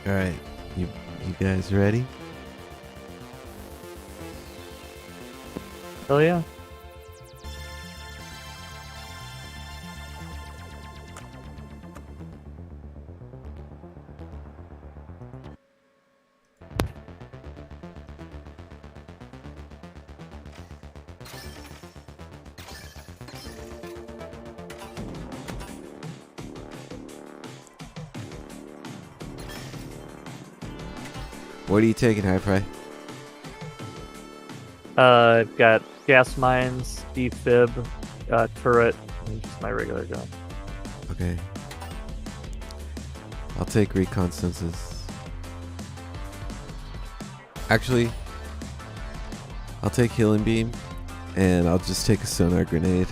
All right, you guys ready? Oh yeah. What are you taking, Hi-Fi? I've got gas mines, defib, turret, and just my regular gun. Okay. I'll take reconstances. Actually, I'll take healing beam, and I'll just take a sonar grenade.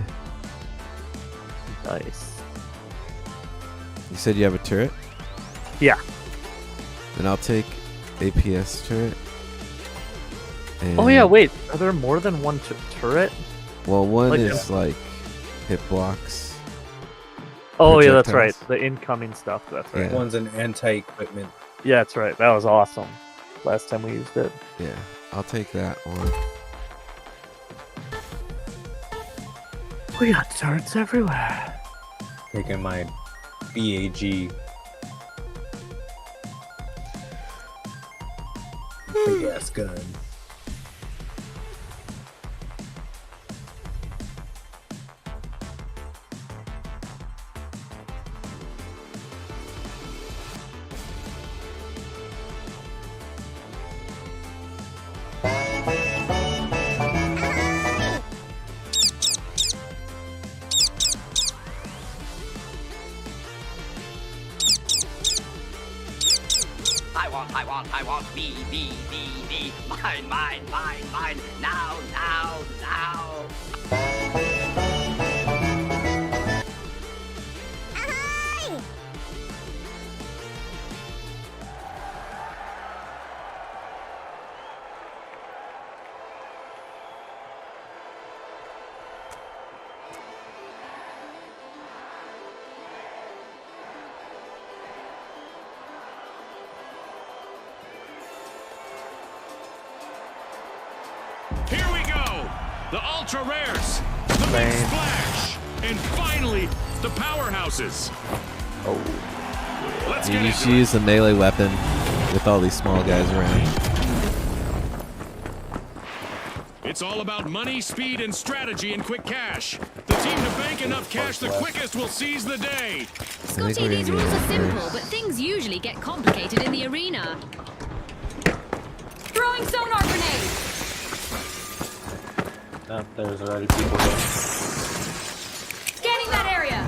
Nice. You said you have a turret? Yeah. Then I'll take APS turret. Oh yeah, wait. Are there more than one turret? Well, one Like is like hit blocks. Oh yeah, that's right. projectiles. The incoming stuff. That's right. Yeah. One's an anti-equipment. Yeah, that's right. That was awesome. Last time we used it. Yeah, I'll take that one. We got turrets everywhere. Taking my BAG. Big ass gun. I want, me, mine, now. Here we go! The ultra rares, the big splash, and finally the powerhouses. Oh. Let's You get just into it. use a melee weapon with all these small guys around. It's all about money, speed, and strategy in quick cash. The team to bank enough cash the quickest will seize the day. Scotty, these rules are simple, but things usually get complicated in the arena. Throwing sonar grenade! Oh, there's already people there. Scanning that area!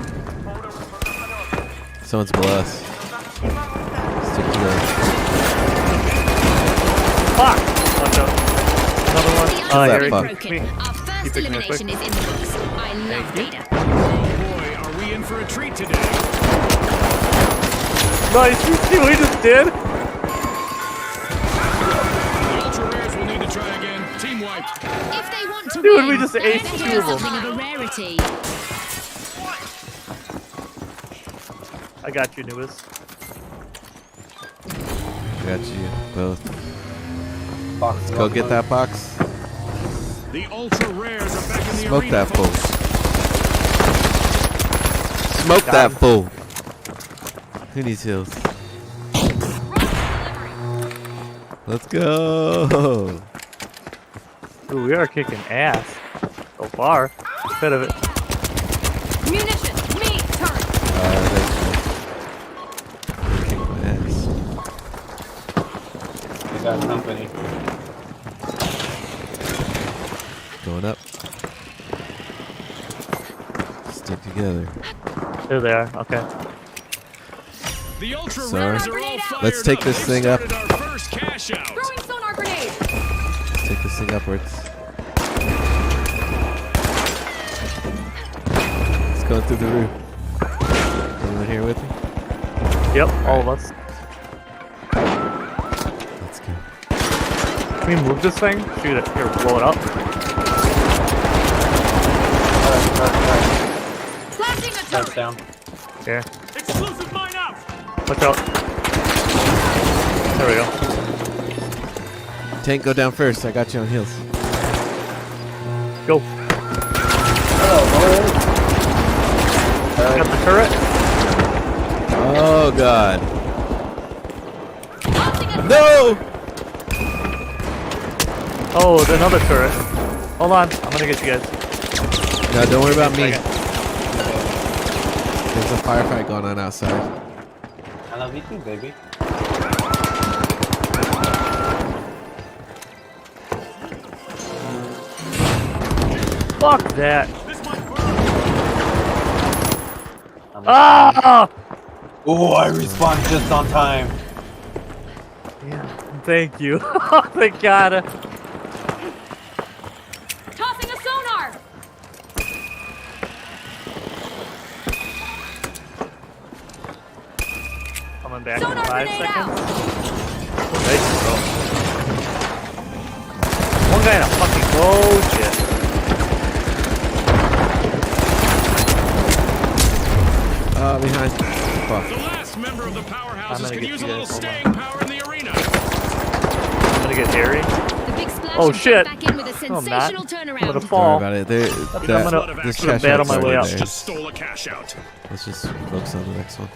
Someone's below us. Stick to the... Fuck! Watch out. Another one. The Oh, ice yeah, is fuck. broken. Our first Keep it elimination is in the books. I love data. Oh boy, are we in for a treat today? Nice. You see what we just did? The ultra rares will need to try again. Team wiped. If they want to Dude, win, we just they aced better two do of them. something of a rarity. I got you, Nubis. Got you both. Box Let's go get that box. The ultra rares are back in the Smoke arena. that fool. folks. Smoke Got that him. fool. Who needs heals? Let's go. Ooh, we are kicking ass. So far. Bit of it. Munition, me, turn. Kick my ass. We got company. Going up. Stick together. There they are. Okay. The ultra So, rares are all fired let's take this They've thing up. started our first cash out. Throwing sonar grenade. Let's take this thing upwards. It's going through the roof. Anyone here with me? Yep, all of us. Let's go. Can we move this thing? Shoot it. Here, blow it up. Flashing a That's turret. down. Here. Exclusive mine out. Watch out. There we go. Tank, go down first. I got you on heels. Go. Got the turret. Oh god. No! Oh, another turret. Hold on. I'm gonna get you guys. No, don't worry about me. Second. There's a firefight going on outside. I love you too, baby. Fuck that. I'm Ah! Oh, I respawned just on time. Yeah. Thank you. Thank God. Tossing a sonar. Coming back Sonar in 5 grenade seconds. out. Nice, bro. One guy in a fucking oh shit. Behind. Fuck. The last member of the I'm powerhouses gonna could get use you a little guys, hold on. staying power in the arena. I'm gonna get Harry. The big splash Oh, and shit. back in with a No, I'm not. sensational I'm gonna turnaround. Don't worry fall. about it. I'm gonna- This gonna cash battle out's my way already up. there. Just stole a cash out. Let's just focus on the next one.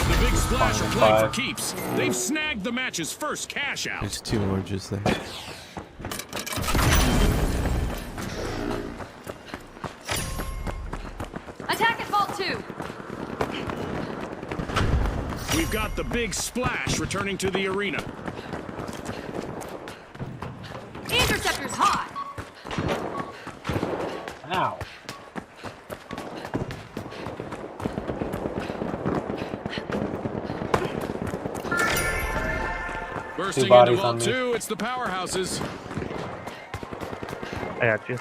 The big splash are playing for Five. keeps. They've snagged the match's first cash out. There's 2 oranges there. Attack at Vault 2. We've got the big splash returning to the arena. Interceptors hot. Ow. Bursting bodies into Vault on me. 2, it's the powerhouses. I got you.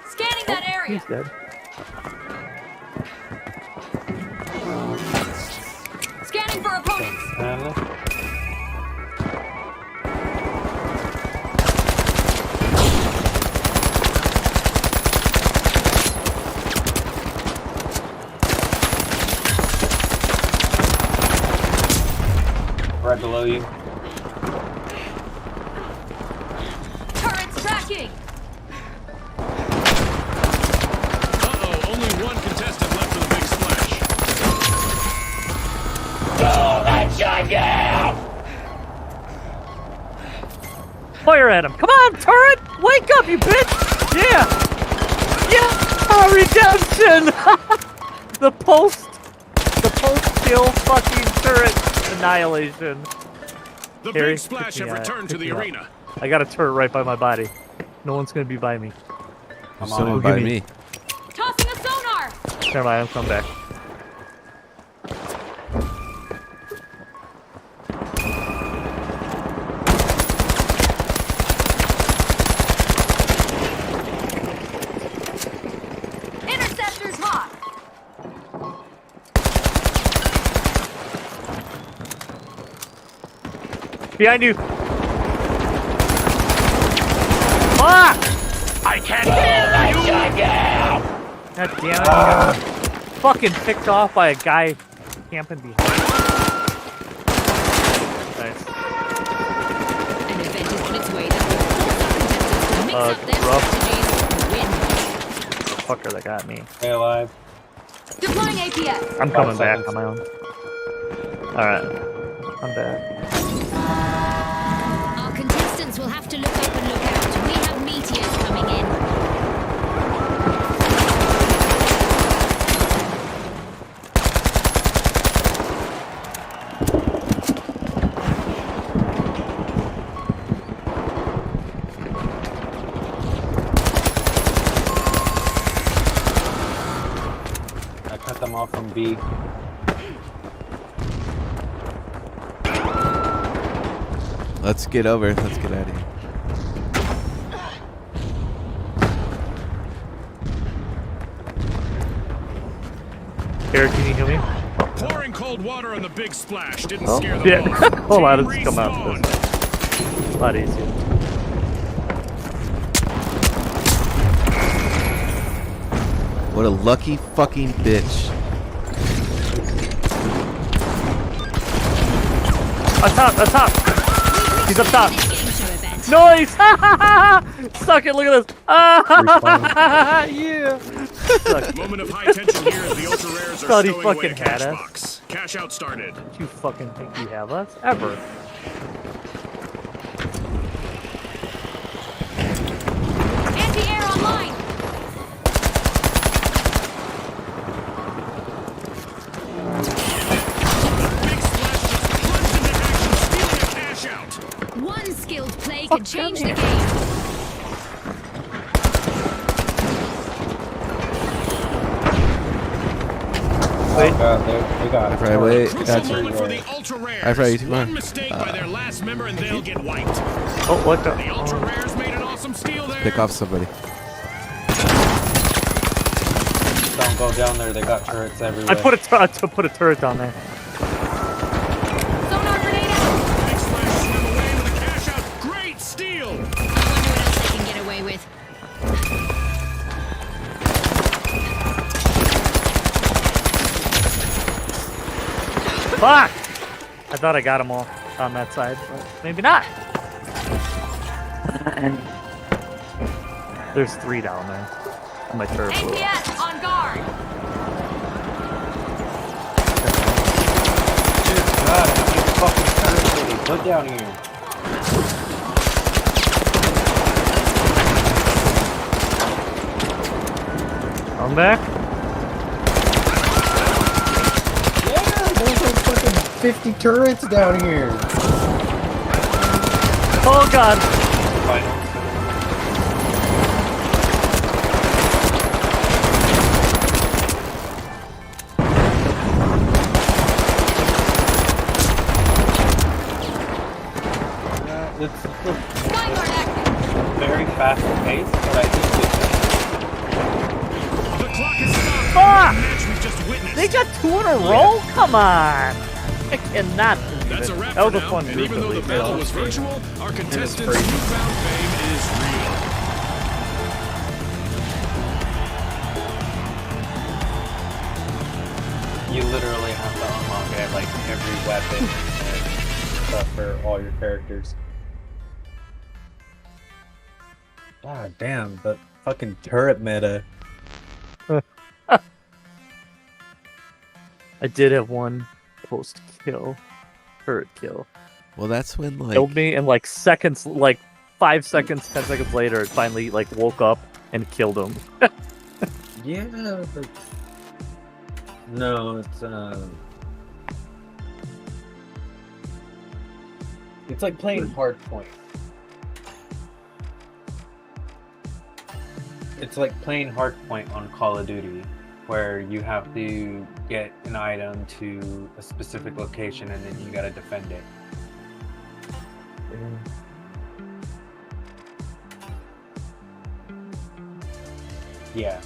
Scanning that area. He's dead. Scanning for opponents. Handle. Right below you. Turrets tracking. Uh-oh, only one contestant left for the big splash. Fire at him. Come on, turret! Wake up, you bitch! Yeah! Yeah! Redemption! the post-kill fucking turret annihilation. The Harry, big splash pick me have up, returned to pick the me up. arena. I got a turret right by my body. No one's gonna be by me. There's on someone it. by Give me- me. Tossing a sonar. Never mind, I'm coming back. Interceptors hot. Behind you! Ah! I can hear that shotgun! God damn it. I got fucking picked off by a guy camping behind me. Nice. An event is on its way that will force our competitors to mix up their rough. strategies and win. Fucker that got me. Stay alive. Deploying APS. I'm coming back seconds. on my own. Alright. I'm back. Our contestants will have to look up and look out. We have meteors coming in. I cut them off from B. Let's get over. Let's get out of here. Eric, can you heal me? Pouring cold water on the big splash didn't Oh, scare them shit. off. Hold on, Team let's come out respawn. this. A lot easier. What a lucky fucking bitch. Up top. He's up top. This game show event. Noise! Suck it, look at this. Yeah. Suck. Moment of high tension here as the ultra rares are Thought he stowing away a fucking cash had us. box. Cash out started. Don't you fucking think you have us? Ever. Anti-air online. Big Splash just plunged into action, stealing a cash out. One skilled play could change the game. Oh god, they got Right, wait. Crucial That's moment for the ultra rares. I've already tomorrow. One mistake by their last member and they'll get wiped. Oh, what the? The ultra rares made an awesome steal there. Pick off somebody. Don't go down there, they got turrets everywhere. I put a turret down there. Sonar grenade out. Big Splash swam away with a cash out. Great steal. I wonder what else they can get away with. Fuck! I thought I got them all on that side, but maybe not. There's 3 down there. On my turret. blew up. APS on guard. God, how many fucking turrets did he put down here? I'm back. Yeah, there's like fucking 50 turrets down here. Oh god. Final. It's Skyguard active. very fast paced, but I think The clock has stopped. Fuck! The match we just witnessed. They got 2 in a row? Come on. I cannot believe That's it. a wrap That was for a now, fun and group even at though the least. battle was virtual, our contestants' crazy. newfound fame is real. you literally have to unlock like every weapon and stuff for all your characters. God damn, the fucking turret meta. I did have one post-kill. Turret kill. Well, that's when like Killed me in like seconds, like 5 seconds, 10 seconds later, it finally like woke up and killed him. Yeah, but no, it's like playing hardpoint. It's like playing hardpoint on Call of Duty, where you have to get an item to a specific location and then you gotta defend it. Yeah.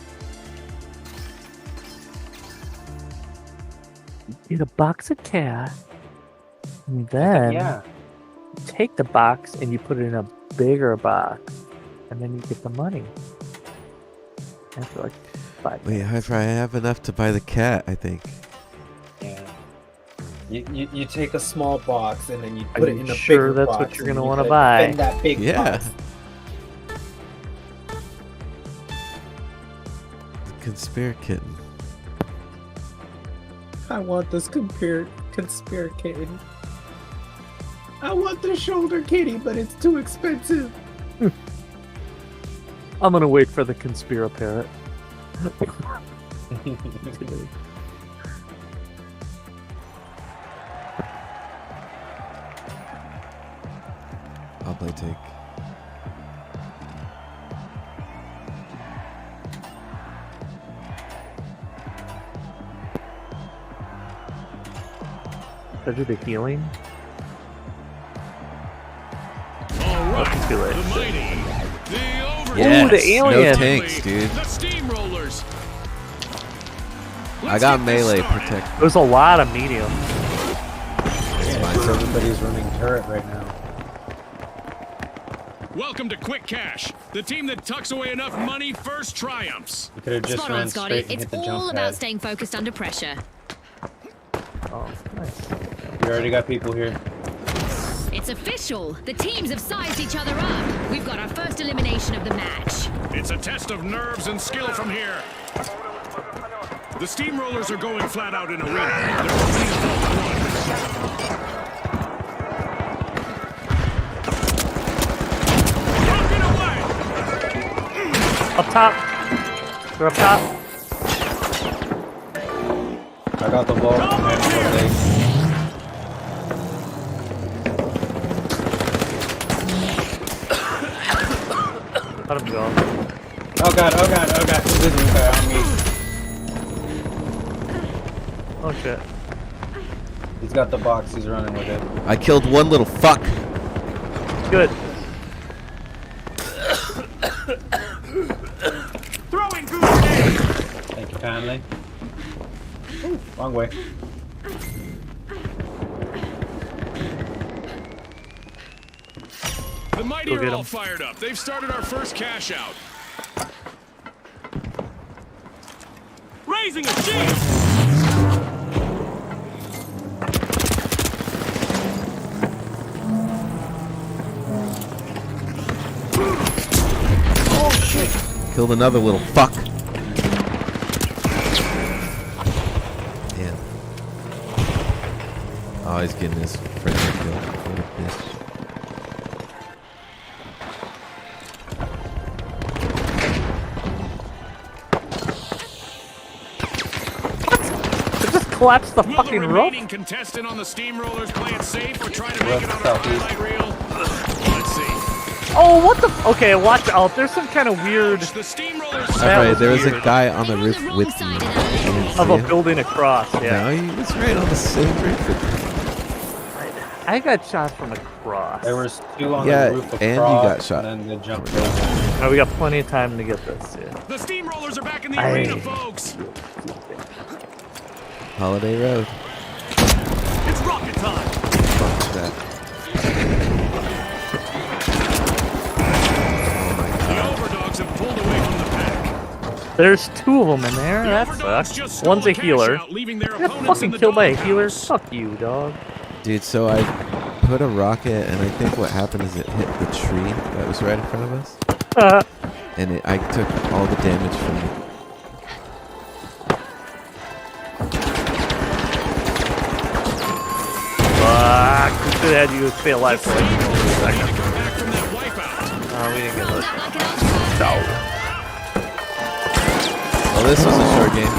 Get a box of cat, and then Yeah. you take the box and you put it in a bigger box, and then you get the money. After like 5 wait, minutes. I have enough to buy the cat. I think. Yeah. You take a small box and then you Are put it you in a sure bigger that's box. what you're and gonna you wanna gotta buy? defend that big Yeah. box. Conspiracy kitten. I want this conspiracy kitty. I want the shoulder kitty, but it's too expensive. I'm gonna wait for the Conspira parrot. I'll play take. Did I do the healing? All right, do it. the mighty, the over. Yes, the alien. No tanks, dude. The steamrollers. I got get this melee started. protect. There's a lot of medium. Everybody's running turret right now. Welcome to Quick Cash, the team that tucks away enough money first triumphs. You could have just Spot ran on, Scotty. straight and It's hit the all jump about pad. staying focused under pressure. Oh, nice. You already got people here. It's official. The teams have sized each other up. We've got our first elimination of the match. It's a test of nerves and skill from here. The steamrollers are going flat out in arena. They're opening vault 1. Up top. They're up top. I got the vault. Let him go. Oh god, oh god, oh god. This is on me. Oh shit. He's got the box, he's running with it. I killed one little fuck. Good. Throwing grenade! Thank you kindly. Ooh, wrong way. The mighty Go are get all 'em. fired up. They've started our first cash out. Raising a shield! Killed another little fuck. Damn. Oh, he's getting his friend killed. What a bitch. It just collapsed the Will the fucking roof. remaining contestant on the steamrollers play it safe or try to make it on a highlight reel? Let's see. Oh, what the? Okay, watch out. There's some kind of weird The steamrollers. That Alright, was there was a weird. guy on the They're roof on the wrong with me. side of that I didn't of see a him. building across. Yeah, No, he was right on the same roof with me. I got shot from across. There was two on Yeah, the roof across, and you got shot. and then they jumped over. Oh, we got plenty of time to get this. Yeah. The steamrollers are back in the Aye. arena, folks. Holiday Road. It's rocket time. Fuck that. The overdogs have pulled away from the pack. There's two of them in there. The That overdogs sucks. just stole One's a cash healer. out, leaving their You're opponents fucking in the killed by a doghouse. healer. Fuck you, dog. Dude, so I put a rocket, and I think what happened is it hit the tree that was right in front of us, and I took all the damage from it. Fuck. We should have had you stay alive The for like a steamrollers need second. to come back from that wipeout. Oh, we didn't get Rolled those. out like an ultra. No. Well, this was a short game.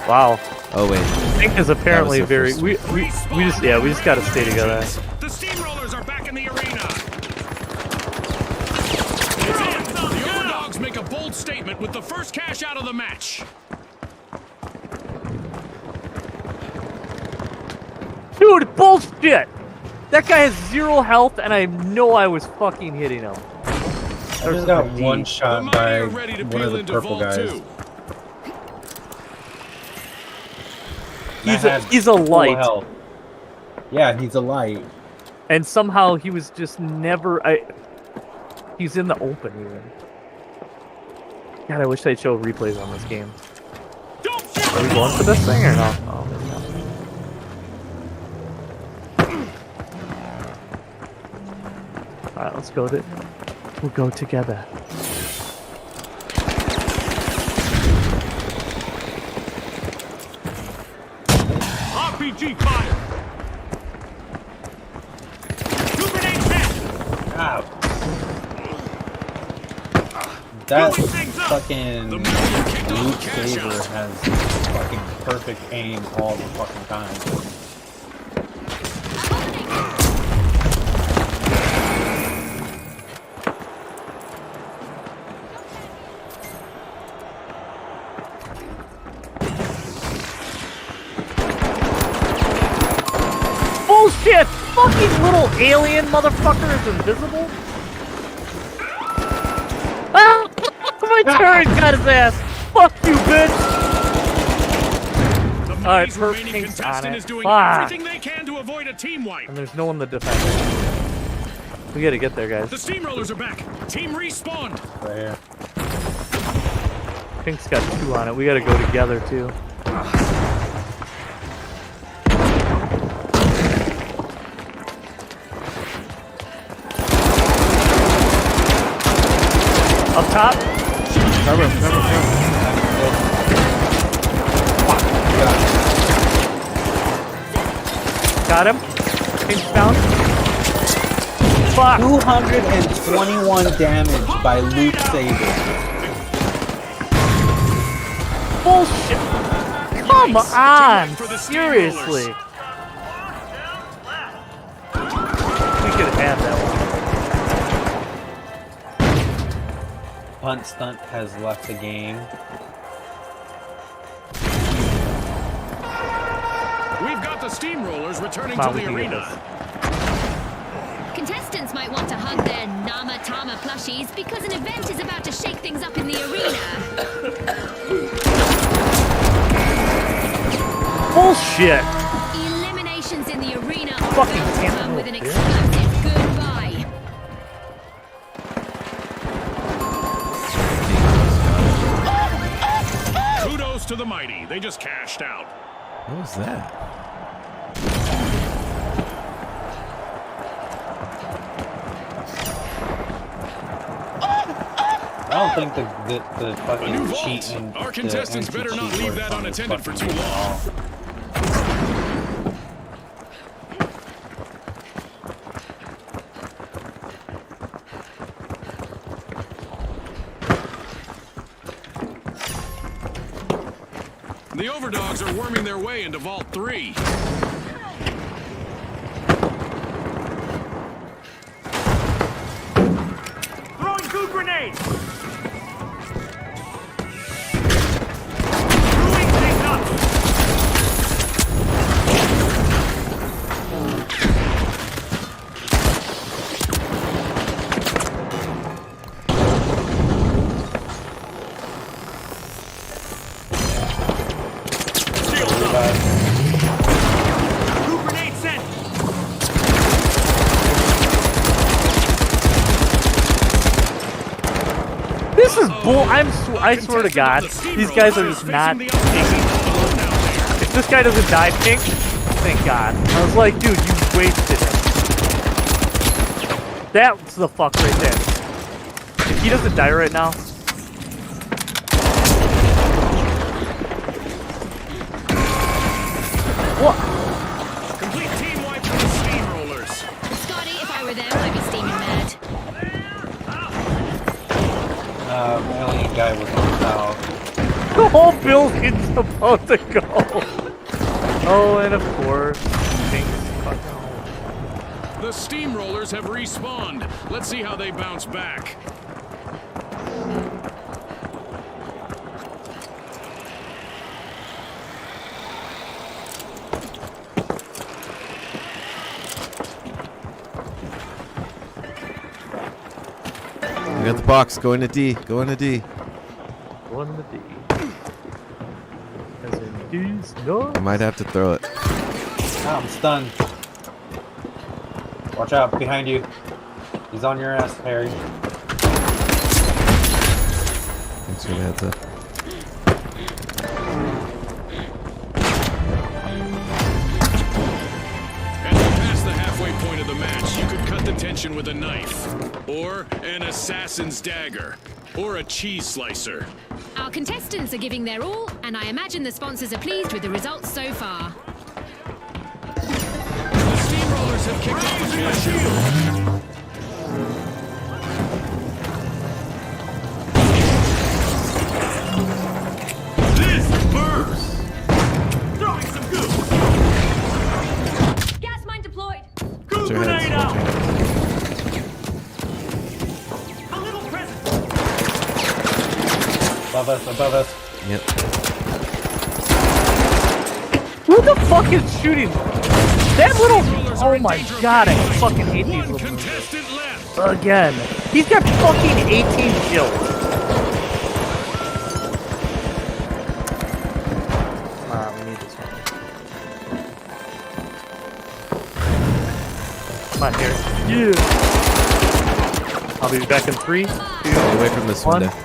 Wow. Oh wait, Pink is apparently That was the very. first We just gotta stay together. The steamrollers are back in the arena. It's in. The overdogs make a bold statement with the first cash out of the match. Dude, bullshit! That guy has 0 health, and I know I was fucking hitting him. I just got one The shot mighty by are ready to one of peel the into purple Vault guys. 2. He's a light, Health. Yeah, he's a light. and somehow he was just never. He's in the open even. God, I wish they'd show replays on this game. Don't shoot Are we them going all. for this thing or no? Oh, maybe not. All right, let's go. We'll go together. RPG fire. Two grenades hit. Ow. That Blowing things up. fucking The mighty kicked off Luke the cash Saber out. has fucking perfect aim all the fucking time. Bullshit! Fucking little alien motherfucker is invisible. Ah! My turret got his ass. Fuck you, bitch. The Alright, mighty's Perp remaining Pink's on contestant it. is doing Fuck. everything they can to avoid a team wipe. And there's no one to defend it. We gotta get there, guys. The steamrollers are back. Team respawned. Right here. Pink's got 2 on it. We gotta go together, too. Up top. Cover him, cover him, cover him. Got him. He's down. Fuck. 221 damage by Loot Saber. Bullshit. Come on. Seriously. We could have had that one. Punt Stunt has left the game. We've got the steamrollers returning Wow, to we the can get arena. this. Contestants might want to hug their Nama Tama plushies because an event is about to shake things up in the arena. Bullshit. Eliminations in the arena are Fucking about to damn come with an little explosive goodbye. Kudos to the mighty. They just cashed out. What was that? I don't think the A fucking new vault. cheating. Our contestants the better not anti-cheat leave works that on this unattended for fucking too game at all. The overdogs are worming their way into Vault 3. Throwing goo grenades! This is bull. I swear to God, these guys are just not thinking. If this guy doesn't die, Pink, thank God. I was like, dude, you wasted him. That's the fuck right there. If he doesn't die right now. What? Complete team wipe for the steamrollers. Scotty, if I were there, I'd be steaming mad. Alien guy was on south. The whole building's about to go. Oh, and of course, Pink's fucking. The steamrollers have respawned. Let's see how they bounce back. I got the box. Go into D. Go into D. One in the D. As in D's, no. I might have to throw it. Ah, I'm stunned. Watch out, behind you. He's on your ass, Harry. Thanks for the heads up. As we pass the halfway point of the match, you could cut the tension with a knife, or an assassin's dagger, or a cheese slicer. Our contestants are giving their all, and I imagine the sponsors are pleased with the results so far. The steamrollers have kicked off a shield. This burst! Throwing some goo! Gas mine deployed. Goo Watch your heads. grenade Watch out! your heads. A little present! Above us, above us. Yep. Who the fuck is shooting? That little. Steamrollers are Oh in my danger of God, I getting wiped. fucking hate these One little. contestant left. Again. He's got fucking 18 kills. We need this one. Come on, here. Yeah. I'll be back in 3, 2, Stay away from this 1. window.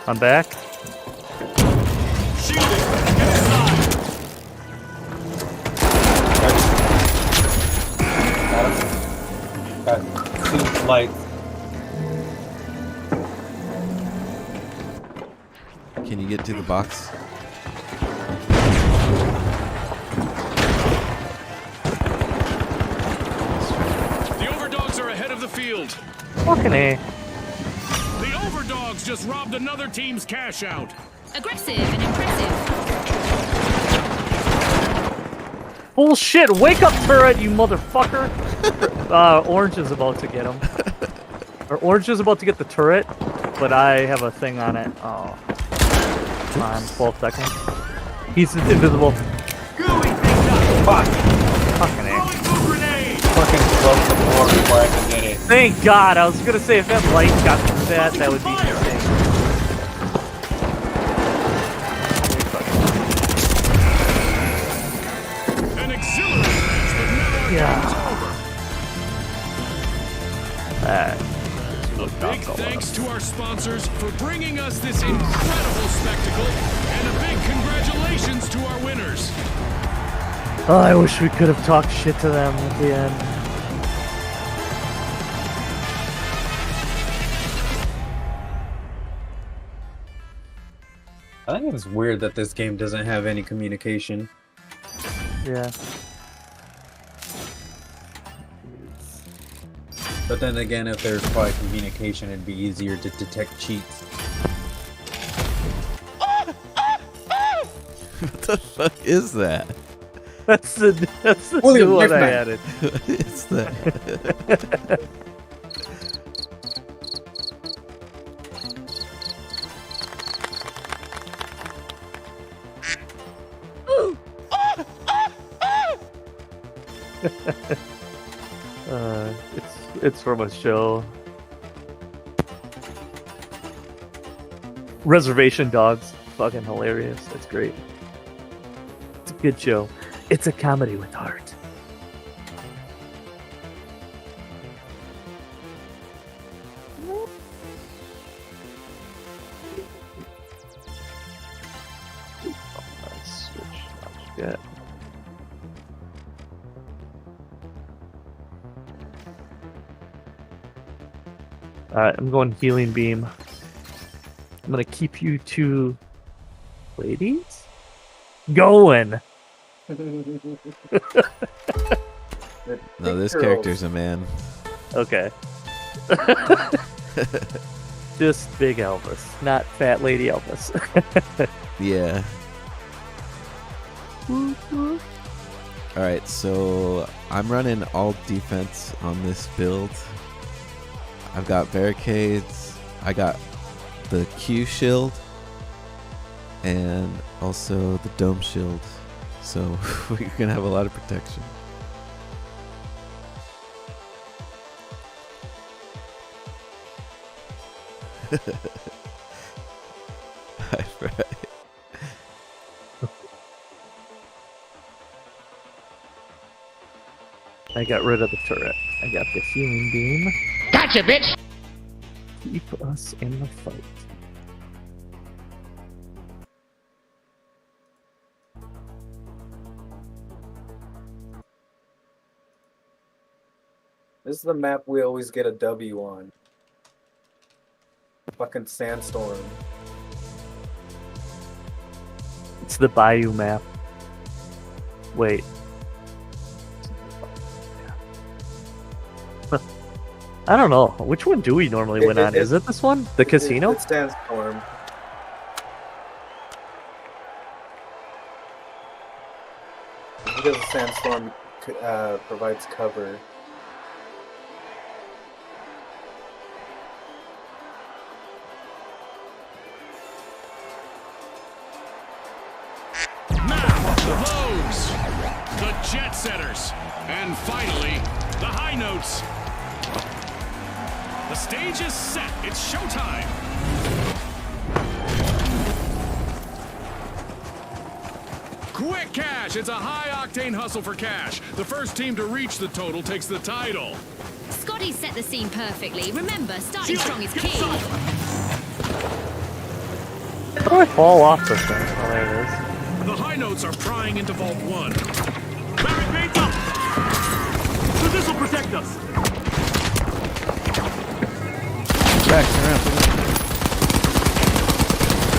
I'm back. Shielded! Get inside! Got him. Got 2 lights. Can you get to the box? The overdogs are ahead of the field. Fucking A. The overdogs just robbed another team's cash out. Aggressive and impressive. Bullshit! Wake up, turret, you motherfucker! Orange is about to get him. Or Orange is about to get the turret, but I have a thing on it. Oh. Come on, 12 seconds. He's invisible. Gooey things up. Fuck. Fucking A. Throwing goo grenade. Fucking close the door before I can get it. Thank God! I was gonna say if that light got through that, that would be insane. An exhilarating match, but now our Yeah. game's over. A big thanks to our sponsors for bringing us this incredible spectacle, and a big congratulations to our winners. Oh, I wish we could have talked shit to them at the end. I think it's weird that this game doesn't have any communication. Yeah. But then again, if there's probably communication, it'd be easier to detect cheats. What the fuck is that? That's the William, new one knife I man. added. What is that? It's from a show. Reservation Dogs. Fucking hilarious. It's great. It's a good show. It's a comedy with heart. Let's switch object. Alright, I'm going healing beam. I'm gonna keep you two ladies going. No, this character's a man. Okay. Just big Elvis, not fat lady Elvis. Yeah. Alright, so I'm running all defense on this build. I've got barricades, I got the Q shield, and also the dome shield. So we're gonna have a lot of protection. Right. I got rid of the turret. I got the healing beam. Gotcha, bitch! Keep us in the fight. This is the map we always get a W on. Fucking sandstorm. It's the Bayou map. Wait. I don't know. Which one do we normally win on? Is it this one? The casino? It's sandstorm. Because the sandstorm provides cover. Now, the Vogues, the Jet Setters, and finally, the High Notes. The stage is set. It's showtime. Quick cash. It's a high-octane hustle for cash. The first team to reach the total takes the title. Scotty set the scene perfectly. Remember, starting strong is key. How do I fall off this thing? Oh, there it is. The High Notes are prying into Vault 1. Barricades up. So this will protect us. Back around.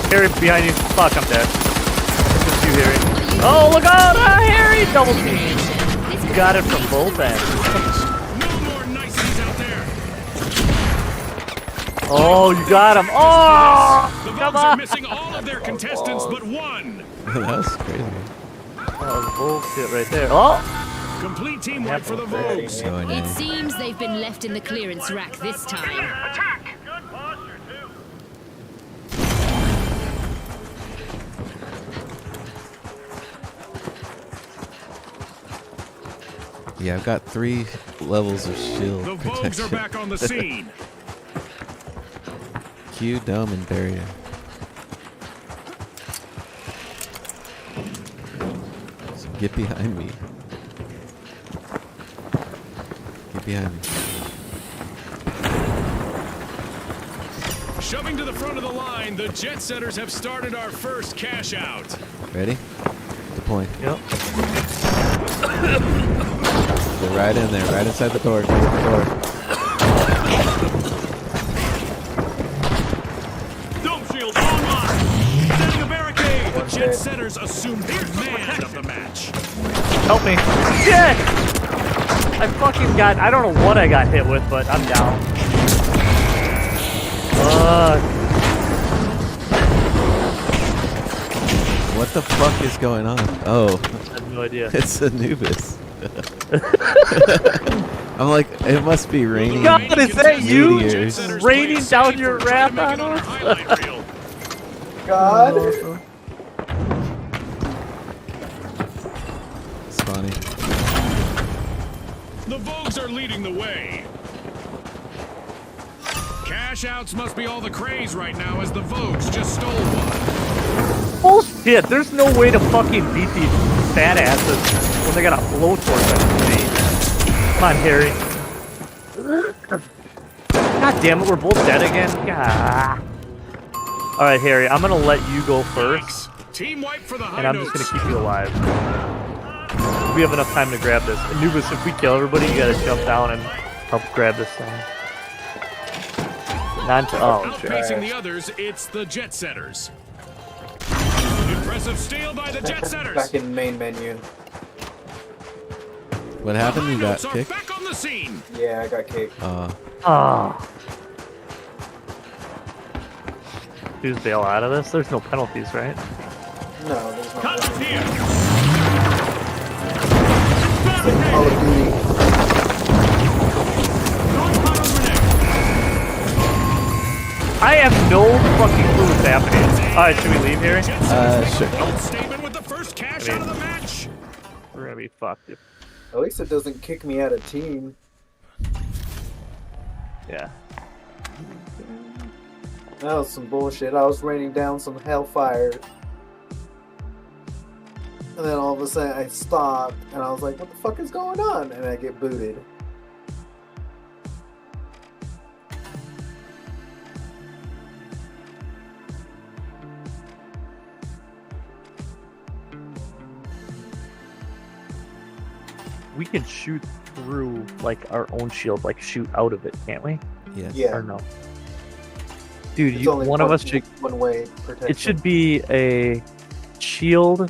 Harry, behind you. Fuck, I'm dead. It's just you, Harry. Oh, look out! Ah, Harry! Double team. You got it from both ends. No more niceties out there. Oh, you got him. Oh! The Come Vogues are on! missing all of their contestants but one. That was crazy. That was bullshit right there. Oh! Complete team wipe for the Vogues. Going It in. seems they've been left in the clearance rack this time. Yeah, I've got 3 levels of shield The Vogues protection. are back on the scene. Q, dome, and barrier. So get behind me. Get behind me. Shoving to the front of the line, the Jet Setters have started our first cash out. Ready? Deploying. Yep. They're right in there, right inside the door. Close the door. Dome shield online. Setting a barricade. The Jet Setters assume command of the match. Help me. Shit! I fucking got... I don't know what I got hit with, but I'm down. What the fuck is going on? Oh, I have no idea. it's Anubis. I'm like, it must be raining. God, is that you? meteors. Raining down your wrath on us? God. It's funny. The Vogues are leading the way. Cash outs must be all the craze right now as the Vogues just stole one. Bullshit, there's no way to fucking beat these fat asses when they got a blowtorch on Come on, Harry. God damn it, we're both dead again. God. Alright, Harry, I'm gonna let you go first, Team wipe for the high and I'm just gonna keep you alive. We have enough time to grab this. Anubis, if we kill everybody, you gotta jump down and help grab this thing. Outpacing the others, it's the Jet Setters. Impressive steal by the Jet Setters. Back in main menu. What happened? You got Highnotes are kicked? back on the scene. Yeah, I got kicked. Just bail out of this. There's no penalties, right? No, there's not. Cut here. Call of Duty. I have no fucking clue what's happening. Alright, should we leave, Harry? Sure. Bold statement with the first cash out of the match. We're gonna be fucked. At least it doesn't kick me out of team. Yeah. That was some bullshit. I was raining down some hellfire. And then all of a sudden I stopped and I was like, what the fuck is going on? And I get booted. We can shoot through, like, our own shield, like, shoot out of it, can't we? Yes. Yeah. Or no? Dude, It's you, only one of us should... one-way protection. It should be a shield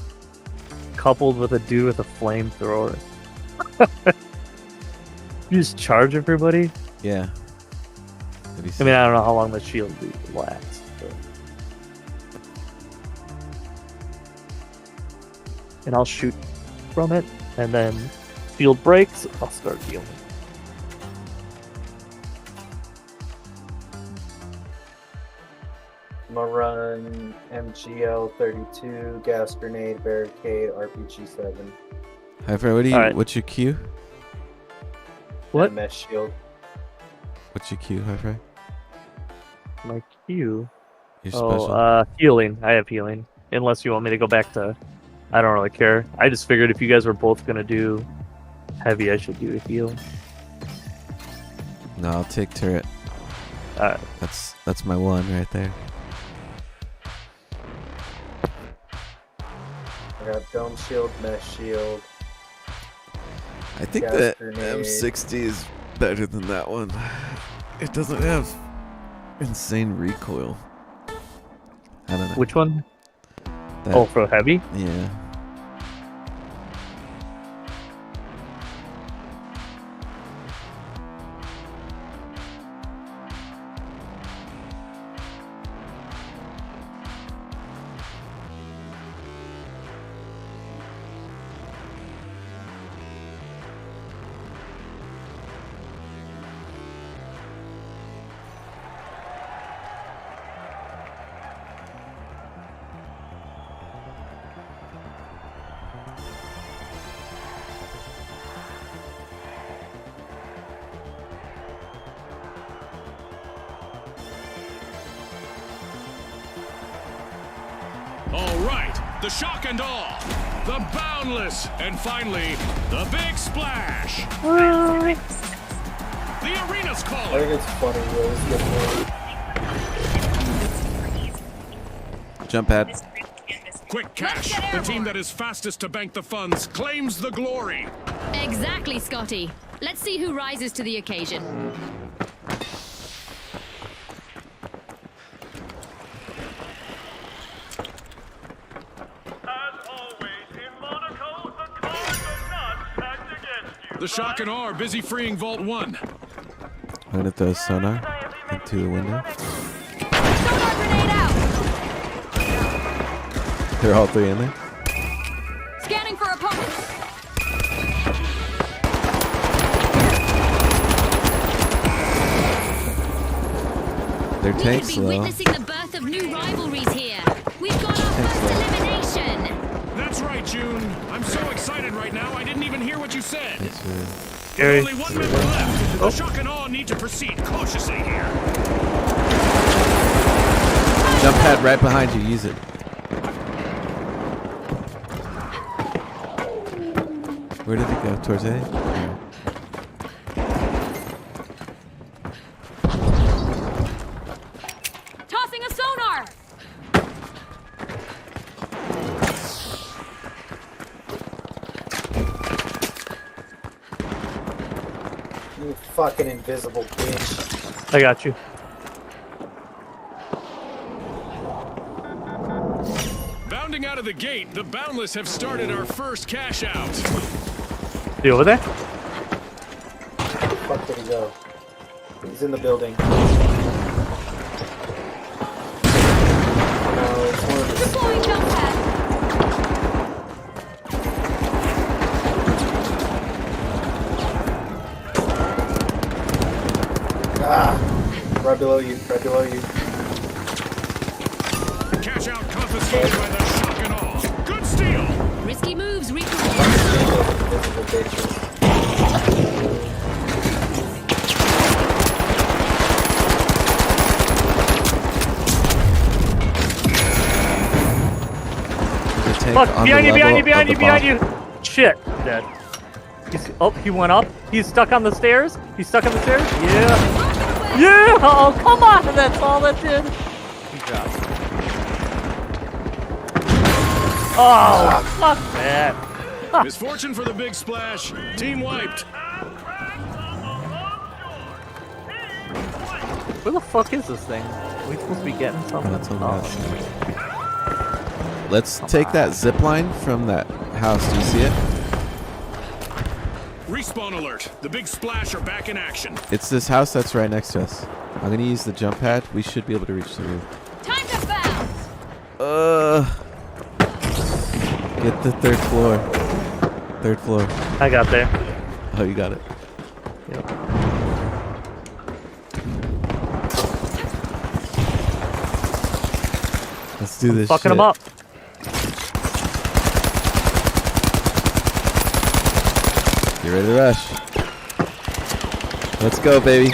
coupled with a dude with a flamethrower. You just charge everybody? Yeah. That'd be I mean, I don't know how long the shield lasts. But... And I'll shoot from it, and then shield breaks, I'll start dealing. I'm gonna run MGL 32, gas grenade, barricade, RPG 7. Hi, Fred. What do you? Alright. What's your Q? What? And mesh shield. What's your Q, Hi, Fred? My Q? Your special. Healing. I have healing. Unless you want me to go back to... I don't really care. I just figured if you guys were both gonna do heavy, I should do a heal. No, I'll take turret. Alright. That's my one right there. I got dome shield, mesh shield. I think Gas that grenade. M60 is better than that one. It doesn't have insane recoil. I don't know. Which one? That- Oh, for heavy? Yeah. All right, the shock and awe, the boundless, and finally, the big splash. The arena's I calling. think it's funny. You always get more. Jump pad. Quick cash. The team that is fastest to bank the funds claims the glory. Exactly, Scotty. Let's see who rises to the occasion. As always, in Monaco, the cards are not stacked against you. The shock and awe are busy freeing Vault 1. I'm gonna throw sonar into a window. Sonar grenade out! They're all three in there. Scanning for opponents. Their We tank's could be low. witnessing the birth of new rivalries here. We've got our first elimination. That's right, June. I'm so excited right now, I didn't even hear what you said. It's, Gary. Only one member left. The shock and awe need to proceed cautiously here. jump pad right behind you. Use it. Where did it go? Towards A? Yeah. Tossing a sonar. You fucking invisible bitch. I got you. Bounding out of the gate, the Boundless have started our first cash out. You over there? Fuck did he go? He's in the building. No, it's one of the Deploying jump pad. right below you, right below you. Cash out confiscated by the shock and awe. Good steal. Risky moves, recruit. Invisible bitches. The tank Fuck, on behind the you, behind you, level behind of you, the behind bomb. you. Shit, dead. Oh, he went up. He's stuck on the stairs. He's stuck on the stairs. Yeah. Yeah. Oh, come on. That's all that did. He dropped. Oh, fuck that. Misfortune for the big splash. Team wiped. Where the fuck is this thing? Are we supposed to be getting something? Oh, it's on Oh. that side. Let's take that zip line from that house. Do you see it? Respawn alert. The big splash are back in action. It's this house that's right next to us. I'm gonna use the jump pad. We should be able to reach the roof. Time to bounce. Get the third floor. Third floor. I got there. Oh, you got it. Yep. Let's do this. Fucking shit. him up. Get ready to rush. Let's go, baby.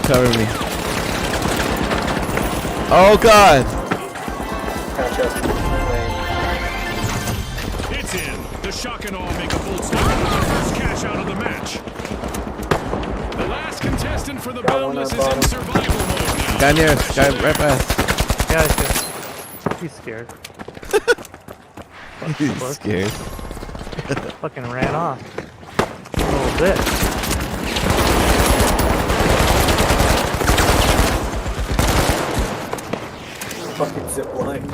Cover me. Oh God! Catch up. It's in. The shock and awe make a bold start. First cash out of the match. The last contestant for the Got one Boundless on is in bottom. survival mode now. Guy near us. Guy right by us. Yeah, he's scared. He's scared. Fucking ran off. A little bit. Fucking zip line.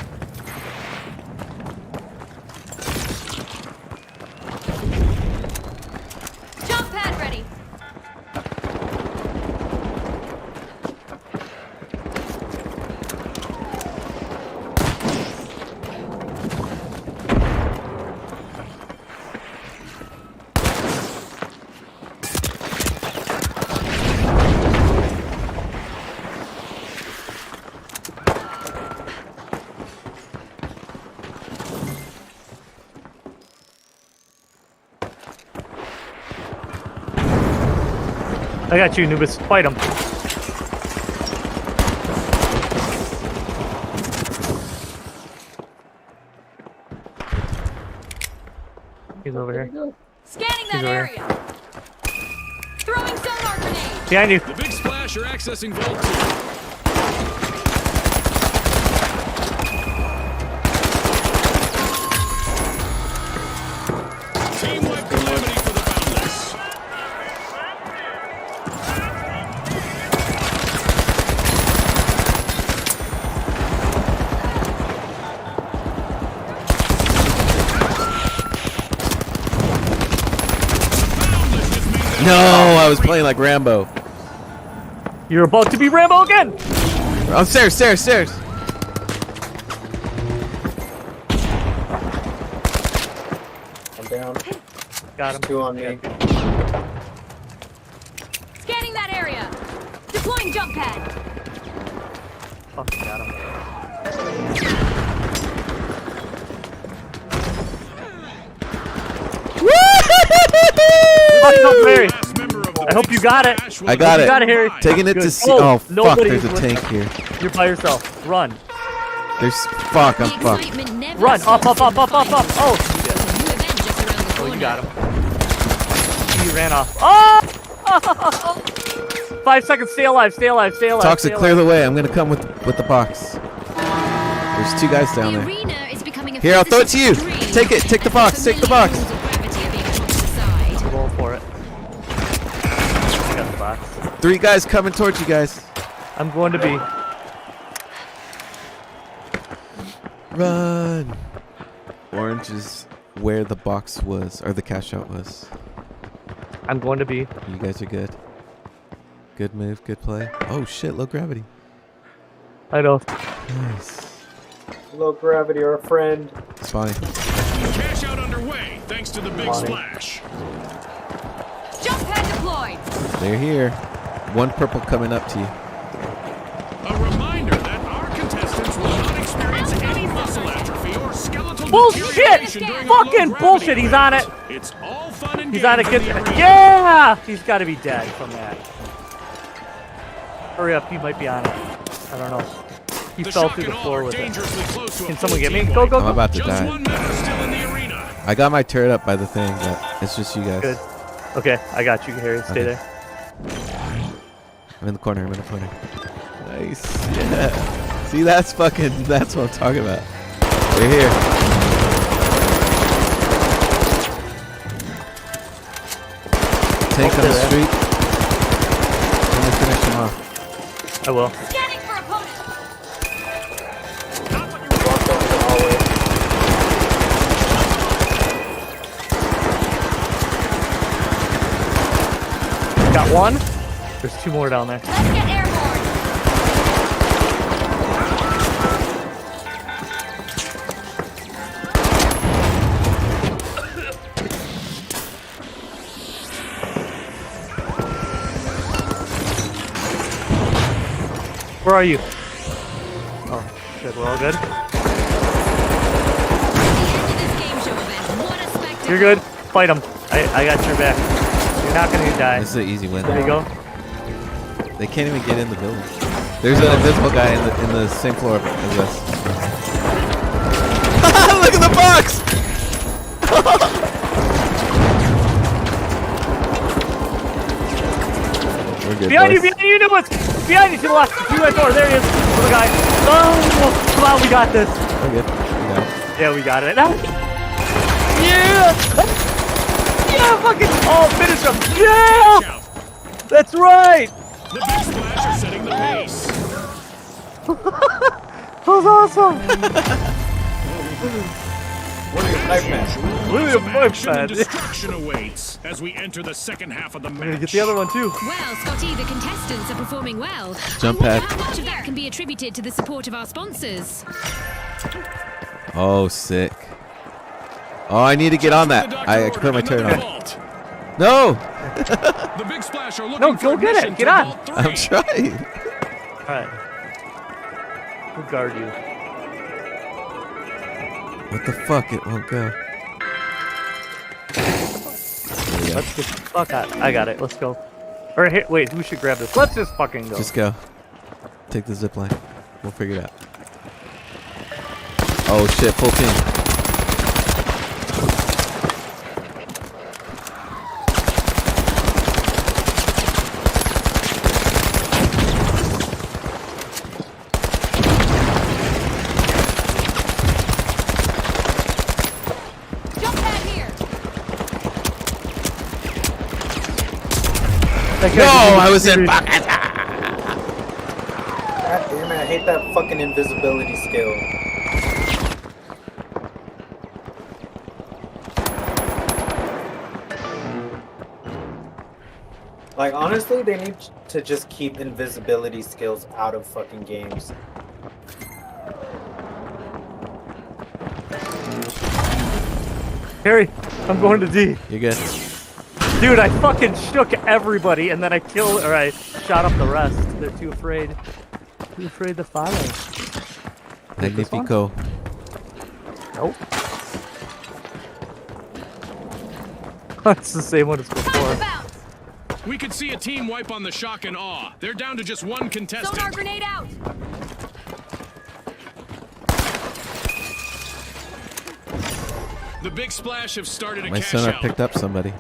I got you, Anubis. Fight him. He's over here. Scanning that He's over here. area. Throwing sonar grenade. Behind you. The Big Splash are accessing Vault 2. Team-wide calamity for the Boundless. No, I was playing like Rambo. You're about to be Rambo again. Oh, stairs. I'm down. Got him. 2 on me. Scanning that area. Deploying jump pad. Fucking got him. Fuck up, Harry. Last member of the I hope Big you got it. Splash will I got be it. You got it, Harry. Taking it to Good. see. Oh, Oh, fuck, nobody's there's a listening. tank here. You're by yourself. Run. There's. Fuck, I'm The fucked. excitement never Run. Up. stops Oh, in the fight. Oh, There's a new event just around the oh, corner. you got him. He ran off. Oh! 5 seconds. Stay alive. Toxic, stay clear alive. the way. I'm gonna come with the box. There's 2 guys down The there. arena is becoming a Here, I'll throw it to you. physics extreme. Take it. Take the box. Take the box. Familiar rules of gravity are being tossed aside. Roll for it. I got the box. 3 guys coming towards you guys. I'm going to be. Run. Orange is where the box was, or the cash out was. I'm going to be. You guys are good. Good move, good play. Oh shit, low gravity. I know. Nice. Low gravity, our friend. Spawning. Cash out underway thanks to the Big Money. Splash. Jump pad deployed. They're here. 1 purple coming up to you. A reminder that our contestants will not experience any muscle atrophy or skeletal Bullshit! deterioration during our Fucking low bullshit. gravity He's on phase. it. It's all fun and He's games on it. in Good. the arena. Yeah! He's got to be dead from that. Hurry up. He might be on it. I don't know. He The fell shock through the and awe floor are with it. dangerously close to a Can full someone get me? team Go, wipe. go, I'm go. about to Just die. one member still in the arena. I got my turret up by the thing, but it's just you guys. Good. Okay, I got you, Harry. Stay Okay. there. I'm in the corner. Nice. Yeah. See, that's what I'm talking about. We're here. Tank on the there. street. I'm gonna finish him off. I will. Scanning for opponent. Walked over the hallway. Got one. There's 2 more down there. Let's get airborne. Where are you? Oh, shit. We're all good. The end of this game show event. What a spectacle. You're good. Fight him. I got your back. You're not gonna die. This is an easy win. There you go. They can't even get in the building. There's an invisible guy in the same floor as us. Look at the box! We're good, Behind you, boys. Newman! Behind you to the left. To that door. There he is. Little guy. Oh, come on, we got this. We're good. We got it. Yeah, we got it. Yeah! Yeah, fucking. Oh, finish him. Yeah! Shout. That's right. The Big Splash are setting the pace. That was awesome. William Some Knife action and Man. destruction awaits as we enter the second half of the I'm gonna match. get the other one too. Well, Scotty, the contestants are performing well. Jump I wonder pad. how much of that can be attributed to the support of our sponsors. Oh, sick. Oh, I need to get on that. I put my turret on. No! The Big Splash are looking No, for go get it. admission Get to on. Vault 3. I'm trying. All right. We'll guard you. What the fuck? It won't go. There we go. Let's get the fuck out. I got it. Let's go. Or here, wait, who should grab this? Let's just fucking go. Just go. Take the zip line. We'll figure it out. Oh shit, full team. No, I was in pocket. God damn it, I hate that fucking invisibility skill. Like, honestly, they need to just keep invisibility skills out of fucking games. Harry, I'm going to D. You good? Dude, I fucking shook everybody and then I shot up the rest. They're too afraid. Too afraid to follow. Magnifico. Nope. It's the same one as before. We could see a team wipe on the shock and awe. They're down to just one contestant. Sonar grenade out. The big splash have started a My cash sonar out. picked up somebody.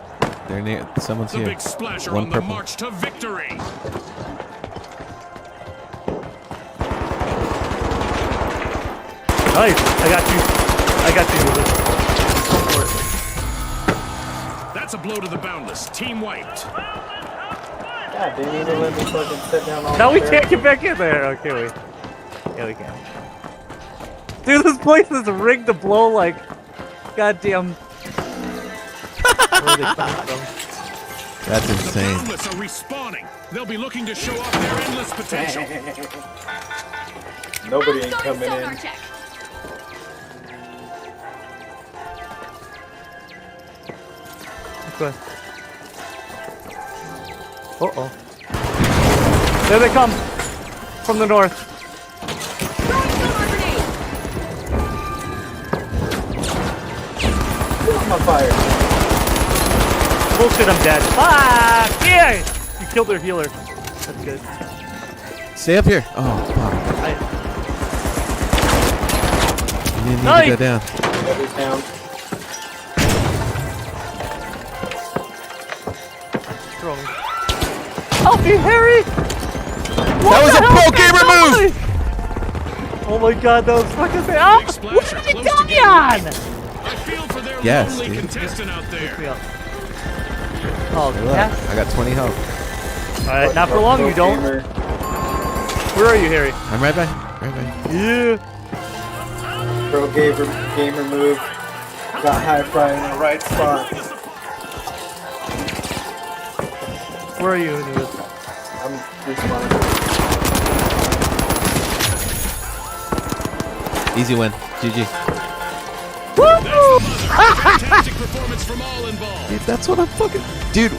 They're near. Someone's The here. big splash are One on the purple. march to victory. Nice. I got you. That's a blow to the boundless. Team wiped. God, didn't even let me fucking sit down all Now we the can't get back in there. Okay, wait. Yeah, we can. Dude, this place is rigged to blow like goddamn. Where are they coming from? That's The insane. boundless are respawning. They'll be looking to show off their endless potential. Nobody ain't Starting coming sonar in. check. Okay. Uh-oh. There they come! From the north. Throwing sonar grenade. I'm on fire. Bullshit, I'm dead. Ah! Yeah! You killed their healer. That's good. Stay up here. Oh, fuck. You didn't need to go down. Everybody's down. Help me, Harry! That was a pro gamer move! Oh my god, that was fucking bad. Oh, Big splash what are did it close to die getting on? I feel for their Yes, lonely dude. contestant out there. Me up. Oh, Look, yes. I got 20 health. Alright, not for long, you don't. Gamer. Where are you, Harry? I'm right by. Right by. Yeah. Pro gamer move. Got high fry in the right spot. Where are you, anyways? I'm responding. Easy win. GG. Fantastic performance from all involved. Dude, that's what I'm fucking. Dude.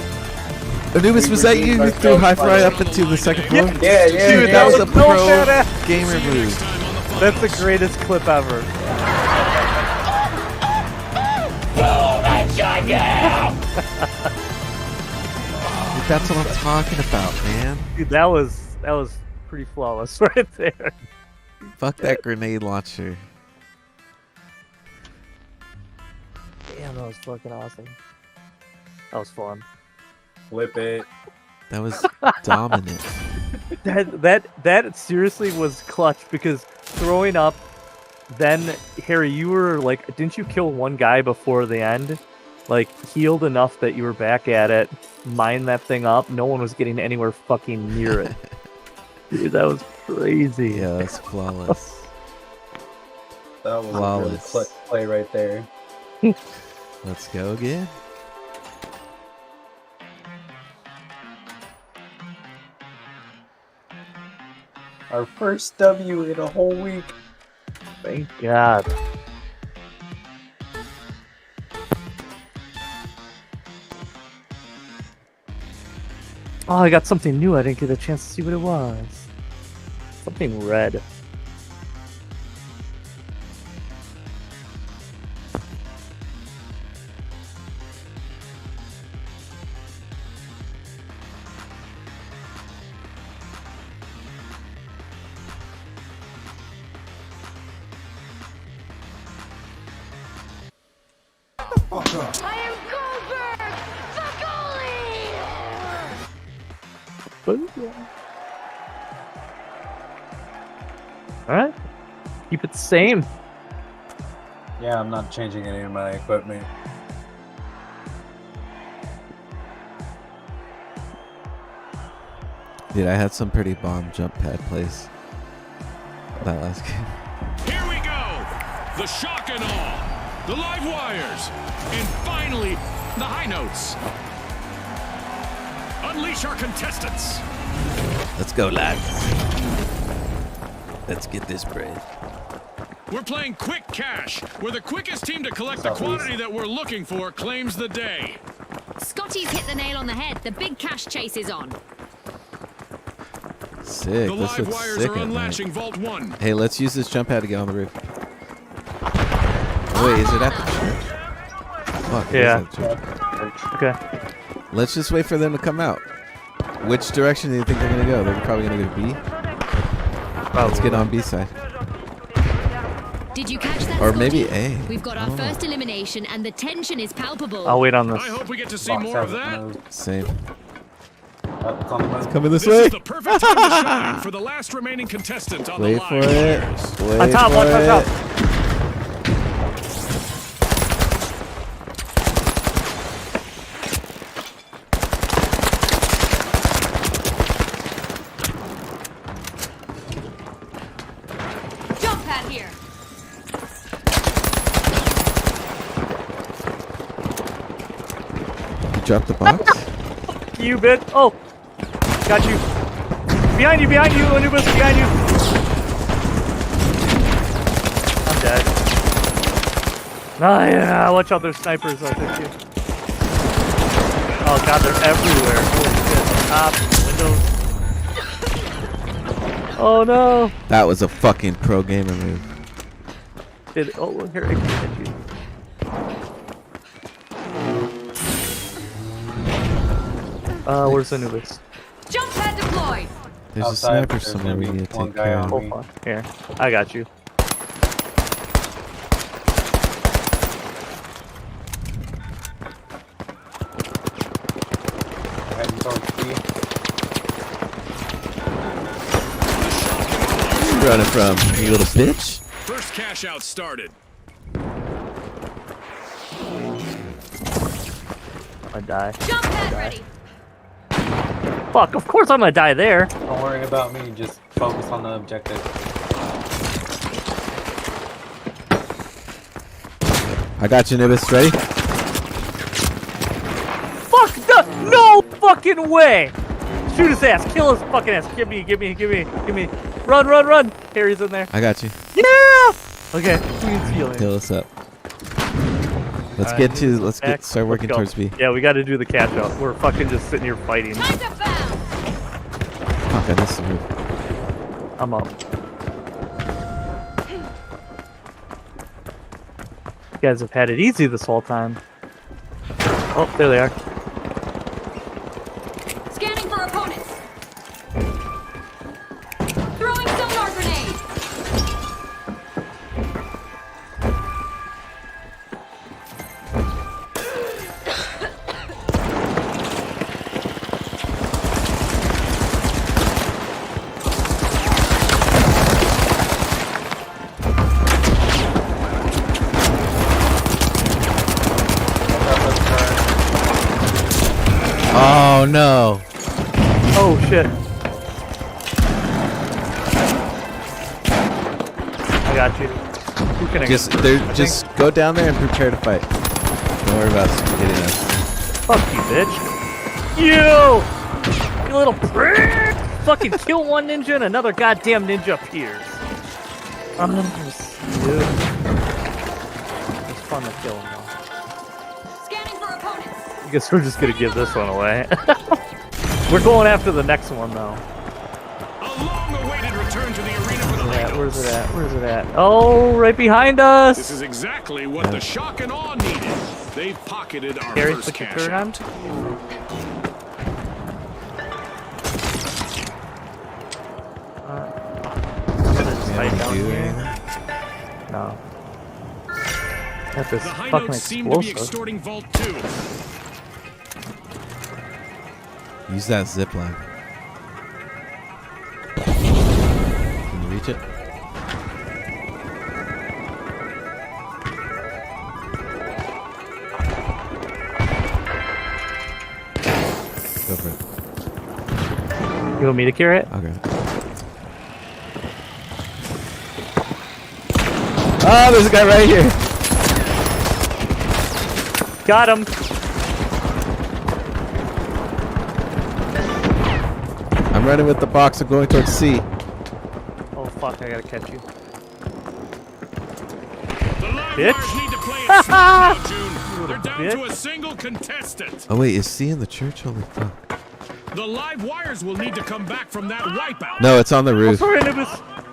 Anubis, was that you who threw high fry up into the second floor? Yeah, Dude, that was a so pro badass. gamer move. That's the greatest clip ever. Dude, that's what I'm talking about, man. Dude, that was pretty flawless right there. Fuck that grenade launcher. Damn, that was fucking awesome. That was fun. Flip it. That was dominant. That seriously was clutch because throwing up, then Harry, you were like, didn't you kill one guy before the end? Like healed enough that you were back at it, mine that thing up. No one was getting anywhere fucking near it. Dude, that was crazy. Yeah, that's flawless. That was a really Flawless. clutch play right there. Let's go again. Our first W in a whole week. Thank God. Oh, I got something new. I didn't get a chance to see what it was. Something red. fuck up. I am Goldberg, the goalie! Alright. Keep it the same. Yeah, I'm not changing any of my equipment. Dude, I had some pretty bomb jump pad plays that last game. Here we go! The shock and awe, the live wires, and finally, the high notes. Unleash our contestants. Let's go, lads. Let's get this bread. We're playing Quick Cash, where the quickest team to collect the quantity that we're looking for claims the day. Scotty's hit the nail on the head. The big cash chase is on. Sick. The This live looks wires sick are at night. unlatching Vault 1. Hey, let's use this jump pad to get on the roof. Wait, is it at the church? Fuck, Yeah. it is at the church. Okay. Let's just wait for them to come out. Which direction do you think they're gonna go? They're probably gonna go B. Let's get on B side. Did you catch that, Or Scotty? maybe A. We've got I our don't know. first elimination, and the tension is palpable. I'll wait on this. I hope we get to see Box more of hasn't that. moved. Same. It's on the move. Coming this This way. is the perfect time to shine for the last remaining contestant on Wait the for live it. wires. Wait On top, for watch on it. top. Jump pad here. You dropped the box. You bit. Oh, got you. Behind you, Anubis, behind you. I'm dead. Ah, yeah, watch out, there's snipers out there too. Oh god, they're everywhere. Holy shit. Top, windows. Oh no. That was a fucking pro gamer move. Oh, look here, I can hit you. Where's Anubis? Jump pad deployed. There's a Outside, sniper there's somewhere we gonna be need to one take guy care on of. Hold on. Here, I got you. Heading towards B. Where you running from, you little bitch? First cash out started. I die. Jump pad ready. Fuck, of course I'm gonna die there. Don't worry about me, just focus on the objective. I got you, Nibis. Ready? Fuck the no fucking way! Shoot his ass, kill his fucking ass. Give me. Run. Harry's in there. I got you. Yeah! Okay, who needs healing? Heal us up. Let's Alright, start working go. towards B. Yeah, we gotta do the catch up. We're fucking just sitting here fighting. Time to bounce. Fuck, I missed the move. I'm up. You guys have had it easy this whole time. Oh, there they are. Scanning for opponents. Throwing sonar grenade. Oh no! Oh shit. I got you. Who can I Just go down there and prepare to fight. Don't worry about hitting us. Fuck you, bitch. You little prick! Fucking kill one ninja and another goddamn ninja appears. Dude. It's fun to kill him though. Scanning for opponents. I guess we're just gonna give this one away. We're going after the next one though. A long-awaited return to the arena for the high Where's notes. it at? Where's it at? Oh, right behind us! This is exactly what the shock and awe needed. They've pocketed our Gary, first put your cash turret on. out. I'm gonna just hide down do here. anything? No. Got this The high fucking notes seem to be explosive. extorting Vault 2. Use that zip line. Can you reach it? Go for it. You want me to carry it? Okay. Oh, there's a guy right here. Got him. I'm running with the box. I'm going towards C. Oh fuck! I gotta catch you. The live Bitch. wires need to play it smart now, June. They're down to bitch. a single contestant. Oh wait, is C in the church? Holy fuck. The live wires will need to come back from that wipeout. No, it's on the roof. Sorry, Anubis.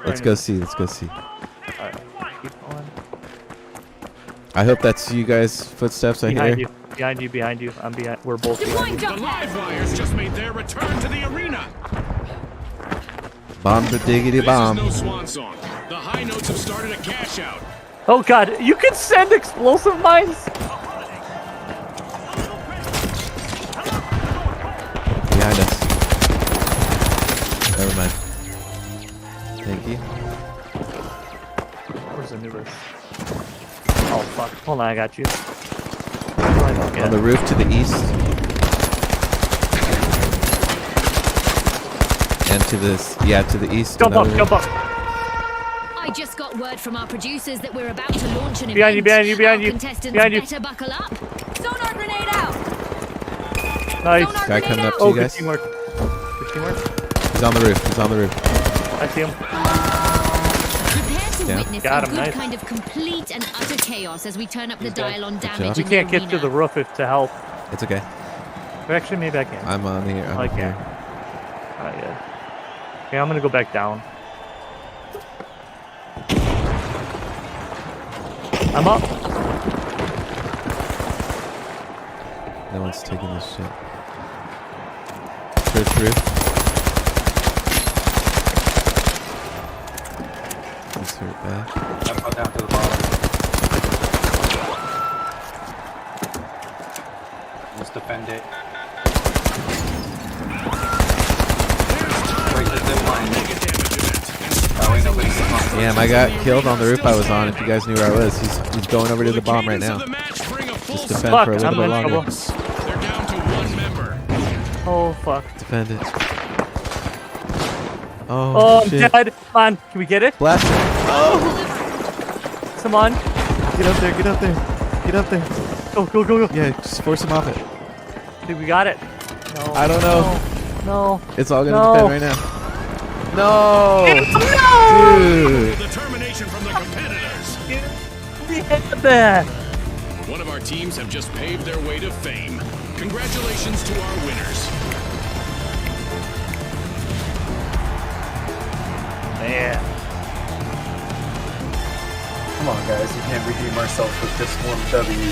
Let's go see. Let's go see. Alright, keep going. I hope that's you guys' footsteps I Behind hear. you. Behind you. Behind you. I'm behind. We're both Deploying behind you. The drop live head. wires just made their return to the arena. Bomb the diggity This bomb. is no swan song. The high notes have started a cash out. Oh god, you can send explosive mines? Behind us. Never mind. Thank you. Where's Anubis? Oh fuck. Hold on, I got you. Oh, I don't get On the it. roof to the east. And to this, yeah, to the east. Jump up, another jump roof. up. I just got word from our producers that we're about to launch an Behind you, event. behind you, behind Our you. contestants Behind you. better buckle up. Sonar grenade out. Nice. Sonar Guy grenade coming up out. to Oh, you good guys. teamwork. Good teamwork. He's on the roof. He's on the roof. I see him. Prepare to Yeah. witness Got a him, good nice. kind of complete and utter chaos as we turn up the dial on job. damage We in can't the get to arena. the roof if to help. It's okay. Or actually, maybe I can. I'm on here. I'm I on can. here. Alright, good. Okay, I'm gonna go back down. I'm up. No one's taking this shit. Church roof. Insert back. I fell down to the bottom. Let's defend it. Break the zip line. That way nobody's on. Damn, I got killed on the roof I was on. If you guys knew where I was, he's going over to the bomb right now. Just defend Fuck, for a little I'm bit in longer. trouble. They're down to one member. Oh fuck. Defend it. Oh, Oh, I'm shit. dead. Come on, can we get it? Blast it. Come on. Get up there, get up there. Get up there. Go, go, go, go. Yeah, just force him off it. Dude, we got it. No. I don't know. No. It's all gonna No. depend right now. No! No! Dude! Determination from the competitors. We hit that. One of our teams have just paved their way to fame. Congratulations to our winners. Man. Come on, guys. We can't redeem ourselves with just one W.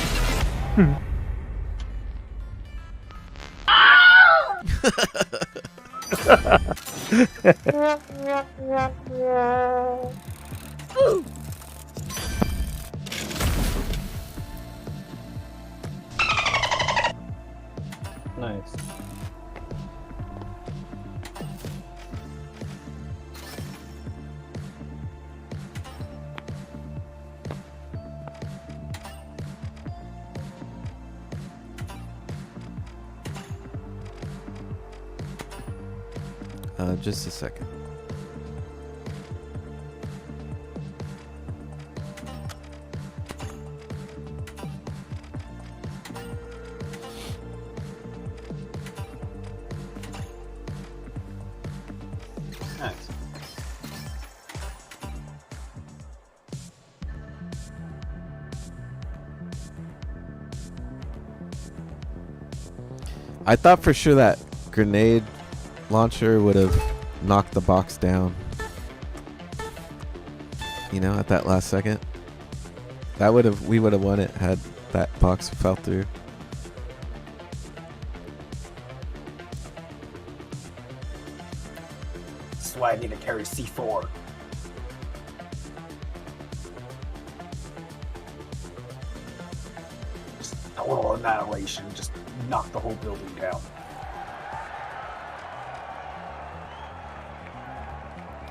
Nice. Just a second. Nice. I thought for sure that grenade launcher would have knocked the box down. You know, at that last second. That would have, we would have won it had that box fell through. That's why I need to carry C4. total annihilation, just knock the whole building down.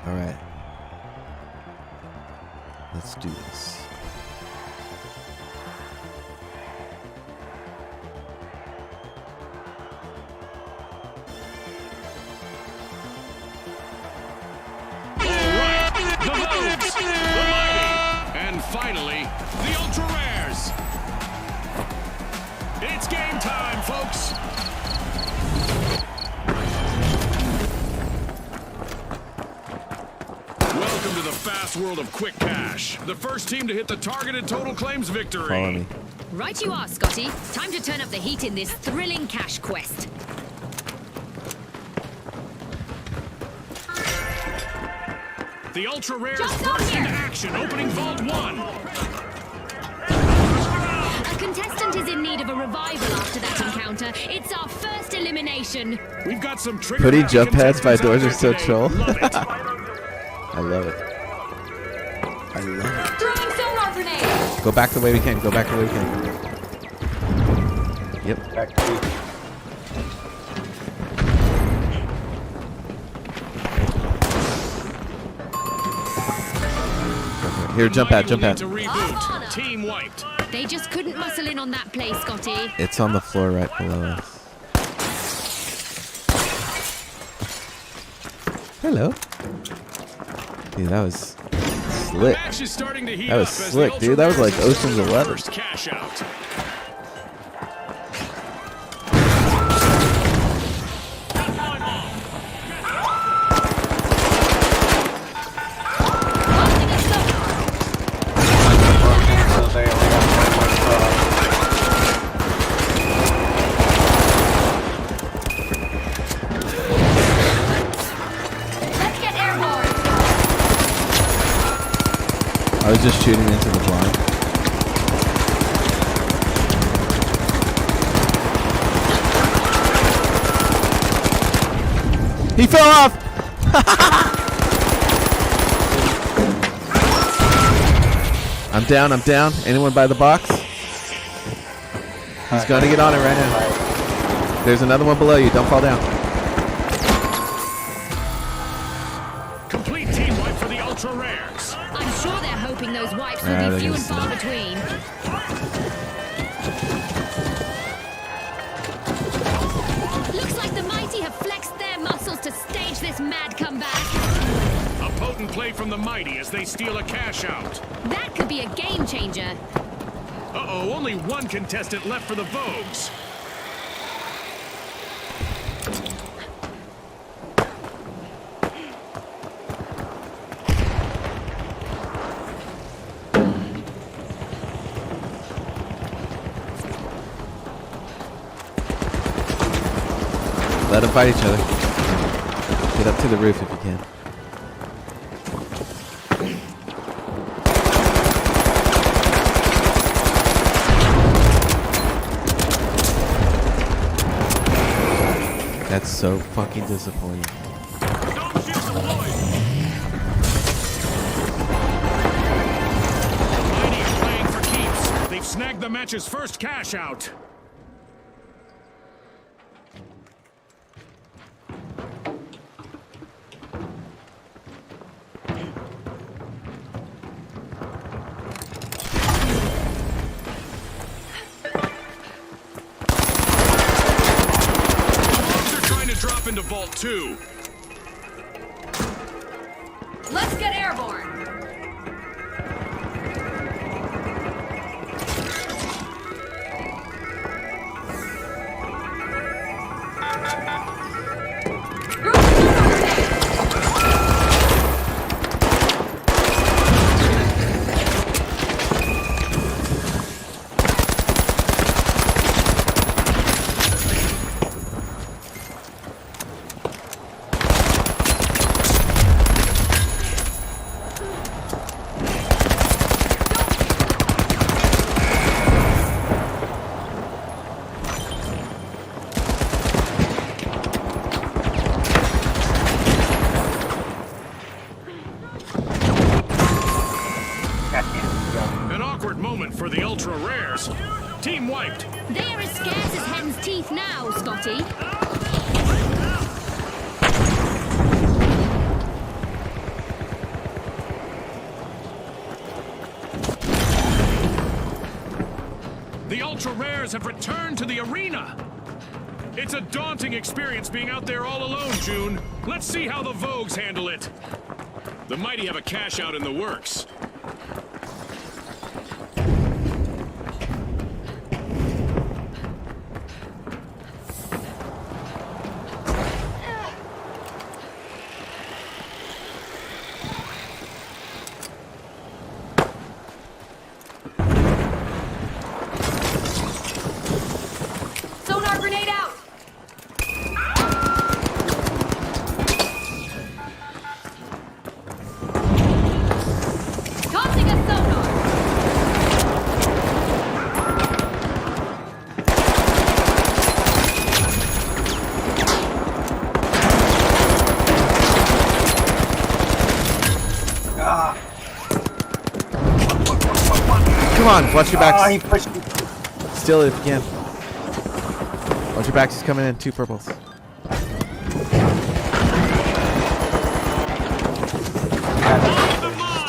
All right. Let's do this. The Vogues, the Mighty, and finally, the Ultra Rares. It's game time, folks. Welcome to the fast world of quick cash. The first team to hit the targeted total claims victory. Follow me. Right you are, Scotty. Time to turn up the heat in this thrilling cash quest. The Ultra Rares Just up burst here. into action, opening Vault 1. A contestant is in need of a revival after that encounter. It's our first elimination. We've got some trigger Putting happy jump pads by contestants doors are out so there today. troll. Love it. I love it. I love it. Throwing sonar grenade. Go back the way we can. Go back the way we can. Yep. Back to Here, jump Mighty pad, jump will pad. need to reboot. Team wiped. They just couldn't muscle in on that play, Scotty. It's on the floor right below us. Hello. Dude, that was slick. Match is starting to heat That was up as the slick, Ultra dude. That was Rares like start Ocean's their 11. First cash out. so they only got one more Let's get airborne. I was just shooting into the blind. He fell off! I'm down, I'm down. Anyone by the box? He's gonna get on it right now. There's another one below you. Don't fall down. Complete team wipe for the Ultra Rares. I'm sure they're hoping those wipes will Yeah, be they're few gonna and far snap. between. Looks like the mighty have flexed their muscles to stage this mad comeback. A potent play from the Mighty as they steal a cash out. That could be a game changer. Uh-oh, only one contestant left for the Vogues. Let them fight each other. Get up to the roof if you can. That's so fucking disappointing. Don't shoot the boys. Mighty are playing for keeps. They've snagged the match's first cash out. They're trying to drop into Vault 2. Let's get airborne. An awkward moment for the Ultra Rares. Team wiped. They are as scarce as hen's teeth now, Scotty. The ultra rares have returned to the arena. It's a daunting experience being out there all alone, June. Let's see how the Vogues handle it. The mighty have a cash out in the works. Sonar grenade out! Tossing a sonar! Come on, watch your Ah, backs. he pushed me. Steal it if you can. Watch your backs. He's coming in. 2 purples. There's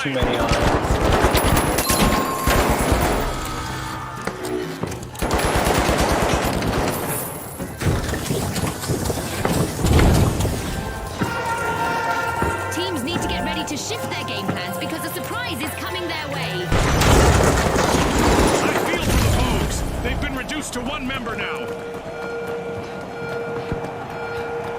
too many on it. Teams need to get ready to shift their game plans because a surprise is coming their way. I feel for the Vogues. They've been reduced to 1 member now.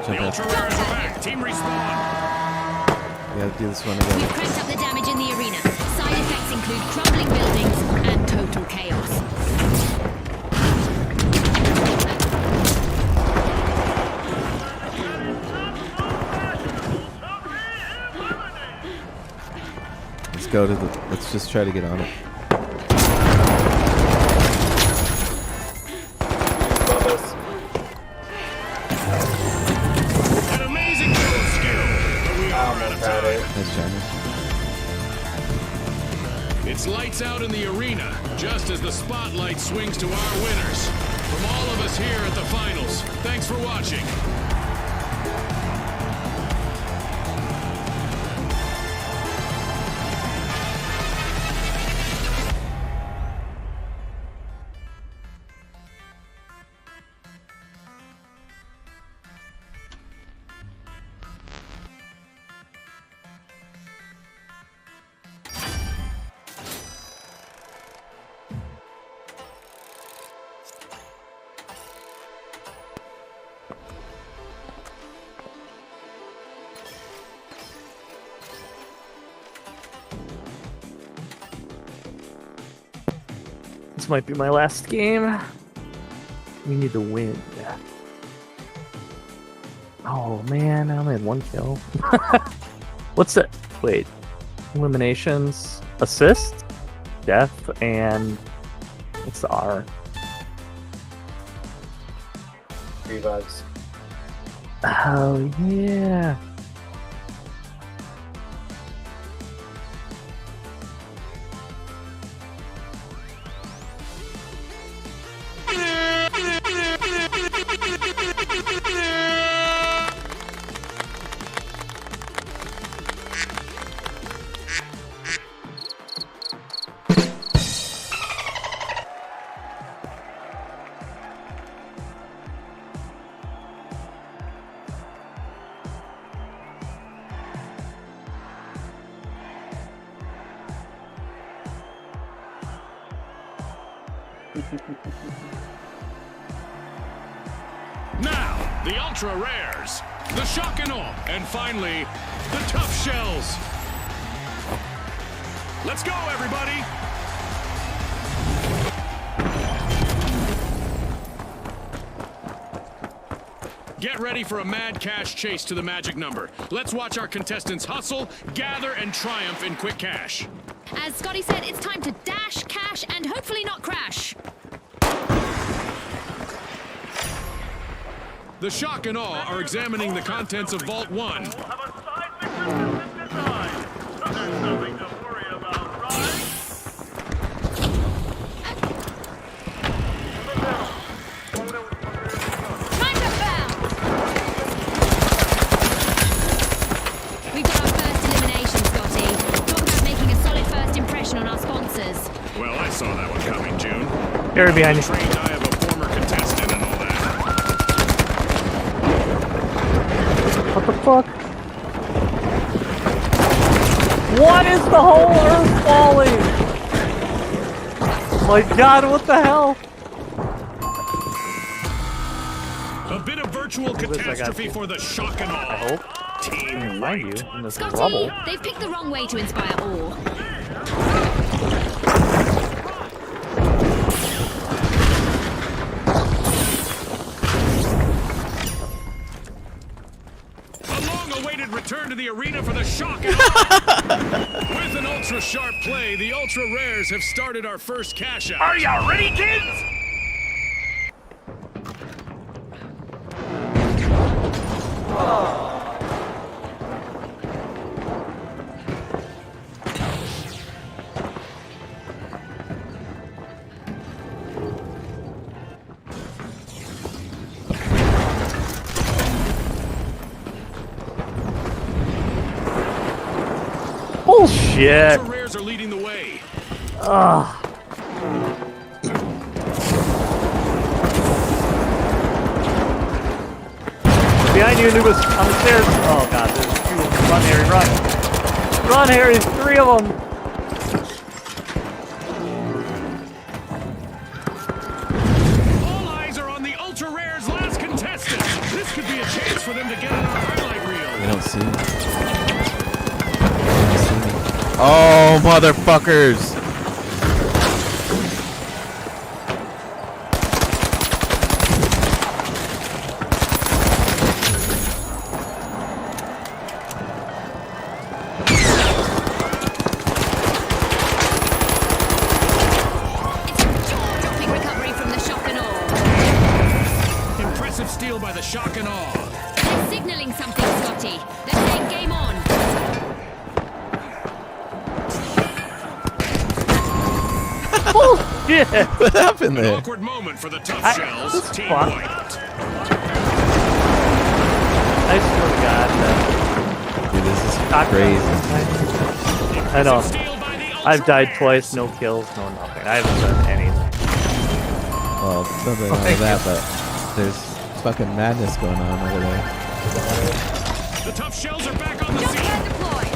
The Jump ultra in. rares are back. Team respawn. We gotta do this one We've again. cranked up the damage in the arena. Side effects include crumbling buildings and total chaos. Let's go to the. Let's just try to get on it. Above us. An amazing show of skill, but we are out of Almost had it. time. Nice Chime. It's lights out in the arena, just as the spotlight swings to our winners. From all of us here at the finals, thanks for watching. This might be my last game. We need to win. Oh man, I only had 1 kill. What's that? Wait. Eliminations, assist, death, and what's the R? Revives. Oh yeah. Now, the ultra rares, the shock and awe, and finally, the tough shells. Let's go, everybody! Get ready for a mad cash chase to the magic number. Let's watch our contestants hustle, gather, and triumph in quick cash. As Scotty said, it's time to dash, cash, and hopefully not crash. The shock and awe are examining the contents of Vault 1. Have a seismic resistant design. So there's nothing to worry about, right? Harry behind you. Trained eye of a former contestant and all that. What the fuck? What is the whole earth falling? My god, what the hell? A bit of virtual this, I got catastrophe you. for the shock and I awe. hope. Team I can find you in this Scotty, rubble. they've picked the wrong way to inspire awe. A long-awaited return to the arena for the shock and awe. With an ultra-sharp play, the Ultra Rares have started our first Cashapp. Are ya ready, kids? Bullshit. Ultra Rares are leading the way. Ugh. Behind you, Anubis, on the stairs. Oh god, there's two of them. Run, Harry, run. Run, Harry, there's three of them. All eyes are on the Ultra Rares' last contestant. This could be a chance for them to get on our highlight reel. They don't see me. They don't see me. Oh, motherfuckers! Jaw-dropping recovery from the shock and awe. Impressive steal by the shock and awe. They're signaling something, Scotty. They're saying game on. Bullshit. What happened An there? awkward moment for the tough I- shells. this Team fuck. wiped. I swear to God, that Dude, this is cockroach- crazy. I know. Steal by the Ultra I've died Rares. twice, no kills, no nothing. I haven't done anything. Well, nothing wrong with that, but there's fucking madness going on over there. The tough shells are back on the Jump scene. pad deployed.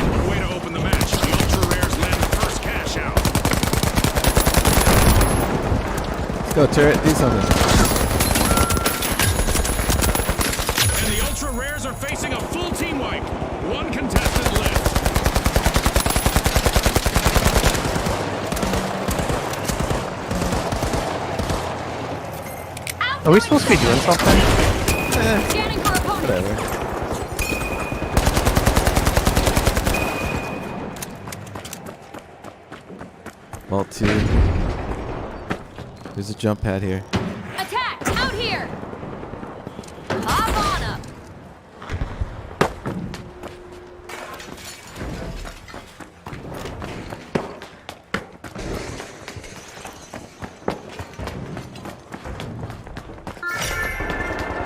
What a way to open the match. The Ultra Rares land the first cash out. Let's go, turret, do something. And the Ultra Rares are facing a full team wipe. One contestant left. Are we supposed to be doing something? Scanning for opponent. Whatever. Vault 2. There's a jump pad here. Attack! Out here! Hop on up.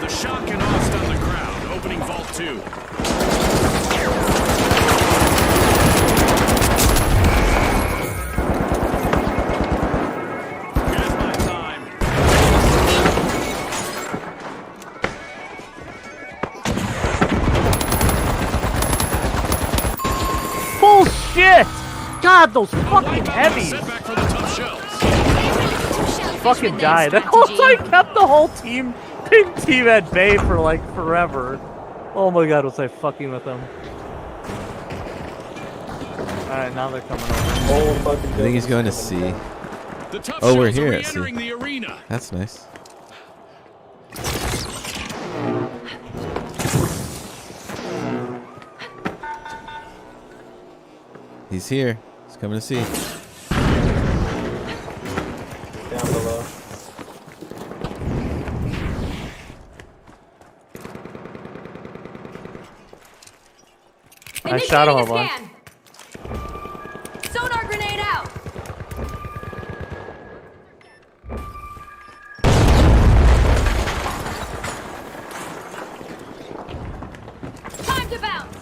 The shock and awe stun the crowd, opening Vault 2. Here's my time. Bullshit! God, those fucking Wipe out and a heavies! setback for the tough shells. Fucking died. That whole I kept the whole team, pink team at bay for like forever. Oh my god, was I fucking with them? Alright, now they're coming over. Whole fucking I think he's going to building's C. The tough Oh, we're shells here are at sea. re-entering the arena. That's nice. He's here. He's coming to C. down below. I shot him a Initiating bunch. scan. Sonar grenade out. Time to bounce.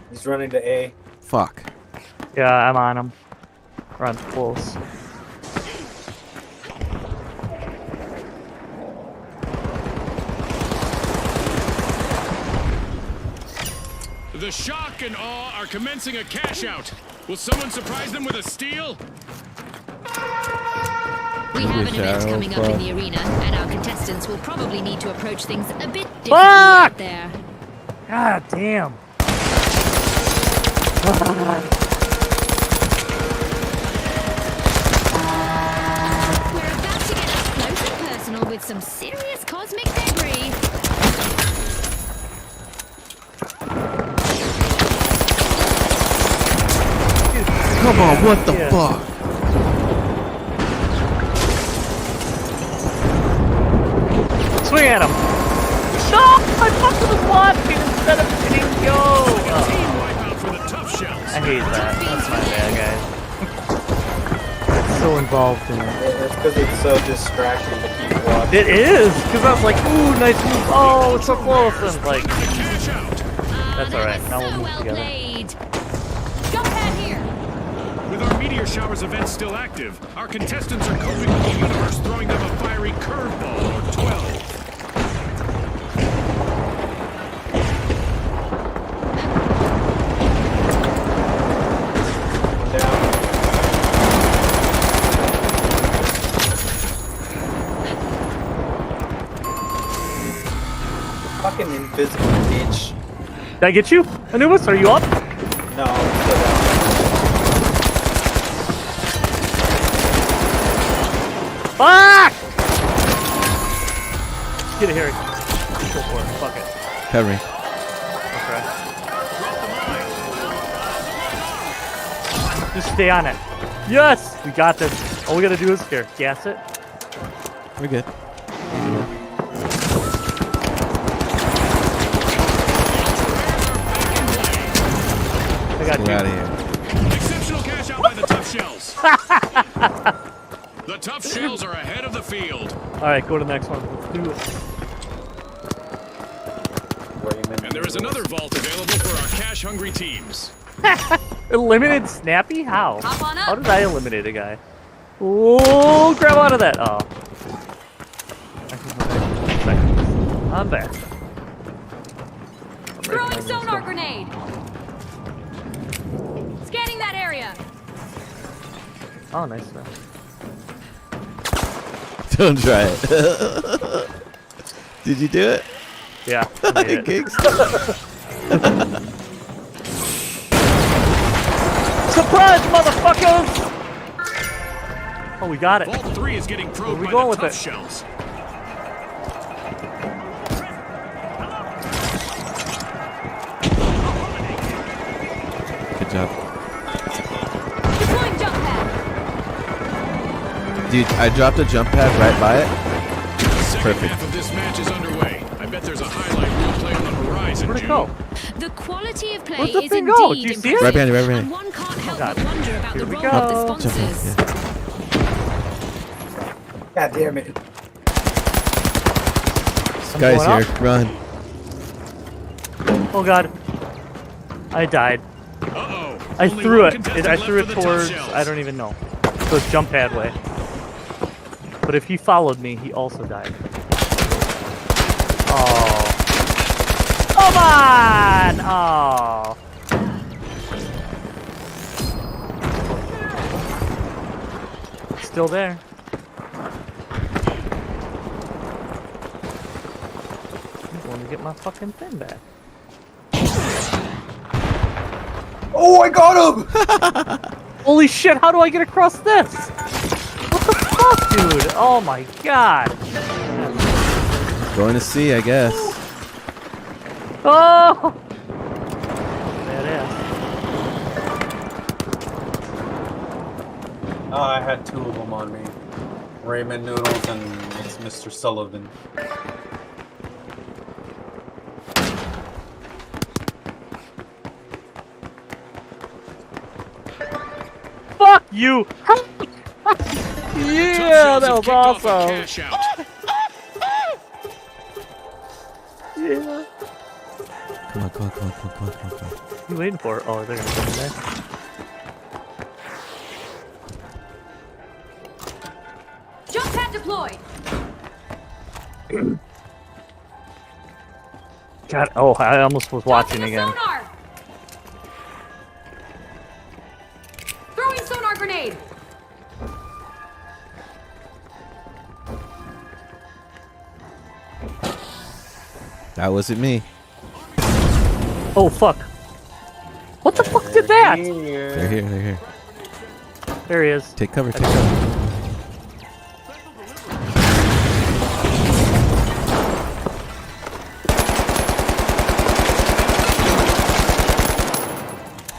He's running to A. Fuck. Yeah, I'm on him. Or I'm close. The shock and awe are commencing a cash out. Will someone surprise them with a steal? We have an event Cheryl, coming up in fuck. the arena, and our contestants will probably need to approach things a bit differently Fuck! out there. God damn. We're about to get up close and personal with some serious cosmic debris. Come on, what the Yeah. fuck? Swing at him. No! I fucking was watching instead of hitting go! Oh, Team wipeout for the tough shells. I hate that. That's my bad, guys. So involved in it. It's because it's so distracting to keep watching. It is! Because I was like, ooh, nice move. Oh, it's so close. And like, Cash out. that's alright. Now we'll So move well together. played. Jump pad here. With our Meteor Showers event still active, our contestants are coping with the universe throwing them a fiery curveball or 12. Down. Fucking invisible bitch. Did I get you, Anubis? Are you up? No, I'm still down. Fuck! Get it, Harry. Go for it. Fuck it. Henry. Okay. Just stay on it. Yes! We got this. All we gotta do is here. Gas it. We're good. I got Get you. out of here. Exceptional cash out by the tough shells. The tough shells are ahead of the field. Alright, go to the next one. Let's do it. And there is another vault available for our cash-hungry teams. Eliminated Snappy? How? Hop on up. How did I eliminate a guy? Oh, grab onto that. Oh. I'm back. Throwing sonar grenade. Scanning that area. Oh, nice. Don't try it. Did you do it? Yeah. I made it. Kickstart. Surprise, motherfuckers! Oh, we got it. Vault 3 is getting probed Where we by going the with tough it? shells. Good job. Deploying jump pad. Dude, I dropped a jump pad right by it. Second Perfect. half of this match is underway. I bet there's a highlight reel play on the horizon, Where'd it June. go? The quality of play Where'd the is thing indeed go? Do you see it? impressive, Right behind you, right behind and you. one can't help God. but wonder about Here the we role go. of the Jump pad, sponsors. yeah. God damn it. This guy's going here. Run. Oh god. I died. Uh-oh. I Only threw one it. contestant I left threw for it the tough towards, shells. I don't even know. So it's jump pad way. But if he followed me, he also died. Oh. Come on! Oh. Still there. I want to get my fucking thing back. Oh, I got him! Holy shit, how do I get across this? What the fuck, dude? Oh my god. Going to see, I guess. Oh! Badass. Oh, I had two of them on me. Ramen noodles and it's Mr. Sullivan. Fuck you! Tough Yeah, shells that have was kicked off a awesome. cash out. Yeah. Come on, come on, come on, come on, come on, come on. You waiting for it? Oh, they're gonna come in there. deployed. God, oh, I almost was watching Tossing a again. Sonar. Throwing sonar grenade. That wasn't me. Oh, fuck. What the fuck did that? They're here. They're here. There he is. Take cover. Take cover.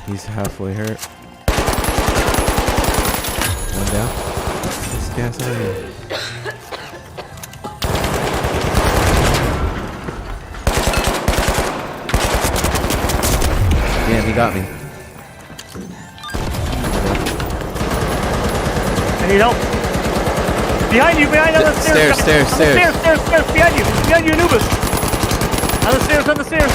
He's halfway hurt. One down. This gas out of here. Damn, he got me. I need help. Behind you, behind on the stairs. Stairs, guys. stairs, On the stairs, behind you, Anubis. On the stairs.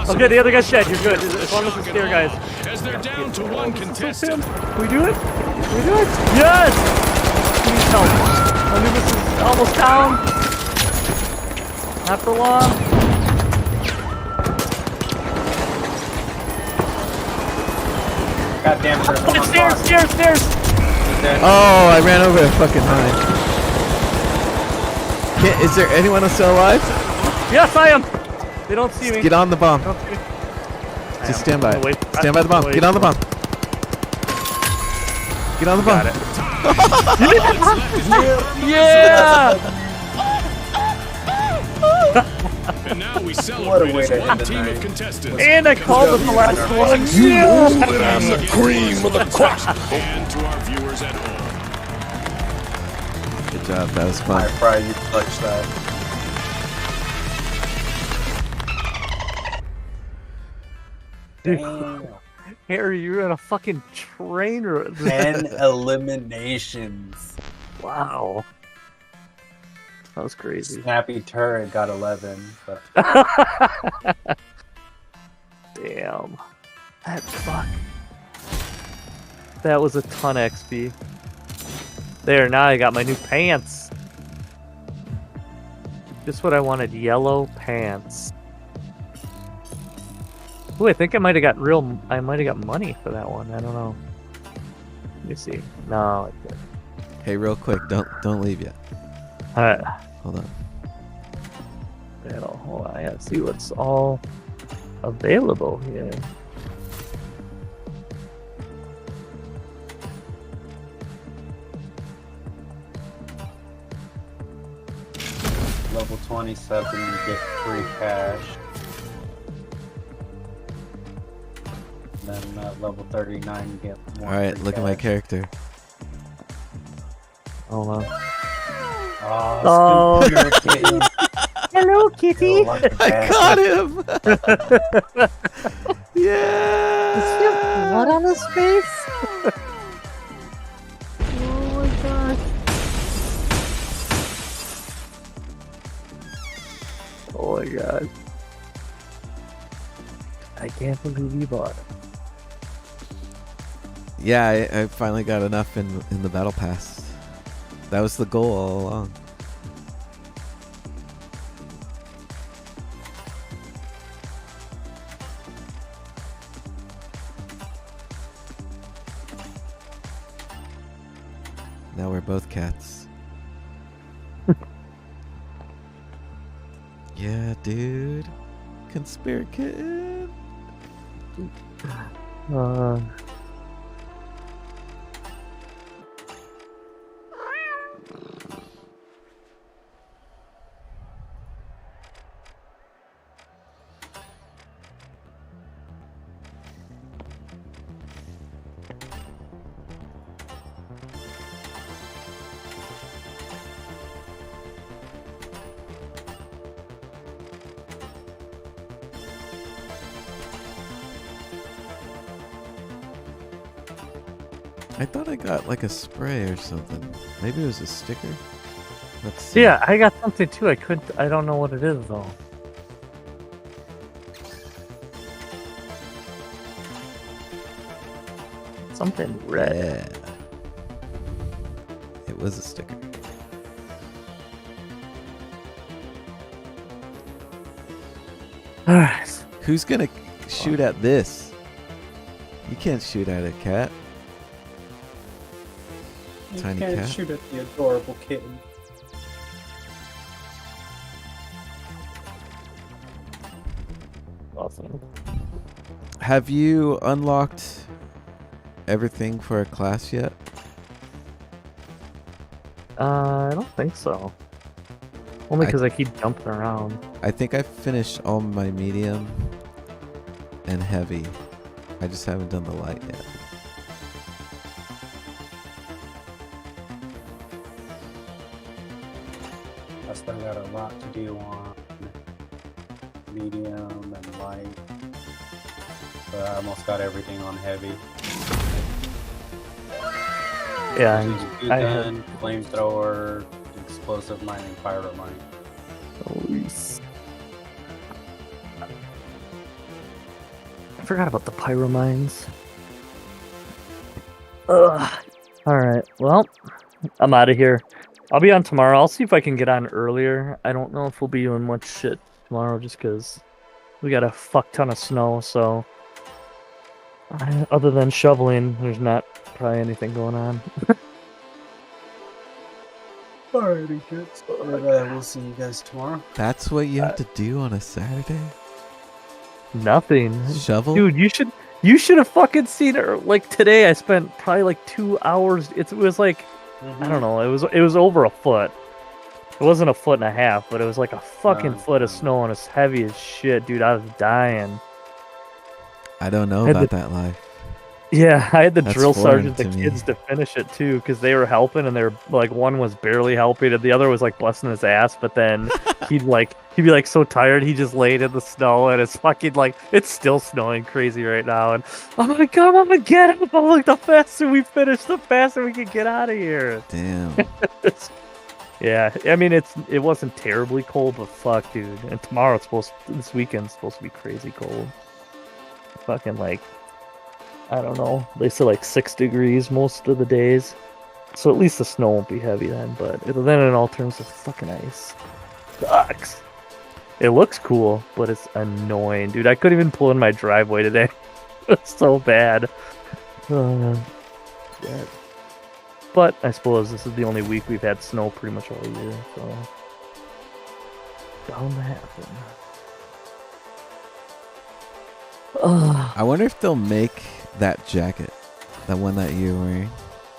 Okay, the other guy's dead. You're good. As long as the stair guys. As they're down to one contestant. Can we do it? Can we do it? Yes! He needs help. Anubis is almost down. Not for long. God damn it. Stairs. Oh, I ran over a fucking mine. Is there anyone else still alive? Yes, I am. They don't see me. Get on the bomb. Okay. Just stand by it. Wait. Stand by the bomb. Get on the bomb. Get on the bomb. Got it. Yeah! And now we celebrate way as to one end the team night. of contestants. And I called it the last one. I'm the cream of the crop. And to our viewers at home. Good job. That was fun. Alright, Fry, you clutched that. Damn. Harry, you're in a fucking train. 10 eliminations. Wow. That was crazy. Snappy Turret got 11. But Damn. That fuck. That was a ton of XP. There, now I got my new pants. Just what I wanted, yellow pants. Ooh, I think I might have got money for that one. I don't know. Let me see. No, I didn't. Hey, real quick, don't leave yet. Alright. Hold on. Hold on, I gotta see what's all available here. level 27, you get free cash. And then level 39, you get more. Alright, look at my character. Hold on. Oh, kitty. Hello, kitty. I caught him! Yeah! Does he have blood on his face? Oh my god. Oh my god. I can't believe you bought it. Yeah, I finally got enough in the battle pass. That was the goal all along. Now we're both cats. Yeah, dude. Conspiracy. I thought I got like a spray or something. Maybe it was a sticker. Let's see. Yeah, I got something too. I don't know what it is though. Something red. Yeah. It was a sticker. All right. Who's gonna shoot at this? You can't shoot at a cat. You Tiny can't cat. shoot at the adorable kitten. Awesome. Have you unlocked everything for a class yet? I don't think so. Only because I keep jumping around. I think I finished all my medium and heavy. I just haven't done the light yet. I still got a lot to do on medium and light. But I almost got everything on heavy. Yeah, Two I had- gun, flamethrower, explosive mine, and pyro mine. I forgot about the pyromines. Ugh. Alright, well, I'm out of here. I'll be on tomorrow. I'll see if I can get on earlier. I don't know if we'll be doing much shit tomorrow just because we got a fuck ton of snow, so... Other than shoveling, there's not probably anything going on. Alrighty, kids. We'll see you guys tomorrow. That's what you have to do on a Saturday? Nothing. Shovel? Dude, you should have fucking seen it. Like today, I spent probably like 2 hours. It was like I don't know. It was over a foot. It wasn't a foot and a half, but it was like a fucking foot of snow, and it's heavy as shit, dude. I was dying. I don't know Had about the- that life. Yeah, I had the That's drill foreign sergeant, the to me. kids, to finish it too, because they were helping, and they're like, one was barely helping, and the other was like busting his ass. But then he'd be like so tired, he just laid in the snow, and it's fucking like it's still snowing crazy right now. And I'm like, come on, get up! I'm like, the faster we finish, the faster we can get out of here. Damn. Yeah, I mean it wasn't terribly cold, but fuck, dude. And this weekend's supposed to be crazy cold. Fucking like, I don't know. They say like 6 degrees most of the days, so at least the snow won't be heavy then. But then it all turns to fucking ice. Sucks. It looks cool, but it's annoying, dude. I couldn't even pull in my driveway today. It's so bad. Yeah. But I suppose this is the only week we've had snow pretty much all year, so bound to happen. Ugh. I wonder if they'll make that jacket, the one that you're wearing,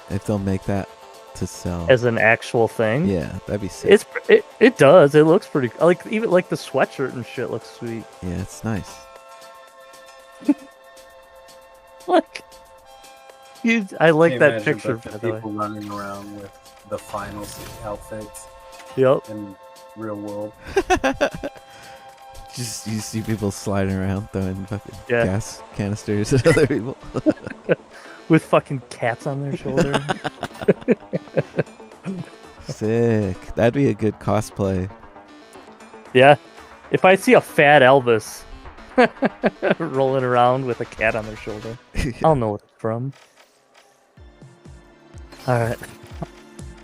if they'll make that to sell. As an actual thing, Yeah, that'd be sick. it does. It looks pretty. Like even like the sweatshirt and shit looks sweet. Yeah, it's nice. Like, I like Can't that imagine picture. but By the the way. people running around with the finals outfits Yep. in real world. Just you see people sliding around throwing fucking Yeah. gas canisters at other people. With fucking cats on their shoulder. Sick. That'd be a good cosplay. Yeah. If I see a fat Elvis rolling around with a cat on their shoulder, I'll know what it's from. Alright.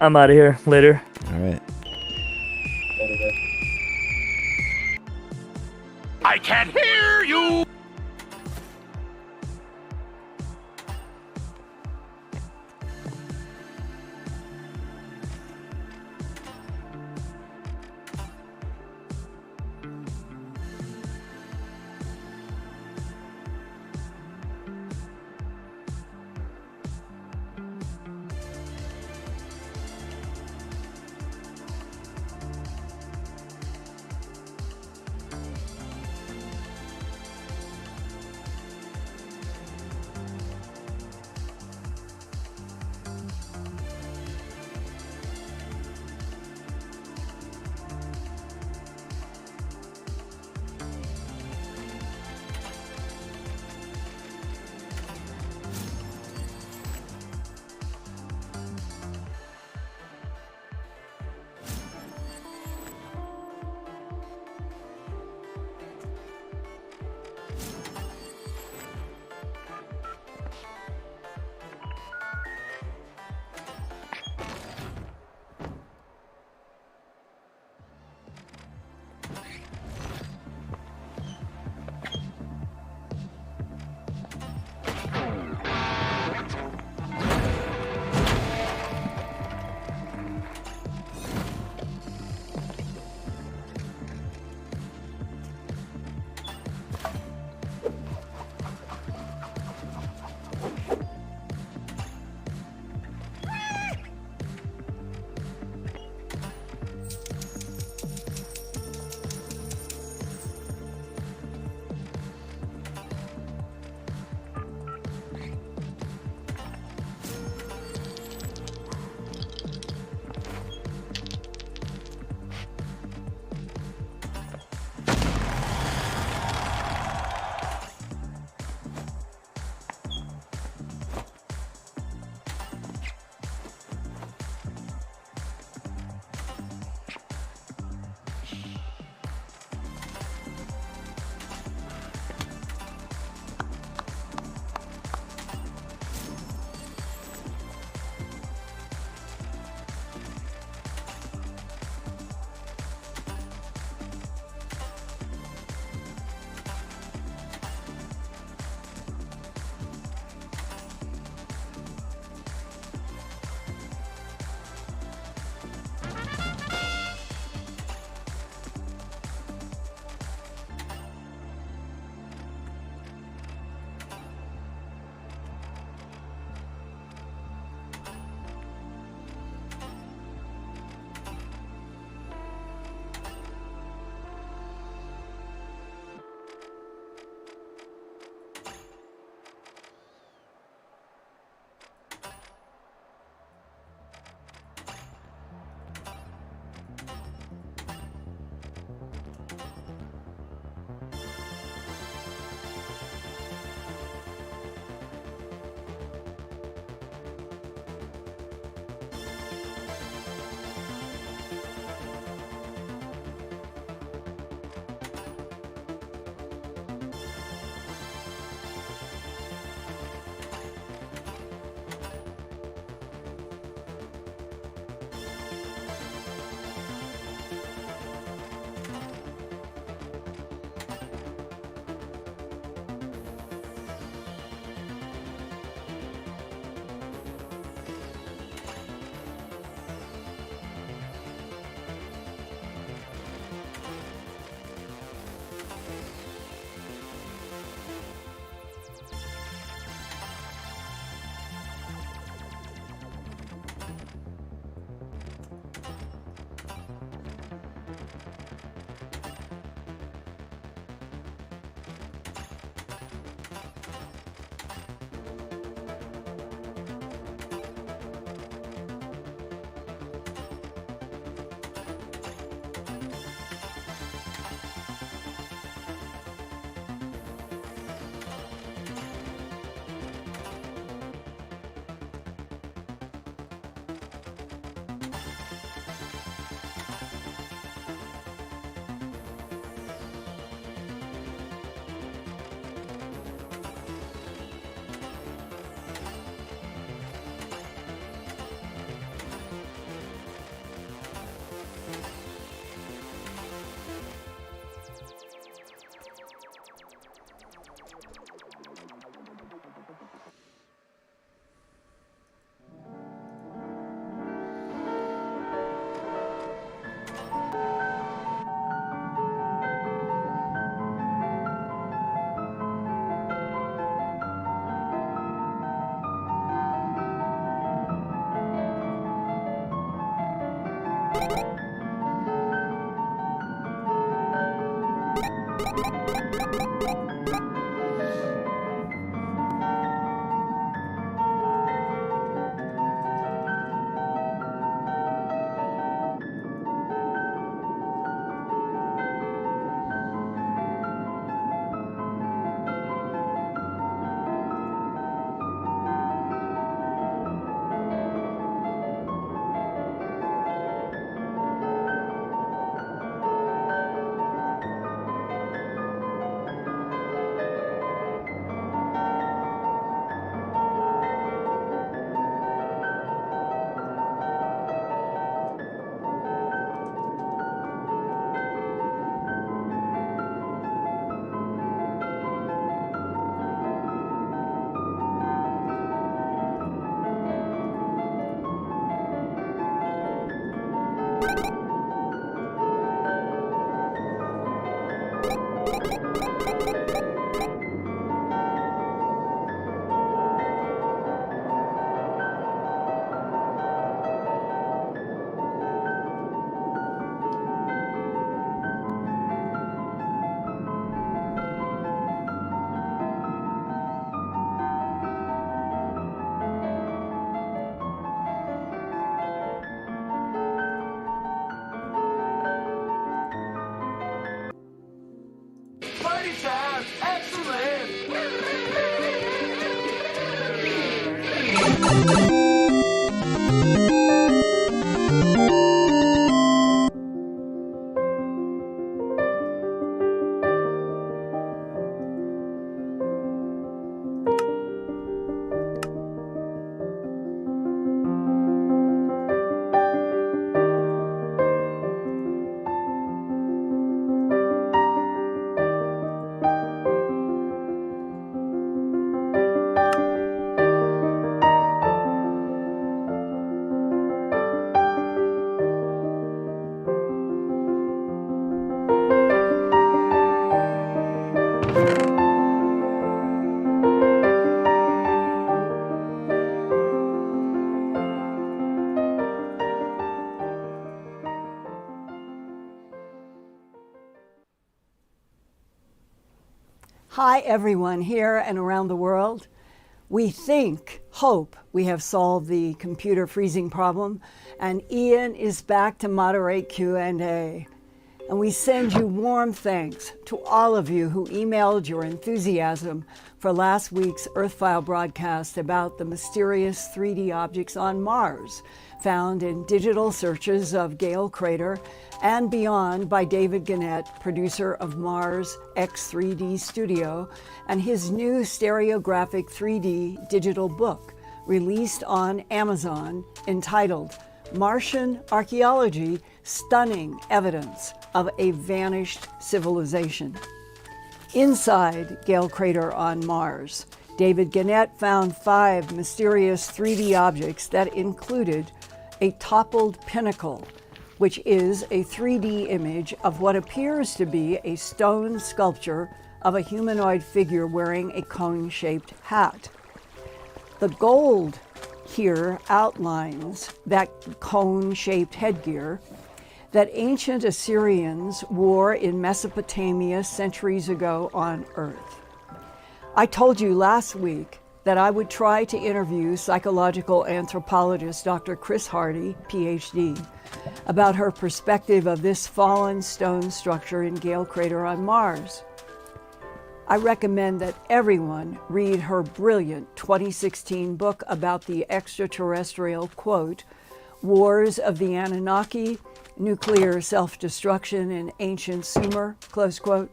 I'm out of here. Later. All right. I can't hear you! Party time! Excellent! Hi, everyone here and around the world. We hope we have solved the computer freezing problem, and Ian is back to moderate Q&A. And we send you warm thanks to all of you who emailed your enthusiasm for last week's Earthfile broadcast about the mysterious 3D objects on Mars, found in digital searches of Gale Crater and beyond by David Gannett, producer of Mars X3D Studio, and his new stereographic 3D digital book released on Amazon entitled Martian Archaeology: Stunning Evidence of a Vanished Civilization. Inside Gale Crater on Mars, David Gannett found 5 mysterious 3D objects that included a toppled pinnacle, which is a 3D image of what appears to be a stone sculpture of a humanoid figure wearing a cone-shaped hat. The gold here outlines that cone-shaped headgear that ancient Assyrians wore in Mesopotamia centuries ago on Earth. I told you last week that I would try to interview psychological anthropologist Dr. Chris Hardy, PhD, about her perspective of this fallen stone structure in Gale Crater on Mars. I recommend that everyone read her brilliant 2016 book about the extraterrestrial, quote, Wars of the Anunnaki, Nuclear Self-Destruction in Ancient Sumer, close quote.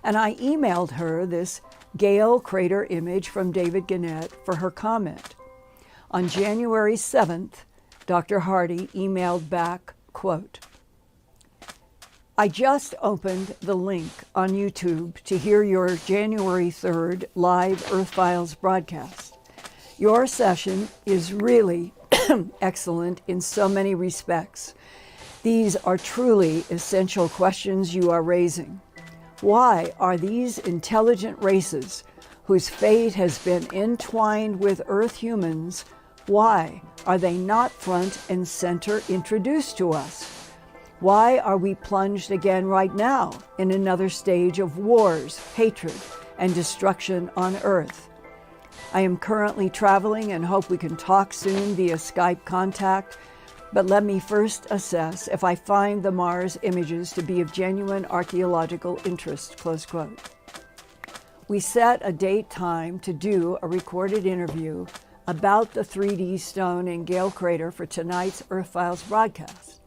And I emailed her this Gale Crater image from David Gannett for her comment. On January 7th, Dr. Hardy emailed back, quote, I just opened the link on YouTube to hear your January 3rd live Earthfiles broadcast. Your session is really excellent in so many respects. These are truly essential questions you are raising. Why are these intelligent races, whose fate has been entwined with Earth humans, why are they not front and center introduced to us? Why are we plunged again right now in another stage of wars, hatred, and destruction on Earth? I am currently traveling and hope we can talk soon via Skype contact, but let me first assess if I find the Mars images to be of genuine archaeological interest, close quote. We set a date time to do a recorded interview about the 3D stone in Gale Crater for tonight's Earth Files broadcast.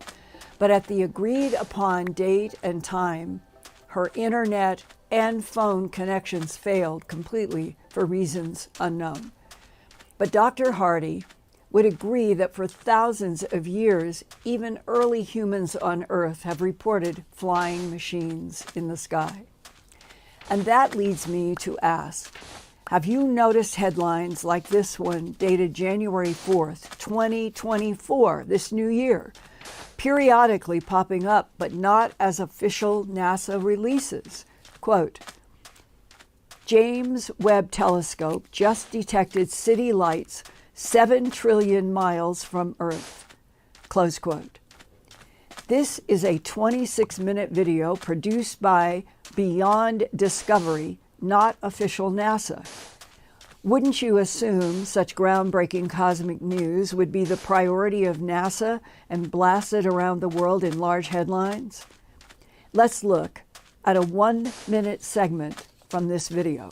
But at the agreed upon date and time, her internet and phone connections failed completely for reasons unknown. But Dr. Hardy would agree that for thousands of years, even early humans on Earth have reported flying machines in the sky. And that leads me to ask, have you noticed headlines like this one dated January 4th, 2024, this new year, periodically popping up, but not as official NASA releases? Quote, James Webb Telescope just detected city lights 7 trillion miles from Earth, close quote. This is a 26-minute video produced by Beyond Discovery, not official NASA. Wouldn't you assume such groundbreaking cosmic news would be the priority of NASA and blasted around the world in large headlines? Let's look at a 1-minute segment from this video.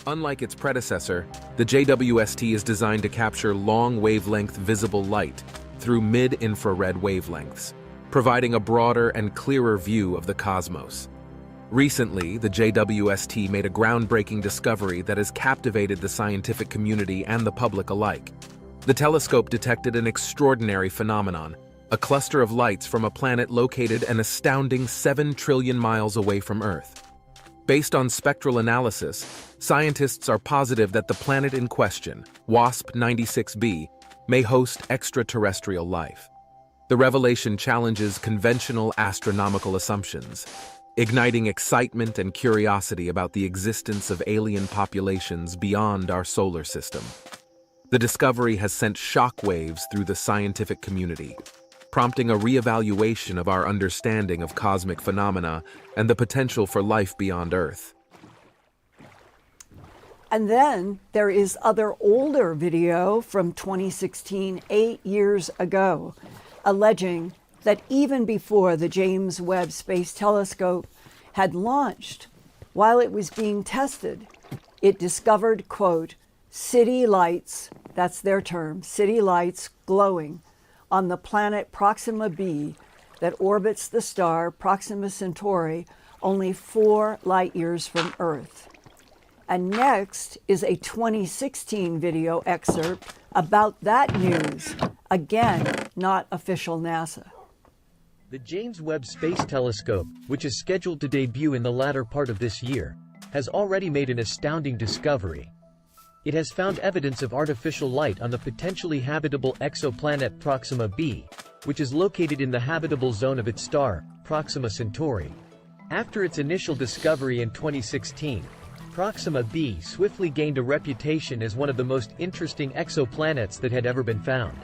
Unlike its predecessor, the JWST is designed to capture long wavelength visible light through mid-infrared wavelengths, providing a broader and clearer view of the cosmos. Recently, the JWST made a groundbreaking discovery that has captivated the scientific community and the public alike. The telescope detected an extraordinary phenomenon, a cluster of lights from a planet located an astounding 7 trillion miles away from Earth. Based on spectral analysis, scientists are positive that the planet in question, WASP 96b, may host extraterrestrial life. The revelation challenges conventional astronomical assumptions, igniting excitement and curiosity about the existence of alien populations beyond our solar system. The discovery has sent shockwaves through the scientific community, prompting a reevaluation of our understanding of cosmic phenomena and the potential for life beyond Earth. And then there is other older video from 2016, 8 years ago, alleging that even before the James Webb Space Telescope had launched, while it was being tested, it discovered, quote, city lights, that's their term, city lights glowing on the planet Proxima b that orbits the star Proxima Centauri only 4 light years from Earth. And next is a 2016 video excerpt about that news, again, not official NASA. The James Webb Space Telescope, which is scheduled to debut in the latter part of this year, has already made an astounding discovery. It has found evidence of artificial light on the potentially habitable exoplanet Proxima b, which is located in the habitable zone of its star, Proxima Centauri. After its initial discovery in 2016, Proxima b swiftly gained a reputation as one of the most interesting exoplanets that had ever been found.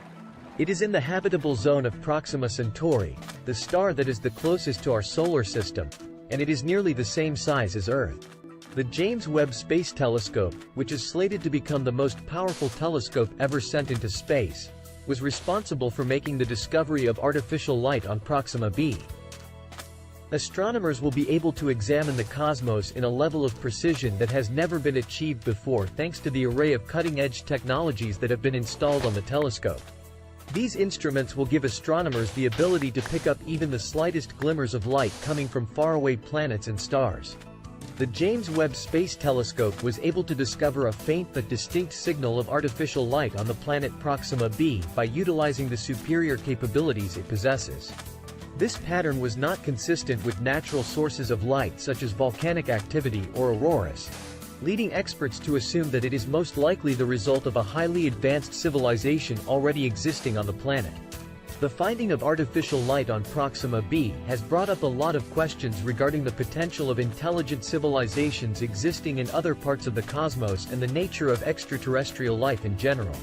It is in the habitable zone of Proxima Centauri, the star that is the closest to our solar system, and it is nearly the same size as Earth. The James Webb Space Telescope, which is slated to become the most powerful telescope ever sent into space, was responsible for making the discovery of artificial light on Proxima b. Astronomers will be able to examine the cosmos in a level of precision that has never been achieved before thanks to the array of cutting-edge technologies that have been installed on the telescope. These instruments will give astronomers the ability to pick up even the slightest glimmers of light coming from faraway planets and stars. The James Webb Space Telescope was able to discover a faint but distinct signal of artificial light on the planet Proxima b by utilizing the superior capabilities it possesses. This pattern was not consistent with natural sources of light such as volcanic activity or auroras, leading experts to assume that it is most likely the result of a highly advanced civilization already existing on the planet. The finding of artificial light on Proxima b has brought up a lot of questions regarding the potential of intelligent civilizations existing in other parts of the cosmos and the nature of extraterrestrial life in general.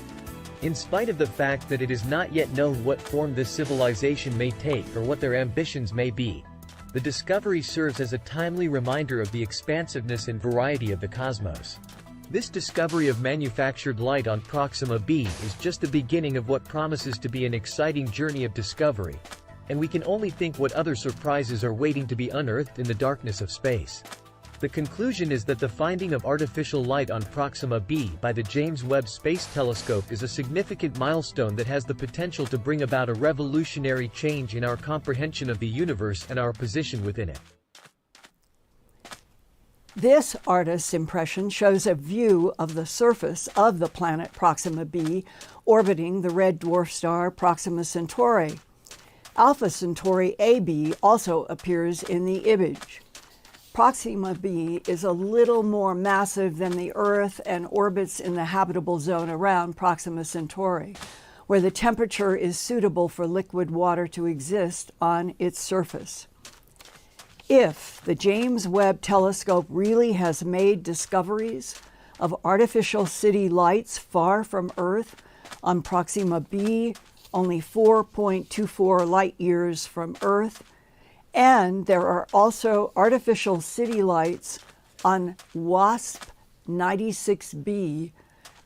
In spite of the fact that it is not yet known what form this civilization may take or what their ambitions may be, the discovery serves as a timely reminder of the expansiveness and variety of the cosmos. This discovery of manufactured light on Proxima b is just the beginning of what promises to be an exciting journey of discovery, and we can only think what other surprises are waiting to be unearthed in the darkness of space. The conclusion is that the finding of artificial light on Proxima b by the James Webb Space Telescope is a significant milestone that has the potential to bring about a revolutionary change in our comprehension of the universe and our position within it. This artist's impression shows a view of the surface of the planet Proxima b orbiting the red dwarf star Proxima Centauri. Alpha Centauri AB also appears in the image. Proxima b is a little more massive than the Earth and orbits in the habitable zone around Proxima Centauri, where the temperature is suitable for liquid water to exist on its surface. If the James Webb Telescope really has made discoveries of artificial city lights far from Earth on Proxima b, only 4.24 light years from Earth, and there are also artificial city lights on WASP 96b,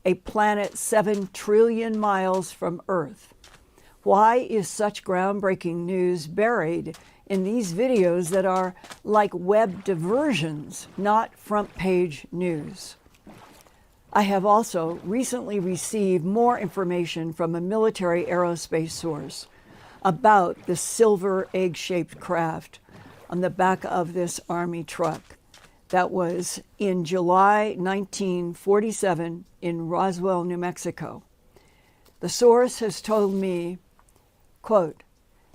a planet 7 trillion miles from Earth. Why is such groundbreaking news buried in these videos that are like web diversions, not front-page news? I have also recently received more information from a military aerospace source about the silver egg-shaped craft on the back of this Army truck that was in July 1947 in Roswell, New Mexico. The source has told me, quote,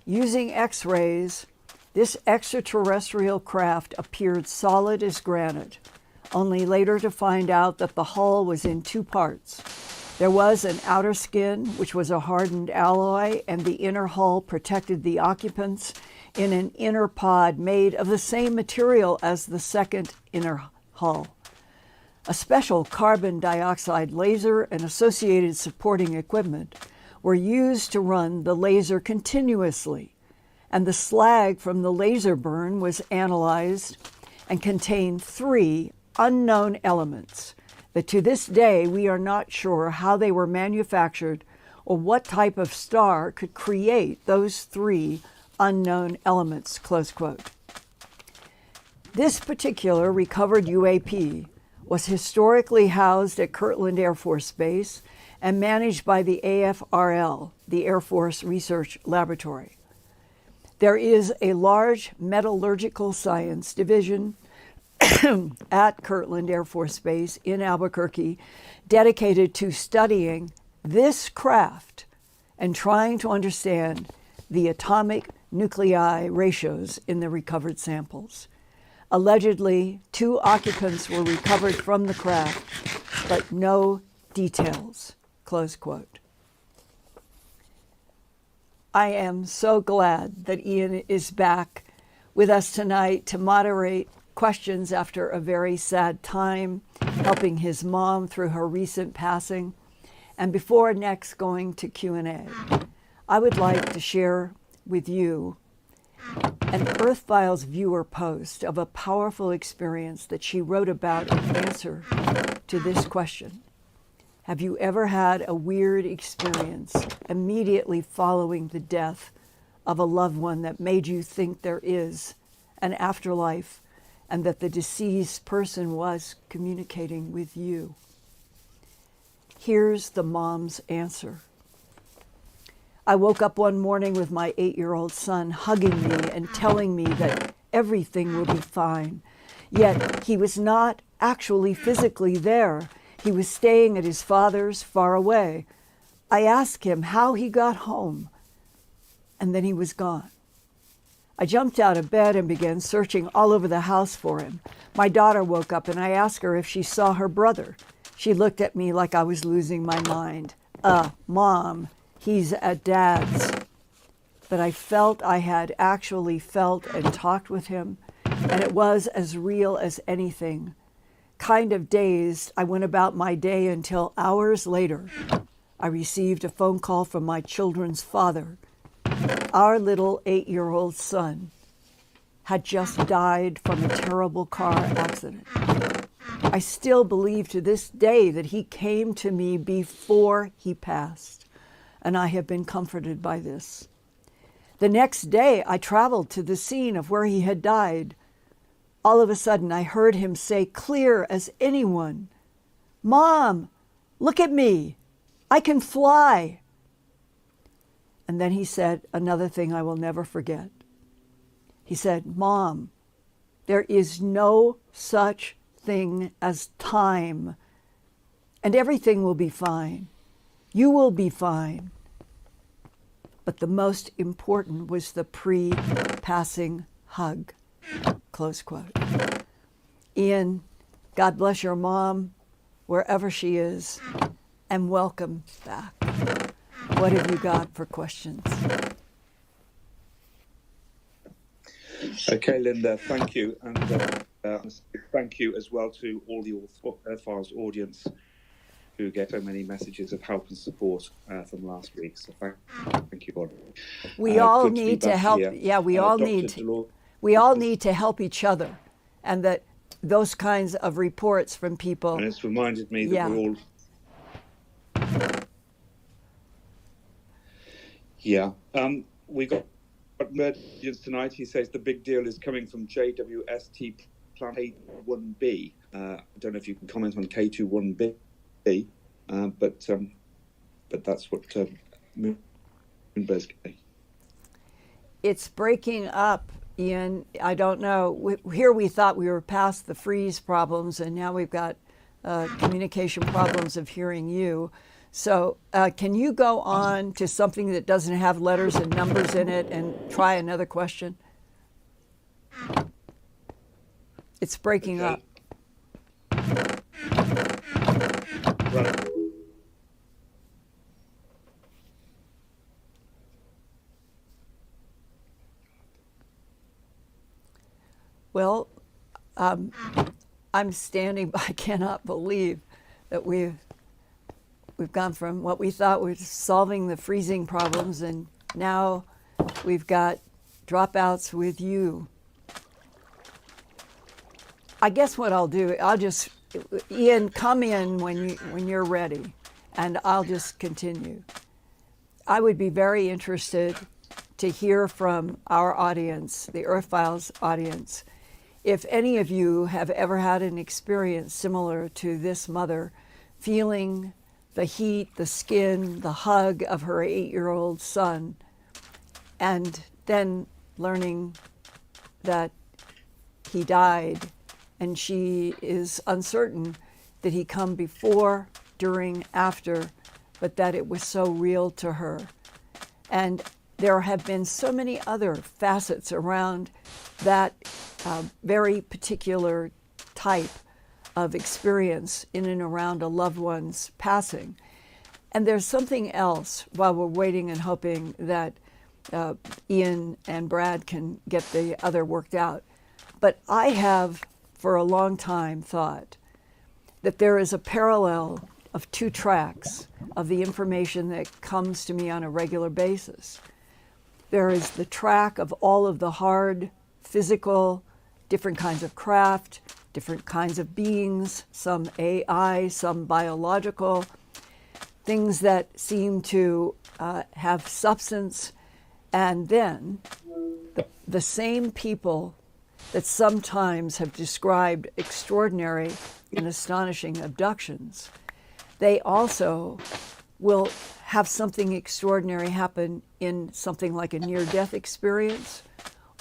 using X-rays, this extraterrestrial craft appeared solid as granite, only later to find out that the hull was in two parts. There was an outer skin, which was a hardened alloy, and the inner hull protected the occupants in an inner pod made of the same material as the second inner hull. A special carbon dioxide laser and associated supporting equipment were used to run the laser continuously, and the slag from the laser burn was analyzed and contained 3 unknown elements that to this day we are not sure how they were manufactured or what type of star could create those 3 unknown elements, close quote. This particular recovered UAP was historically housed at Kirtland Air Force Base and managed by the AFRL, the Air Force Research Laboratory. There is a large metallurgical science division at Kirtland Air Force Base in Albuquerque dedicated to studying this craft and trying to understand the atomic nuclei ratios in the recovered samples. Allegedly, 2 occupants were recovered from the craft, but no details, close quote. I am so glad that Ian is back with us tonight to moderate questions after a very sad time, helping his mom through her recent passing. And before next going to Q&A, I would like to share with you an Earth Files viewer post of a powerful experience that she wrote about in answer to this question. Have you ever had a weird experience immediately following the death of a loved one that made you think there is an afterlife and that the deceased person was communicating with you? Here's the mom's answer. I woke up one morning with my 8-year-old son hugging me and telling me that everything will be fine. Yet he was not actually physically there. He was staying at his father's far away. I asked him how he got home, and then he was gone. I jumped out of bed and began searching all over the house for him. My daughter woke up and I asked her if she saw her brother. She looked at me like I was losing my mind. Mom, he's at Dad's. But I felt I had actually felt and talked with him, and it was as real as anything. Kind of dazed, I went about my day until hours later, I received a phone call from my children's father. Our little 8-year-old son had just died from a terrible car accident. I still believe to this day that he came to me before he passed, and I have been comforted by this. The next day, I traveled to the scene of where he had died. All of a sudden, I heard him say, clear as anyone, "Mom, look at me. I can fly." And then he said another thing I will never forget. He said, "Mom, there is no such thing as time, and everything will be fine. You will be fine." But the most important was the pre-passing hug, close quote. Ian, God bless your mom, wherever she is, and welcome back. What have you got for questions? Okay, Linda, thank you. And thank you as well to all the Earthfiles audience who get so many messages of help and support from last week. So thank you, all. We all Good need be to back help. here. Yeah, we all need to help each other, and that those kinds of reports from people. And it's reminded me that we're all. Yeah. We got emergence tonight. He says the big deal is coming from JWST Plan K1B. I don't know if you can comment on K21B, but that's what Moonbird's getting. It's breaking up, Ian. I don't know. Here we thought we were past the freeze problems, and now we've got communication problems of hearing you. So can you go on to something that doesn't have letters and numbers in it and try another question? It's breaking up. Right. Well, I'm standing by. I cannot believe that we've gone from what we thought was solving the freezing problems, and now we've got dropouts with you. I guess what I'll do, Ian, come in when you're ready, and I'll just continue. I would be very interested to hear from our audience, the Earthfiles audience, if any of you have ever had an experience similar to this mother, feeling the heat, the skin, the hug of her 8-year-old son, and then learning that he died, and she is uncertain did he come before, during, after, but that it was so real to her. And there have been so many other facets around that very particular type of experience in and around a loved one's passing. And there's something else while we're waiting and hoping that Ian and Brad can get the other worked out. But I have for a long time thought that there is a parallel of two tracks of the information that comes to me on a regular basis. There is the track of all of the hard, physical, different kinds of craft, different kinds of beings, some AI, some biological, things that seem to have substance, and then the same people that sometimes have described extraordinary and astonishing abductions, they also will have something extraordinary happen in something like a near-death experience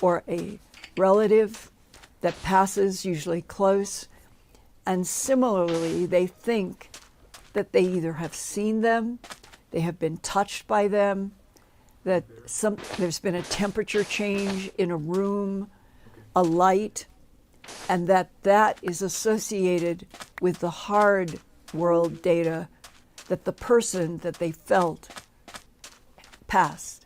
or a relative that passes, usually close. And similarly, they think that they either have seen them, they have been touched by them, that there's been a temperature change in a room, a light, and that is associated with the hard world data that the person that they felt passed.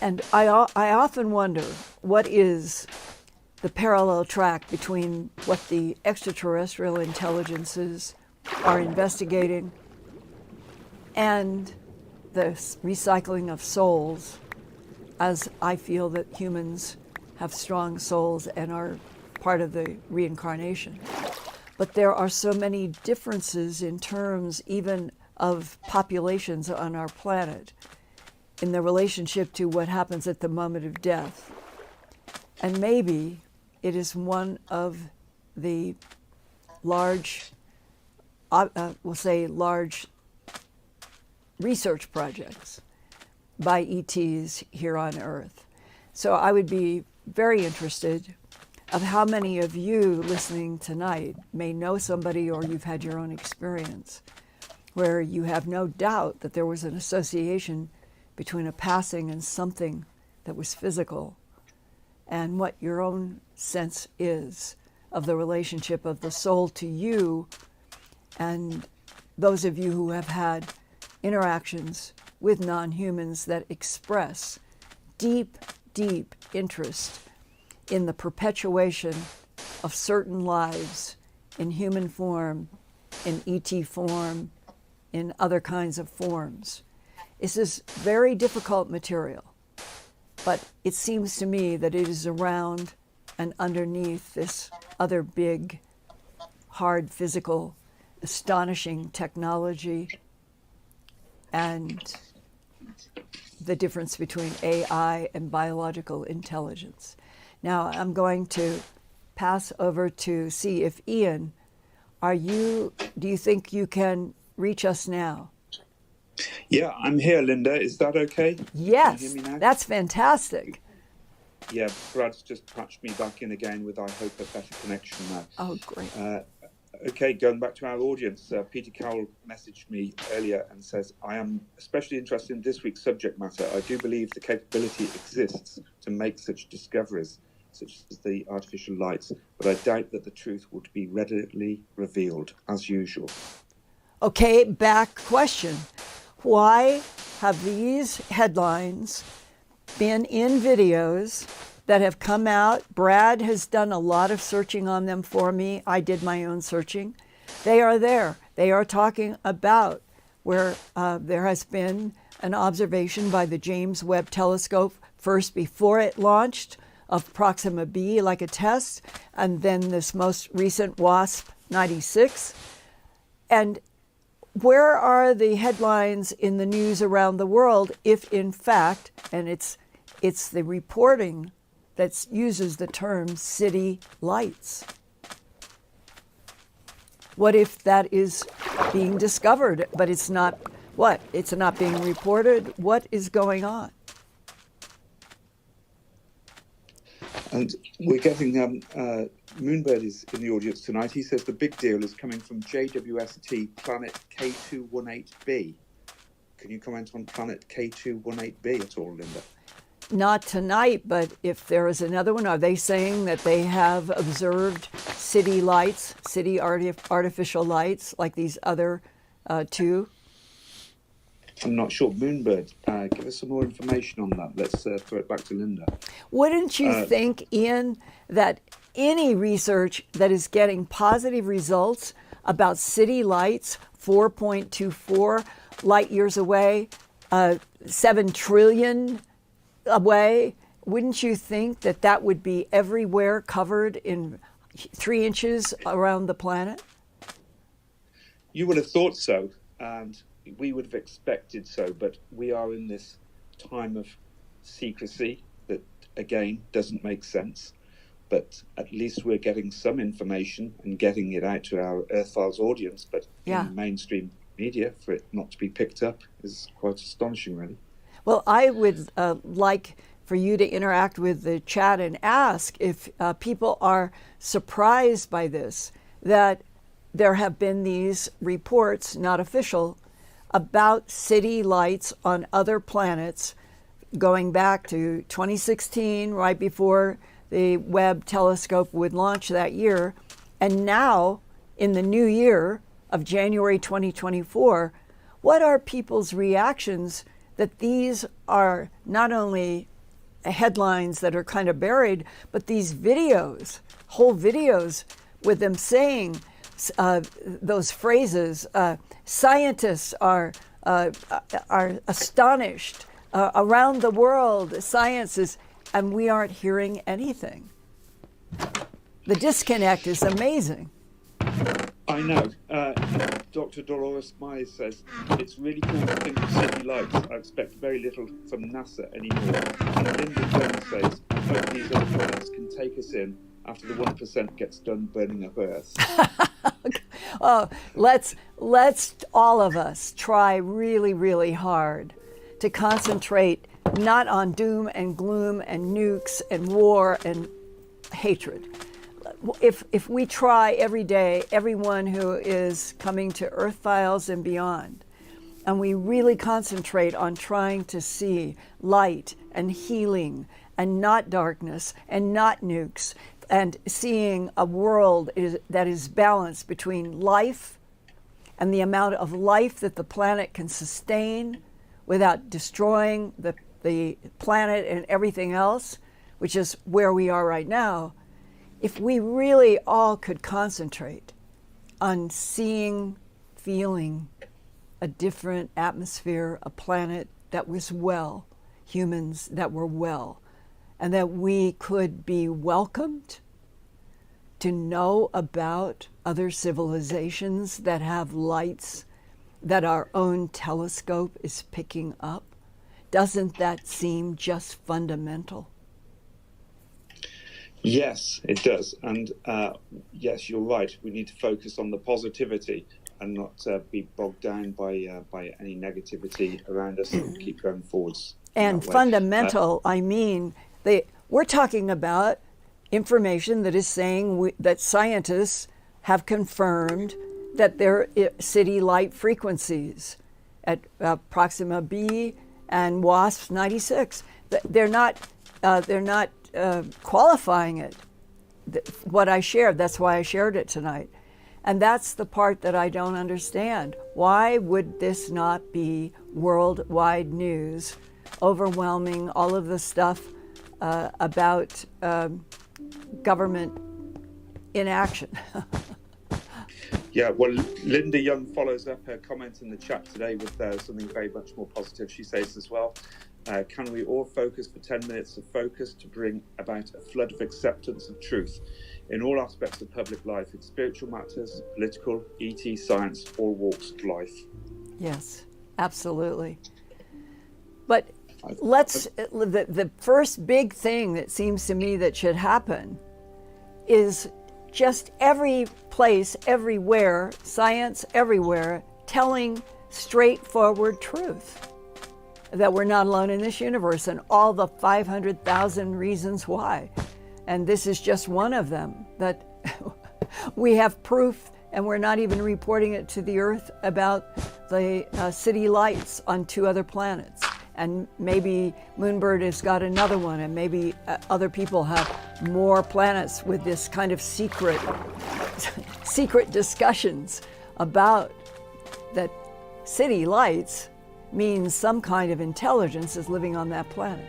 And I often wonder, what is the parallel track between what the extraterrestrial intelligences are investigating and the recycling of souls, as I feel that humans have strong souls and are part of the reincarnation. But there are so many differences in terms even of populations on our planet in the relationship to what happens at the moment of death. And maybe it is one of the large, we'll say large research projects by ETs here on Earth. So I would be very interested of how many of you listening tonight may know somebody, or you've had your own experience where you have no doubt that there was an association between a passing and something that was physical, and what your own sense is of the relationship of the soul to you, and those of you who have had interactions with non-humans that express deep, deep interest in the perpetuation of certain lives in human form, in ET form, in other kinds of forms. This is very difficult material, but it seems to me that it is around and underneath this other big, hard, physical, astonishing technology and the difference between AI and biological intelligence. Now I'm going to pass over to see if Ian, do you think you can reach us now? Yeah, I'm here, Linda. Is that okay? Yes, Can you hear me now? that's fantastic. Yeah, Brad's just patched me back in again with, I hope, a better connection now. Oh, great. Okay, going back to our audience, Peter Cowell messaged me earlier and says, I am especially interested in this week's subject matter. I do believe the capability exists to make such discoveries, such as the artificial lights, but I doubt that the truth would be readily revealed, as usual. Okay, back question. Why have these headlines been in videos that have come out? Brad has done a lot of searching on them for me. I did my own searching. They are there. They are talking about where there has been an observation by the James Webb Telescope, first before it launched, of Proxima b, like a test, and then this most recent WASP 96. And where are the headlines in the news around the world if, in fact, and it's the reporting that uses the term city lights? What if that is being discovered, but it's not what? It's not being reported? What is going on? And we're getting Moonbird is in the audience tonight. He says the big deal is coming from JWST Planet K218b. Can you comment on Planet K218b at all, Linda? Not tonight, but if there is another one, are they saying that they have observed city lights, city artificial lights, like these other two? I'm not sure. Moonbird, give us some more information on that. Let's throw it back to Linda. Wouldn't you think, Ian, that any research that is getting positive results about city lights, 4.24 light years away, 7 trillion away, wouldn't you think that that would be everywhere, covered in 3 inches around the planet? You would have thought so, and we would have expected so, but we are in this time of secrecy that, again, doesn't make sense. But at least we're getting some information and getting it out to our Earth Files audience. But in mainstream media, for it not to be picked up is quite astonishing, really. Well, I would like for you to interact with the chat and ask if people are surprised by this, that there have been these reports, not official, about city lights on other planets going back to 2016, right before the Webb telescope would launch that year. And now, in the new year of January 2024, what are people's reactions that these are not only headlines that are kind of buried, but these videos, whole videos with them saying those phrases, scientists are are astonished around the world. Science is, and we aren't hearing anything. The disconnect is amazing. I know. Dr. Dolores Myers says, it's really cool to think of city lights. I expect very little from NASA anymore. And Linda Jones says, I hope these other planets can take us in after the 1% gets done burning up Earth. Oh, let's all of us try really, really hard to concentrate not on doom and gloom and nukes and war and hatred. If we try every day, everyone who is coming to Earth Files and beyond, and we really concentrate on trying to see light and healing and not darkness and not nukes, and seeing a world that is balanced between life and the amount of life that the planet can sustain without destroying the planet and everything else, which is where we are right now. If we really all could concentrate on seeing, feeling a different atmosphere, a planet that was well, humans that were well, and that we could be welcomed to know about other civilizations that have lights that our own telescope is picking up, doesn't that seem just fundamental? Yes, it does. And yes, you're right. We need to focus on the positivity and not be bogged down by any negativity around us and keep going forwards. And fundamental, I mean, we're talking about information that is saying that scientists have confirmed that there are city light frequencies at Proxima b and WASP 96. They're not qualifying it. What I shared, that's why I shared it tonight. And that's the part that I don't understand. Why would this not be worldwide news, overwhelming all of the stuff about government inaction? Yeah, well, Linda Young follows up her comment in the chat today with something very much more positive. She says as well, can we all focus for 10 minutes of focus to bring about a flood of acceptance of truth in all aspects of public life, in spiritual matters, political, ET, science, all walks of life? Yes, absolutely. But the first big thing that seems to me that should happen is just every place, everywhere, science everywhere, telling straightforward truth. That we're not alone in this universe and all the 500,000 reasons why. And this is just one of them, that we have proof and we're not even reporting it to the Earth about the city lights on 2 other planets. And maybe Moonbird has got another one, and maybe other people have more planets with this kind of secret discussions about that city lights means some kind of intelligence is living on that planet.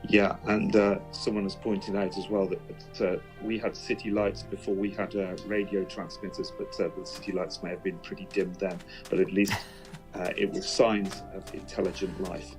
Yeah, and someone has pointed out as well that we had city lights before we had radio transmitters, but the city lights may have been pretty dim then, but at least it was signs of intelligent life.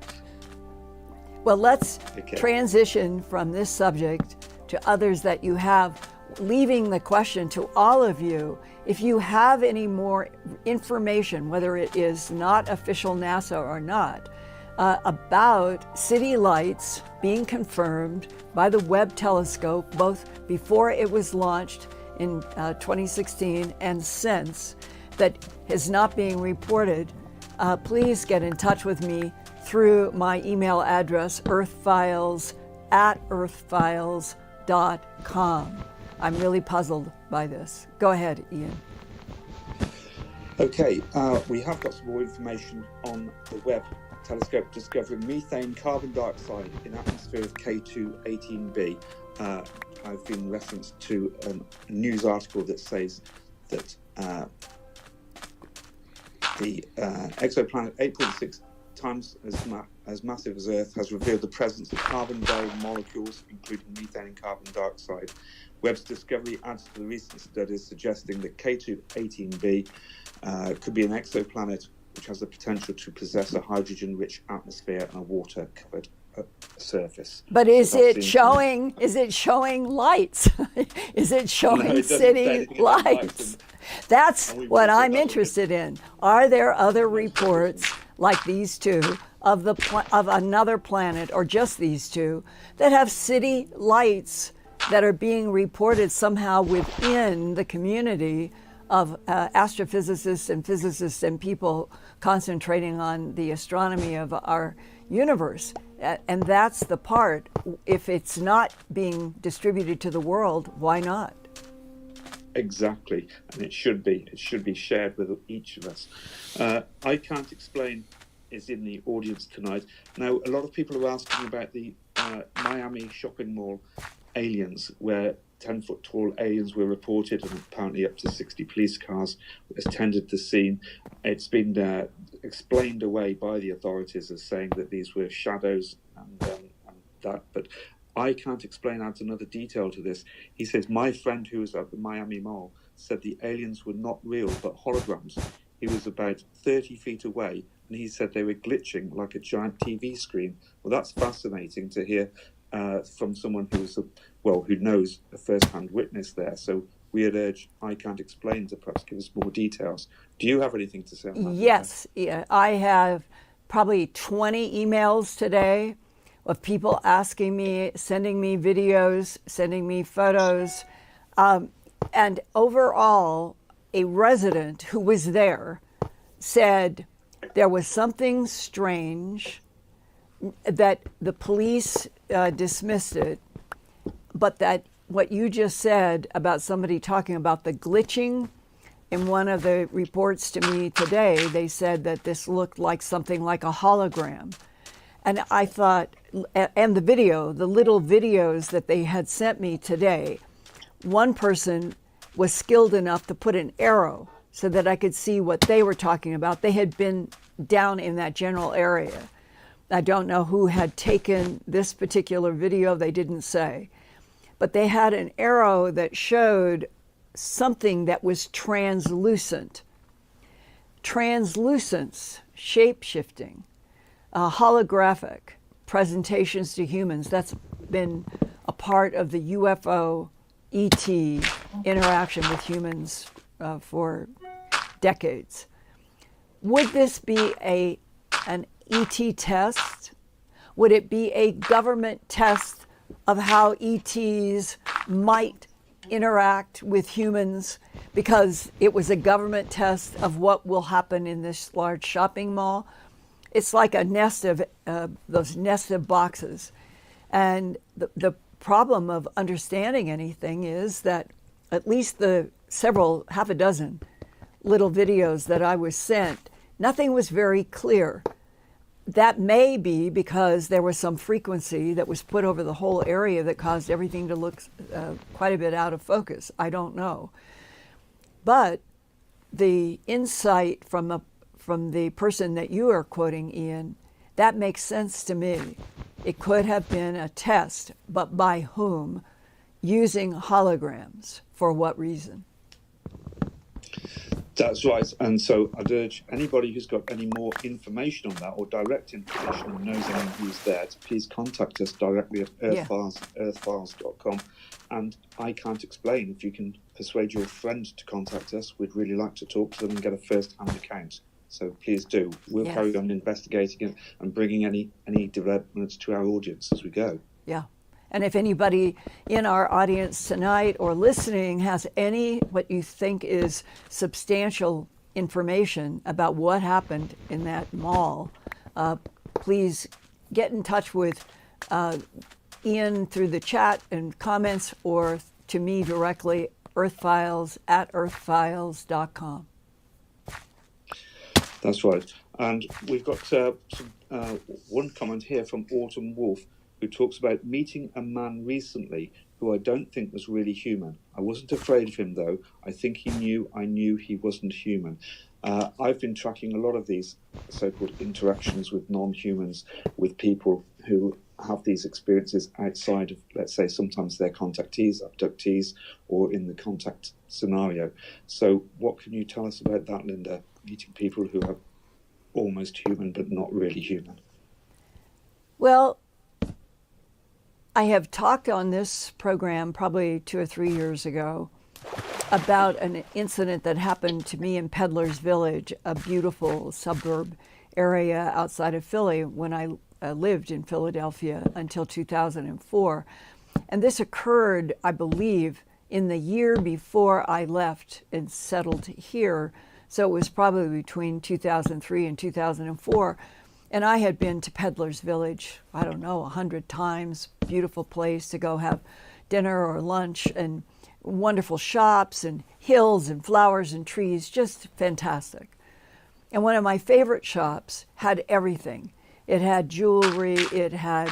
Well, let's transition from this subject to others that you have, leaving the question to all of you, if you have any more information, whether it is not official NASA or not, about city lights being confirmed by the Webb telescope, both before it was launched in 2016 and since, that is not being reported, please get in touch with me through my email address, earthfiles@earthfiles.com. I'm really puzzled by this. Go ahead, Ian. Okay, we have got some more information on the Webb telescope discovering methane carbon dioxide in atmosphere of K2-18b. I've been referenced to a news article that says that the exoplanet 8.6 times as massive as Earth has revealed the presence of carbon-bearing molecules, including methane and carbon dioxide. Webb's discovery adds to the recent studies suggesting that K2-18b could be an exoplanet which has the potential to possess a hydrogen-rich atmosphere and a water-covered surface. But So is that it seems to showing? Is it showing lights? Is it No, showing it doesn't say city anything about lights, lights? That's and we what will put I'm that in. interested in. Are there other reports like these two of of another planet, or just these two, that have city lights that are being reported somehow within the community of astrophysicists and physicists and people concentrating on the astronomy of our universe? And that's the part. If it's not being distributed to the world, why not? Exactly, and it should be. It should be shared with each of us. I Can't Explain is in the audience tonight. Now, a lot of people are asking about the Miami shopping mall aliens, where 10-foot tall aliens were reported, and apparently up to 60 police cars attended the scene. It's been explained away by the authorities as saying that these were shadows and that, but I Can't Explain adds another detail to this. He says, my friend who was at the Miami Mall said the aliens were not real but holograms. He was about 30 feet away and he said they were glitching like a giant TV screen. Well, that's fascinating to hear from someone who's who knows a first-hand witness there. So we'd urge I Can't Explain to perhaps give us more details. Do you have anything to say on that? Yes, yeah, I have probably 20 emails today of people asking me, sending me videos, sending me photos. And overall, a resident who was there said there was something strange, that the police dismissed it, but that what you just said about somebody talking about the glitching, in one of the reports to me today, they said that this looked like something like a hologram. And I thought, and the video, the little videos that they had sent me today, one person was skilled enough to put an arrow so that I could see what they were talking about. They had been down in that general area. I don't know who had taken this particular video, they didn't say. But they had an arrow that showed something that was translucent. Translucence, shape-shifting, holographic presentations to humans. That's been a part of the UFO ET interaction with humans for decades. Would this be an ET test? Would it be a government test of how ETs might interact with humans, because it was a government test of what will happen in this large shopping mall? It's like a nest of those nested boxes. And the problem of understanding anything is that at least the half a dozen little videos that I was sent, nothing was very clear. That may be because there was some frequency that was put over the whole area that caused everything to look quite a bit out of focus. I don't know. But the insight from the person that you are quoting, Ian, that makes sense to me. It could have been a test, but by whom? Using holograms. For what reason? That's right. And so I'd urge anybody who's got any more information on that, or direct information, and knows anyone who's there, to please contact us directly at earthfiles.com. And I Can't Explain, if you can persuade your friend to contact us, we'd really like to talk to them and get a first-hand account. So please do. We'll carry on investigating it and bringing any developments to our audience as we go. Yeah. And if anybody in our audience tonight or listening has what you think is substantial information about what happened in that mall, please get in touch with Ian through the chat and comments, or to me directly, earthfiles@earthfiles.com. That's right. And we've got one comment here from Autumn Wolf, who talks about meeting a man recently who I don't think was really human. I wasn't afraid of him, though. I think I knew he wasn't human. I've been tracking a lot of these so-called interactions with non-humans, with people who have these experiences outside of, let's say, sometimes they're contactees, abductees, or in the contact scenario. So what can you tell us about that, Linda? Meeting people who have almost human, but not really human? Well, I have talked on this program probably 2 or 3 years ago about an incident that happened to me in Peddler's Village, a beautiful suburb area outside of Philly when I lived in Philadelphia until 2004. And this occurred, I believe, in the year before I left and settled here. So it was probably between 2003 and 2004. And I had been to Peddler's Village, I don't know, 100 times. Beautiful place to go have dinner or lunch, and wonderful shops and hills and flowers and trees, just fantastic. And one of my favorite shops had everything. It had jewelry, it had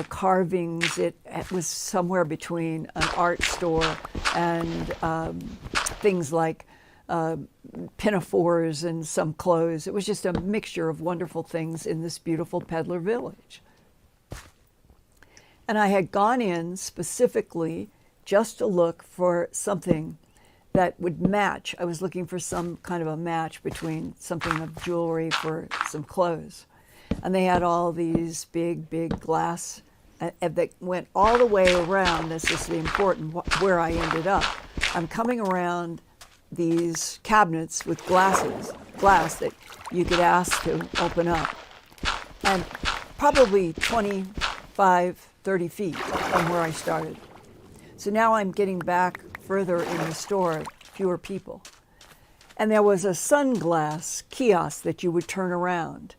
carvings, it was somewhere between an art store and things like pinafores and some clothes. It was just a mixture of wonderful things in this beautiful Peddler Village. And I had gone in specifically just to look for something that would match. I was looking for some kind of a match between something of jewelry for some clothes. And they had all these big, big glass that went all the way around. This is the important where I ended up. I'm coming around these cabinets with glass that you could ask to open up. And probably 25, 30 feet from where I started. So now I'm getting back further in the store, fewer people. And there was a sunglass kiosk that you would turn around.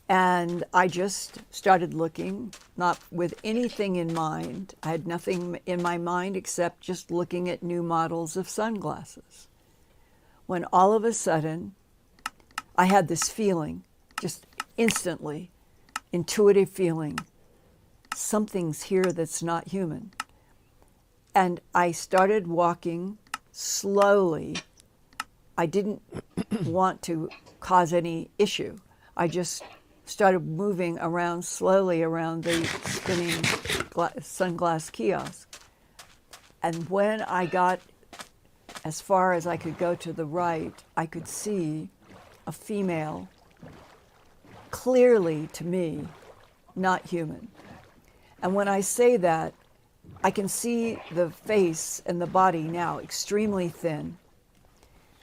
And I just started looking, not with anything in mind. I had nothing in my mind except just looking at new models of sunglasses. When all of a sudden, I had this feeling, just instantly, intuitive feeling, something's here that's not human. And I started walking slowly. I didn't want to cause any issue. I just started moving around slowly around the spinning sunglass kiosk. And when I got as far as I could go to the right, I could see a female, clearly to me, not human. And when I say that, I can see the face and the body now extremely thin,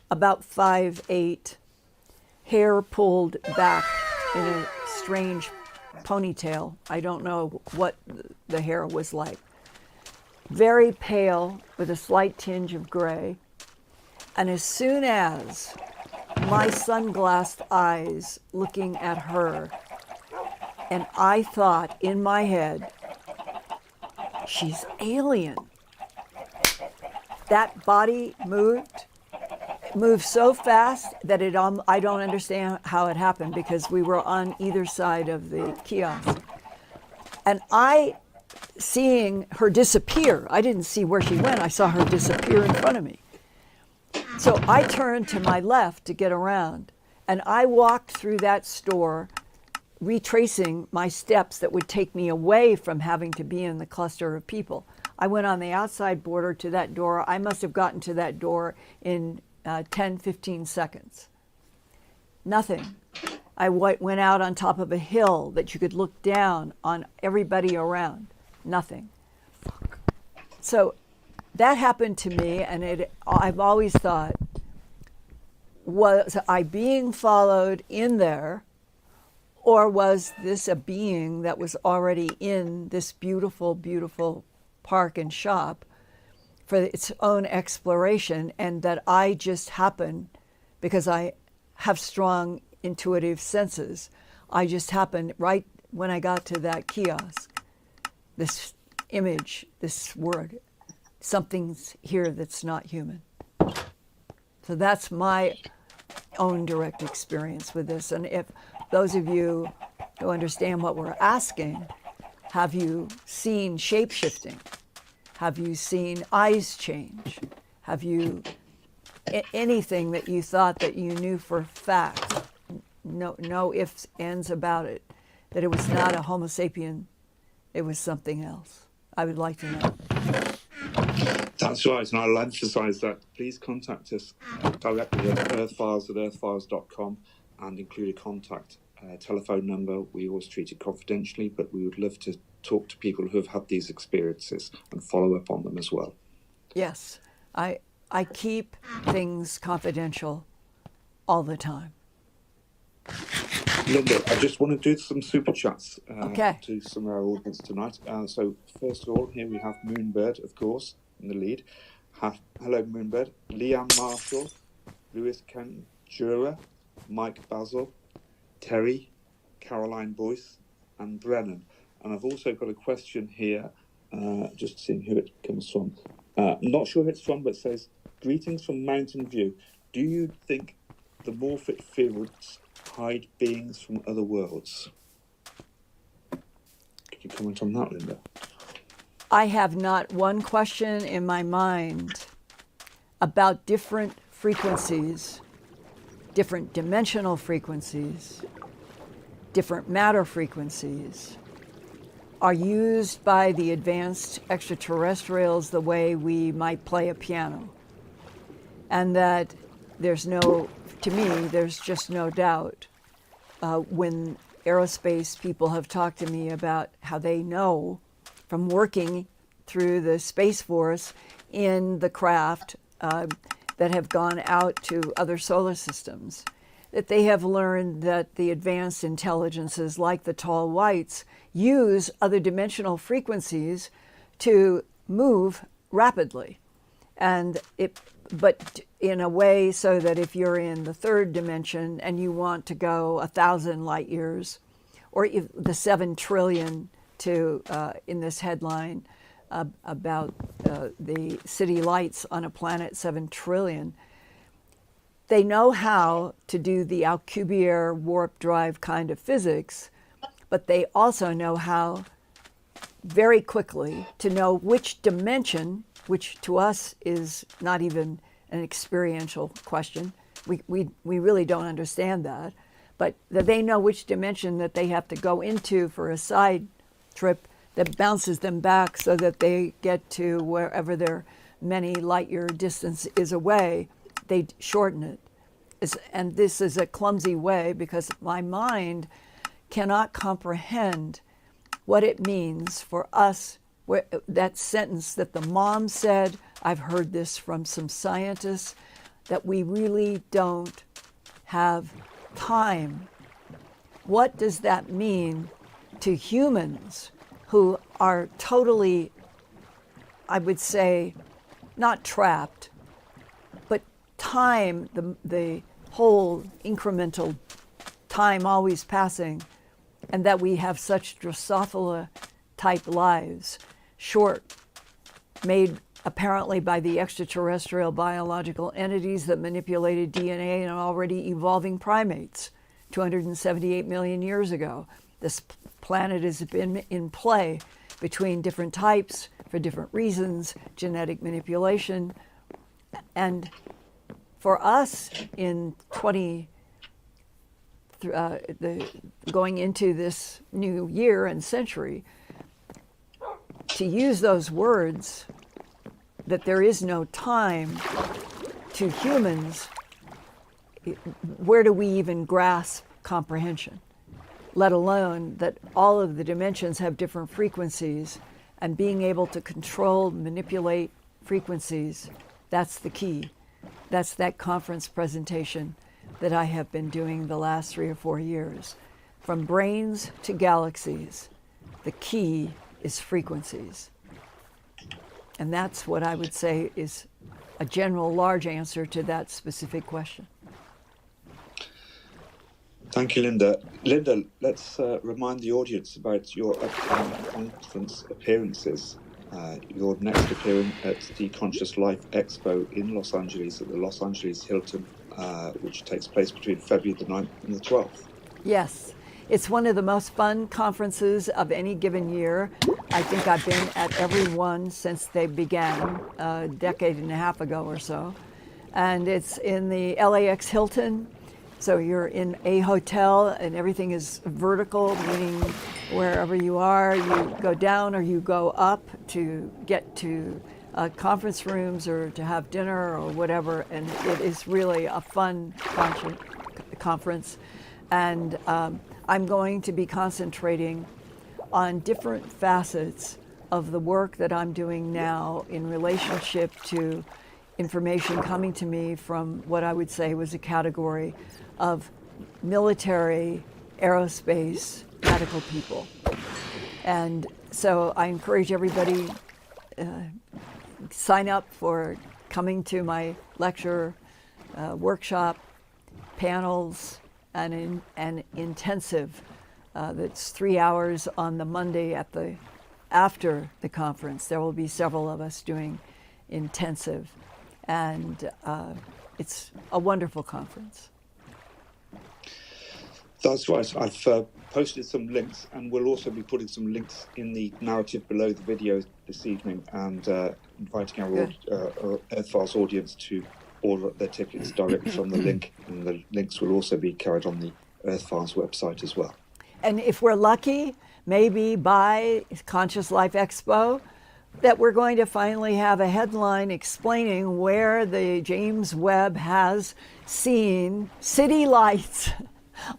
about 5'8", hair pulled back in a strange ponytail. I don't know what the hair was like. Very pale with a slight tinge of gray. And as soon as my sunglassed eyes looking at her, and I thought in my head, she's alien. That body moved so fast that I don't understand how it happened, because we were on either side of the kiosk. And seeing her disappear, I didn't see where she went, I saw her disappear in front of me. So I turned to my left to get around, and I walked through that store, retracing my steps that would take me away from having to be in the cluster of people. I went on the outside border to that door. I must have gotten to that door in 10, 15 seconds. Nothing. I went out on top of a hill that you could look down on everybody around. Nothing. So that happened to me, and I've always thought, was I being followed in there, or was this a being that was already in this beautiful, beautiful park and shop for its own exploration, and that I just happened, because I have strong intuitive senses, I just happened right when I got to that kiosk, this image, this word, something's here that's not human. So that's my own direct experience with this. And if those of you who understand what we're asking, have you seen shape-shifting? Have you seen eyes change? Have you anything that you thought that you knew for fact? No ifs, ands about it, that it was not a Homo sapien, it was something else. I would like to know. That's right, and I'll emphasise that. Please contact us directly at earthfiles@earthfiles.com, and include a contact telephone number. We always treat it confidentially, but we would love to talk to people who have had these experiences and follow up on them as well. Yes, I keep things confidential all the time. Linda, I just want to do some super chats Okay. to some of our audience tonight. So first of all, here we have Moonbird, of course, in the lead. Hello, Moonbird. Leanne Marshall, Lewis Kenjura, Mike Basil, Terry, Caroline Boyce, and Brennan. And I've also got a question here, just seeing who it comes from. I'm not sure who it's from, but it says, greetings from Mountain View. Do you think the Morphic fields hide beings from other worlds? Can you comment on that, Linda? I have not one question in my mind about different frequencies, different dimensional frequencies, different matter frequencies are used by the advanced extraterrestrials the way we might play a piano. And that there's just no doubt when aerospace people have talked to me about how they know from working through the Space Force in the craft that have gone out to other solar systems, that they have learned that the advanced intelligences like the tall whites use other dimensional frequencies to move rapidly. But in a way so that if you're in the third dimension and you want to go 1,000 light years, or if the 7 trillion to in this headline about the city lights on a planet 7 trillion, they know how to do the Alcubierre warp drive kind of physics, but they also know how very quickly to know which dimension, which to us is not even an experiential question. We really don't understand that, but that they know which dimension that they have to go into for a side trip that bounces them back so that they get to wherever their many light year distance is away. They shorten it. And this is a clumsy way because my mind cannot comprehend what it means for us. That sentence that the mom said, I've heard this from some scientists, that we really don't have time. What does that mean to humans who are totally, I would say, not trapped, but time, the whole incremental time always passing, and that we have such Drosophila type lives, short, made apparently by the extraterrestrial biological entities that manipulated DNA in already evolving primates 278 million years ago. This planet has been in play between different types for different reasons, genetic manipulation. And for us in going into this new year and century, to use those words, that there is no time, to humans, where do we even grasp comprehension? Let alone that all of the dimensions have different frequencies, and being able to control, manipulate frequencies, that's the key. That's that conference presentation that I have been doing the last 3 or 4 years. From brains to galaxies, the key is frequencies. And that's what I would say is a general large answer to that specific question. Thank you, Linda. Linda, let's remind the audience about your upcoming conference appearances. Your next appearance at the Conscious Life Expo in Los Angeles at the Los Angeles Hilton, which takes place between February the 9th and the 12th. Yes, it's one of the most fun conferences of any given year. I think I've been at every one since they began a decade and a half ago or so. And it's in the LAX Hilton. So you're in a hotel and everything is vertical, meaning wherever you are, you go down or you go up to get to conference rooms or to have dinner or whatever. And it is really a fun conference, and I'm going to be concentrating on different facets of the work that I'm doing now in relationship to information coming to me from what I would say was a category of military, aerospace, medical people. And so I encourage everybody sign up for coming to my lecture, workshop, panels, and an intensive that's 3 hours on the Monday after the conference. There will be several of us doing intensive, and it's a wonderful conference. That's right. I've posted some links, and we'll also be putting some links in the narrative below the video this evening, and inviting our Earth Files audience to order their tickets directly from the link, and the links will also be carried on the Earth Files website as well. And if we're lucky, maybe by Conscious Life Expo, that we're going to finally have a headline explaining where the James Webb has seen city lights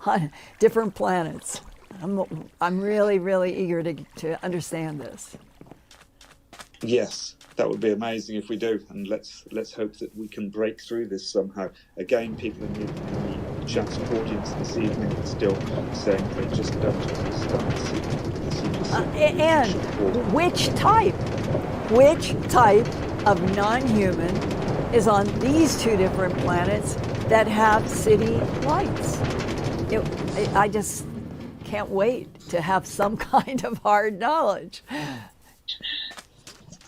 on different planets. I'm really, really eager to understand this. Yes, that would be amazing if we do, and let's hope that we can break through this somehow. Again, people in the chat audience this evening are still saying they just don't understand the and which type of non-human is on these two different planets that have city lights? I just can't wait to have some kind of hard knowledge.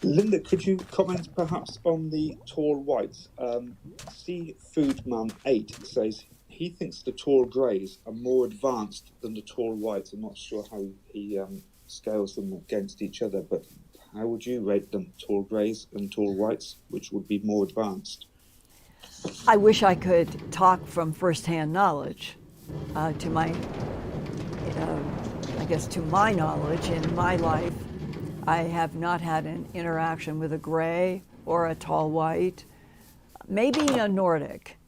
Linda, could you comment perhaps on the tall whites? Seafood Man 8 says he thinks the tall greys are more advanced than the tall whites. I'm not sure how he scales them against each other, but how would you rate them, tall greys and tall whites, which would be more advanced? I wish I could talk from firsthand knowledge. To my knowledge in my life, I have not had an interaction with a gray or a tall white, maybe a Nordic.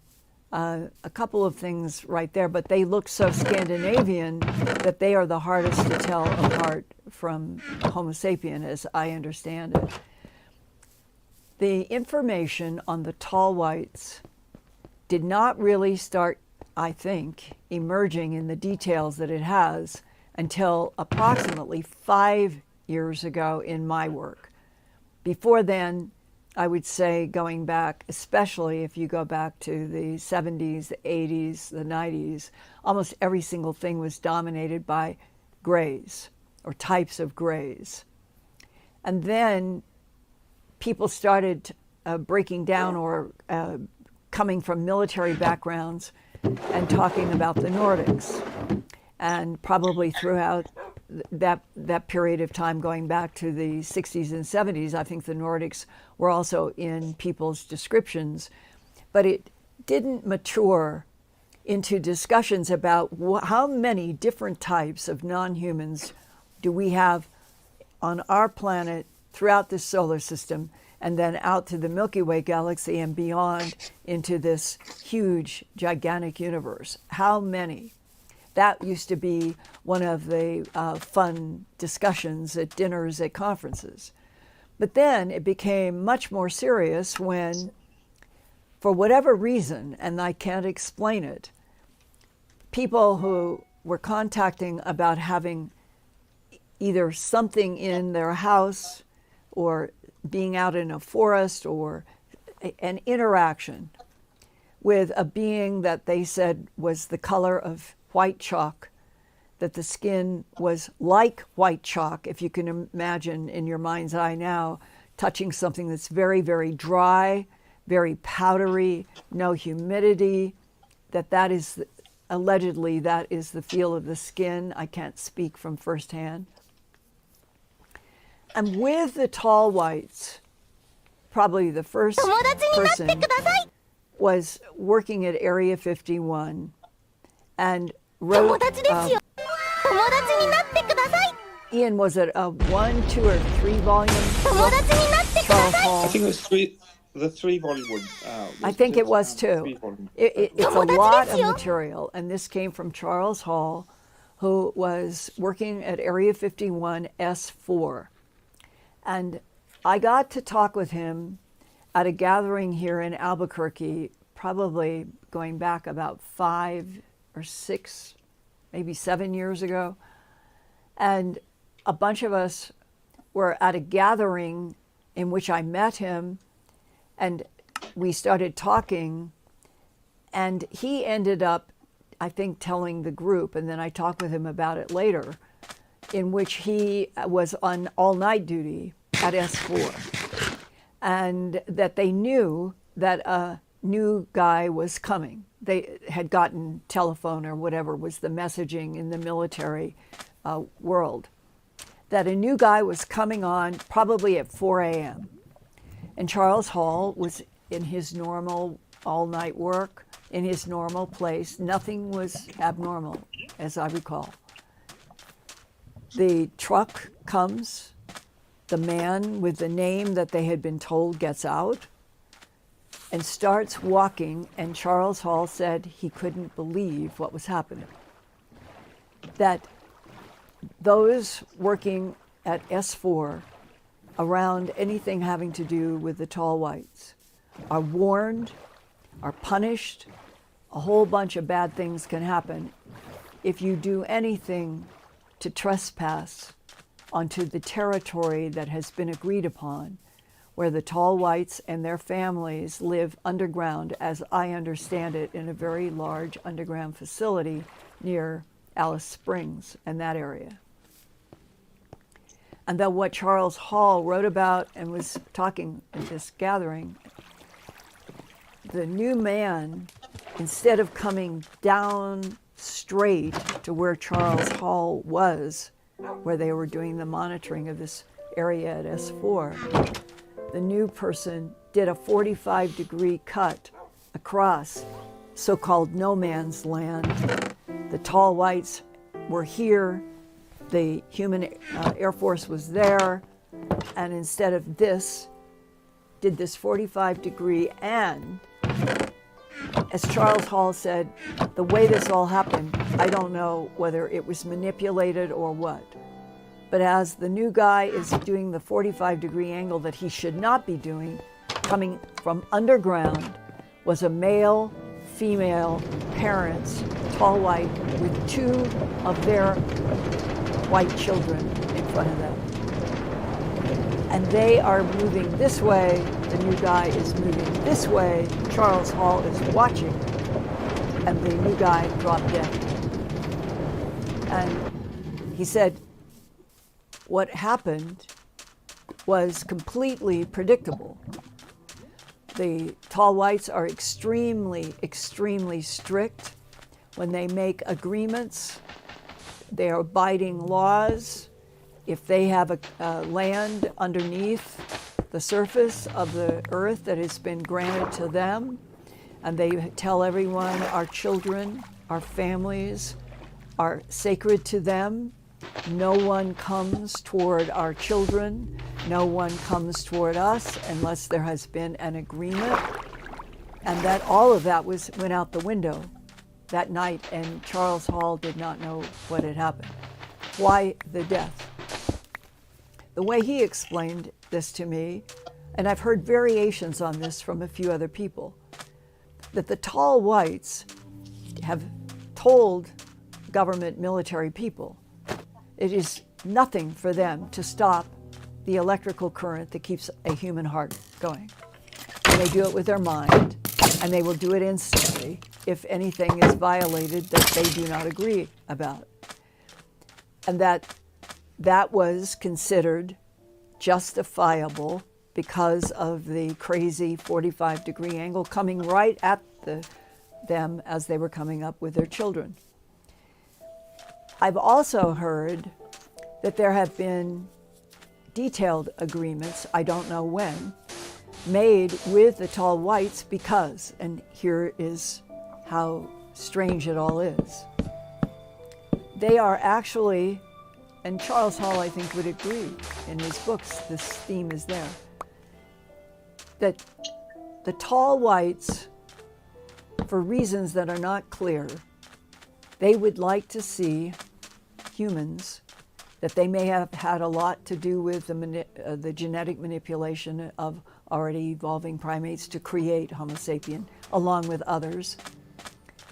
A couple of things right there, but they look so Scandinavian that they are the hardest to tell apart from Homo sapien, as I understand it. The information on the tall whites did not really start, I think, emerging in the details that it has until approximately 5 years ago in my work. Before then, I would say going back, especially if you go back to the 70s, the 80s, the 90s, almost every single thing was dominated by grays or types of grays. And then people started breaking down or coming from military backgrounds and talking about the Nordics. And probably throughout that period of time, going back to the 60s and 70s, I think the Nordics were also in people's descriptions. But it didn't mature into discussions about how many different types of non-humans do we have on our planet throughout the solar system, and then out to the Milky Way galaxy and beyond into this huge, gigantic universe. How many? That used to be one of the fun discussions at dinners at conferences. But then it became much more serious when, for whatever reason, and I can't explain it, people who were contacting about having either something in their house or being out in a forest or an interaction with a being that they said was the color of white chalk, that the skin was like white chalk, if you can imagine in your mind's eye now, touching something that's very, very dry, very powdery, no humidity, that is, allegedly, that is the feel of the skin. I can't speak from firsthand. And with the tall whites, probably the first person was working at Area 51 and wrote, Ian, was it a 1, 2, or 3 volume book? Charles Hall. I think it was The 3-volume one. I think it was too. 3-volume. It's a lot of material, and this came from Charles Hall, who was working at Area 51 S4. And I got to talk with him at a gathering here in Albuquerque, probably going back about 5 or 6, maybe 7 years ago. And a bunch of us were at a gathering in which I met him, and we started talking, and he ended up, I think, telling the group, and then I talked with him about it later, in which he was on all-night duty at S4, and that they knew that a new guy was coming. They had gotten telephone or whatever was the messaging in the military world, that a new guy was coming on probably at 4 a.m. And Charles Hall was in his normal all-night work, in his normal place. Nothing was abnormal, as I recall. The truck comes, the man with the name that they had been told gets out and starts walking, and Charles Hall said he couldn't believe what was happening. That those working at S4 around anything having to do with the tall whites are warned, are punished. A whole bunch of bad things can happen if you do anything to trespass onto the territory that has been agreed upon, where the tall whites and their families live underground, as I understand it, in a very large underground facility near Alice Springs and that area. And that what Charles Hall wrote about and was talking at this gathering, the new man, instead of coming down straight to where Charles Hall was, where they were doing the monitoring of this area at S4, the new person did a 45-degree cut across so-called no man's land. The tall whites were here, the human Air Force was there, and instead of this, did this 45-degree, and as Charles Hall said, the way this all happened, I don't know whether it was manipulated or what. But as the new guy is doing the 45-degree angle that he should not be doing, coming from underground, was a male, female parents, tall white, with 2 of their white children in front of them. And they are moving this way, the new guy is moving this way, Charles Hall is watching, and the new guy dropped dead. And he said, what happened was completely predictable. The tall whites are extremely, extremely strict. When they make agreements, they are abiding laws. If they have a land underneath the surface of the earth that has been granted to them, and they tell everyone our children, our families are sacred to them. No one comes toward our children. No one comes toward us unless there has been an agreement. And that all of that went out the window that night, and Charles Hall did not know what had happened. Why the death? The way he explained this to me, and I've heard variations on this from a few other people, that the tall whites have told government military people it is nothing for them to stop the electrical current that keeps a human heart going. And they do it with their mind, and they will do it instantly if anything is violated that they do not agree about. And that was considered justifiable because of the crazy 45-degree angle coming right at them as they were coming up with their children. I've also heard that there have been detailed agreements, I don't know when, made with the tall whites because, and here is how strange it all is, they are actually, and Charles Hall I think would agree in his books, this theme is there, that the tall whites, for reasons that are not clear, they would like to see humans, that they may have had a lot to do with the genetic manipulation of already evolving primates to create Homo sapien, along with others.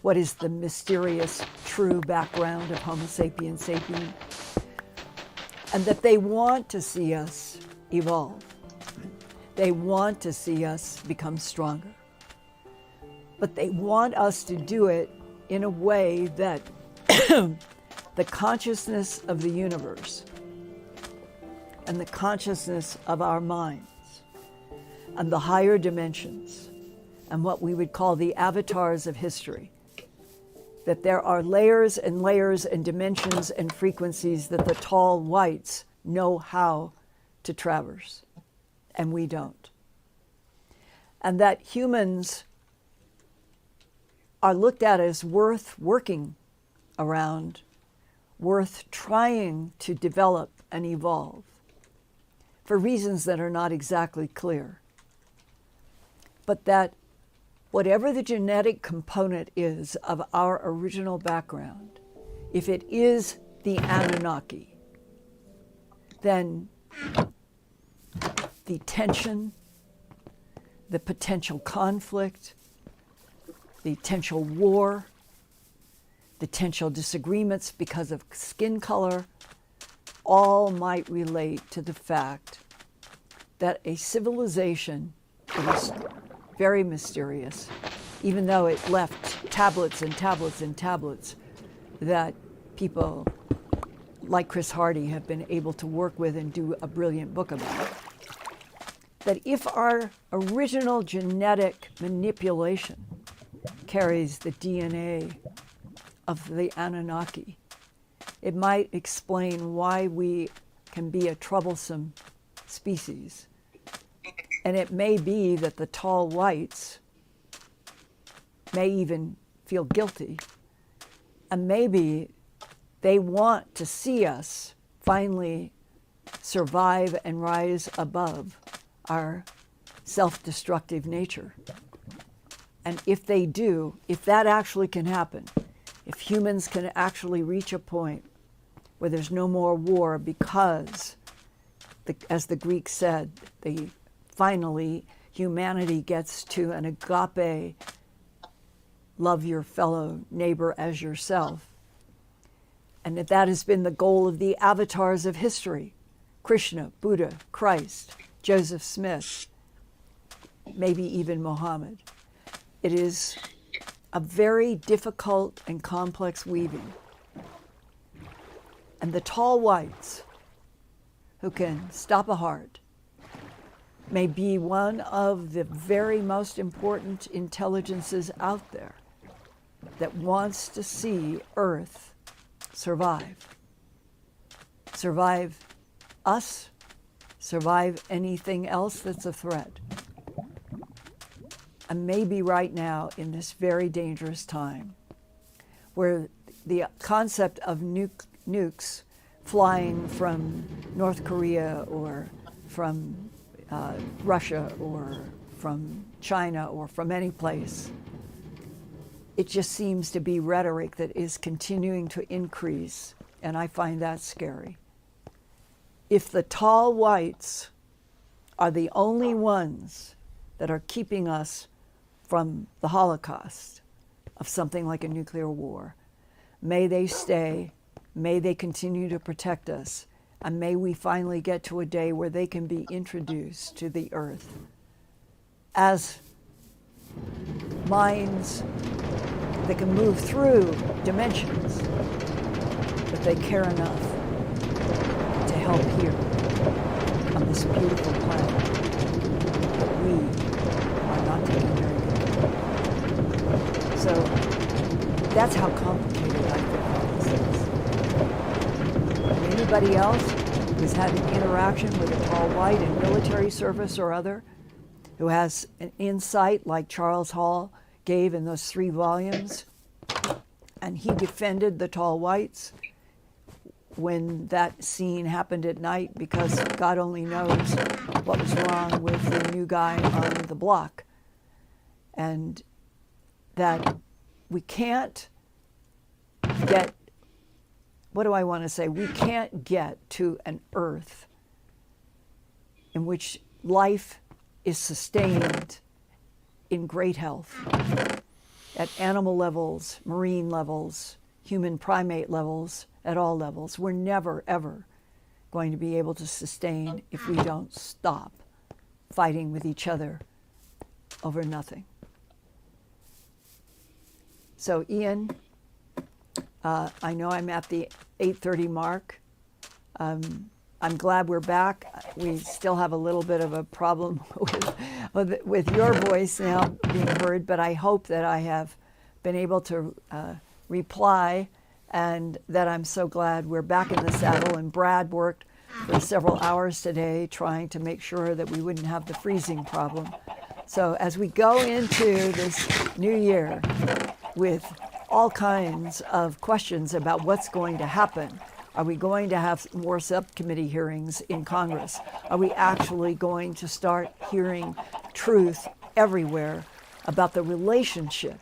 What is the mysterious, true background of Homo sapien sapien? And that they want to see us evolve. They want to see us become stronger. But they want us to do it in a way that the consciousness of the universe and the consciousness of our minds and the higher dimensions and what we would call the avatars of history, that there are layers and layers and dimensions and frequencies that the tall whites know how to traverse, and we don't. And that humans are looked at as worth working around, worth trying to develop and evolve, for reasons that are not exactly clear. But that whatever the genetic component is of our original background, if it is the Anunnaki, then the tension, the potential conflict, the potential war, the potential disagreements because of skin color, all might relate to the fact that a civilization that is very mysterious, even though it left tablets and tablets and tablets that people like Chris Hardy have been able to work with and do a brilliant book about, that if our original genetic manipulation carries the DNA of the Anunnaki, it might explain why we can be a troublesome species. And it may be that the tall whites may even feel guilty. And maybe they want to see us finally survive and rise above our self-destructive nature. And if they do, if that actually can happen, if humans can actually reach a point where there's no more war because, as the Greeks said, finally humanity gets to an agape, love your fellow neighbor as yourself. And that has been the goal of the avatars of history: Krishna, Buddha, Christ, Joseph Smith, maybe even Muhammad. It is a very difficult and complex weaving. And the tall whites, who can stop a heart, may be one of the very most important intelligences out there that wants to see Earth survive. Survive us, survive anything else that's a threat. And maybe right now, in this very dangerous time, where the concept of nukes flying from North Korea or from Russia or from China or from any place, it just seems to be rhetoric that is continuing to increase, and I find that scary. If the tall whites are the only ones that are keeping us from the Holocaust of something like a nuclear war, may they stay, may they continue to protect us, and may we finally get to a day where they can be introduced to the Earth as minds that can move through dimensions, but they care enough to help here on this beautiful planet that we are not taking very good care of. So that's how complicated I think all this is. And anybody else who's had an interaction with a tall white in military service or other, who has an insight like Charles Hall gave in those 3 volumes, and he defended the tall whites when that scene happened at night, because God only knows what was wrong with the new guy on the block. and that we can't get, what do I want to say? We can't get to an Earth in which life is sustained in great health at animal levels, marine levels, human primate levels, at all levels. We're never, ever going to be able to sustain if we don't stop fighting with each other over nothing. So Ian, I know I'm at the 8:30 mark. I'm glad we're back. We still have a little bit of a problem with your voice now being heard, but I hope that I have been able to reply, and that I'm so glad we're back in the saddle. And Brad worked for several hours today trying to make sure that we wouldn't have the freezing problem. So as we go into this new year with all kinds of questions about what's going to happen, are we going to have more subcommittee hearings in Congress? Are we actually going to start hearing truth everywhere about the relationship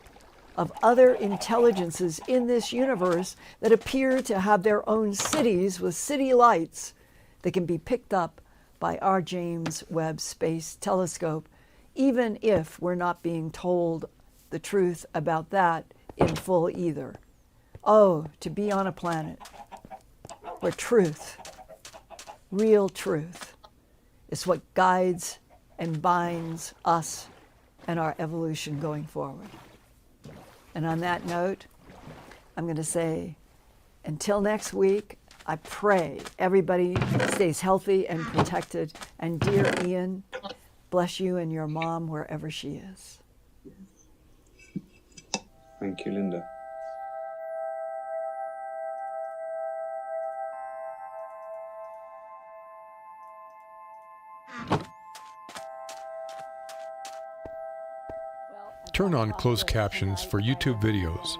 of other intelligences in this universe that appear to have their own cities with city lights that can be picked up by our James Webb Space Telescope, even if we're not being told the truth about that in full either? Oh, to be on a planet where truth, real truth, is what guides and binds us and our evolution going forward. And on that note, I'm going to say, until next week, I pray everybody stays healthy and protected. And dear Ian, bless you and your mom wherever she is. Thank you, Linda. Turn on closed captions for YouTube videos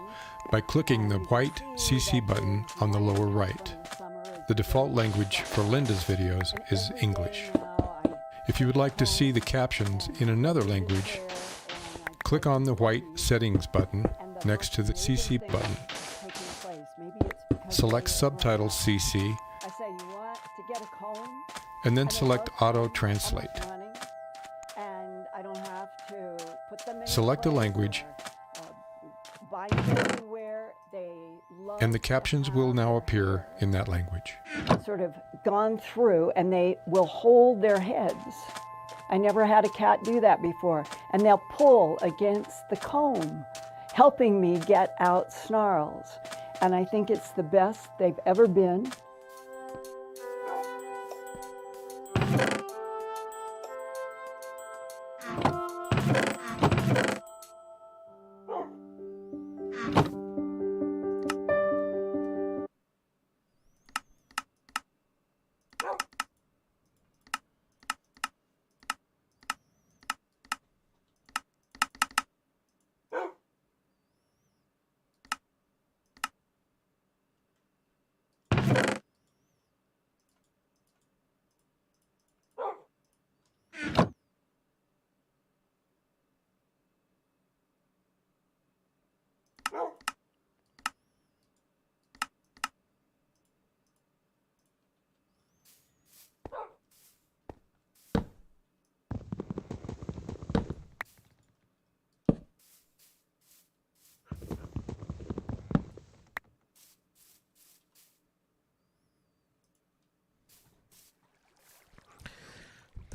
by clicking the white CC button on the lower right. The default language for Linda's videos is English. If you would like to see the captions in another language, click on the white settings button next to the CC button. Select Subtitles CC, and then select Auto Translate. Select a language, and the captions will now appear in that language. Sort of gone through, and they will hold their heads. I never had a cat do that before. And they'll pull against the comb, helping me get out snarls. And I think it's the best they've ever been.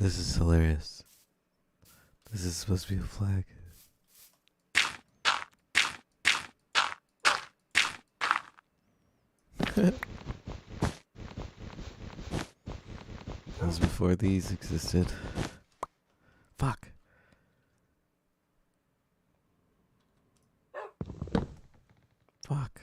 This is hilarious. This is supposed to be a flag. That was before these existed. Fuck. Fuck.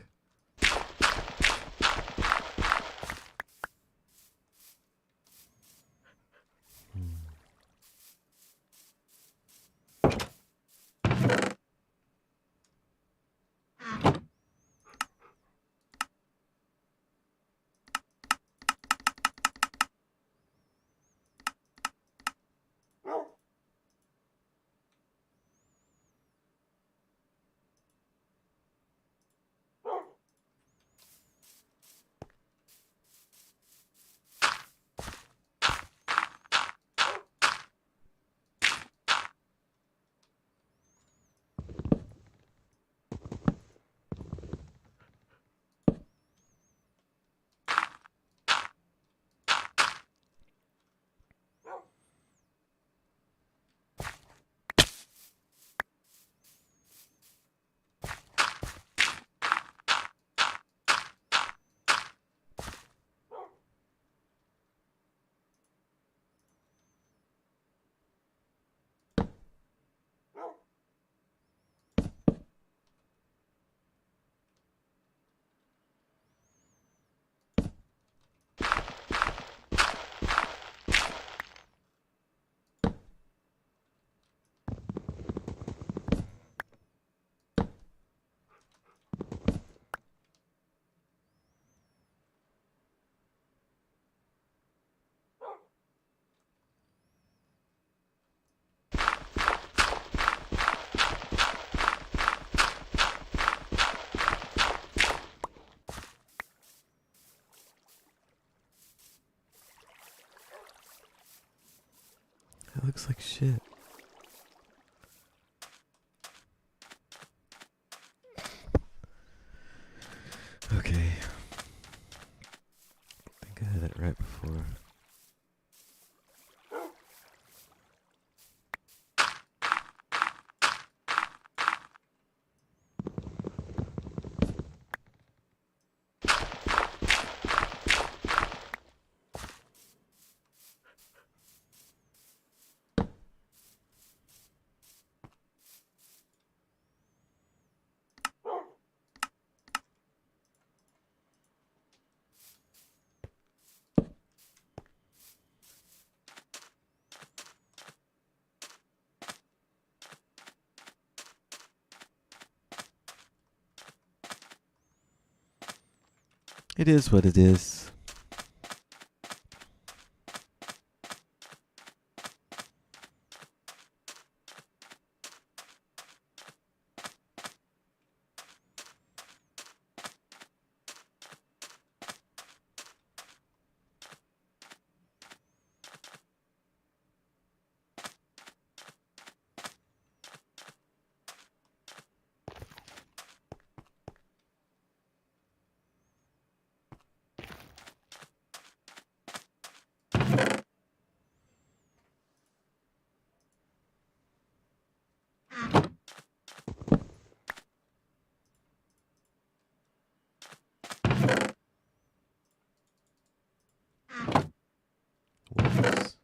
looks like shit. Okay. I think I had it right before. It is what it is. Whoops.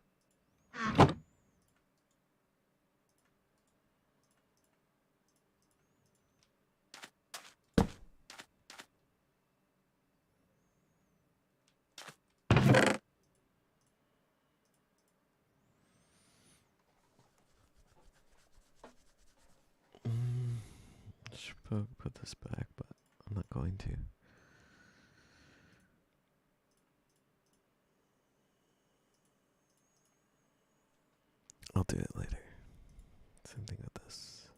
Should probably put this back, but I'm not going to. I'll do it later. Same thing with this.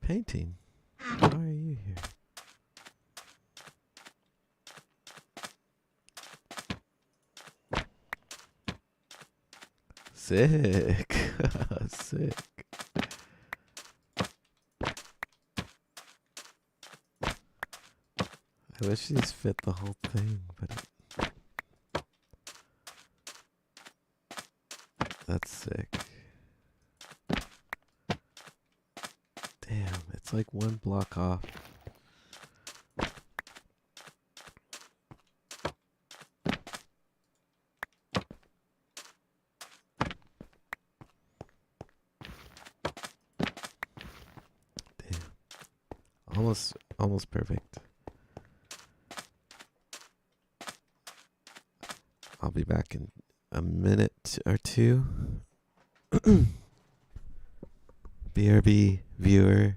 Painting? Why are you here? Sick. Sick. I wish these fit the whole thing, but that's sick. Damn, it's like one block off. Damn. Almost perfect. I'll be back in a minute or two. BRB viewer.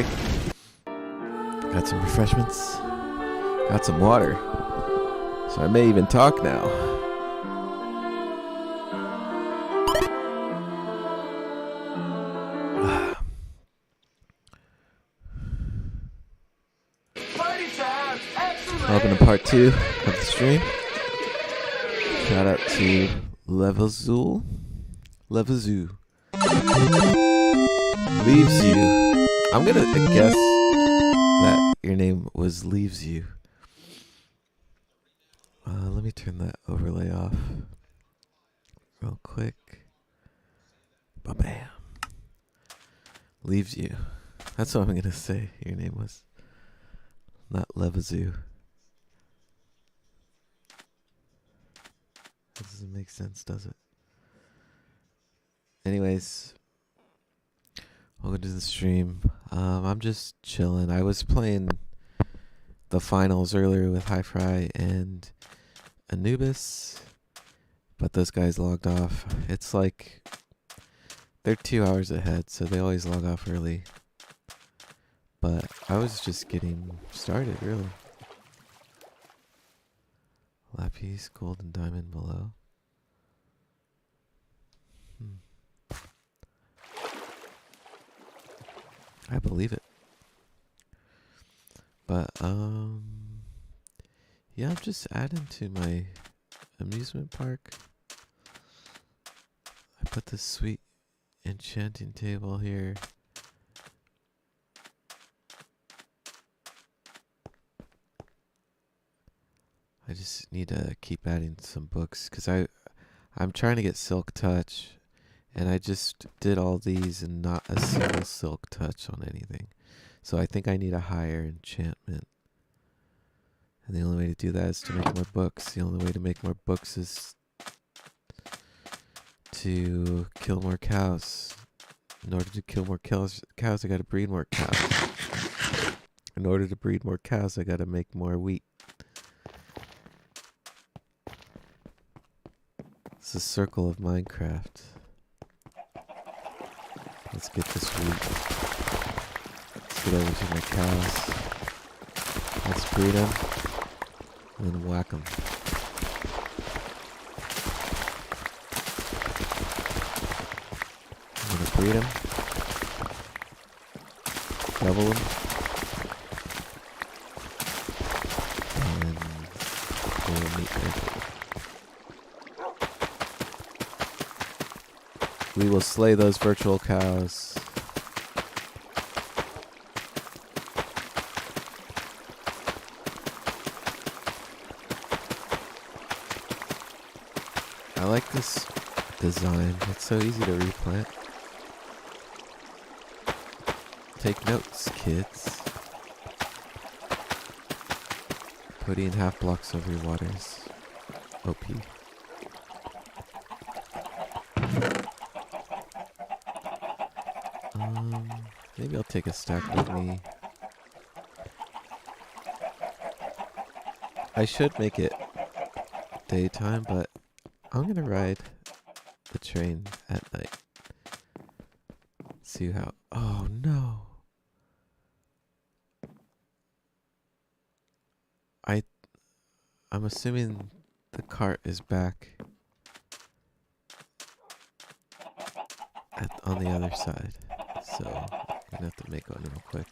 break. Got some refreshments. Got some water. So I may even talk now. Welcome to part 2 of the stream. Shout out to Levezul. Levezu. Leaves you. I'm gonna guess that your name was Leaves You. Let me turn that overlay off real quick. Ba-bam. Leaves You. That's what I'm gonna say your name was. Not Levezu. That doesn't make sense, does it? Anyways, welcome to the stream. I'm just chilling. I was playing the finals earlier with High Fry and Anubis, but those guys logged off. It's like they're 2 hours ahead, so they always log off early. But I was just getting started, really. Lapis, gold, and diamond below. I believe it. But, yeah, I'm just adding to my amusement park. I put this sweet enchanting table here. I just need to keep adding some books because I'm trying to get Silk Touch, and I just did all these and not a single Silk Touch on anything. So I think I need a higher enchantment. And the only way to do that is to make more books. The only way to make more books is to kill more cows. In order to kill more cows, I gotta breed more cows. In order to breed more cows, I gotta make more wheat. It's the circle of Minecraft. Let's get this wheat. Let's get over to my cows. Let's breed them. And then whack them. I'm gonna breed them. Double them. And we'll meet later. We will slay those virtual cows. I like this design. It's so easy to replant. Take notes, kids. Putting half blocks over your waters. OP. Maybe I'll take a stack with me. I should make it daytime, but I'm gonna ride the train at night. See how... Oh no! I'm assuming the cart is back on the other side. So, I'm gonna have to make one real quick.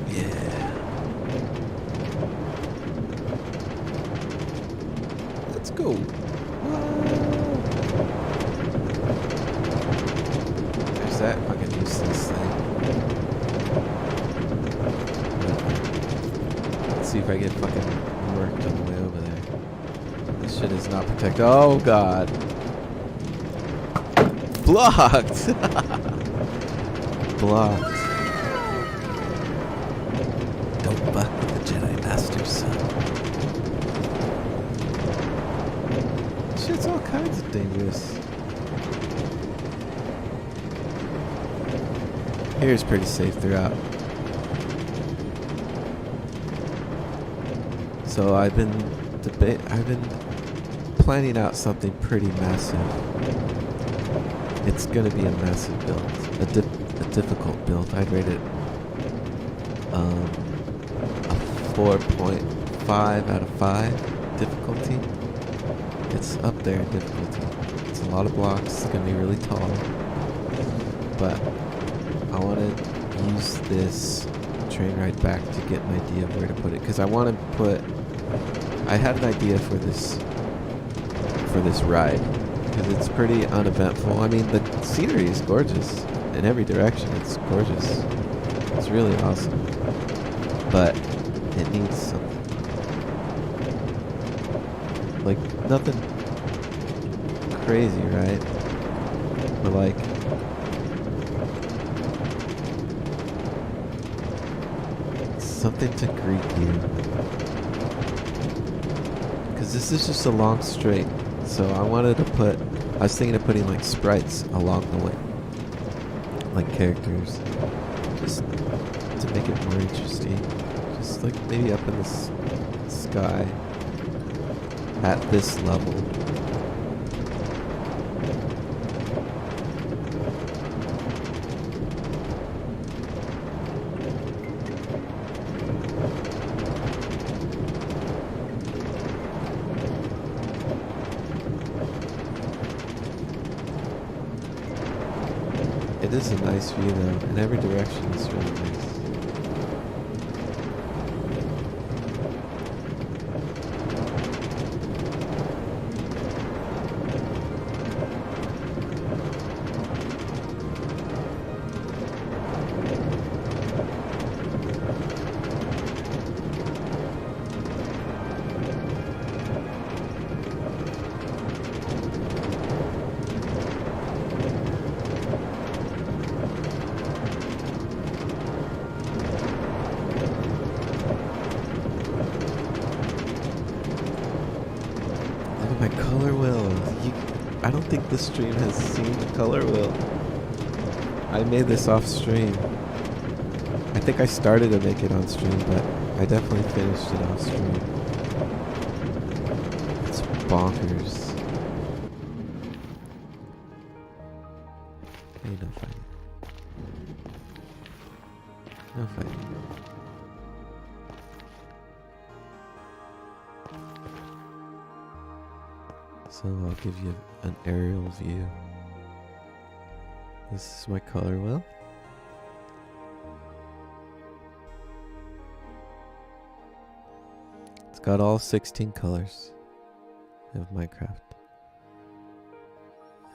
Yeah. Let's go. There's that fucking useless thing. Let's see if I get fucking worked on the way over there. This shit is not protected. Oh god. Blocked! Blocked. Don't buck with the Jedi Master's son. Shit's all kinds of dangerous. Here's pretty safe throughout. So I've been planning out something pretty massive. It's gonna be a massive build, a difficult build. I'd rate it a 4.5 out of 5 difficulty. It's up there in difficulty. It's a lot of blocks. It's gonna be really tall, but I want to use this train ride back to get an idea of where to put it, because I had an idea for this ride, because it's pretty uneventful. I mean, the scenery is gorgeous in every direction. It's gorgeous. It's really awesome, but it needs something, like nothing crazy, right? But like something to greet you, because this is just a long straight. So I was thinking of putting like sprites along the way, like characters, just to make it more interesting. Just like maybe up in the sky at this level. It is a nice view though, in every direction it's really nice. My color wheel. I don't think the stream has seen the color wheel. I made this off stream. I think I started to make it on stream, but I definitely finished it off stream. It's bonkers. Hey, no fighting. No fighting. So I'll give you an aerial view. This is my color wheel. It's got all 16 colors of Minecraft.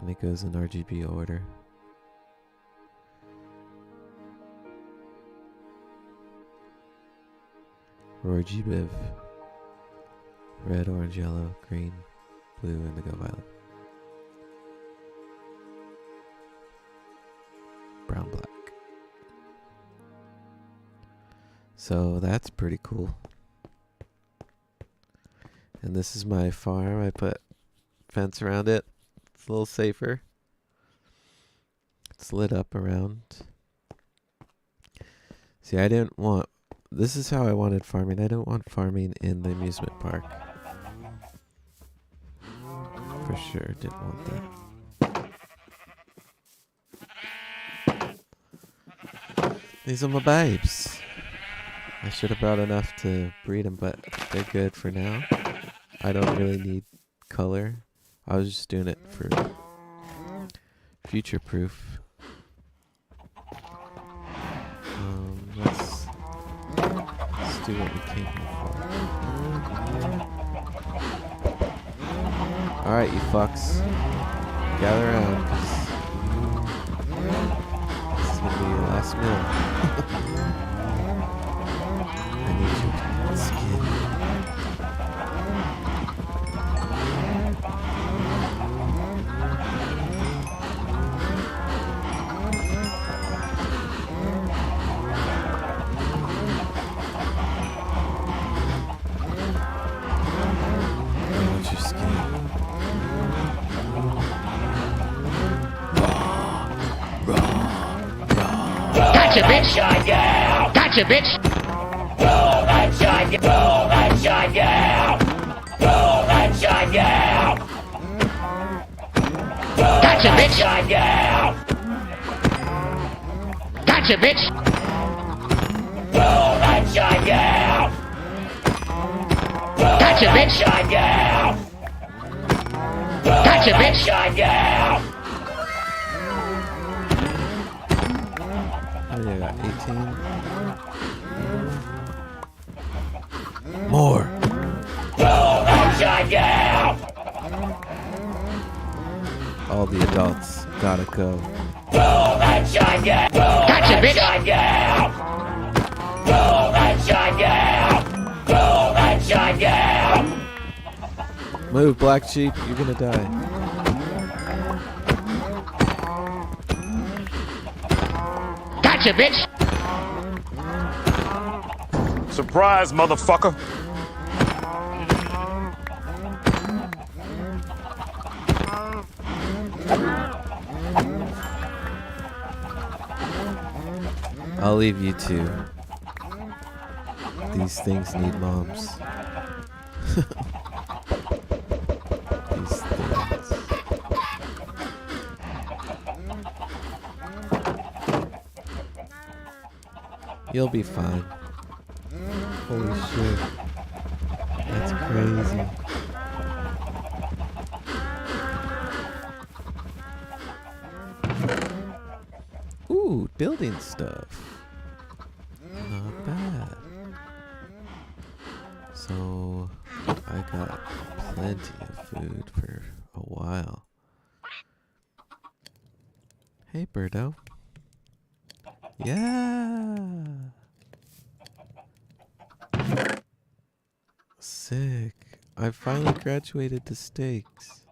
And it goes in RGB order. RGB. Red, orange, yellow, green, blue, indigo, violet. Brown, black. So that's pretty cool. And this is my farm. I put fence around it. It's a little safer. It's lit up around. See, I didn't want... This is how I wanted farming. I don't want farming in the amusement park. For sure, didn't want that. These are my babes. I should have brought enough to breed them, but they're good for now. I don't really need color. I was just doing it for future proof. Let's do what we came here for. Alright, you fucks. Gather around, 'cause this is gonna be your last meal. I need your skin. Gotcha, bitch! Gotcha, bitch! Oh, gotcha, Gotcha, bitch! Gotcha, bitch! Gotcha, bitch! Gotcha, bitch! Oh, yeah, I got 18. More. All the adults gotta go. Gotcha, bitch! Move, black sheep. You're gonna die. Gotcha, bitch! Surprise, motherfucker! I'll leave you two. These things need moms. These things. You'll be fine. Holy shit. That's crazy. Ooh, building stuff. Not bad. So, I got plenty of food for a while. Hey, Birdo. Yeah! Sick. I finally graduated to steaks.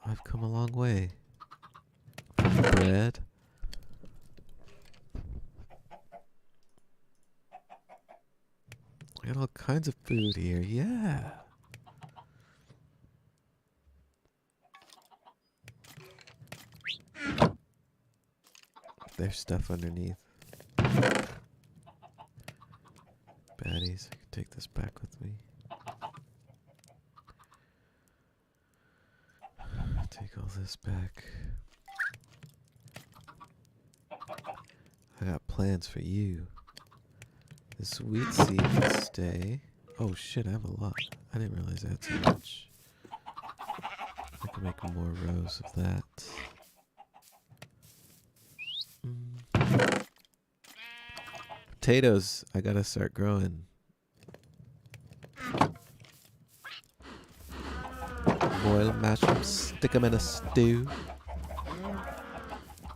I've come a long way. From bread. I got all kinds of food here. Yeah. There's stuff underneath. Baddies. I can take this back with me. Take all this back. I got plans for you. This wheat seed can stay. Oh shit, I have a lot. I didn't realize I had so much. I can make more rows of that. Potatoes, I gotta start growing. Boil them, mash them, stick them in a stew.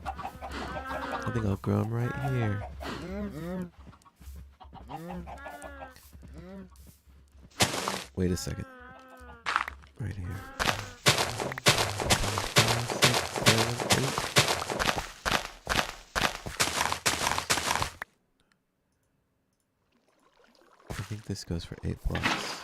I think I'll grow them right here. Wait a second. Right here. 5, 6, 7, 8. I think this goes for 8 blocks.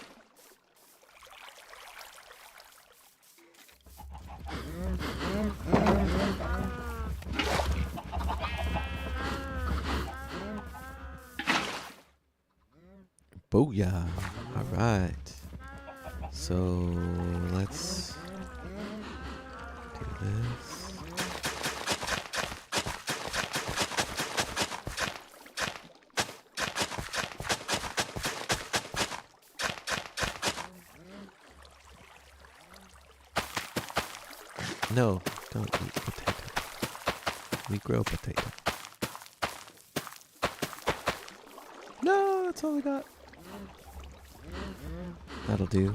Booyah! Alright. So let's do this. No, don't eat potato. We grow potato. No, that's all I got. That'll do.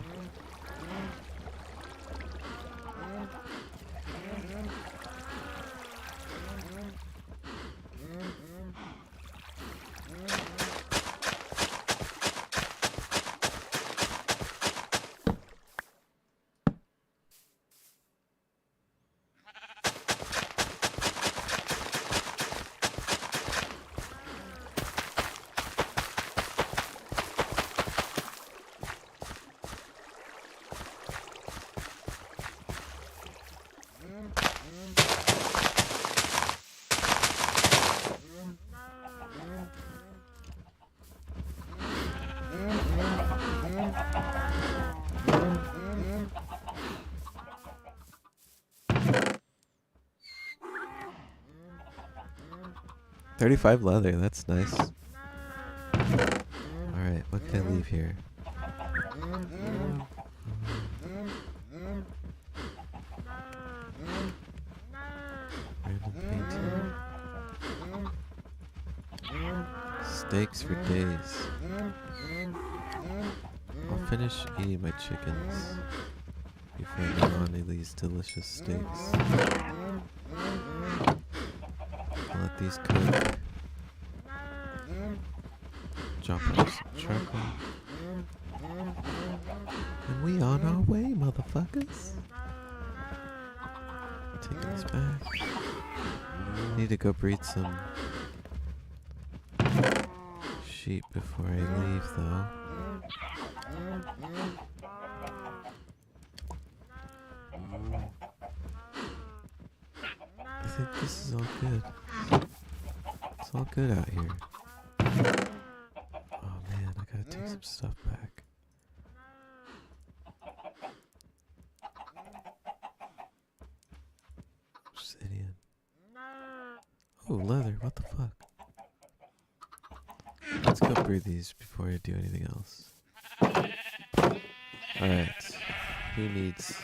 35 leather, that's nice. Alright, what can I leave here? Random painting. Steaks for days. I'll finish eating my chickens before I go on to these delicious steaks. I'll let these cook. Drop off some charcoal. And we on our way, motherfuckers. Take this back. Need to go breed some sheep before I leave, though. I think this is all good. It's all good out here. Oh man, I gotta take some stuff back. Obsidian. Oh, leather, what the fuck? Let's go breed these before I do anything else. Alright. Who needs...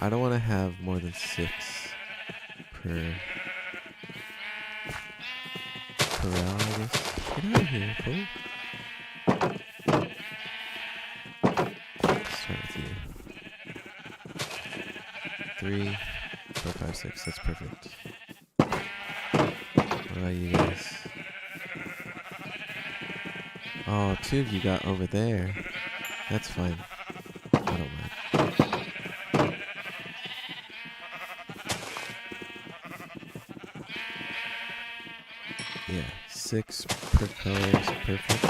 I don't want to have more than 6 per corral, I guess. Get out of here, fool. Start with you. 3, 4, 5, 6. That's perfect. What about you guys? Oh, 2 of you got over there. That's fine. I don't mind. Yeah, 6 per color is perfect.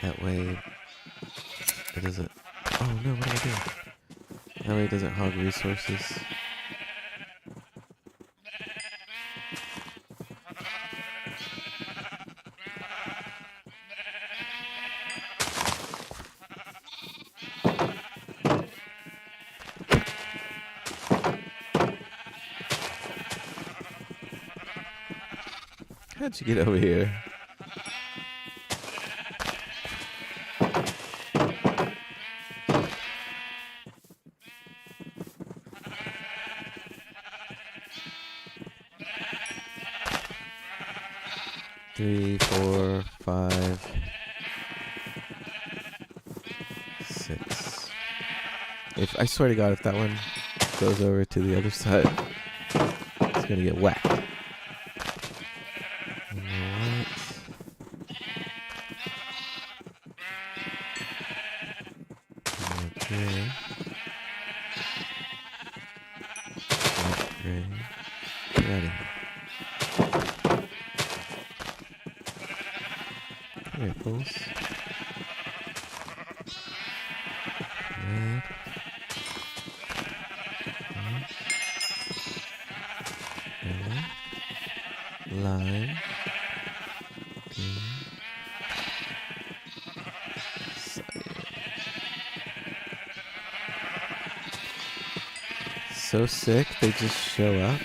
That way it doesn't... Oh no, what am I doing? That way it doesn't hog resources. How'd you get over here? Three, 4, 5, 6. If I swear to God, if that one goes over to the other side, it's gonna get whacked. Okay. Gray. Get out of here. Come here, fools. Red. Yellow. Lime. Green. So sick, they just show up.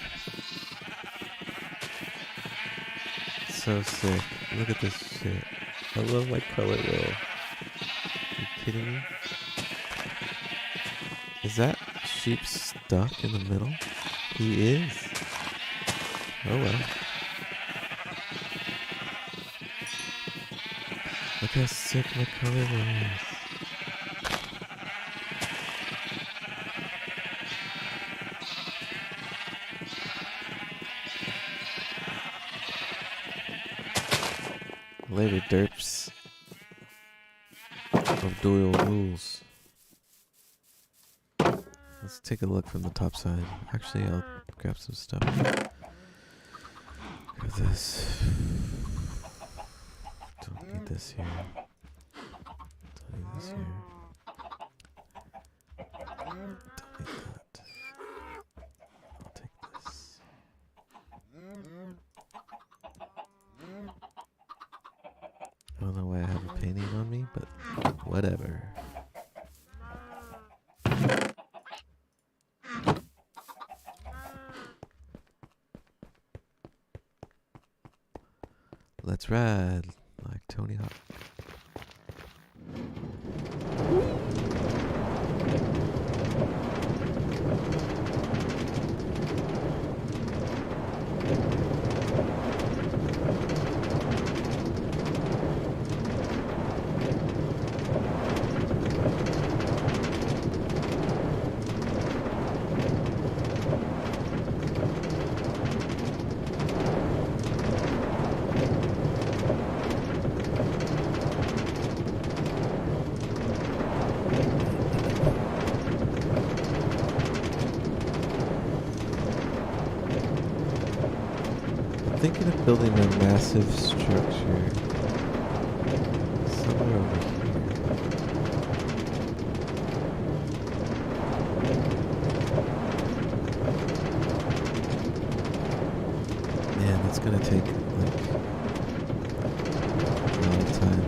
So sick. Look at this shit. I love my color wheel. Are you kidding me? Is that sheep stuck in the middle? He is. Oh well. Look how sick my color wheel is. Later, derps of dual rules. Let's take a look from the top side. Actually, I'll grab some stuff. Grab this. Don't need this here. Don't need this here. Don't need that. I'll take this. I don't know why I have a painting on me, but whatever. let's ride like Tony Hawk. Thinking of building a massive structure somewhere over here. Man, that's gonna take like a lot of time.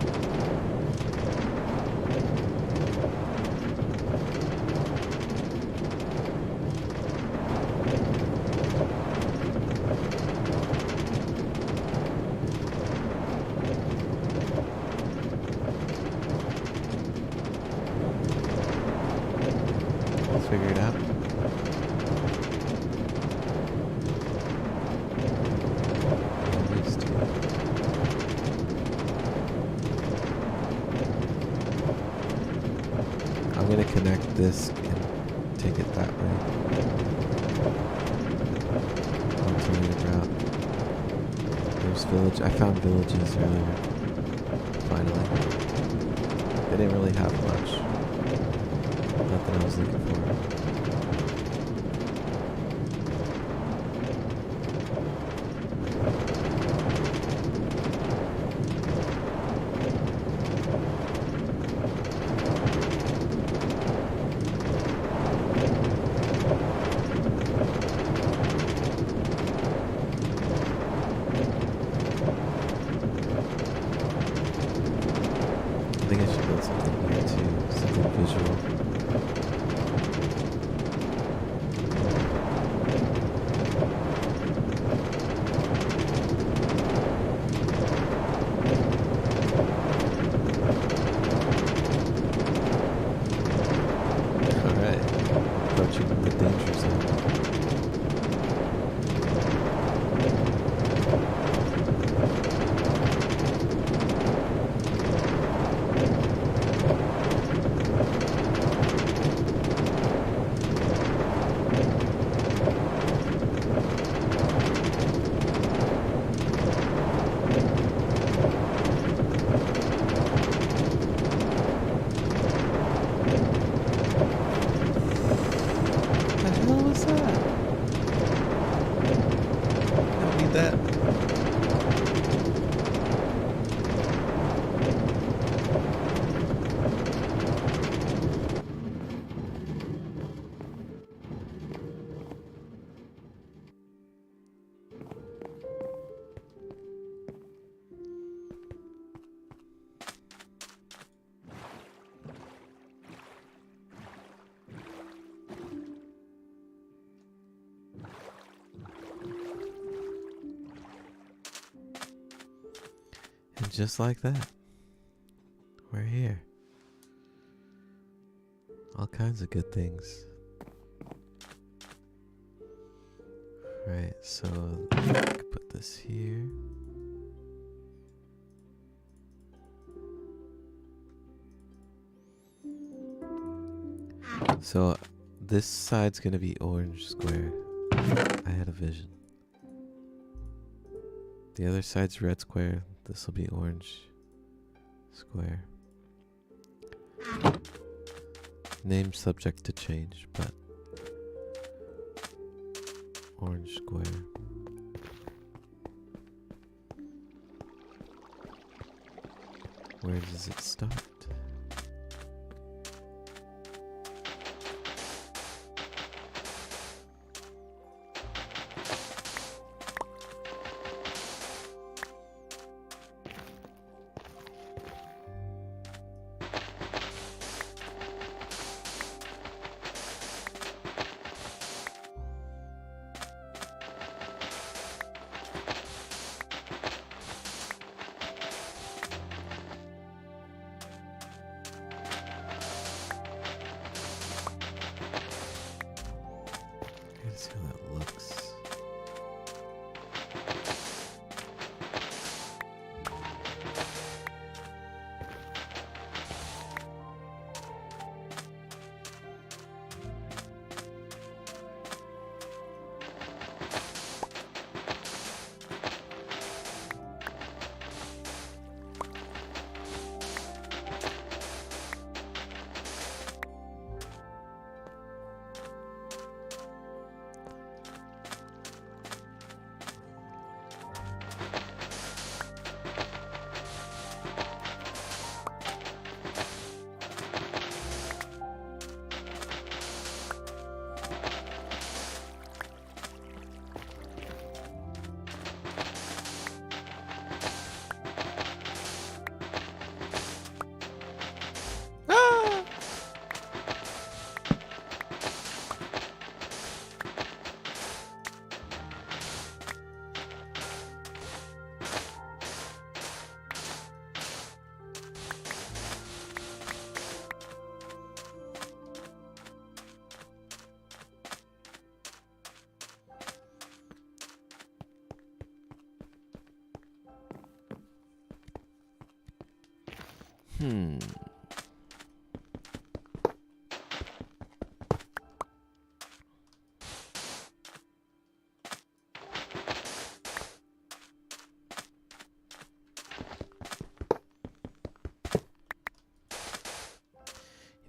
Figure it out. I'm gonna connect this and take it that way. Alternative route. There's village. I found villages earlier. Finally. They didn't really have much. Nothing I was looking for. I think I should build something here too, something visual. Approaching the danger zone. And just like that, we're here. All kinds of good things. Right, so I could put this here. So this side's gonna be orange square. I had a vision. The other side's red square. This will be orange square. Name subject to change, but orange square. Where does it start? See how that looks.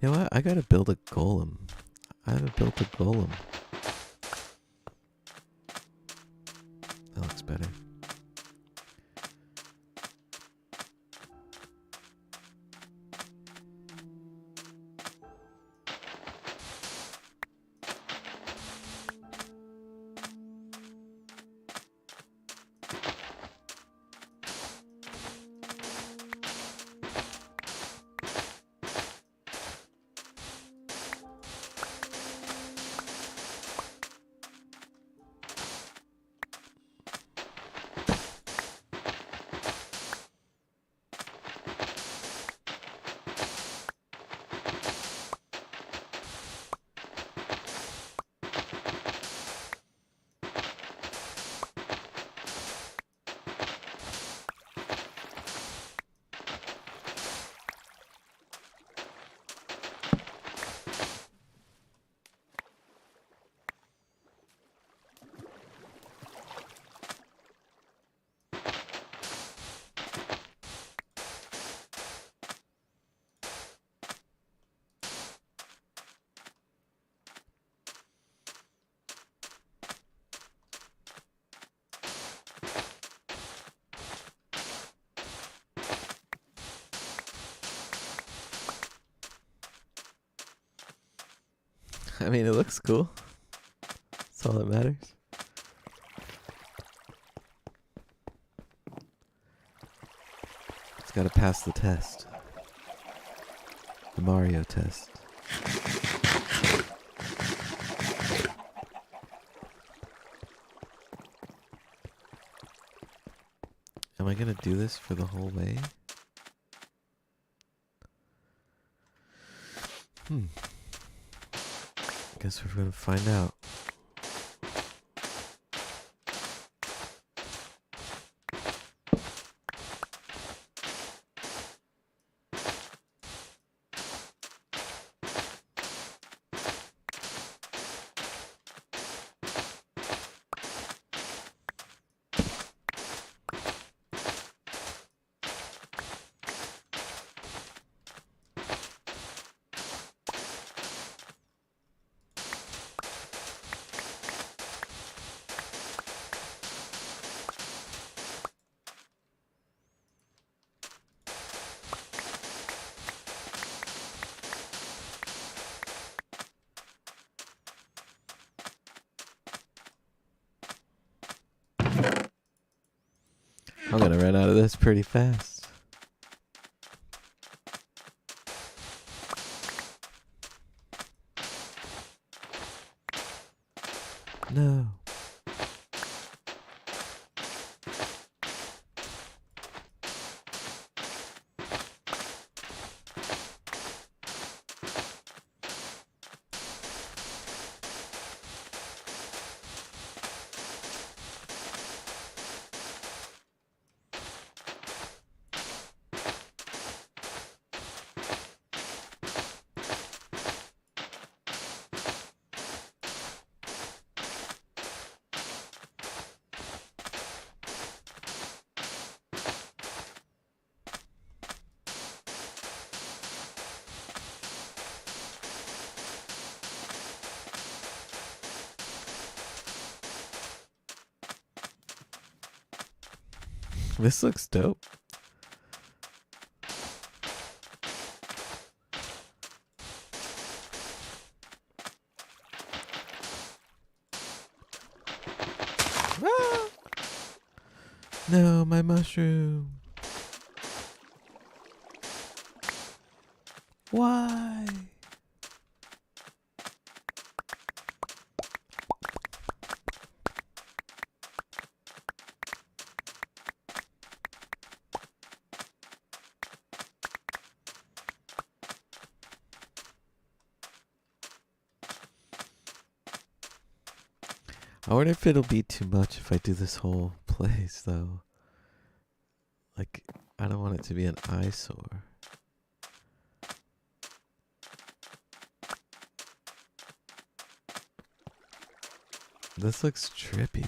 You know what? I gotta build a golem. I haven't built a golem. That looks better. I mean, it looks cool. That's all that matters. It's gotta pass the test. The Mario test. Am I gonna do this for the whole way? Guess we're gonna find out. I'm gonna run out of this pretty fast. No. This looks dope. Ah! No, my mushroom. Why? I wonder if it'll be too much if I do this whole place, though. Like, I don't want it to be an eyesore. This looks trippy.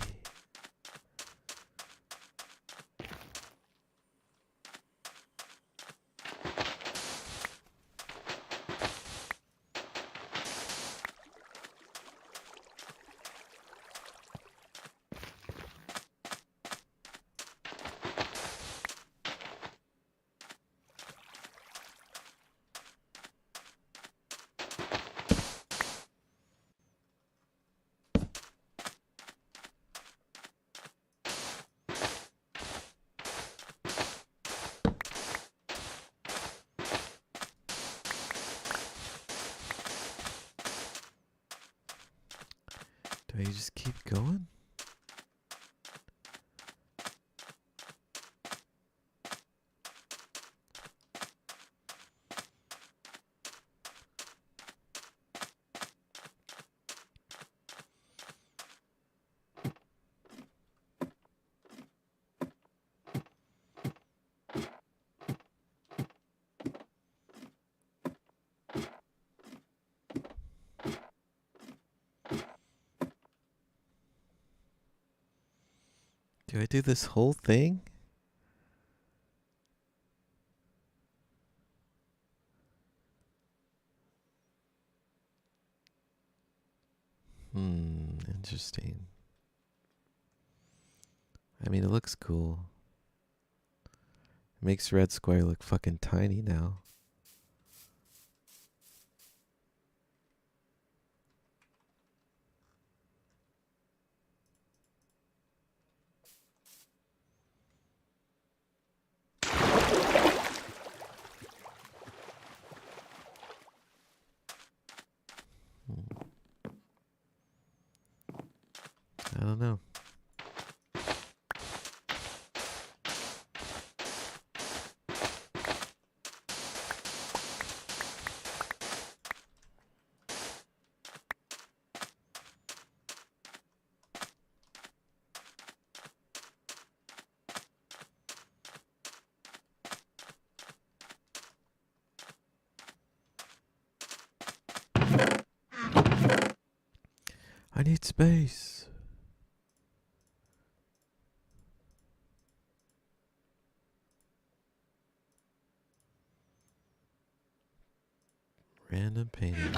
Do I just keep going? Do I do this whole thing? Interesting. I mean, it looks cool. It makes Red Square look fucking tiny now. I don't know. I need space. Random painting.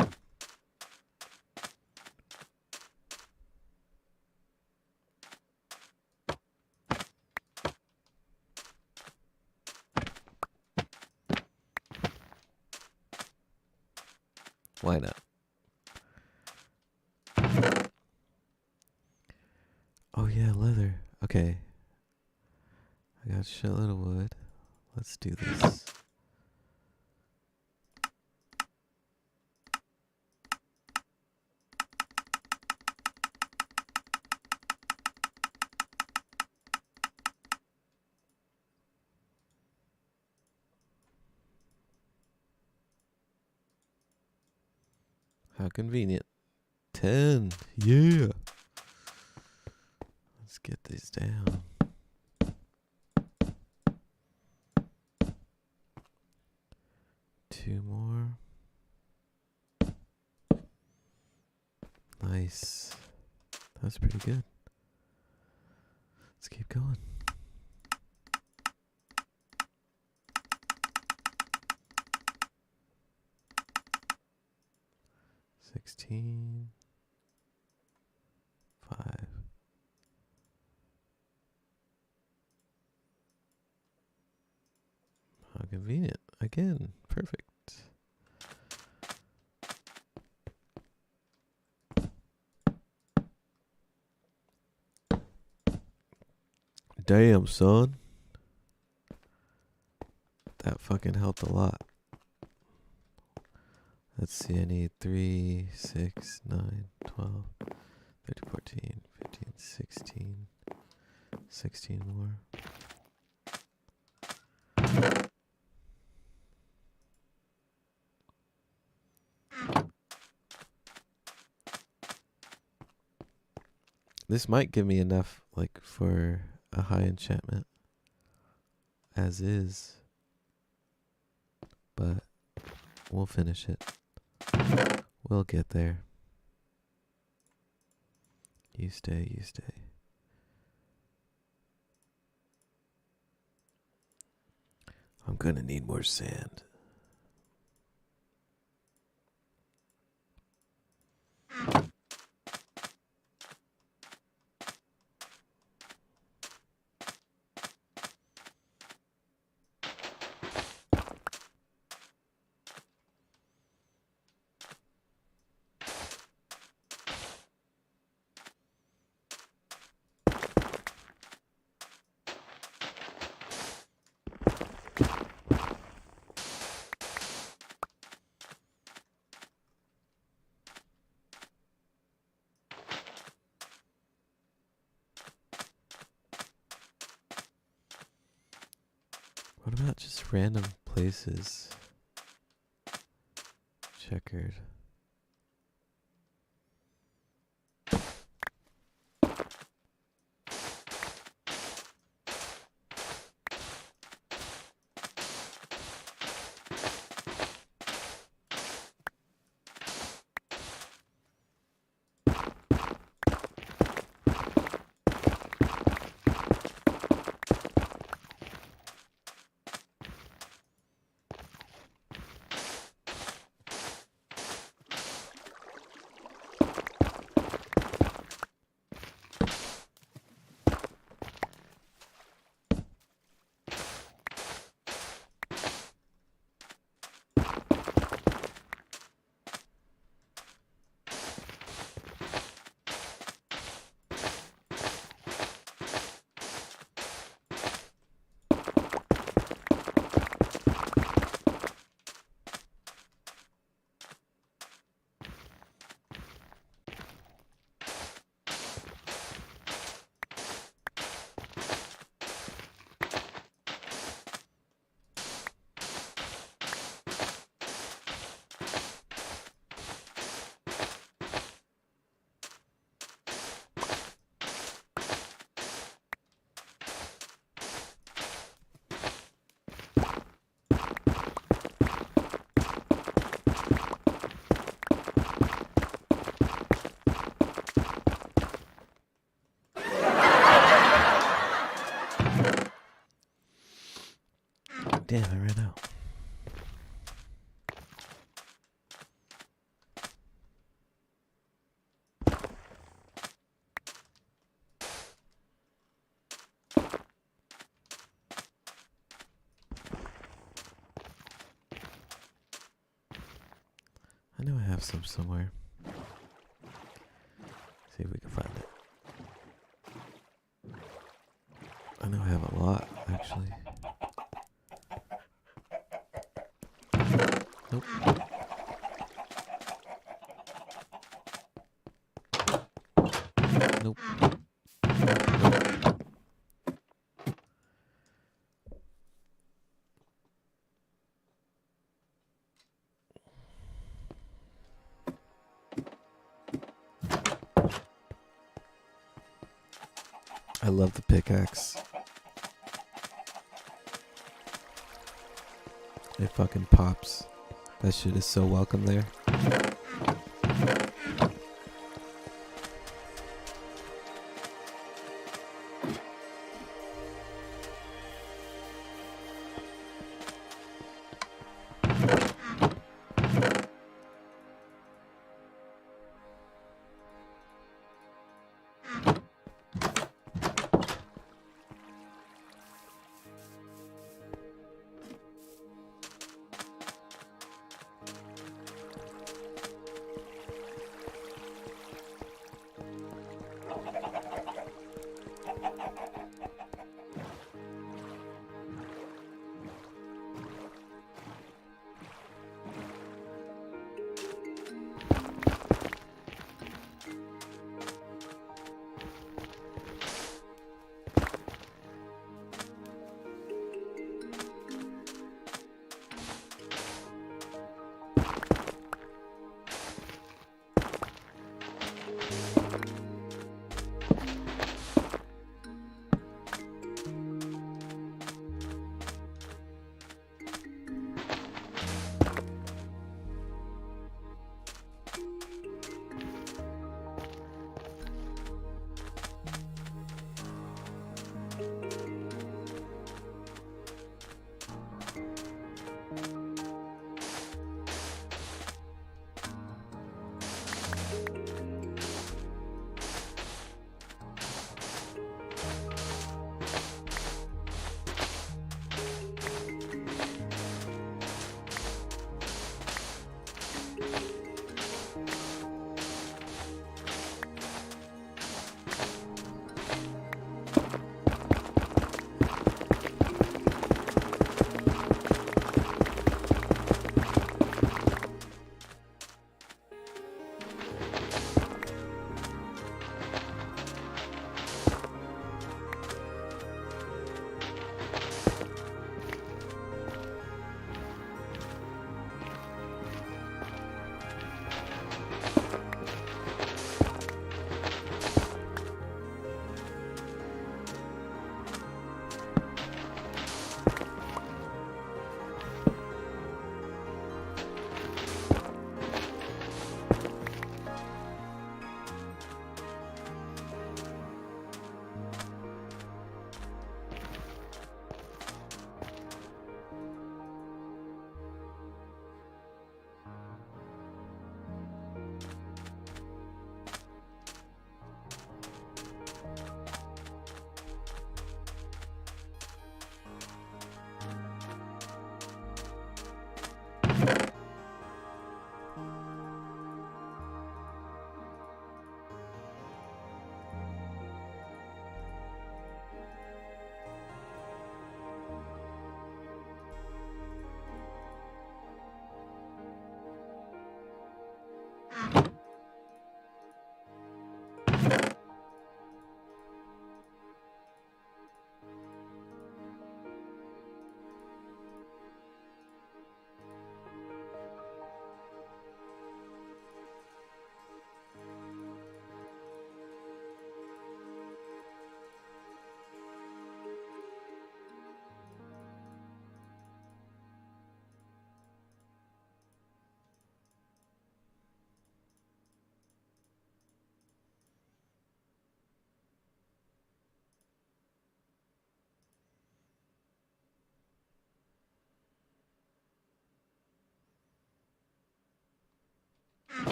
Why not? Oh yeah, leather. Okay. I got a shitload of wood. Let's do this. How convenient. 10. Yeah. Let's get these down. Two more. Nice. That's pretty good. Let's keep going. $16. 5. Convenient. Again. Perfect. Damn, son. That fucking helped a lot. Let's see, I need 3, 6, 9, 12, 13, 14, 15, 16. 16 more. This might give me enough, like, for a high enchantment. As is. But we'll finish it. We'll get there. You stay, you stay. I'm gonna need more sand. What about just random places? Checkered. Damn, I ran out. I know I have some somewhere. See if we can find it. I know I have a lot, actually. Nope. Nope. I love the pickaxe. It fucking pops. That shit is so welcome there.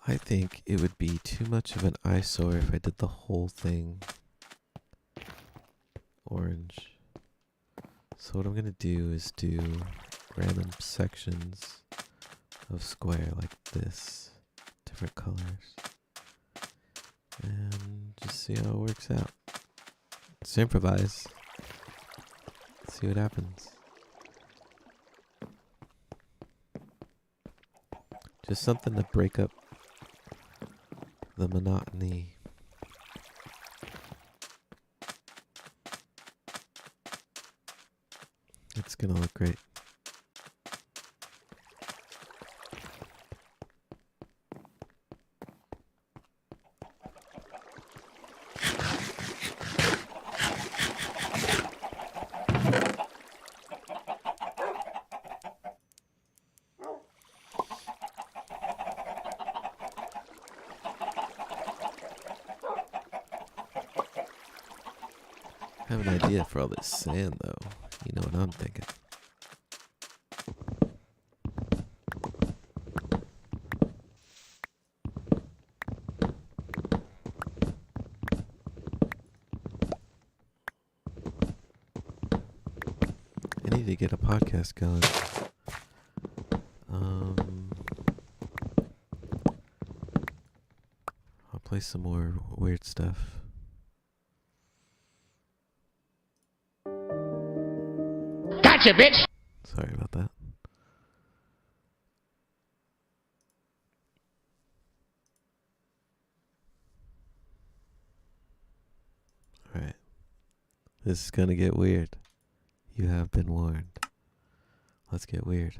I think it would be too much of an eyesore if I did the whole thing orange. So what I'm going to do is do random sections of square like this, different colors, and just see how it works out. Just improvise. See what happens. Just something to break up the monotony. It's gonna look great. I have an idea for all this sand, though. You know what I'm thinking. I need to get a podcast going. I'll play some more weird stuff. Gotcha, bitch! Sorry about that. Alright. This is gonna get weird. You have been warned. Let's get weird.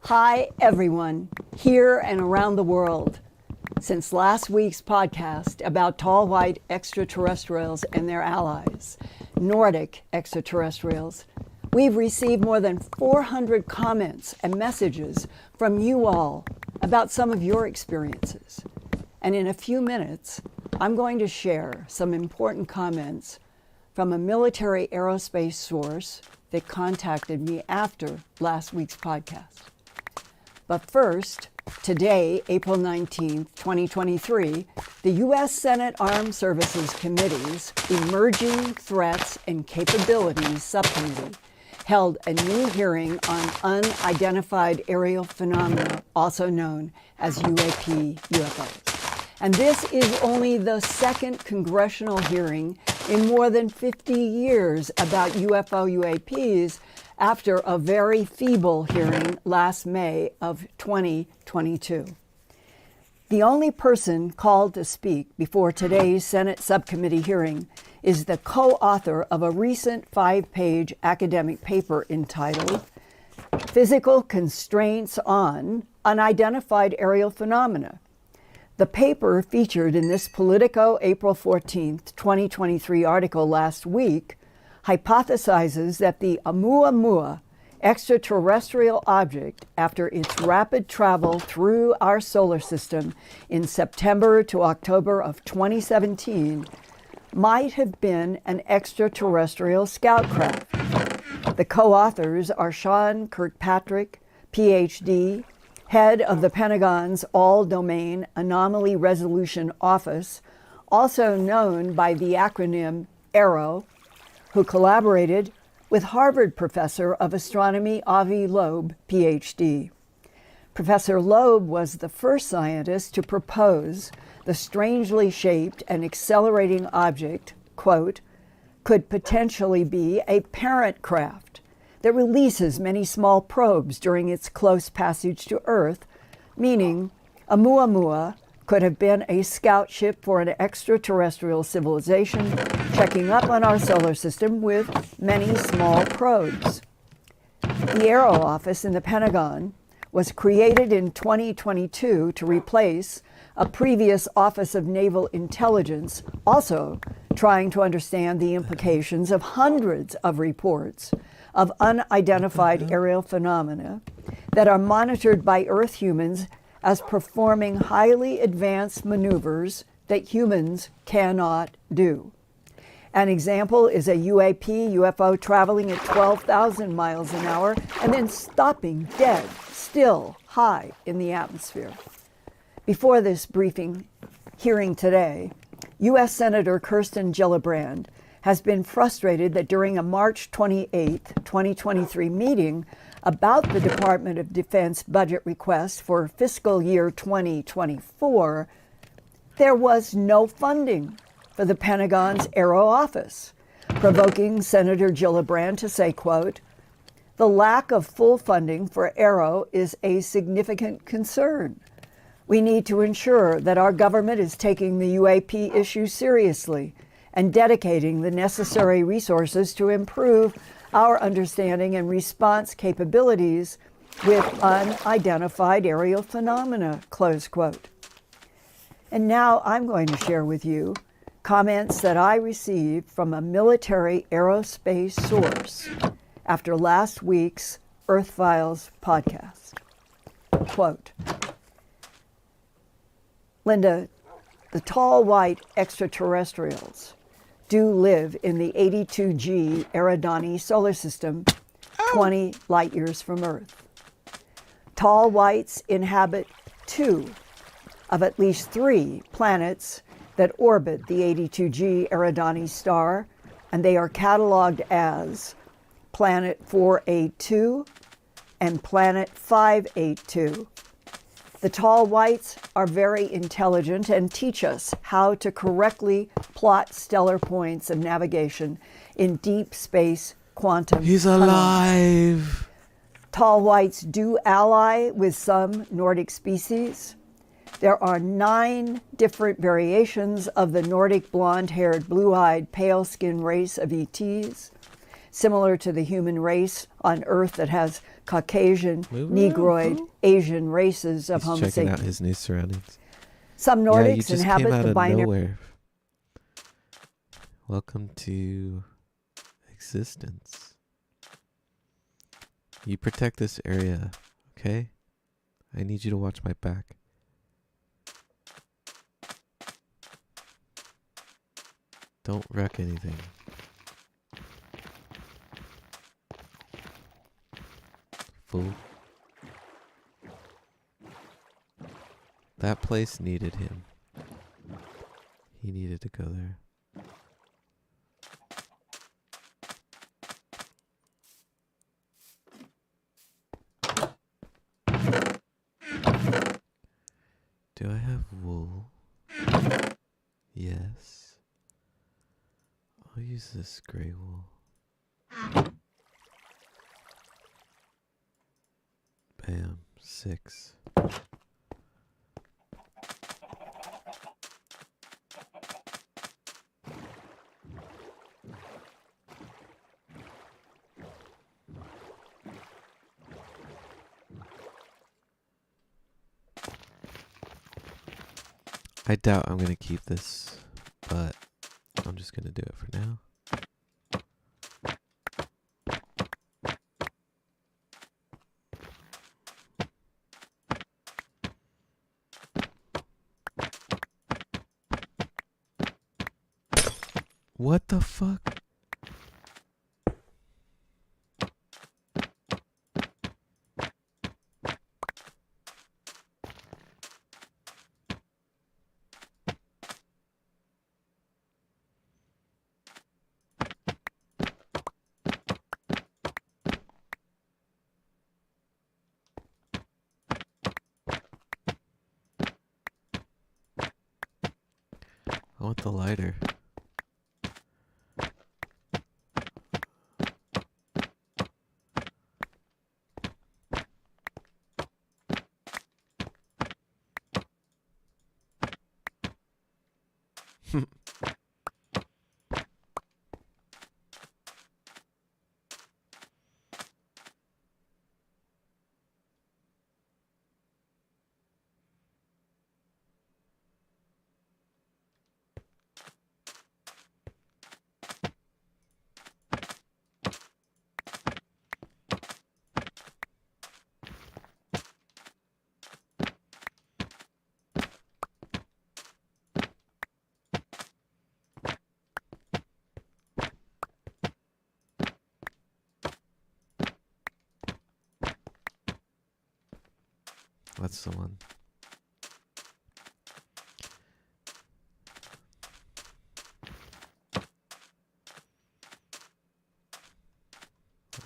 Hi, everyone, here and around the world. Since last week's podcast about tall white extraterrestrials and their allies, Nordic extraterrestrials, we've received more than 400 comments and messages from you all about some of your experiences. And in a few minutes, I'm going to share some important comments from a military aerospace source that contacted me after last week's podcast. But first, today, April 19th, 2023, the U.S. Senate Armed Services Committee's Emerging Threats and Capabilities Subcommittee held a new hearing on unidentified aerial phenomena, also known as UFOs. And this is only the second congressional hearing in more than 50 years about UFO/UAPs after a very feeble hearing last May of 2022. The only person called to speak before today's Senate subcommittee hearing is the co-author of a recent 5-page academic paper entitled Physical Constraints on Unidentified Aerial Phenomena. The paper featured in this Politico April 14th, 2023 article last week hypothesizes that the Oumuamua extraterrestrial object, after its rapid travel through our solar system in September to October of 2017, might have been an extraterrestrial scout craft. The co-authors are Sean Kirkpatrick, PhD, head of the Pentagon's All-Domain Anomaly Resolution Office, also known by the acronym AARO, who collaborated with Harvard professor of astronomy Avi Loeb, PhD. Professor Loeb was the first scientist to propose the strangely shaped and accelerating object, quote, could potentially be a parent craft that releases many small probes during its close passage to Earth, meaning Oumuamua could have been a scout ship for an extraterrestrial civilization checking up on our solar system with many small probes. The Aero Office in the Pentagon was created in 2022 to replace a previous Office of Naval Intelligence, also trying to understand the implications of hundreds of reports of unidentified aerial phenomena that are monitored by Earth humans as performing highly advanced maneuvers that humans cannot do. An example is a UFO traveling at 12,000 miles an hour and then stopping dead, still high in the atmosphere. Before this hearing today, U.S. Senator Kirsten Gillibrand has been frustrated that during a March 28, 2023 meeting about the Department of Defense budget request for fiscal year 2024, there was no funding for the Pentagon's Aero Office, provoking Senator Gillibrand to say, quote, the lack of full funding for Aero is a significant concern. We need to ensure that our government is taking the UAP issue seriously and dedicating the necessary resources to improve our understanding and response capabilities with unidentified aerial phenomena, close quote. And now I'm going to share with you comments that I received from a military aerospace source after last week's Earth Files podcast. Quote, Linda, the tall white extraterrestrials do live in the 82G Eridani solar system, 20 light years from Earth. Tall whites inhabit 2 of at least 3 planets that orbit the 82G Eridani star, and they are cataloged as Planet 482 and Planet 582. The tall whites are very intelligent and teach us how to correctly plot stellar points of navigation in deep space quantum He's tunnels. alive. Tall whites do ally with some Nordic species. There are 9 different variations of the Nordic blonde-haired, blue-eyed, pale-skinned race of ETs, similar to the human race on Earth that has Caucasian, Negroid, Asian races of Homo He's checking sapiens. out his new surroundings. Some Yeah, you Nordics just inhabit came out the of binary. nowhere. Welcome to existence. You protect this area, okay? I need you to watch my back. Don't wreck anything. Fool. That place needed him. He needed to go there. Do I have wool? Yes. I'll use this gray wool. Bam. 6. I doubt I'm going to keep this, but I'm just going to do it for now. What the fuck? the lighter? That's the one. I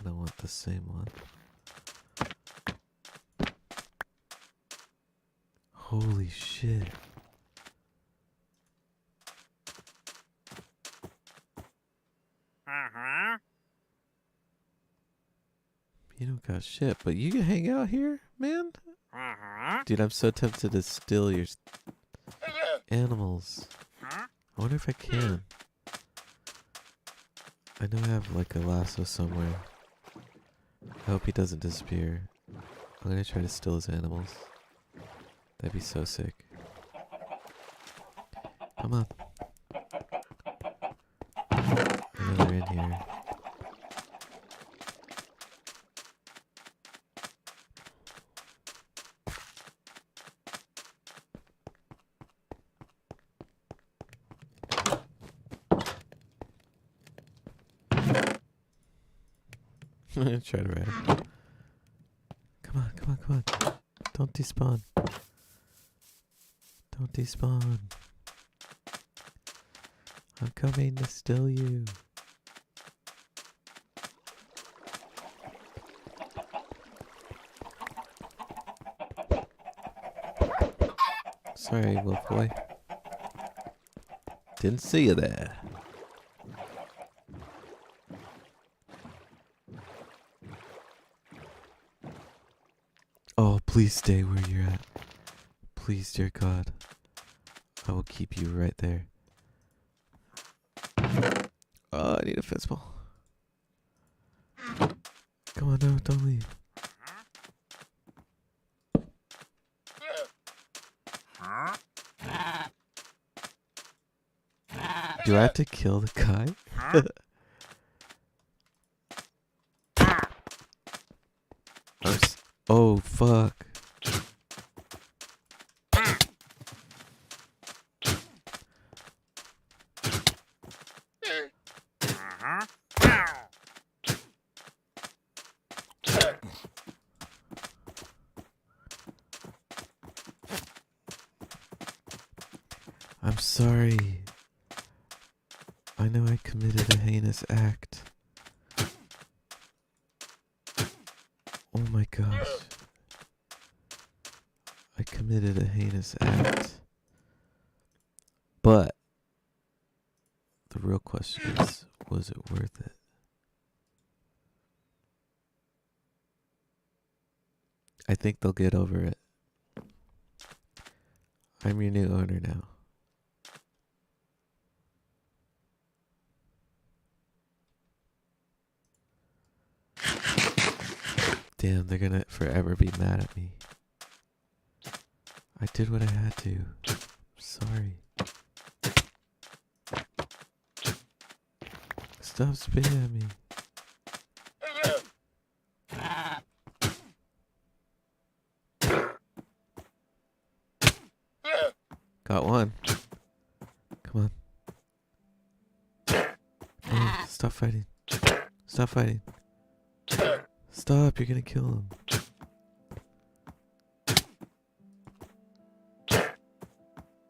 don't want the same one. Holy shit. You don't got shit, but you can hang out here, man? Dude, I'm so tempted to steal your animals. I wonder if I can. I know I have like a lasso somewhere. I hope he doesn't disappear. I'm gonna try to steal his animals. That'd be so sick. Come on. I know they're in here. I'm gonna try to ride him. Come on, come on, come on. Don't despawn. Don't despawn. I'm coming to steal you. Sorry, wolf boy. Didn't see you there. Oh, please stay where you're at. Please, dear God. I will keep you right there. Oh, I need a fistball. Come on, no, don't leave. Do I have to kill the guy? Oh, fuck. I'm sorry. I know I committed a heinous act. Oh my gosh. I committed a heinous act. But the real question is, was it worth it? I think they'll get over it. I'm your new owner now. Damn, they're gonna forever be mad at me. I did what I had to. Sorry. Stop spitting at me. Got one. Come on. Oh, stop fighting. Stop fighting. Stop, you're gonna kill him.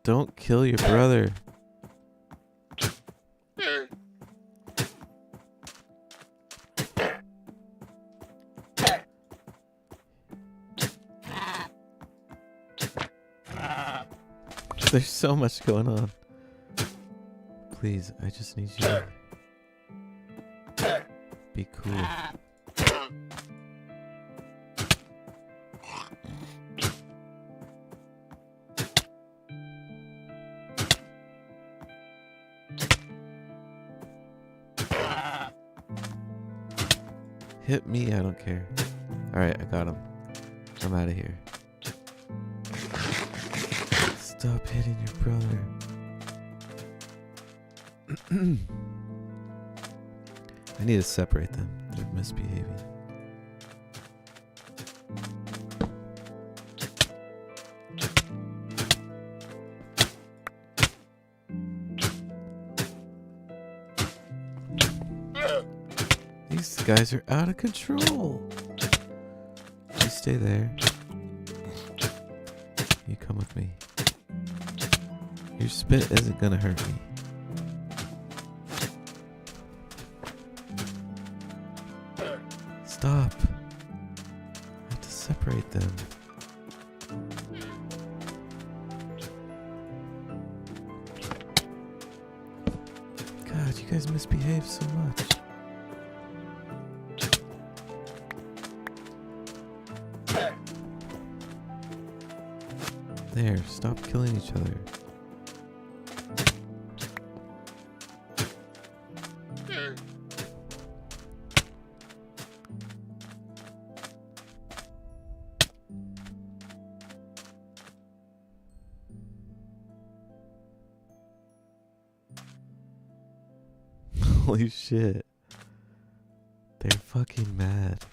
Don't kill your brother. There's so much going on. Please, I just need you to be cool. Hit me, I don't care. Alright, I got him. I'm out of here. Stop hitting your brother. I need to separate them. They're misbehaving. These guys are out of control. You stay there. You come with me. Your spit isn't gonna hurt me. Stop. I have to separate them. God, you guys misbehave so much. There, stop killing each other. Holy shit. They're fucking mad.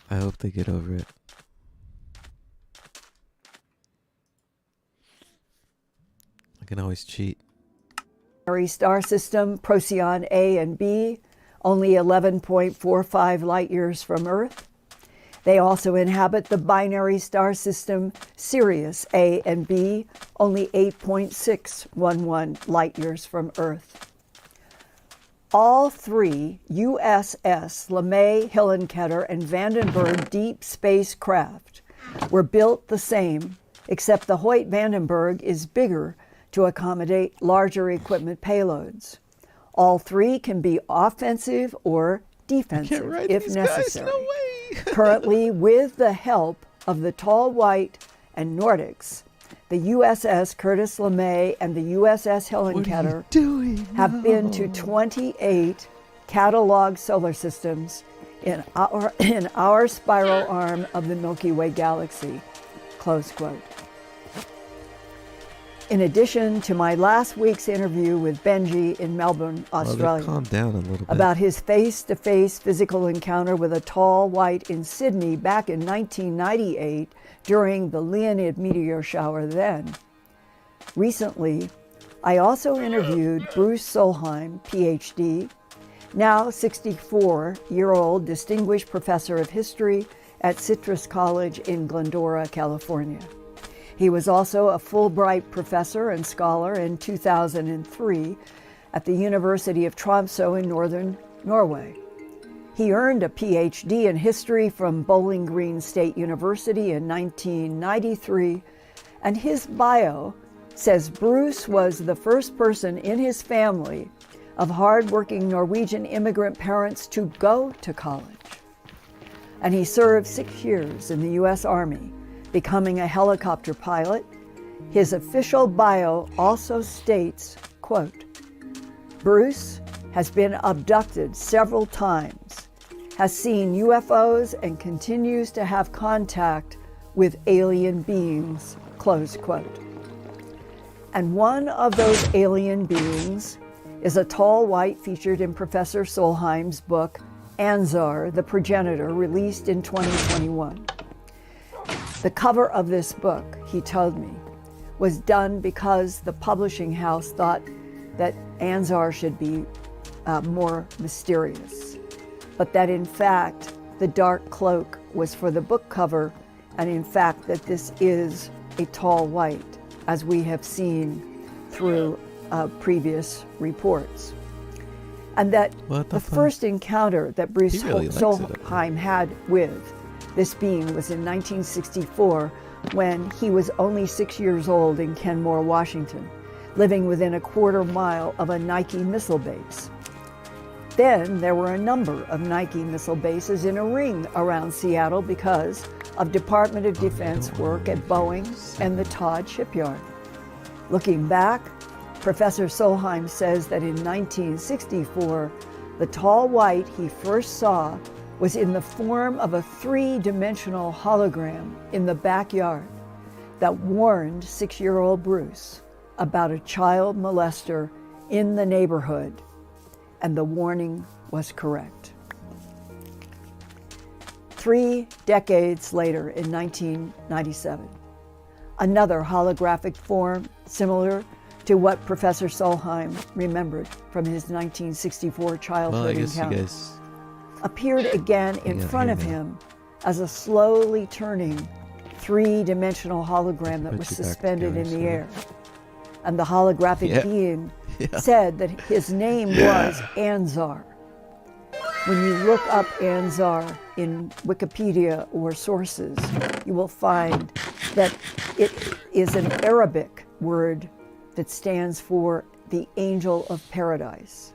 I hope they get over it. I can always cheat. Star system, Procyon A and B, only 11.45 light years from Earth. They also inhabit the binary star system, Sirius A and B, only 8.611 light years from Earth. All three USS LeMay, Hillenkoetter, and Vandenberg deep space craft were built the same, except the Hoyt-Vandenberg is bigger to accommodate larger equipment payloads. All three can be offensive or defensive if necessary. Guys, no way. Currently, with the help of the Tall White and Nordics, the USS Curtis LeMay and the USS Hillenkoetter have been to 28 catalog solar systems in our spiral arm of the Milky Way galaxy, close quote. In addition to my last week's interview with Benji in Melbourne, Australia, calm down a little bit. about his face-to-face physical encounter with a tall white in Sydney back in 1998 during the Leonid meteor shower then. Recently, I also interviewed Bruce Solheim, PhD, now 64-year-old distinguished professor of history at Citrus College in Glendora, California. He was also a Fulbright professor and scholar in 2003 at the University of Tromsø in northern Norway. He earned a PhD in history from Bowling Green State University in 1993, and his bio says Bruce was the first person in his family of hard-working Norwegian immigrant parents to go to college. And he served 6 years in the U.S. Army, becoming a helicopter pilot. His official bio also states, quote, Bruce has been abducted several times, has seen UFOs, and continues to have contact with alien beings, close quote. And one of those alien beings is a tall white featured in Professor Solheim's book, Anzar, the Progenitor, released in 2021. The cover of this book, he told me, was done because the publishing house thought that Anzar should be more mysterious, but that in fact the dark cloak was for the book cover, and in fact that this is a tall white, as we have seen through previous reports. And that What the the fuck? first encounter that Bruce He really likes it up Solheim had with this being was in 1964 when he was only 6 years old in Kenmore, Washington, living within a quarter mile of a Nike missile base. Then there were a number of Nike missile bases in a ring around Seattle because of Department of Defense work at Boeing and the Todd shipyard. Looking back, Professor Solheim says that in 1964, the tall white he first saw was in the form of a three-dimensional hologram in the backyard that warned 6-year-old Bruce about a child molester in the neighborhood, and the warning was correct. 3 decades later, in 1997, another holographic form similar to what Professor Solheim remembered from his 1964 childhood Well, I guess encounter you guys appeared again in Yeah, front here of now. him as a slowly turning three-dimensional hologram that Put was you back suspended in together, the so- air. And the holographic Yeah. being Yeah. said that his name was Anzar. When you look up Anzar in Wikipedia or sources, you will find that it is an Arabic word that stands for the angel of paradise.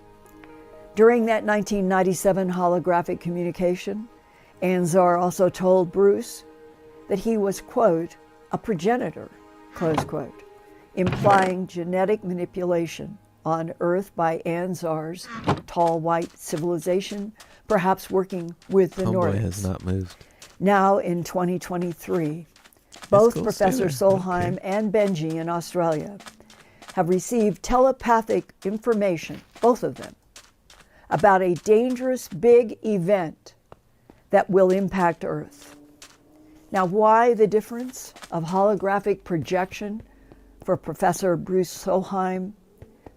During that 1997 holographic communication, Anzar also told Bruce that he was, quote, a progenitor, close quote, implying genetic manipulation on Earth by Anzar's tall white civilization, perhaps working with the Homeboy Nordics. has not moved. Now in 2023, both cool, Professor stay there. Solheim and Benji in Australia have received telepathic information, both of them, about a dangerous big event that will impact Earth. Now, why the difference of holographic projection for Professor Bruce Solheim,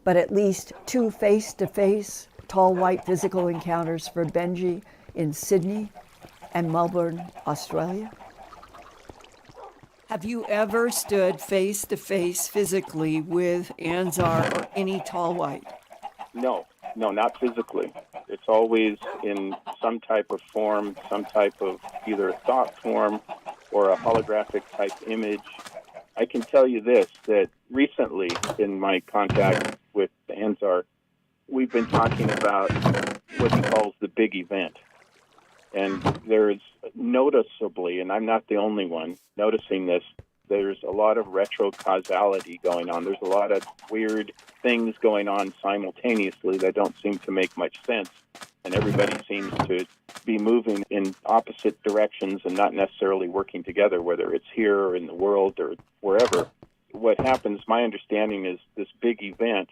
but at least 2 face-to-face tall white physical encounters for Benji in Sydney and Melbourne, Australia? Have you ever stood face-to-face physically with Anzar or any tall white? No, not physically. It's always in some type of form, some type of either thought form or a holographic type image. I can tell you this, that recently in my contact with Anzar, we've been talking about what he calls the big event. And there's noticeably, and I'm not the only one noticing this, there's a lot of retrocausality going on. There's a lot of weird things going on simultaneously that don't seem to make much sense. And everybody seems to be moving in opposite directions and not necessarily working together, whether it's here or in the world or wherever. What happens, my understanding is this big event,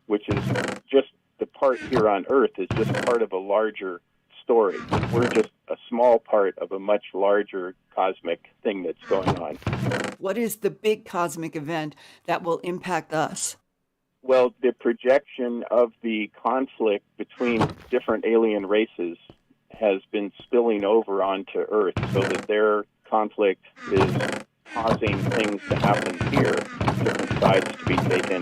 which is just the part here on Earth, is just part of a larger story. We're just a small part of a much larger cosmic thing that's going on. What is the big cosmic event that will impact us? Well, the projection of the conflict between different alien races has been spilling over onto Earth so that their conflict is causing things to happen here, different sides to be taken.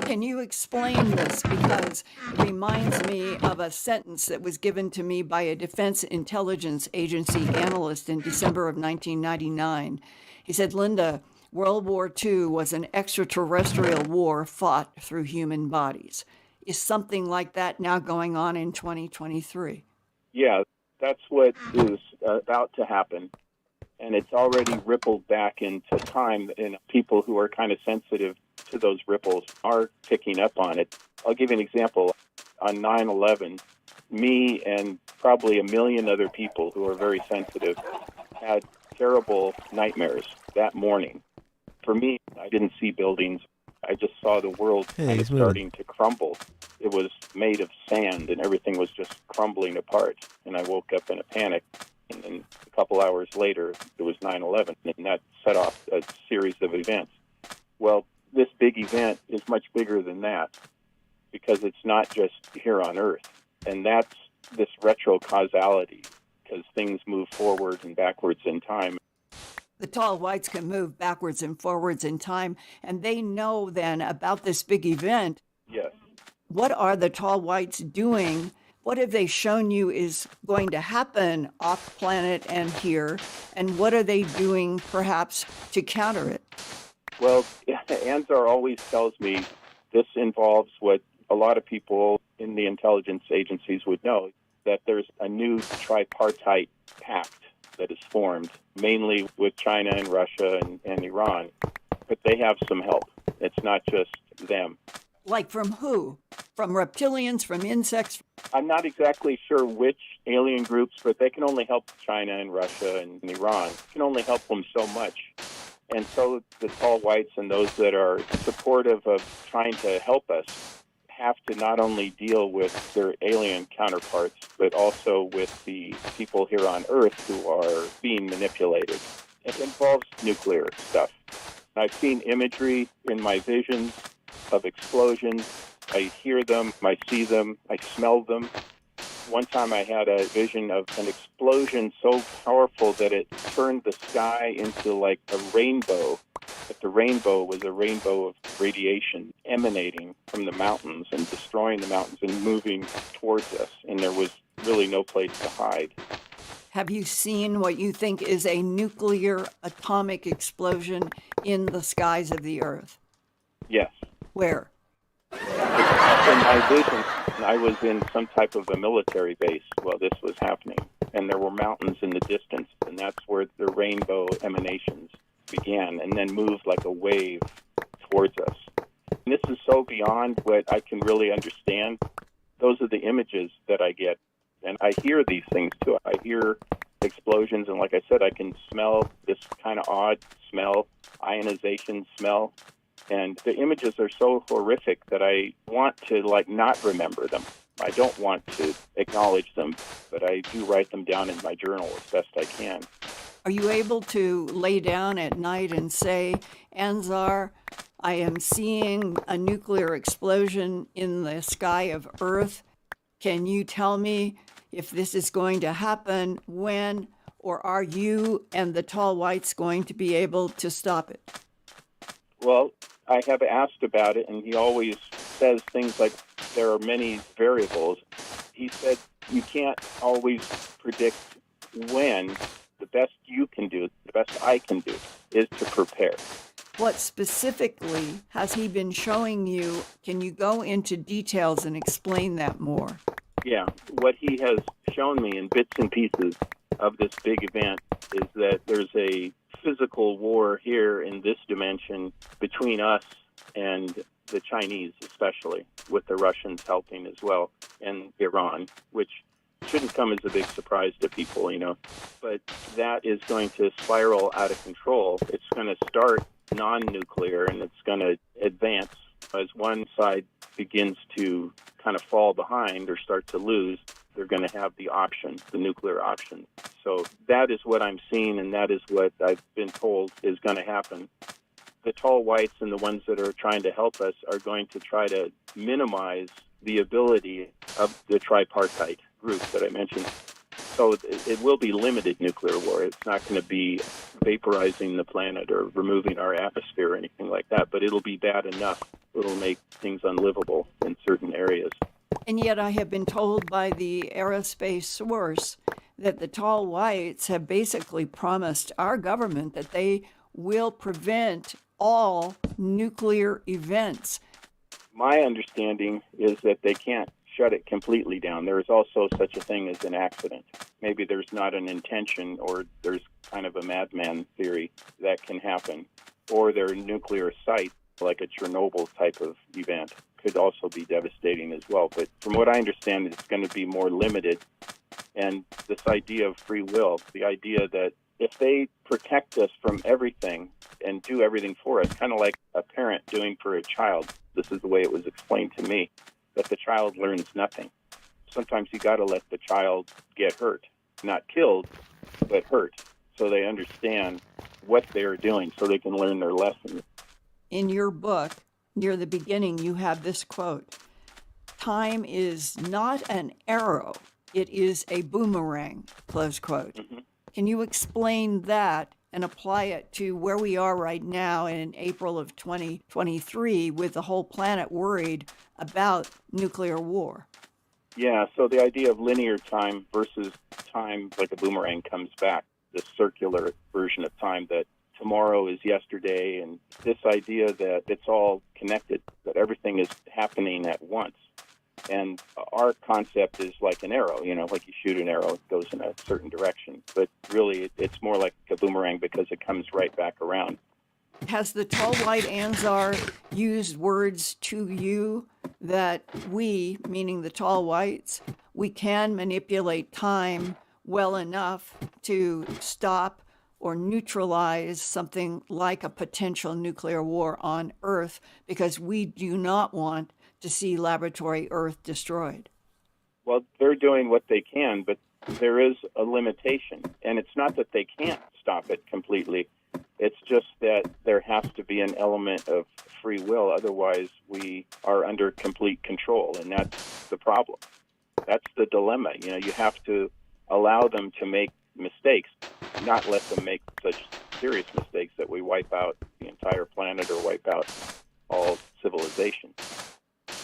Can you explain this? Because it reminds me of a sentence that was given to me by a Defense Intelligence Agency analyst in December of 1999. He said, Linda, World War II was an extraterrestrial war fought through human bodies. Is something like that now going on in 2023? Yeah, that's what is about to happen. And it's already rippled back into time, and people who are kind of sensitive to those ripples are picking up on it. I'll give you an example. On 9/11, me and probably 1 million other people who are very sensitive had terrible nightmares that morning. For me, I didn't see buildings. I just saw the world kind of starting to crumble. It was made of sand, and everything was just crumbling apart. And I woke up in a panic. And then a couple hours later, it was 9/11, and that set off a series of events. Well, this big event is much bigger than that because it's not just here on Earth. And that's this retrocausality, because things move forward and backwards in time. The tall whites can move backwards and forwards in time, and they know then about this big event. Yes. What are the tall whites doing? What have they shown you is going to happen off planet and here? And what are they doing perhaps to counter it? Well, Anzar always tells me this involves what a lot of people in the intelligence agencies would know, that there's a new tripartite pact that is formed, mainly with China and Russia and Iran. But they have some help. It's not just them. Like from who? From reptilians, from insects? I'm not exactly sure which alien groups, but they can only help China and Russia and Iran. Can only help them so much. And so the tall whites and those that are supportive of trying to help us have to not only deal with their alien counterparts, but also with the people here on Earth who are being manipulated. It involves nuclear stuff. I've seen imagery in my visions of explosions. I hear them, I see them, I smell them. One time I had a vision of an explosion so powerful that it turned the sky into like a rainbow. But the rainbow was a rainbow of radiation emanating from the mountains and destroying the mountains and moving towards us. And there was really no place to hide. Have you seen what you think is a nuclear atomic explosion in the skies of the Earth? Yes. Where? In my vision, I was in some type of a military base while this was happening, and there were mountains in the distance, and that's where the rainbow emanations began and then moved like a wave towards us. And this is so beyond what I can really understand. Those are the images that I get, and I hear these things too. I hear explosions, and like I said, I can smell this kind of odd smell, ionization smell. And the images are so horrific that I want to, not remember them. I don't want to acknowledge them, but I do write them down in my journal as best I can. Are you able to lay down at night and say, Anzar, I am seeing a nuclear explosion in the sky of Earth. Can you tell me if this is going to happen, when, or are you and the tall whites going to be able to stop it? Well, I have asked about it, and he always says things like there are many variables. He said you can't always predict when. The best you can do, the best I can do, is to prepare. What specifically has he been showing you? Can you go into details and explain that more? Yeah, what he has shown me in bits and pieces of this big event is that there's a physical war here in this dimension between us and the Chinese, especially, with the Russians helping as well, and Iran, which shouldn't come as a big surprise to people, But that is going to spiral out of control. It's going to start non-nuclear, and it's going to advance as one side begins to kind of fall behind or start to lose. They're going to have the option, the nuclear option. So that is what I'm seeing, and that is what I've been told is going to happen. The tall whites and the ones that are trying to help us are going to try to minimize the ability of the tripartite group that I mentioned. So it will be limited nuclear war. It's not going to be vaporizing the planet or removing our atmosphere or anything like that, but it'll be bad enough. It'll make things unlivable in certain areas. And yet I have been told by the aerospace source that the tall whites have basically promised our government that they will prevent all nuclear events. My understanding is that they can't shut it completely down. There is also such a thing as an accident. Maybe there's not an intention, or there's kind of a madman theory that can happen. Or their nuclear site, like a Chernobyl type of event, could also be devastating as well. But from what I understand, it's going to be more limited. And this idea of free will, the idea that if they protect us from everything and do everything for us, kind of like a parent doing for a child, this is the way it was explained to me, that the child learns nothing. Sometimes you got to let the child get hurt, not killed, but hurt, so they understand what they're doing, so they can learn their lessons. In your book, near the beginning, you have this quote: "Time is not an arrow, it is a boomerang," close quote. Mm-hmm. Can you explain that and apply it to where we are right now in April of 2023 with the whole planet worried about nuclear war? Yeah, so the idea of linear time versus time like a boomerang comes back, this circular version of time that tomorrow is yesterday, and this idea that it's all connected, that everything is happening at once. And our concept is like an arrow, like you shoot an arrow, it goes in a certain direction. But really, it's more like a boomerang because it comes right back around. Has the tall white Anzar used words to you that we, meaning the tall whites, we can manipulate time well enough to stop or neutralize something like a potential nuclear war on Earth because we do not want to see laboratory Earth destroyed? Well, they're doing what they can, but there is a limitation. And it's not that they can't stop it completely. It's just that there has to be an element of free will. Otherwise, we are under complete control, and that's the problem. That's the dilemma. You have to allow them to make mistakes, not let them make such serious mistakes that we wipe out the entire planet or wipe out all civilization.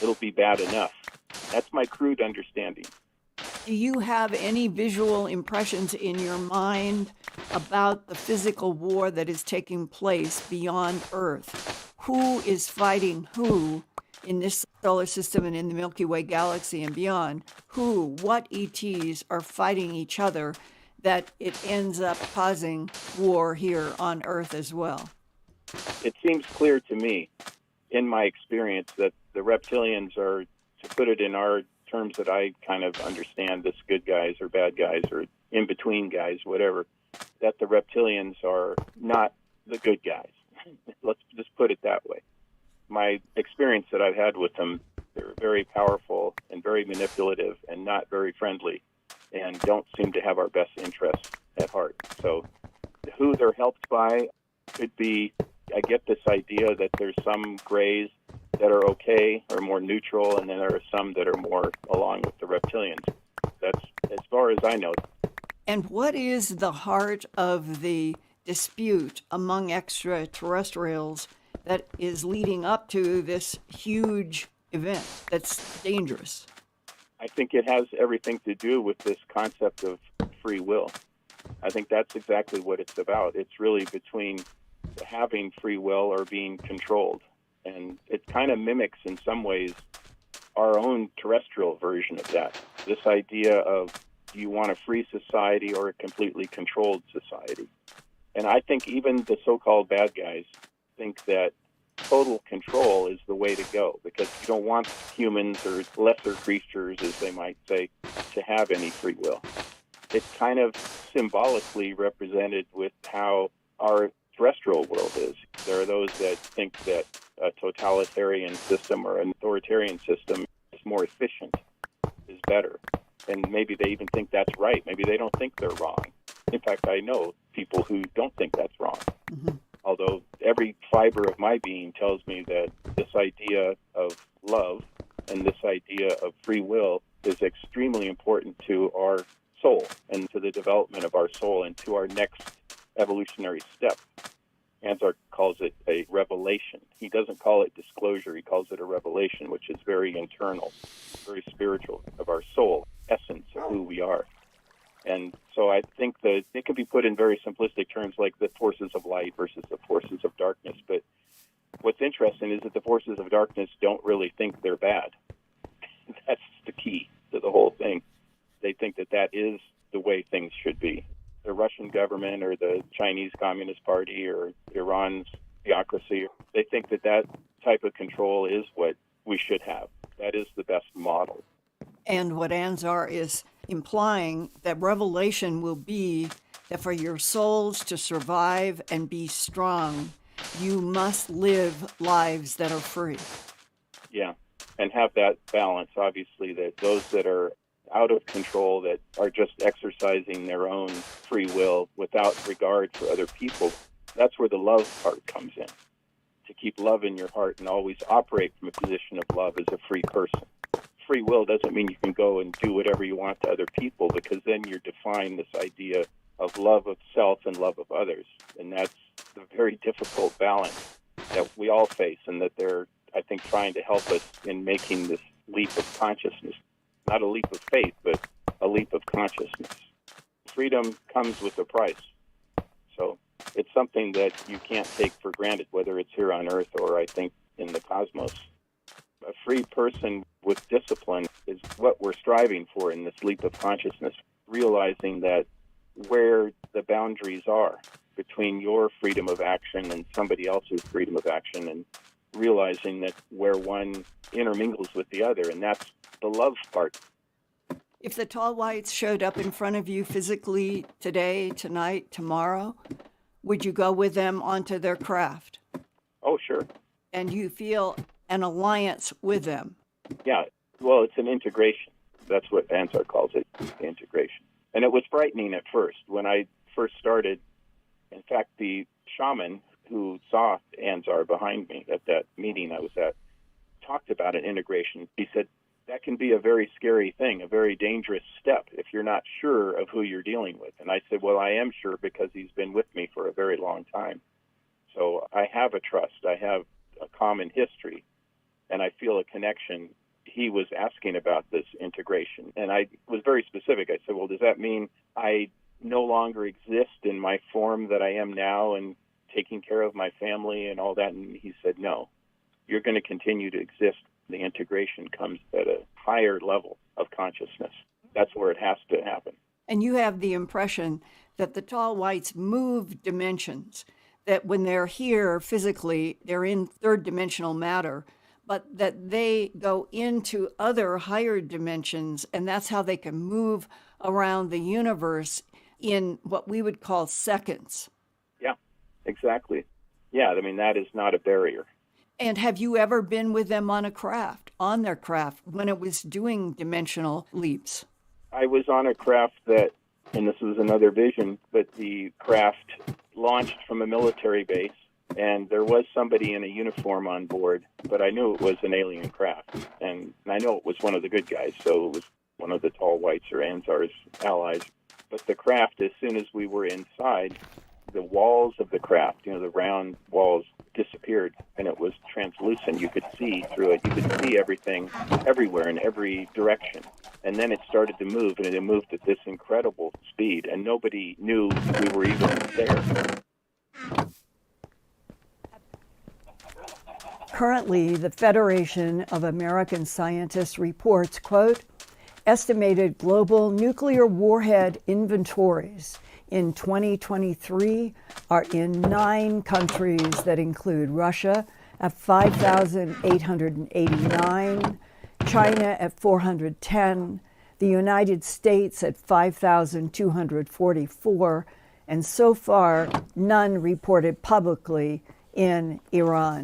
It'll be bad enough. That's my crude understanding. Do you have any visual impressions in your mind about the physical war that is taking place beyond Earth? Who is fighting who in this solar system and in the Milky Way galaxy and beyond? What ETs are fighting each other that it ends up causing war here on Earth as well? It seems clear to me, in my experience, that the reptilians are, to put it in our terms that I kind of understand, this good guys or bad guys or in-between guys, whatever, that the reptilians are not the good guys. Let's just put it that way. My experience that I've had with them, they're very powerful and very manipulative and not very friendly and don't seem to have our best interests at heart. So who they're helped by could be, I get this idea that there's some grays that are okay or more neutral, and then there are some that are more along with the reptilians. That's as far as I know. And what is the heart of the dispute among extraterrestrials that is leading up to this huge event that's dangerous? I think it has everything to do with this concept of free will. I think that's exactly what it's about. It's really between having free will or being controlled. And it kind of mimics, in some ways, our own terrestrial version of that. This idea of, do you want a free society or a completely controlled society? And I think even the so-called bad guys think that total control is the way to go, because you don't want humans or lesser creatures, as they might say, to have any free will. It's kind of symbolically represented with how our terrestrial world is. There are those that think that a totalitarian system or an authoritarian system is more efficient, is better. And maybe they even think that's right. Maybe they don't think they're wrong. In fact, I know people who don't think that's wrong. Mm-hmm. Although every fiber of my being tells me that this idea of love and this idea of free will is extremely important to our soul and to the development of our soul and to our next evolutionary step. Anzar calls it a revelation. He doesn't call it disclosure. He calls it a revelation, which is very internal, very spiritual, of our soul, essence of who we are. And so I think that it can be put in very simplistic terms like the forces of light versus the forces of darkness. But what's interesting is that the forces of darkness don't really think they're bad. That's the key to the whole thing. They think that that is the way things should be. The Russian government or the Chinese Communist Party or Iran's theocracy, they think that that type of control is what we should have. That is the best model. And what Anzar is implying, that revelation will be that for your souls to survive and be strong, you must live lives that are free. Yeah, and have that balance, obviously, that those that are out of control, that are just exercising their own free will without regard for other people, that's where the love part comes in. To keep love in your heart and always operate from a position of love as a free person. Free will doesn't mean you can go and do whatever you want to other people, because then you're defying this idea of love of self and love of others. And that's a very difficult balance that we all face, and that they're, I think, trying to help us in making this leap of consciousness. Not a leap of faith, but a leap of consciousness. Freedom comes with a price. So it's something that you can't take for granted, whether it's here on Earth or, I think, in the cosmos. A free person with discipline is what we're striving for in this leap of consciousness, realizing that where the boundaries are between your freedom of action and somebody else's freedom of action, and realizing that where one intermingles with the other, and that's the love part. If the tall whites showed up in front of you physically today, tonight, tomorrow, would you go with them onto their craft? Oh, sure. And you feel an alliance with them? Yeah, well, it's an integration. That's what Ansar calls it, integration. And it was frightening at first. When I first started, in fact, the shaman who saw Ansar behind me at that meeting I was at talked about an integration. He said, that can be a very scary thing, a very dangerous step if you're not sure of who you're dealing with. And I said, well, I am sure because he's been with me for a very long time. So I have a trust. I have a common history, and I feel a connection. He was asking about this integration, and I was very specific. I said, well, does that mean I no longer exist in my form that I am now and taking care of my family and all that? And he said, no, you're going to continue to exist. The integration comes at a higher level of consciousness. That's where it has to happen. And you have the impression that the tall whites move dimensions, that when they're here physically, they're in third dimensional matter, but that they go into other higher dimensions, and that's how they can move around the universe in what we would call seconds. Yeah, exactly. Yeah, I mean, that is not a barrier. And have you ever been with them on their craft, when it was doing dimensional leaps? I was on a craft that, and this was another vision, but the craft launched from a military base, and there was somebody in a uniform on board, but I knew it was an alien craft, and I know it was one of the good guys, so it was one of the tall whites or Ansar's allies. But the craft, as soon as we were inside, the walls of the craft, the round walls, disappeared, and it was translucent. You could see through it. You could see everything everywhere in every direction. And then it started to move, and it moved at this incredible speed, and nobody knew we were even there. Currently, the Federation of American Scientists reports, quote, estimated global nuclear warhead inventories in 2023 are in 9 countries that include Russia at 5,889, China at 410, the United States at 5,244, and so far, none reported publicly in Iran.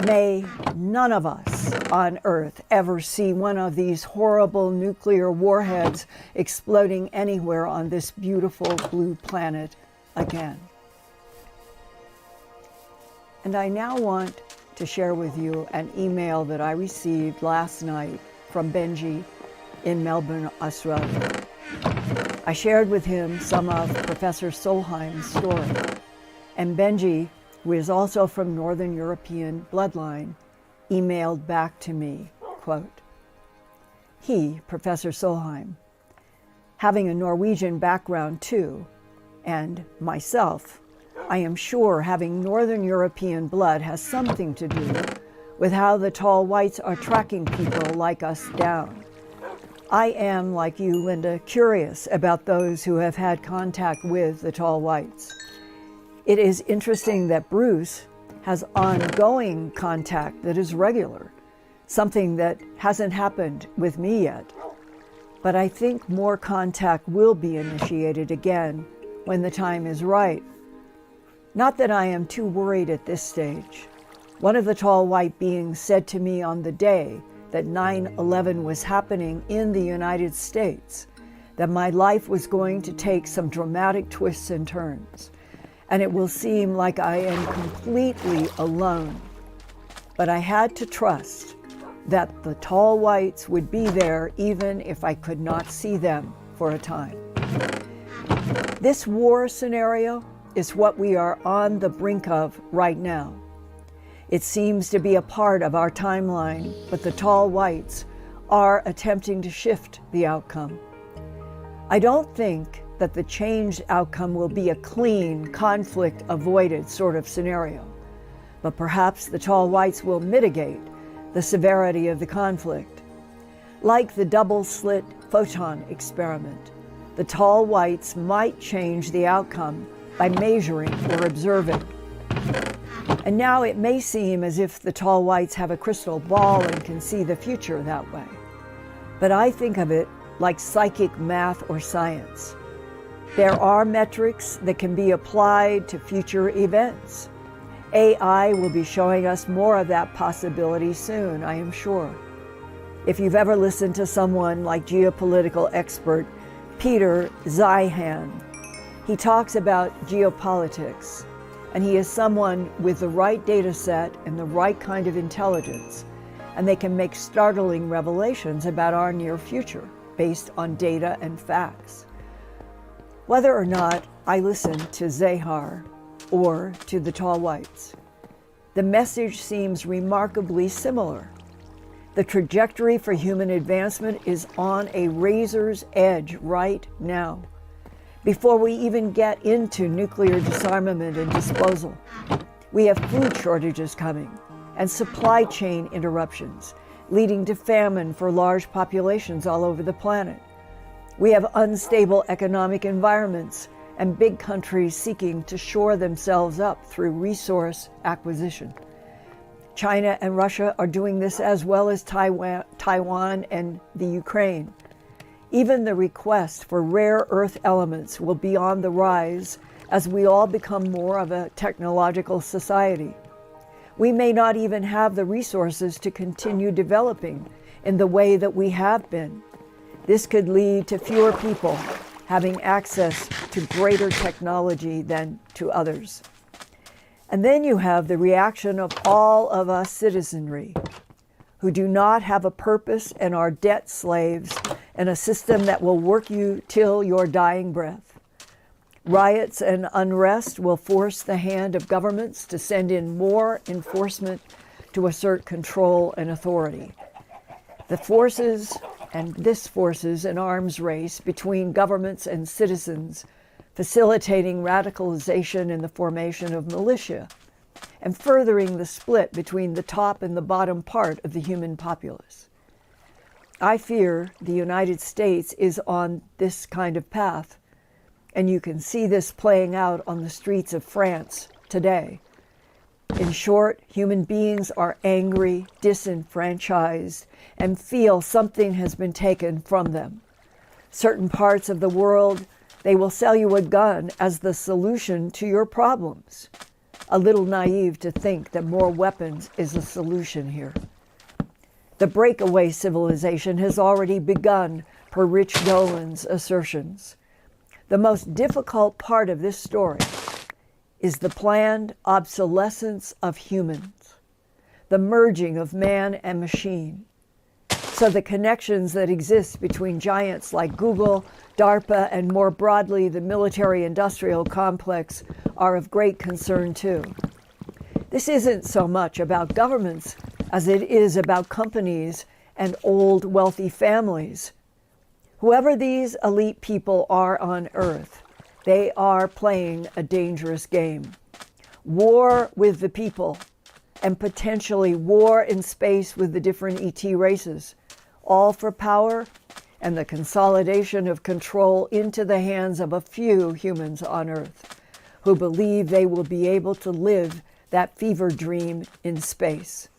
May none of us on Earth ever see one of these horrible nuclear warheads exploding anywhere on this beautiful blue planet again. And I now want to share with you an email that I received last night from Benji in Melbourne, Australia. I shared with him some of Professor Solheim's story, and Benji, who is also from Northern European bloodline, emailed back to me, quote, he, Professor Solheim, having a Norwegian background too, and myself, I am sure having Northern European blood has something to do with how the tall whites are tracking people like us down. I am, like you, Linda, curious about those who have had contact with the tall whites. It is interesting that Bruce has ongoing contact that is regular, something that hasn't happened with me yet. But I think more contact will be initiated again when the time is right. Not that I am too worried at this stage. One of the tall white beings said to me on the day that 9/11 was happening in the United States, that my life was going to take some dramatic twists and turns, and it will seem like I am completely alone. But I had to trust that the tall whites would be there even if I could not see them for a time. This war scenario is what we are on the brink of right now. It seems to be a part of our timeline, but the tall whites are attempting to shift the outcome. I don't think that the changed outcome will be a clean, conflict-avoided sort of scenario, but perhaps the tall whites will mitigate the severity of the conflict. Like the double-slit photon experiment, the tall whites might change the outcome by measuring or observing. And now it may seem as if the tall whites have a crystal ball and can see the future that way. But I think of it like psychic math or science. There are metrics that can be applied to future events. AI will be showing us more of that possibility soon, I am sure. If you've ever listened to someone like geopolitical expert Peter Zeihan, he talks about geopolitics, and he is someone with the right data set and the right kind of intelligence, and they can make startling revelations about our near future based on data and facts. Whether or not I listen to Zahar or to the tall whites, the message seems remarkably similar. The trajectory for human advancement is on a razor's edge right now, before we even get into nuclear disarmament and disposal. We have food shortages coming and supply chain interruptions, leading to famine for large populations all over the planet. We have unstable economic environments and big countries seeking to shore themselves up through resource acquisition. China and Russia are doing this as well as Taiwan and the Ukraine. Even the request for rare earth elements will be on the rise as we all become more of a technological society. We may not even have the resources to continue developing in the way that we have been. This could lead to fewer people having access to greater technology than to others. And then you have the reaction of all of us citizenry who do not have a purpose and are debt slaves in a system that will work you till your dying breath. Riots and unrest will force the hand of governments to send in more enforcement to assert control and authority. This forces an arms race between governments and citizens, facilitating radicalization and the formation of militia, and furthering the split between the top and the bottom part of the human populace. I fear the United States is on this kind of path, and you can see this playing out on the streets of France today. In short, human beings are angry, disenfranchised, and feel something has been taken from them. Certain parts of the world, they will sell you a gun as the solution to your problems. A little naive to think that more weapons is a solution here. The breakaway civilization has already begun, per Rich Dolan's assertions. The most difficult part of this story is the planned obsolescence of humans, the merging of man and machine. So the connections that exist between giants like Google, DARPA, and more broadly the military-industrial complex are of great concern too. This isn't so much about governments as it is about companies and old wealthy families. Whoever these elite people are on Earth, they are playing a dangerous game. War with the people, and potentially war in space with the different ET races, all for power and the consolidation of control into the hands of a few humans on Earth who believe they will be able to live that fever dream in space.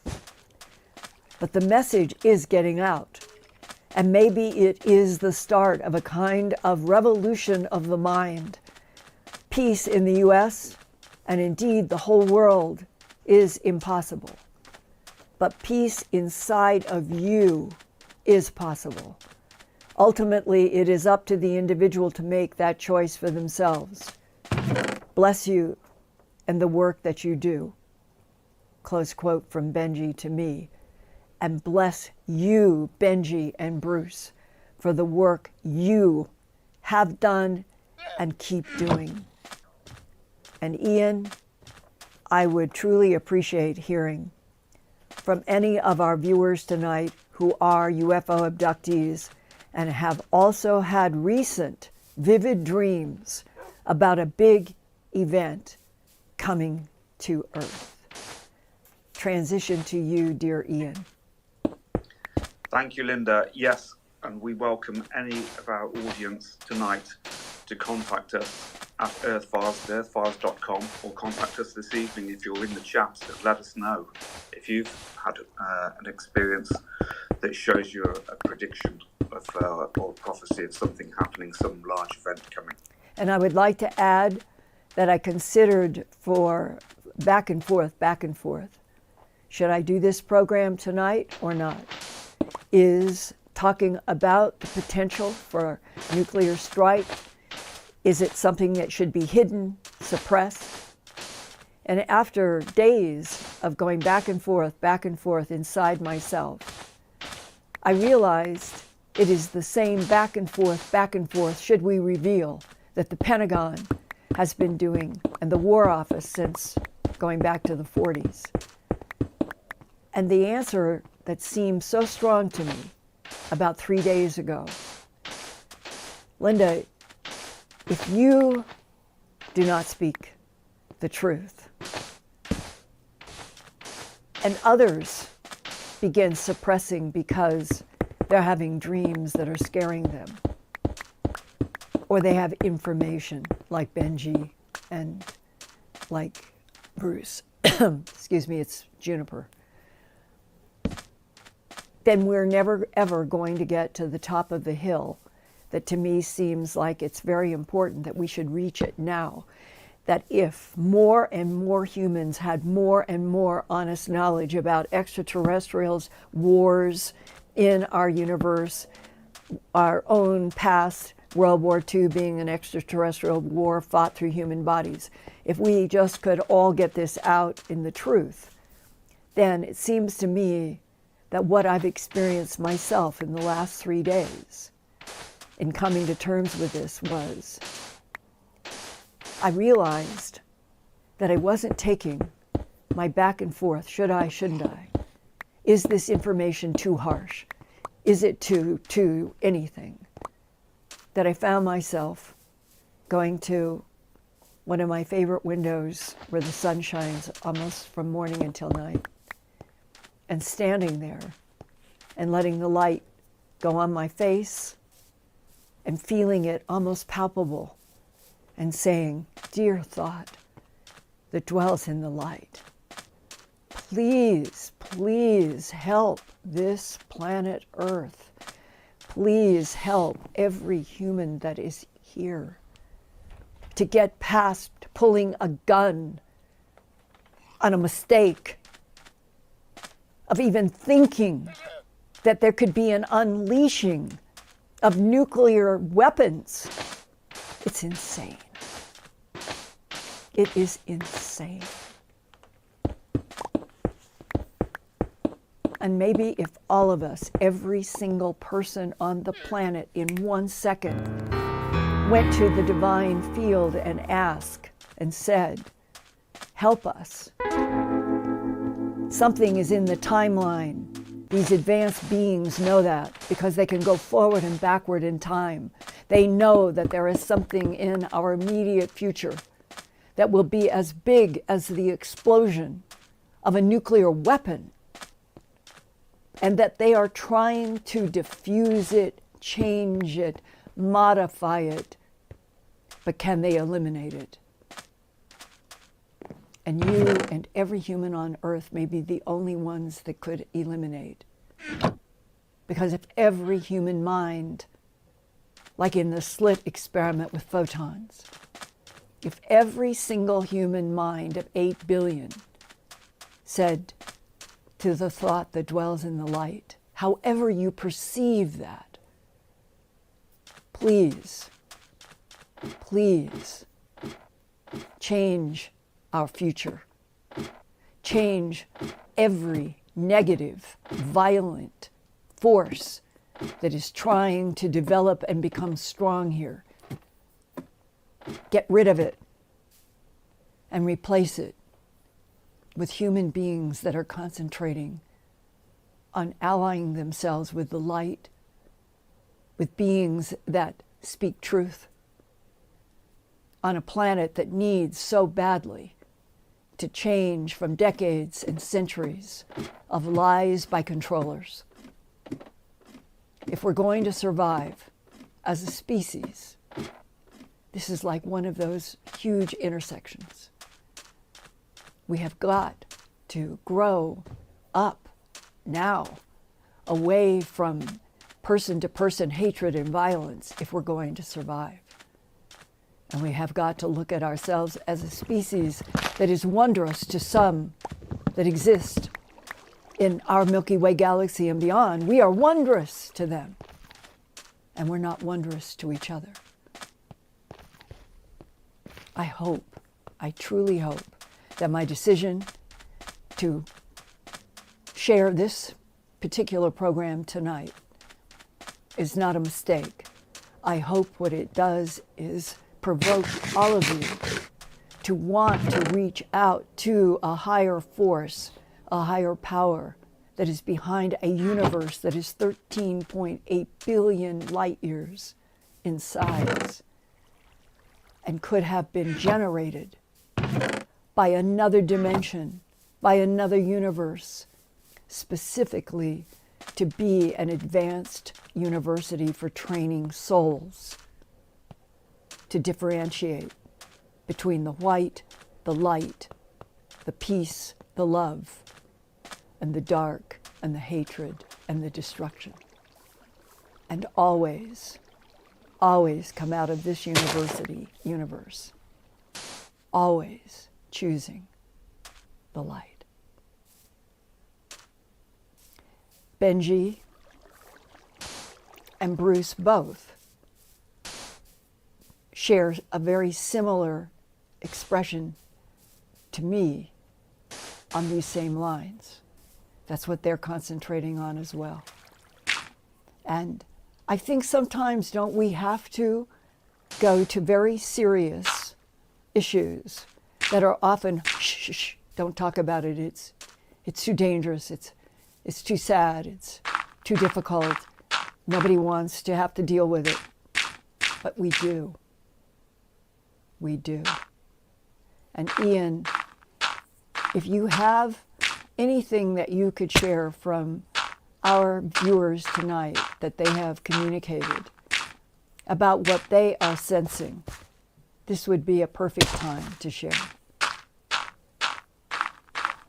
But the message is getting out, and maybe it is the start of a kind of revolution of the mind. Peace in the US, and indeed the whole world, is impossible. But peace inside of you is possible. Ultimately, it is up to the individual to make that choice for themselves. Bless you and the work that you do. Close quote from Benji to me. And bless you, Benji and Bruce, for the work you have done and keep doing. And Ian, I would truly appreciate hearing from any of our viewers tonight who are UFO abductees and have also had recent vivid dreams about a big event coming to Earth. Transition to you, dear Ian. Thank you, Linda. Yes, and we welcome any of our audience tonight to contact us at earthfiles@earthfiles.com, or contact us this evening if you're in the chat to let us know if you've had an experience that shows you a prediction of or prophecy of something happening, some large event coming. And I would like to add that I considered for back and forth, should I do this program tonight or not? Is talking about the potential for nuclear strike. Is it something that should be hidden, suppressed? And after days of going back and forth inside myself, I realized it is the same back and forth should we reveal that the Pentagon has been doing, and the War Office since going back to the 40s. And the answer that seemed so strong to me about 3 days ago, Linda, if you do not speak the truth, and others begin suppressing because they're having dreams that are scaring them, or they have information like Benji and like Bruce, excuse me, it's Juniper, then we're never ever going to get to the top of the hill that to me seems like it's very important that we should reach it now. That if more and more humans had more and more honest knowledge about extraterrestrials, wars in our universe, our own past, World War II being an extraterrestrial war fought through human bodies, if we just could all get this out in the truth, then it seems to me that what I've experienced myself in the last 3 days in coming to terms with this was I realized that I wasn't taking my back and forth, should I, shouldn't I? Is this information too harsh? Is it too anything? That I found myself going to one of my favorite windows where the sun shines almost from morning until night, and standing there and letting the light go on my face and feeling it almost palpable and saying, dear thought that dwells in the light, please, please help this planet Earth. Please help every human that is here to get past pulling a gun on a mistake, of even thinking that there could be an unleashing of nuclear weapons. It's insane. It is insane. And maybe if all of us, every single person on the planet in 1 second went to the divine field and asked and said, help us. Something is in the timeline. These advanced beings know that because they can go forward and backward in time. They know that there is something in our immediate future that will be as big as the explosion of a nuclear weapon, and that they are trying to diffuse it, change it, modify it, but can they eliminate it? And you and every human on Earth may be the only ones that could eliminate. Because if every human mind, like in the slit experiment with photons, if every single human mind of 8 billion said to the thought that dwells in the light, however you perceive that, please, please change our future. Change every negative, violent force that is trying to develop and become strong here. get rid of it and replace it with human beings that are concentrating on allying themselves with the light, with beings that speak truth, on a planet that needs so badly to change from decades and centuries of lies by controllers. If we're going to survive as a species, this is like one of those huge intersections. We have got to grow up now away from person-to-person hatred and violence if we're going to survive. And we have got to look at ourselves as a species that is wondrous to some that exist in our Milky Way galaxy and beyond. We are wondrous to them, and we're not wondrous to each other. I hope, I truly hope, that my decision to share this particular program tonight is not a mistake. I hope what it does is provoke all of you to want to reach out to a higher force, a higher power that is behind a universe that is 13.8 billion light years in size and could have been generated by another dimension, by another universe, specifically to be an advanced university for training souls to differentiate between the white, the light, the peace, the love, and the dark, and the hatred, and the destruction. And always, always come out of this universe, always choosing the light. Benji and Bruce both share a very similar expression to me on these same lines. That's what they're concentrating on as well. And I think sometimes, don't we have to go to very serious issues that are often, shh, don't talk about it, it's too dangerous, it's too sad, it's too difficult, nobody wants to have to deal with it. But we do. We do. And Ian, if you have anything that you could share from our viewers tonight that they have communicated about what they are sensing, this would be a perfect time to share.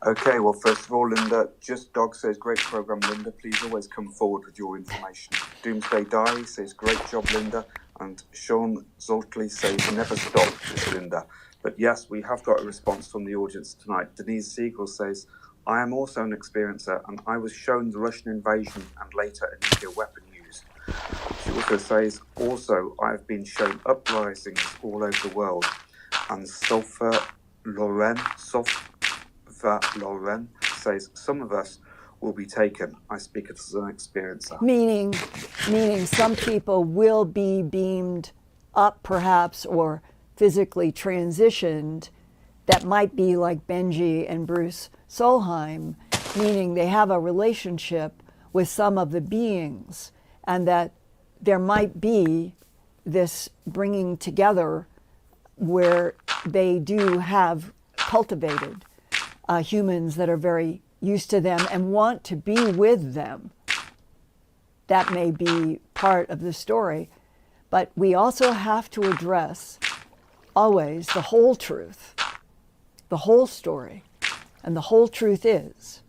Okay, well, first of all, Linda, Just Dog says, great program, Linda. Please always come forward with your information. Doomsday Diary says, great job, Linda. And Sean Zoltley says, never stop, Linda. But yes, we have got a response from the audience tonight. Denise Siegel says, I am also an experiencer, and I was shown the Russian invasion and later a nuclear weapon used. She also says, I have been shown uprisings all over the world. And Sofa Loren says, some of us will be taken. I speak as an experiencer. Meaning some people will be beamed up perhaps or physically transitioned that might be like Benji and Bruce Solheim, meaning they have a relationship with some of the beings and that there might be this bringing together where they do have cultivated humans that are very used to them and want to be with them. That may be part of the story, but we also have to address always the whole truth, the whole story. And the whole truth is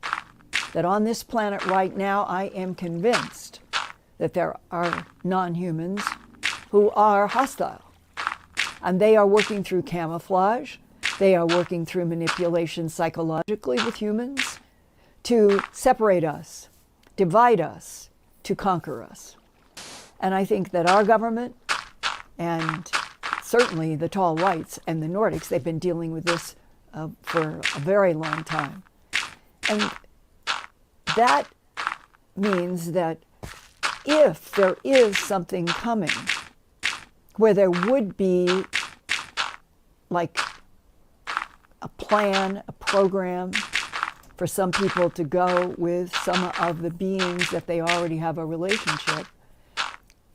that on this planet right now, I am convinced that there are non-humans who are hostile. And they are working through camouflage. They are working through manipulation psychologically with humans to separate us, divide us, to conquer us. And I think that our government and certainly the tall whites and the Nordics, they've been dealing with this for a very long time. And that means that if there is something coming where there would be like a plan, a program for some people to go with some of the beings that they already have a relationship,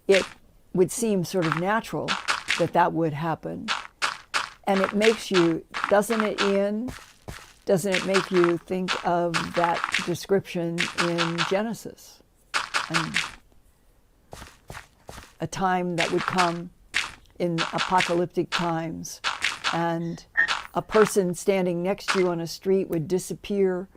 it would seem sort of natural that that would happen. And it makes you, doesn't it, Ian? Doesn't it make you think of that description in Genesis? And a time that would come in apocalyptic times, and a person standing next to you on a street would disappear.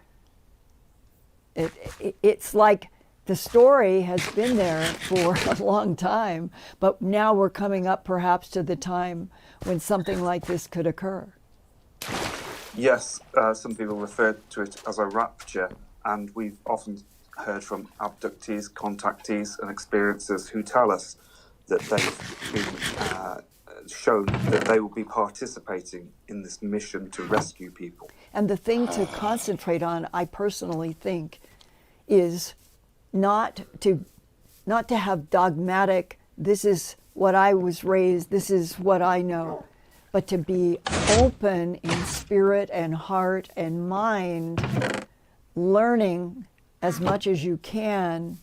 It's like the story has been there for a long time, but now we're coming up perhaps to the time when something like this could occur. Yes, some people refer to it as a rapture, and we've often heard from abductees, contactees, and experiencers who tell us that they've been shown that they will be participating in this mission to rescue people. And the thing to concentrate on, I personally think, is not to have dogmatic, this is what I was raised, this is what I know, but to be open in spirit and heart and mind, learning as much as you can,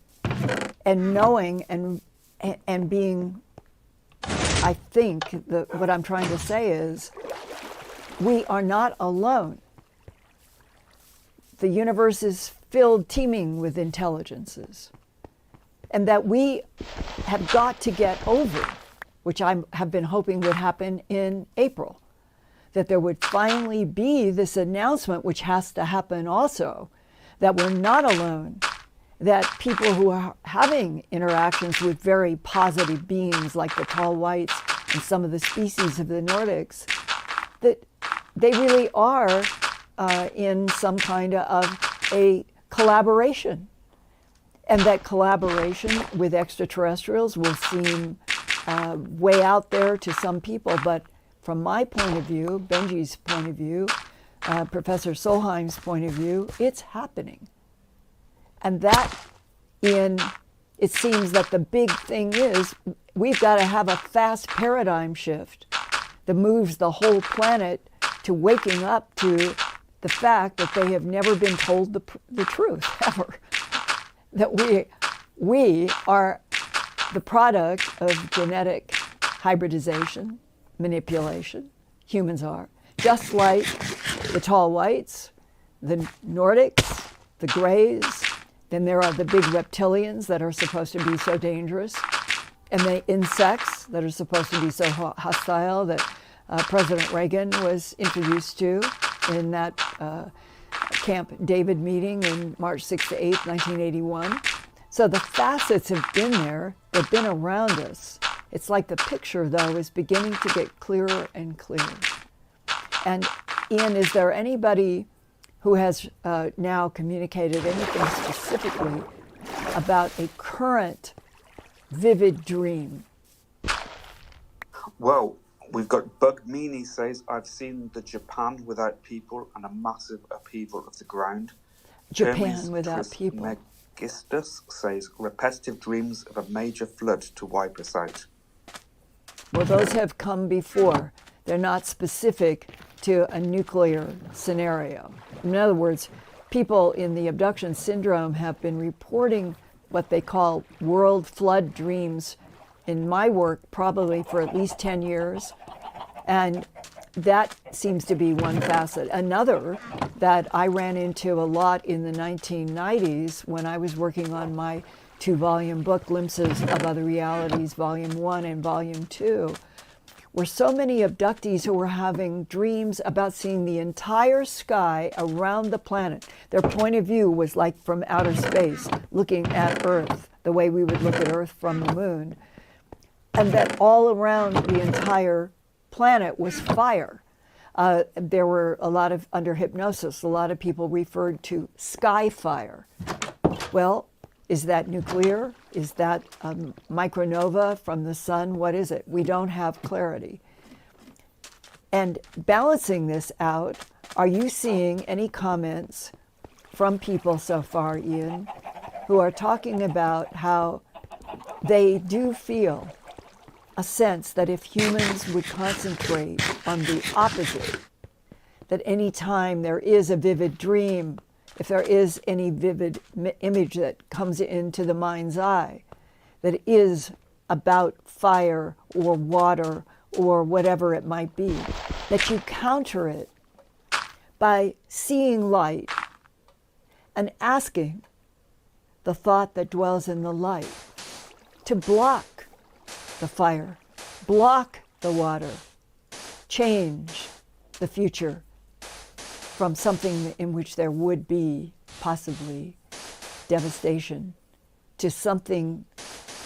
and knowing and being, I think what I'm trying to say is, we are not alone. The universe is filled, teeming with intelligences, and that we have got to get over, which I have been hoping would happen in April, that there would finally be this announcement, which has to happen also, that we're not alone, that people who are having interactions with very positive beings like the tall whites and some of the species of the Nordics, that they really are in some kind of a collaboration. And that collaboration with extraterrestrials will seem way out there to some people, but from my point of view, Benji's point of view, Professor Solheim's point of view, it's happening. And that, it seems that the big thing is we've got to have a fast paradigm shift that moves the whole planet to waking up to the fact that they have never been told the truth, ever. That we are the product of genetic hybridization, manipulation. Humans are. Just like the tall whites, the Nordics, the Greys, then there are the big reptilians that are supposed to be so dangerous, and the insects that are supposed to be so hostile that President Reagan was introduced to in that Camp David meeting in March 6th to 8th, 1981. So the facets have been there, they've been around us. It's like the picture, though, is beginning to get clearer and clearer. And Ian, is there anybody who has now communicated anything specifically about a current vivid dream? Well, we've got Bug Meanie says, I've seen the Japan without people and a massive upheaval of the ground. Japan Hermes without people. Megistus says, repetitive dreams of a major flood to wipe us out. Well, those have come before. They're not specific to a nuclear scenario. In other words, people in the abduction syndrome have been reporting what they call world flood dreams in my work probably for at least 10 years. And that seems to be one facet. Another that I ran into a lot in the 1990s when I was working on my 2-volume book, Glimpses of Other Realities, Volume 1 and Volume 2, were so many abductees who were having dreams about seeing the entire sky around the planet. Their point of view was like from outer space, looking at Earth, the way we would look at Earth from the moon. And that all around the entire planet was fire. There were a lot of, under hypnosis, a lot of people referred to sky fire. Well, is that nuclear? Is that micronova from the sun? What is it? We don't have clarity. And balancing this out, are you seeing any comments from people so far, Ian, who are talking about how they do feel a sense that if humans would concentrate on the opposite, that any time there is a vivid dream, if there is any vivid image that comes into the mind's eye, that it is about fire or water or whatever it might be, that you counter it by seeing light and asking the thought that dwells in the light to block the fire, block the water, change the future from something in which there would be possibly devastation to something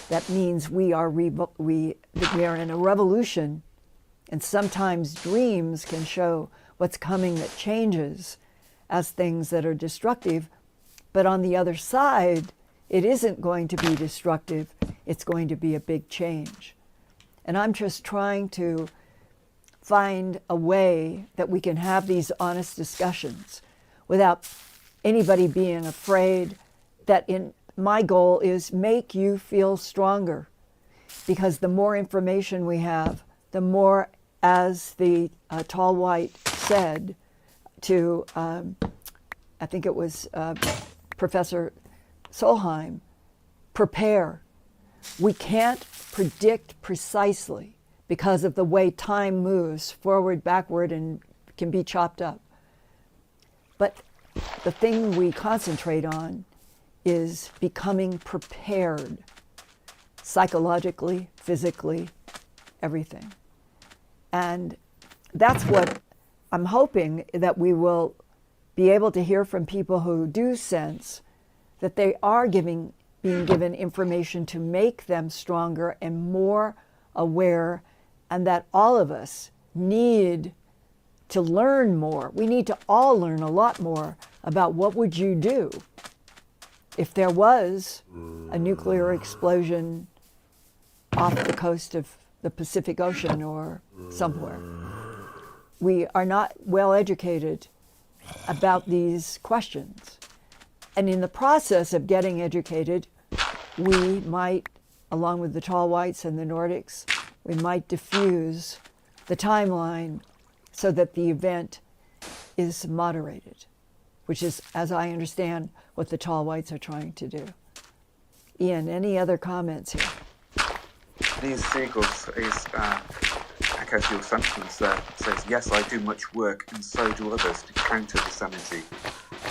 that means we are in a revolution. And sometimes dreams can show what's coming that changes as things that are destructive. But on the other side, it isn't going to be destructive. It's going to be a big change. And I'm just trying to find a way that we can have these honest discussions without anybody being afraid. That in my goal is make you feel stronger, because the more information we have, the more, as the tall white said to, I think it was Professor Solheim, prepare. We can't predict precisely because of the way time moves forward, backward, and can be chopped up. But the thing we concentrate on is becoming prepared psychologically, physically, everything. And that's what I'm hoping, that we will be able to hear from people who do sense that they are being given information to make them stronger and more aware, and that all of us need to learn more. We need to all learn a lot more about what would you do if there was a nuclear explosion off the coast of the Pacific Ocean or somewhere. We are not well educated about these questions. And in the process of getting educated, we might, along with the tall whites and the Nordics, we might diffuse the timeline so that the event is moderated, which is, as I understand, what the tall whites are trying to do. Ian, any other comments here? These seagulls echoes your sentiments there. Says, yes, I do much work, and so do others, to counter this energy.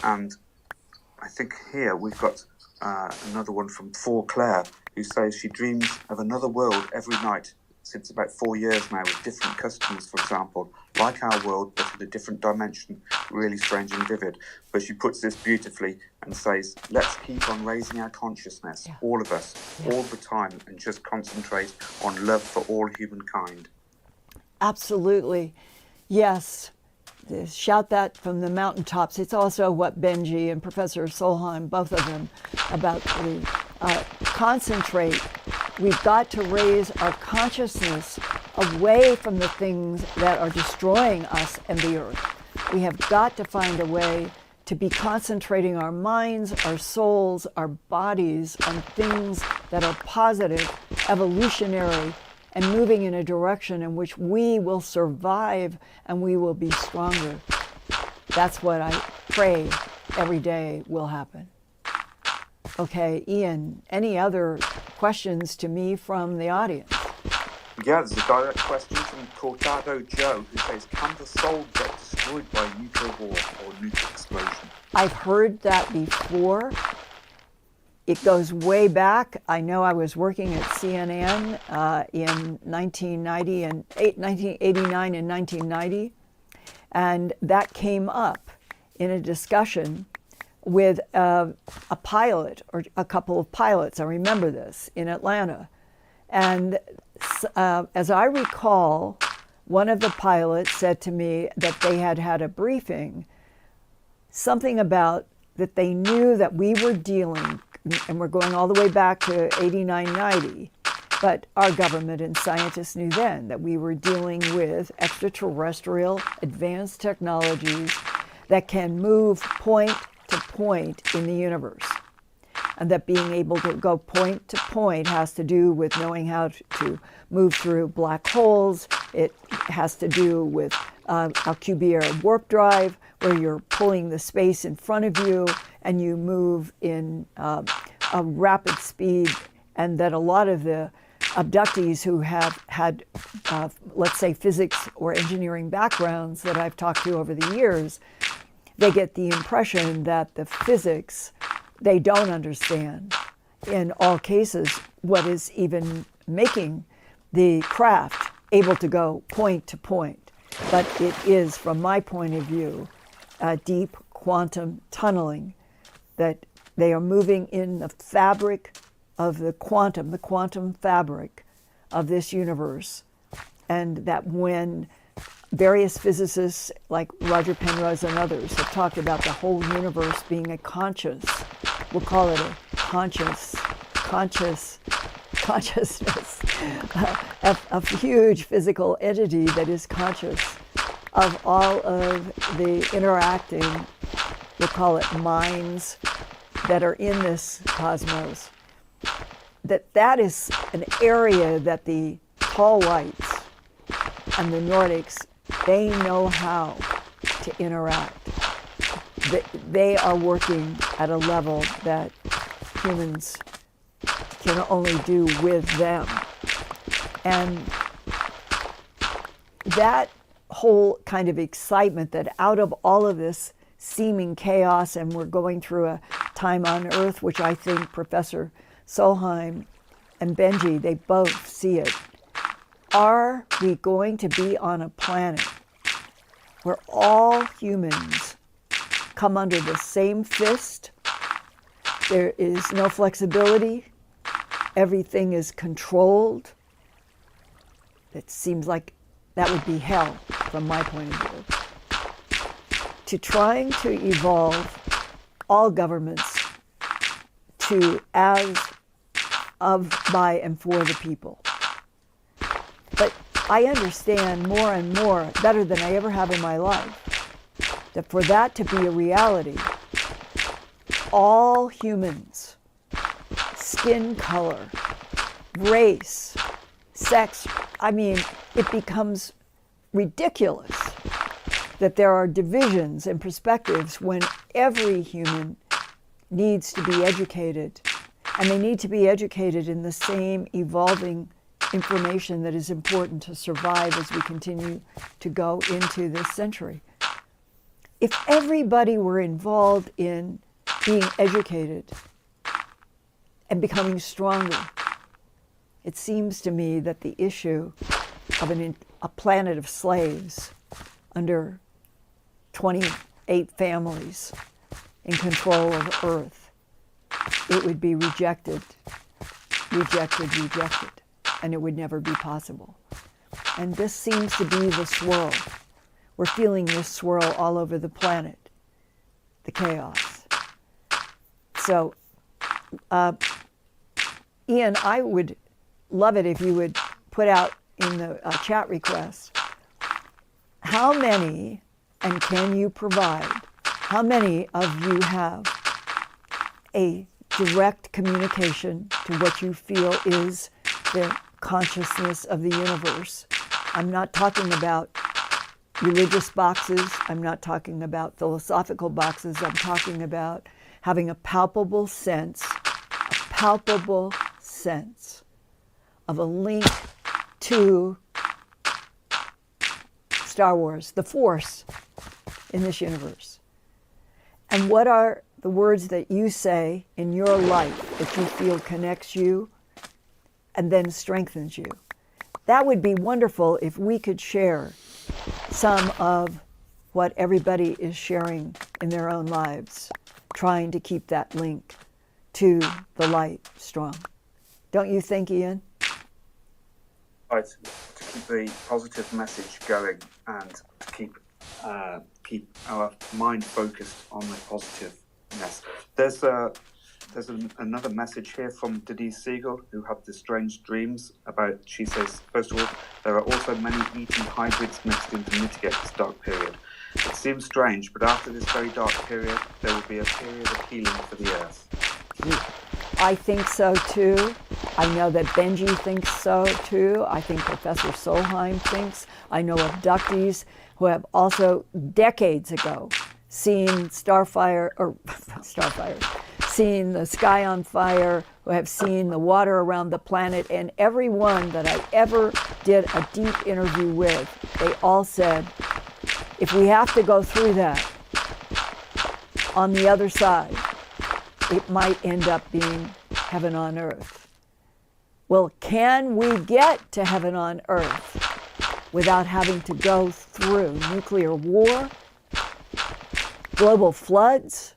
And I think here we've got another one from For Claire, who says she dreams of another world every night since about 4 years now, with different customers, for example, like our world, but in a different dimension, really strange and vivid. But she puts this beautifully and says, let's keep on raising our consciousness, all of us, all the time, and just concentrate on love for all humankind. Absolutely. Yes. Shout that from the mountaintops. It's also what Benji and Professor Solheim, both of them, about the concentrate. We've got to raise our consciousness away from the things that are destroying us and the earth. We have got to find a way to be concentrating our minds, our souls, our bodies on things that are positive, evolutionary, and moving in a direction in which we will survive and we will be stronger. That's what I pray every day will happen. Okay, Ian, any other questions to me from the audience? Yeah, there's a direct question from Cortado Joe, who says, can the soul get destroyed by nuclear war or nuclear explosion? I've heard that before. It goes way back. I know I was working at CNN in 1989 and 1990, and that came up in a discussion with a pilot, or a couple of pilots, I remember this, in Atlanta. And as I recall, one of the pilots said to me that they had had a briefing, something about that they knew that we were dealing, and we're going all the way back to 89, 90, but our government and scientists knew then that we were dealing with extraterrestrial advanced technologies that can move point to point in the universe. and that being able to go point to point has to do with knowing how to move through black holes. It has to do with Alcubierre warp drive, where you're pulling the space in front of you and you move in a rapid speed, and that a lot of the abductees who have had, let's say, physics or engineering backgrounds that I've talked to over the years, they get the impression that the physics they don't understand. In all cases, what is even making the craft able to go point to point. But it is, from my point of view, deep quantum tunneling, that they are moving in the fabric of the quantum fabric of this universe. And that when various physicists like Roger Penrose and others have talked about the whole universe being a conscious, we'll call it a consciousness, a huge physical entity that is conscious of all of the interacting, we'll call it minds, that are in this cosmos. That is an area that the tall whites and the Nordics, they know how to interact. They are working at a level that humans can only do with them. And that whole kind of excitement that out of all of this seeming chaos, and we're going through a time on Earth, which I think Professor Solheim and Benji, they both see it. Are we going to be on a planet where all humans come under the same fist? There is no flexibility. Everything is controlled. It seems like that would be hell from my point of view. To trying to evolve all governments to as of, by, and for the people. But I understand more and more, better than I ever have in my life, that for that to be a reality, all humans, skin color, race, sex, I mean, it becomes ridiculous that there are divisions and perspectives when every human needs to be educated, and they need to be educated in the same evolving information that is important to survive as we continue to go into this century. If everybody were involved in being educated and becoming stronger, it seems to me that the issue of a planet of slaves under 28 families in control of Earth, it would be rejected, and it would never be possible. And this seems to be the swirl. We're feeling this swirl all over the planet, the chaos. So, Ian, I would love it if you would put out in the chat request, how many, and can you provide, how many of you have a direct communication to what you feel is the consciousness of the universe? I'm not talking about religious boxes. I'm not talking about philosophical boxes. I'm talking about having a palpable sense of a link to Star Wars, the Force in this universe. And what are the words that you say in your life that you feel connects you and then strengthens you? That would be wonderful if we could share some of what everybody is sharing in their own lives, trying to keep that link to the light strong. Don't you think, Ian? Right, to keep the positive message going and to keep our mind focused on the positiveness. There's another message here from Denise Siegel, who had the strange dreams about, she says, first of all, there are also many eating hybrids mixed in to mitigate this dark period. It seems strange, but after this very dark period, there will be a period of healing for the Earth. I think so too. I know that Benji thinks so too. I think Professor Solheim thinks. I know abductees who have also decades ago seen Starfire, seen the sky on fire, who have seen the water around the planet, and everyone that I ever did a deep interview with, they all said, if we have to go through that, on the other side, it might end up being heaven on earth. Well, can we get to heaven on earth without having to go through nuclear war, global floods?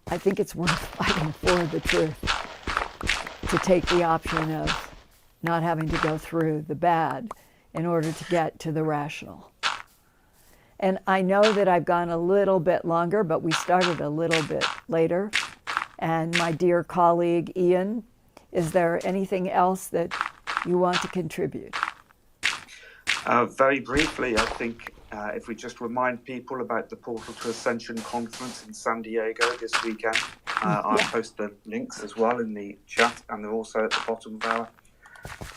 I think it's worth fighting for the truth, to take the option of not having to go through the bad in order to get to the rational. And I know that I've gone a little bit longer, but we started a little bit later. And my dear colleague, Ian, is there anything else that you want to contribute? Very briefly, I think if we just remind people about the Portal to Ascension conference in San Diego this weekend, I'll post the links as well in the chat, and they're also at the bottom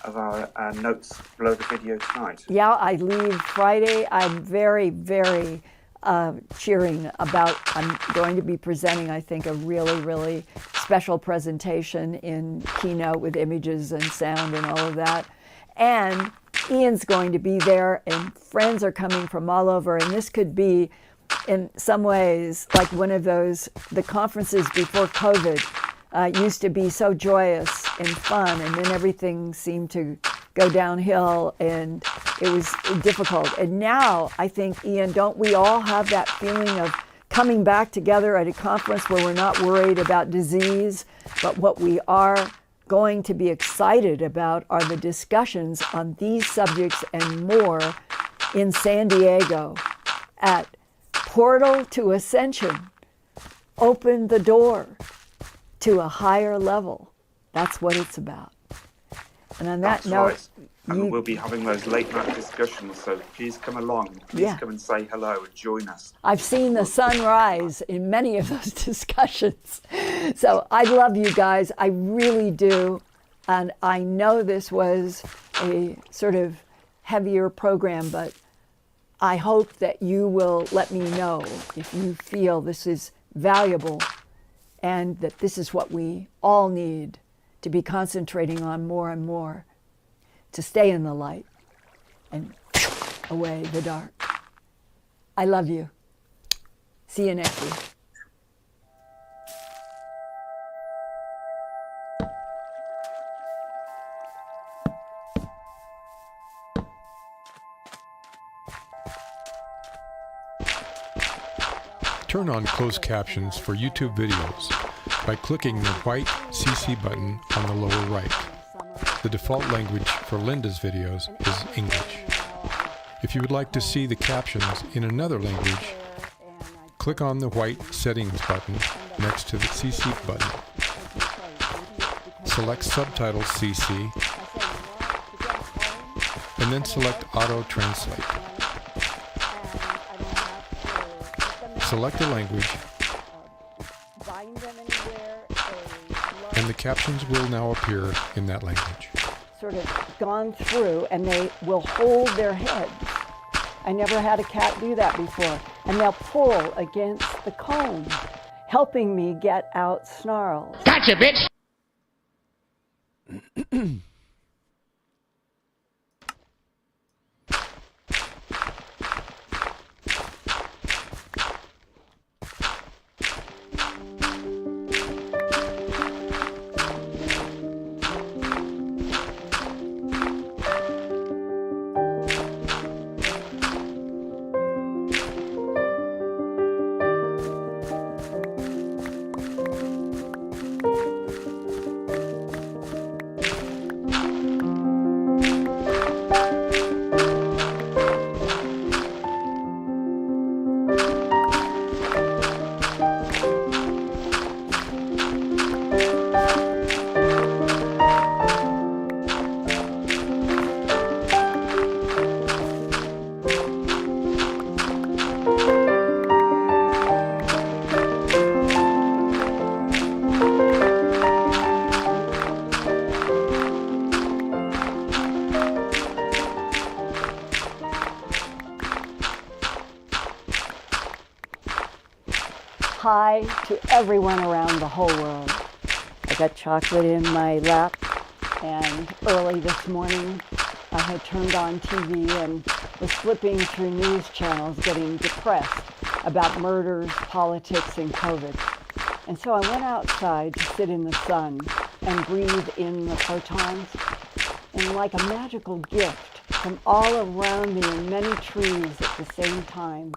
of our notes below the video tonight. Yeah, I leave Friday. I'm very, very cheering about, I'm going to be presenting, I think, a really, really special presentation in Keynote with images and sound and all of that. And Ian's going to be there, and friends are coming from all over, and this could be, in some ways, like one of those, the conferences before COVID used to be so joyous and fun, and then everything seemed to go downhill, and it was difficult. And now, I think, Ian, don't we all have that feeling of coming back together at a conference where we're not worried about disease, but what we are going to be excited about are the discussions on these subjects and more in San Diego at Portal to Ascension. Open the door to a higher level. That's what it's about. And on that note, right. And we'll be having those late night discussions, so please come along. Please come and say hello and join us. I've seen the sun rise in many of those discussions. So I love you guys. I really do. And I know this was a sort of heavier program, but I hope that you will let me know if you feel this is valuable and that this is what we all need to be concentrating on more and more, to stay in the light and away the dark. I love you. See you next week. Turn on closed captions for YouTube videos by clicking the white CC button on the lower right. The default language for Linda's videos is English. If you would like to see the captions in another language, click on the white settings button next to the CC button. Select Subtitles CC, and then select Auto Translate. Select a language, and the captions will now appear in that language. Sort of gone through, and they will hold their heads. I never had a cat do that before. And they'll pull against the comb, helping me get out snarls. Gotcha, bitch! hi to everyone around the whole world. I got chocolate in my lap, and early this morning I had turned on TV and was flipping through news channels getting depressed about murders, politics, and COVID. And so I went outside to sit in the sun and breathe in the photons. And like a magical gift from all around me in many trees at the same time,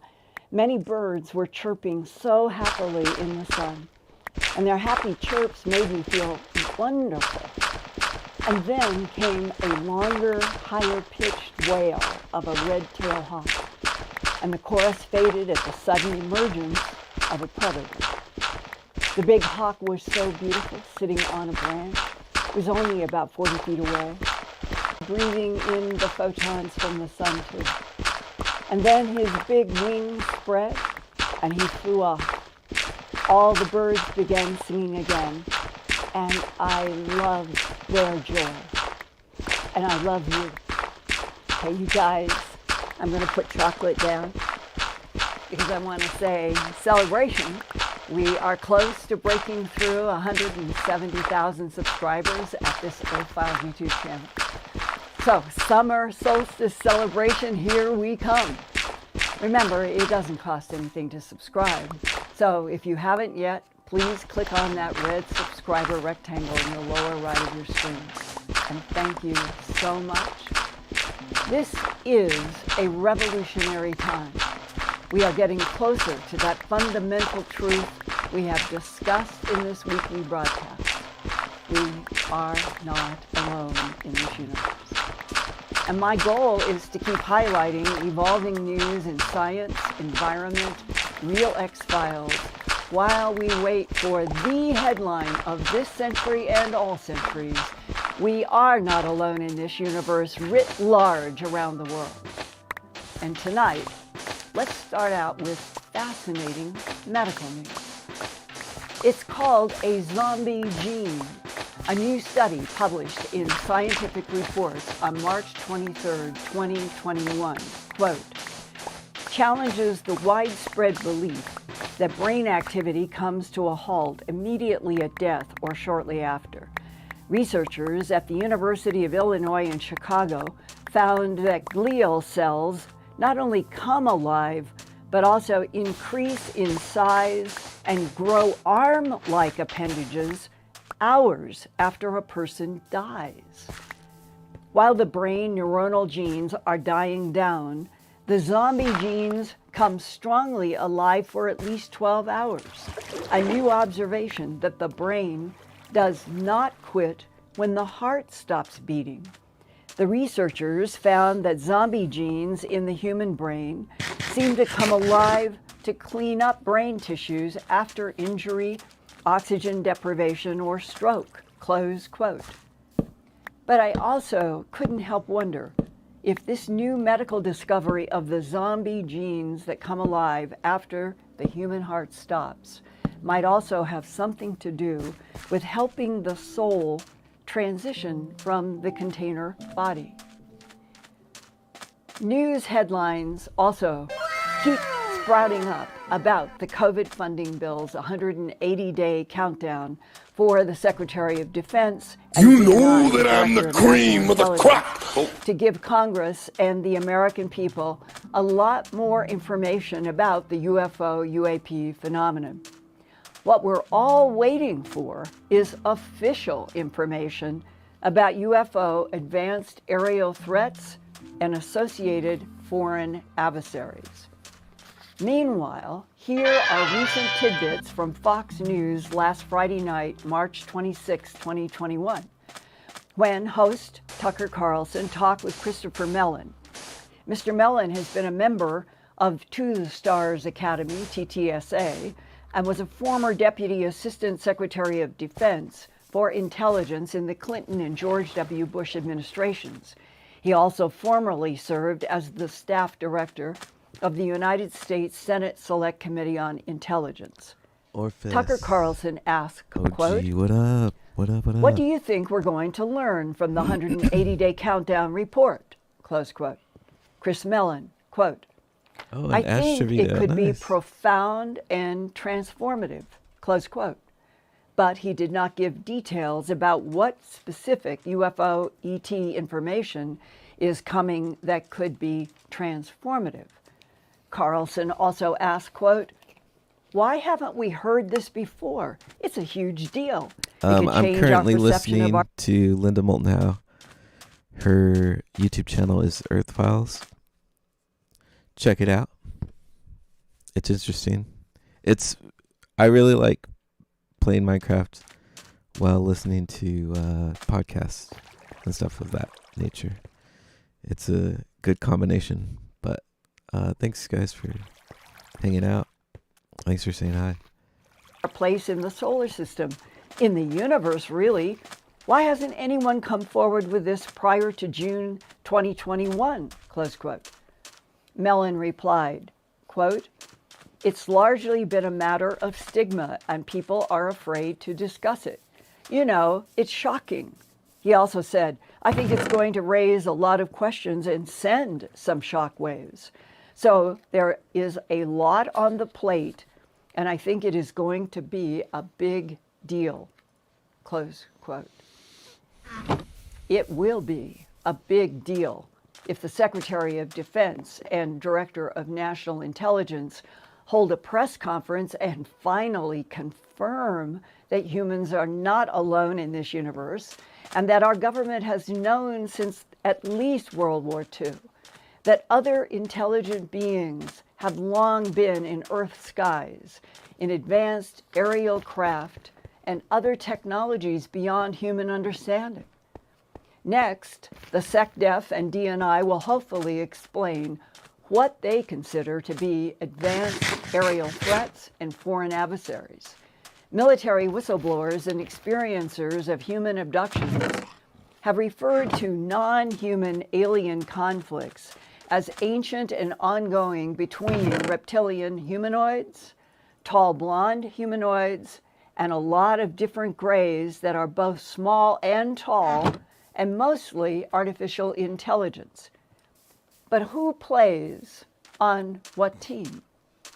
many birds were chirping so happily in the sun. And their happy chirps made me feel wonderful. And then came a longer, higher-pitched wail of a red-tailed hawk. And the chorus faded at the sudden emergence of a predator. The big hawk was so beautiful, sitting on a branch. It was only about 40 feet away, breathing in the photons from the sun, too. And then his big wings spread, and he flew off. All the birds began singing again, and I loved their joy. And I love you. Okay, you guys, I'm going to put chocolate down because I want to say celebration. We are close to breaking through 170,000 subscribers at this Old Files YouTube channel. So, summer solstice celebration, here we come. Remember, it doesn't cost anything to subscribe. So, if you haven't yet, please click on that red subscriber rectangle in the lower right of your screen. And thank you so much. This is a revolutionary time. We are getting closer to that fundamental truth we have discussed in this weekly broadcast. We are not alone in this universe. And my goal is to keep highlighting evolving news in science, environment, real X-Files, while we wait for the headline of this century and all centuries. We are not alone in this universe writ large around the world. And tonight, let's start out with fascinating medical news. It's called a zombie gene. A new study published in Scientific Reports on March 23, 2021, quote, challenges the widespread belief that brain activity comes to a halt immediately at death or shortly after. Researchers at the University of Illinois in Chicago found that glial cells not only come alive, but also increase in size and grow arm-like appendages hours after a person dies. While the brain neuronal genes are dying down, the zombie genes come strongly alive for at least 12 hours. A new observation that the brain does not quit when the heart stops beating. The researchers found that zombie genes in the human brain seem to come alive to clean up brain tissues after injury, oxygen deprivation, or stroke, close quote. But I also couldn't help wonder if this new medical discovery of the zombie genes that come alive after the human heart stops might also have something to do with helping the soul transition from the container body. News headlines also keep sprouting up about the COVID funding bill's 180-day countdown for the Secretary of Defense. You know that I'm the cream of the crop. To give Congress and the American people a lot more information about the UFO-UAP phenomenon. What we're all waiting for is official information about UFO advanced aerial threats and associated foreign adversaries. Meanwhile, here are recent tidbits from Fox News last Friday night, March 26, 2021, when host Tucker Carlson talked with Christopher Mellon. Mr. Mellon has been a member of To the Stars Academy, TTSA, and was a former Deputy Assistant Secretary of Defense for Intelligence in the Clinton and George W. Bush administrations. He also formerly served as the staff director of the United States Senate Select Committee on Intelligence. Orpheus. Tucker Carlson asked, quote, what up? What up, what up? "What do you think we're going to learn from the 180-day countdown report?" Close quote. Chris Mellon, quote, Oh, I an Ash think trivia. it could be Nice. profound and transformative, close quote. But he did not give details about what specific UFO ET information is coming that could be transformative. Carlson also asked, quote, why haven't we heard this before? It's a huge deal. I'm currently listening to Linda Moulton Howe. Her YouTube channel is Earth Files. Check it out. It's interesting. I really like playing Minecraft while listening to podcasts and stuff of that nature. It's a good combination. But thanks, guys, for hanging out. Thanks for saying hi. Our place in the solar system, in the universe, really. Why hasn't anyone come forward with this prior to June 2021? Close quote. Mellon replied, quote, it's largely been a matter of stigma and people are afraid to discuss it. You know, it's shocking. He also said, I think it's going to raise a lot of questions and send some shock waves. So there is a lot on the plate, and I think it is going to be a big deal. Close quote. It will be a big deal if the Secretary of Defense and Director of National Intelligence hold a press conference and finally confirm that humans are not alone in this universe and that our government has known since at least World War II that other intelligent beings have long been in Earth's skies, in advanced aerial craft and other technologies beyond human understanding. Next, the SecDef and DNI will hopefully explain what they consider to be advanced aerial threats and foreign adversaries. Military whistleblowers and experiencers of human abductions have referred to non-human alien conflicts as ancient and ongoing between reptilian humanoids, tall blonde humanoids, and a lot of different grays that are both small and tall, and mostly artificial intelligence. But who plays on what team?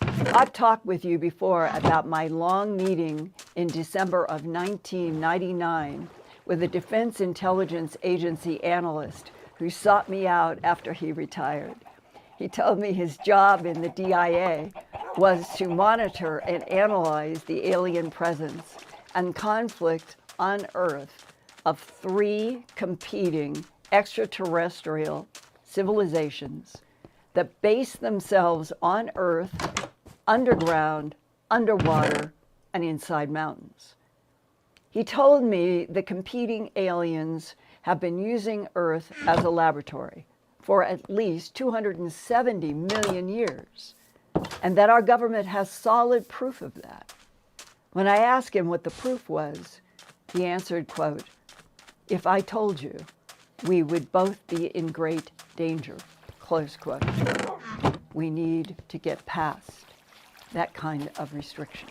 I've talked with you before about my long meeting in December of 1999 with a Defense Intelligence Agency analyst who sought me out after he retired. He told me his job in the DIA was to monitor and analyze the alien presence and conflict on Earth of 3 competing extraterrestrial civilizations that base themselves on Earth, underground, underwater, and inside mountains. He told me the competing aliens have been using Earth as a laboratory for at least 270 million years, and that our government has solid proof of that. When I asked him what the proof was, he answered, quote, if I told you, we would both be in great danger, close quote. We need to get past that kind of restriction.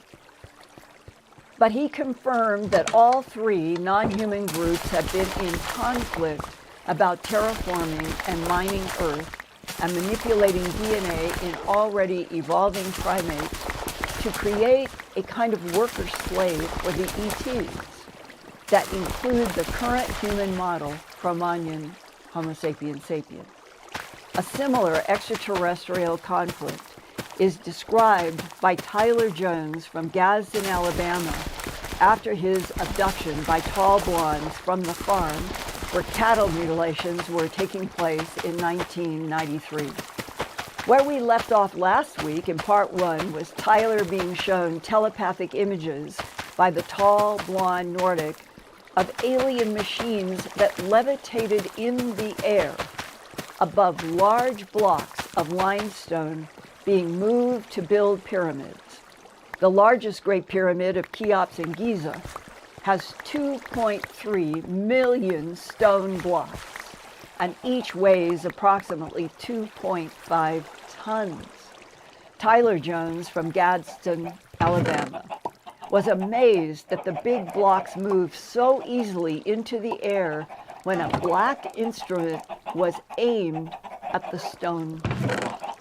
But he confirmed that all 3 non-human groups have been in conflict about terraforming and mining Earth and manipulating DNA in already evolving primates to create a kind of worker slave for the ETs that include the current human model, Cro-Magnon, Homo sapiens sapiens. A similar extraterrestrial conflict is described by Tyler Jones from Gadsden, Alabama, after his abduction by tall blondes from the farm where cattle mutilations were taking place in 1993. Where we left off last week in part 1 was Tyler being shown telepathic images by the tall blonde Nordic of alien machines that levitated in the air above large blocks of limestone being moved to build pyramids. The largest Great Pyramid of Cheops in Giza has 2.3 million stone blocks, and each weighs approximately 2.5 tons. Tyler Jones from Gadsden, Alabama, was amazed that the big blocks moved so easily into the air when a black instrument was aimed at the stone blocks.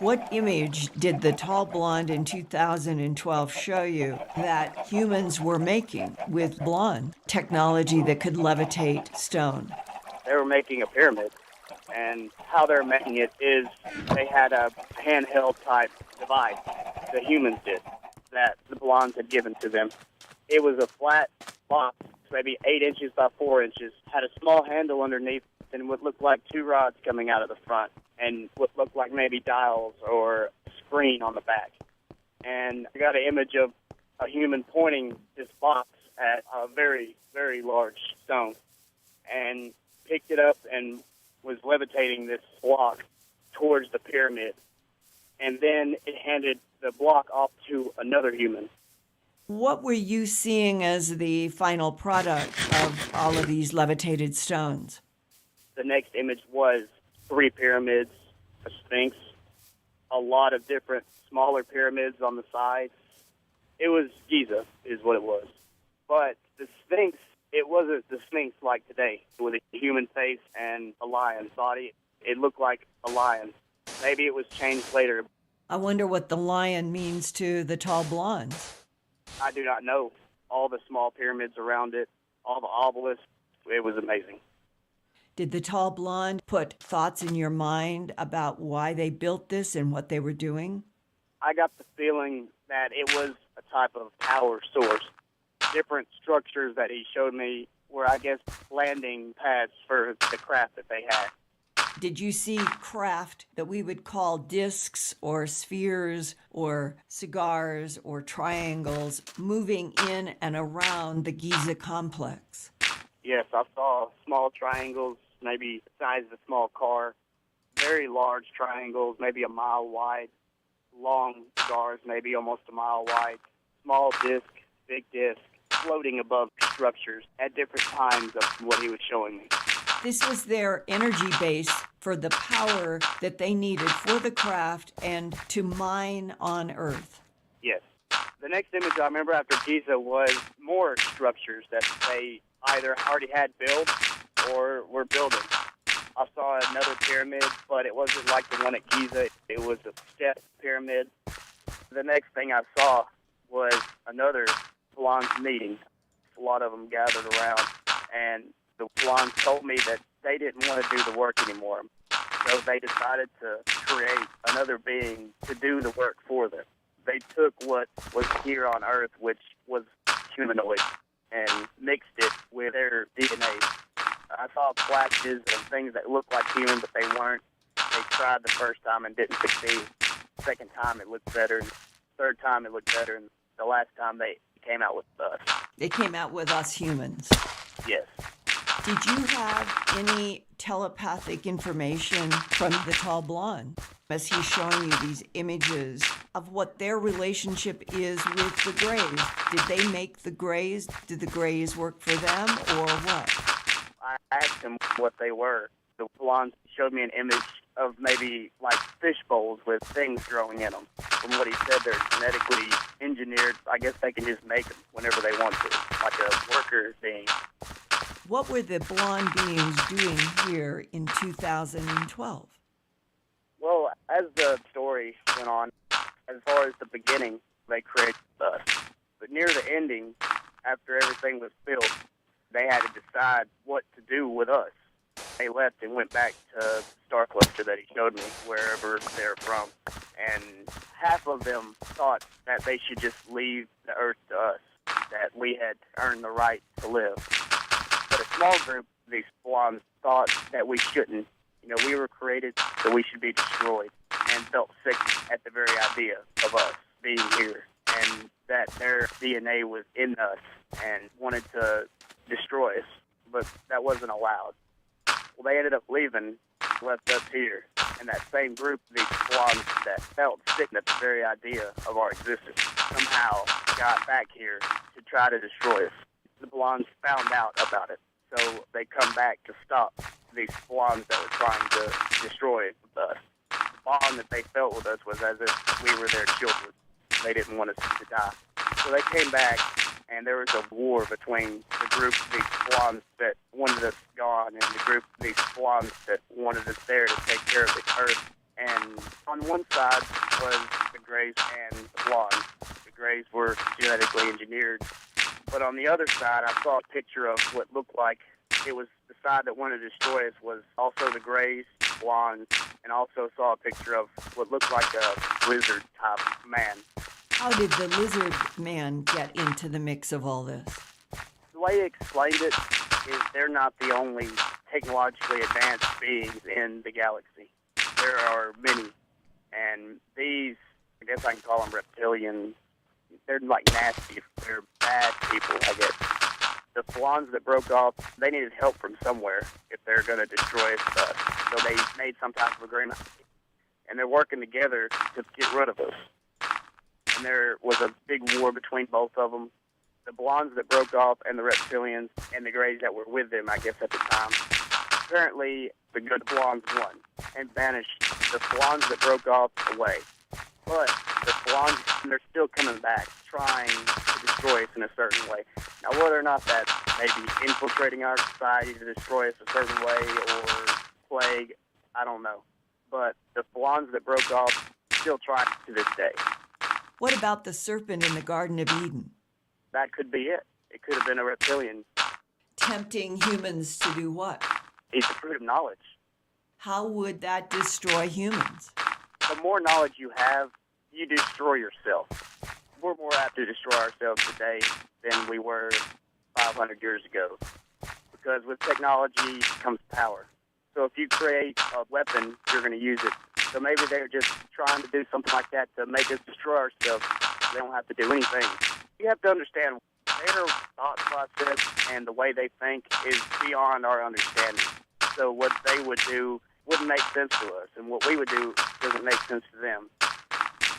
What image did the tall blonde in 2012 show you that humans were making with blonde technology that could levitate stone? They were making a pyramid, and how they're making it is they had a handheld type device, the humans did, that the blondes had given to them. It was a flat box, maybe 8 inches by 4 inches, had a small handle underneath, and what looked like 2 rods coming out of the front, and what looked like maybe dials or a screen on the back. And I got an image of a human pointing this box at a very, very large stone, and picked it up and was levitating this block towards the pyramid. And then it handed the block off to another human. What were you seeing as the final product of all of these levitated stones? The next image was 3 pyramids, a sphinx, a lot of different smaller pyramids on the sides. It was Giza, is what it was. But the sphinx, it wasn't the sphinx like today, with a human face and a lion's body. It looked like a lion. Maybe it was changed later. I wonder what the lion means to the tall blondes. I do not know. All the small pyramids around it, all the obelisks, it was amazing. Did the tall blonde put thoughts in your mind about why they built this and what they were doing? I got the feeling that it was a type of power source. Different structures that he showed me were, I guess, landing pads for the craft that they had. Did you see craft that we would call discs or spheres or cigars or triangles moving in and around the Giza complex? Yes, I saw small triangles, maybe the size of a small car, very large triangles, maybe a mile wide, long cigars, maybe almost a mile wide, small disc, big disc, floating above structures at different times of what he was showing me. This was their energy base for the power that they needed for the craft and to mine on Earth. Yes. The next image I remember after Giza was more structures that they either already had built or were building. I saw another pyramid, but it wasn't like the one at Giza. It was a step pyramid. The next thing I saw was another blonde meeting. A lot of them gathered around, and the blondes told me that they didn't want to do the work anymore. So they decided to create another being to do the work for them. They took what was here on Earth, which was humanoid, and mixed it with their DNA. I saw flashes of things that looked like human, but they weren't. They tried the first time and didn't succeed. Second time it looked better. Third time it looked better. And the last time they came out with us. They came out with us humans. Yes. Did you have any telepathic information from the tall blonde as he's showing you these images of what their relationship is with the Greys? Did they make the Greys? Did the Greys work for them or what? I asked them what they were. The blonde showed me an image of maybe like fish bowls with things growing in them. From what he said, they're genetically engineered. I guess they can just make them whenever they want to, like a worker being. What were the blonde beings doing here in 2012? Well, as the story went on, as far as the beginning, they created us. But near the ending, after everything was built, they had to decide what to do with us. They left and went back to the star cluster that he showed me, wherever they're from. And half of them thought that they should just leave the Earth to us, that we had earned the right to live. But a small group of these blondes thought that we shouldn't. You know, we were created so we should be destroyed, and felt sick at the very idea of us being here, and that their DNA was in us and wanted to destroy us, but that wasn't allowed. Well, they ended up leaving, left us here, and that same group of these blondes that felt sick at the very idea of our existence somehow got back here to try to destroy us. The blondes found out about it, so they come back to stop these blondes that were trying to destroy us. The bond that they felt with us was as if we were their children. They didn't want us to die. So they came back, and there was a war between the group of these blondes that wanted us gone and the group of these blondes that wanted us there to take care of the Earth. And on one side was the Greys and the Blondes. The Greys were genetically engineered. But on the other side, I saw a picture of what looked like it was the side that wanted to destroy us was also the Greys, Blondes, and also saw a picture of what looked like a lizard-type man. How did the lizard man get into the mix of all this? The way he explained it is they're not the only technologically advanced beings in the galaxy. There are many, and these, I guess I can call them reptilian. They're like nasty. They're bad people, I guess. The Blondes that broke off, they needed help from somewhere if they're going to destroy us. So they made some type of agreement. And they're working together to get rid of us. And there was a big war between both of them. The Blondes that broke off and the reptilians and the Greys that were with them, I guess, at the time. Apparently, the good Blondes won and banished the Blondes that broke off away. But the Blondes, they're still coming back, trying to destroy us in a certain way. Now, whether or not that's maybe infiltrating our society to destroy us a certain way or plague, I don't know. But the Blondes that broke off still try to this day. What about the serpent in the Garden of Eden? That could be it. It could have been a reptilian. Tempting humans to do what? Eat the fruit of knowledge. How would that destroy humans? The more knowledge you have, you destroy yourself. We're more apt to destroy ourselves today than we were 500 years ago. Because with technology comes power. So if you create a weapon, you're going to use it. So maybe they're just trying to do something like that to make us destroy ourselves. They don't have to do anything. You have to understand their thought process and the way they think is beyond our understanding. So what they would do wouldn't make sense to us, and what we would do doesn't make sense to them.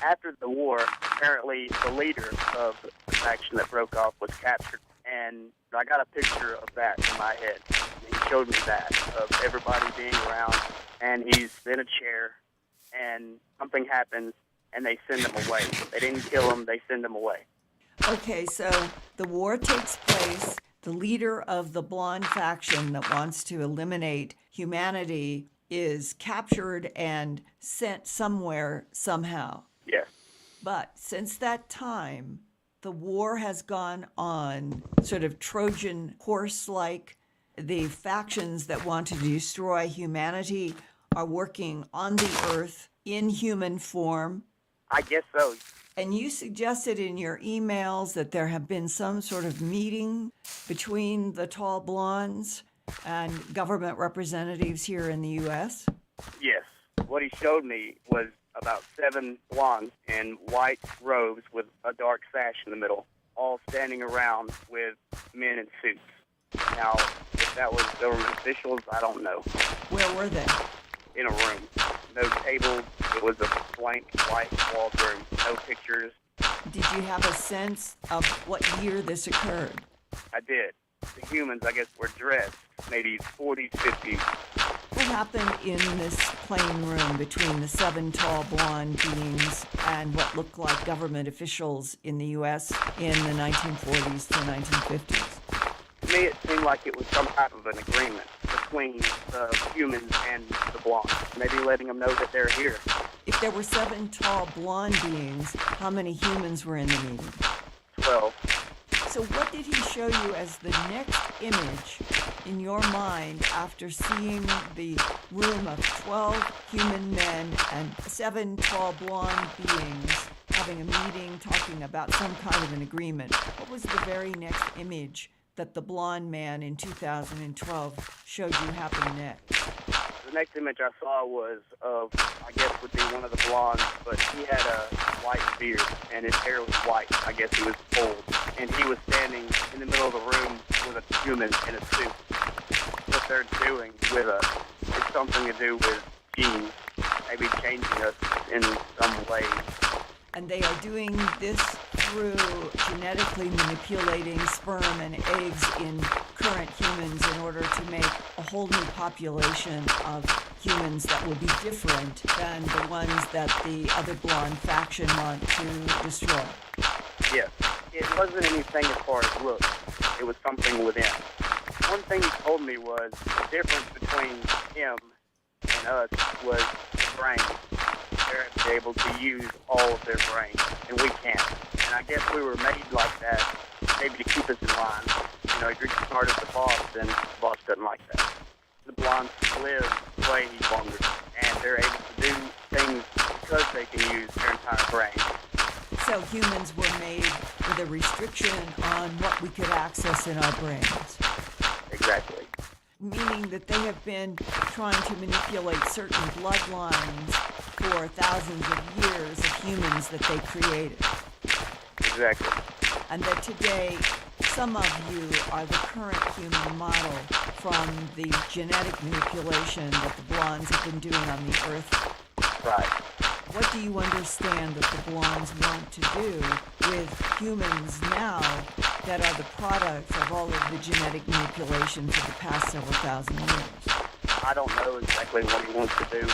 After the war, apparently the leader of the faction that broke off was captured, and I got a picture of that in my head. He showed me that, of everybody being around, and he's in a chair, and something happens, and they send him away. They didn't kill him, they send him away. Okay, so the war takes place. The leader of the blonde faction that wants to eliminate humanity is captured and sent somewhere somehow. Yes. But since that time, the war has gone on sort of Trojan horse-like. The factions that want to destroy humanity are working on the earth in human form. I guess so. And you suggested in your emails that there have been some sort of meeting between the tall blondes and government representatives here in the U.S.? Yes. What he showed me was about 7 blondes in white robes with a dark sash in the middle, all standing around with men in suits. Now, if that was government officials, I don't know. Where were they? In a room. No table. It was a blank white walled room. No pictures. Did you have a sense of what year this occurred? I did. The humans, I guess, were dressed maybe 40s, 50s. What happened in this plain room between the 7 tall blonde beings and what looked like government officials in the U.S. in the 1940s to 1950s? To me, it seemed like it was some type of an agreement between the humans and the blondes, maybe letting them know that they're here. If there were 7 tall blonde beings, how many humans were in the meeting? 12. So what did he show you as the next image in your mind after seeing the room of 12 human men and 7 tall blonde beings having a meeting talking about some kind of an agreement? What was the very next image that the blonde man in 2012 showed you happen next? The next image I saw was of, I guess would be one of the blondes, but he had a white beard and his hair was white. I guess he was old. And he was standing in the middle of the room with a human in a suit. What they're doing with us is something to do with genes, maybe changing us in some way. And they are doing this through genetically manipulating sperm and eggs in current humans in order to make a whole new population of humans that will be different than the ones that the other blonde faction want to destroy. Yes. It wasn't anything as far as looks. It was something within. One thing he told me was the difference between him and us was brains, they're able to use all of their brains, and we can't. And I guess we were made like that, maybe to keep us in line. You know, if you're smart as the boss, then the boss doesn't like that. The blondes live way longer, and they're able to do things because they can use their entire brain. So humans were made with a restriction on what we could access in our brains. Exactly. Meaning that they have been trying to manipulate certain bloodlines for thousands of years of humans that they created. Exactly. And that today, some of you are the current human model from the genetic manipulation that the blondes have been doing on the Earth. Right. What do you understand that the blondes want to do with humans now that are the products of all of the genetic manipulation for the past several thousand years? I don't know exactly what he wants to do,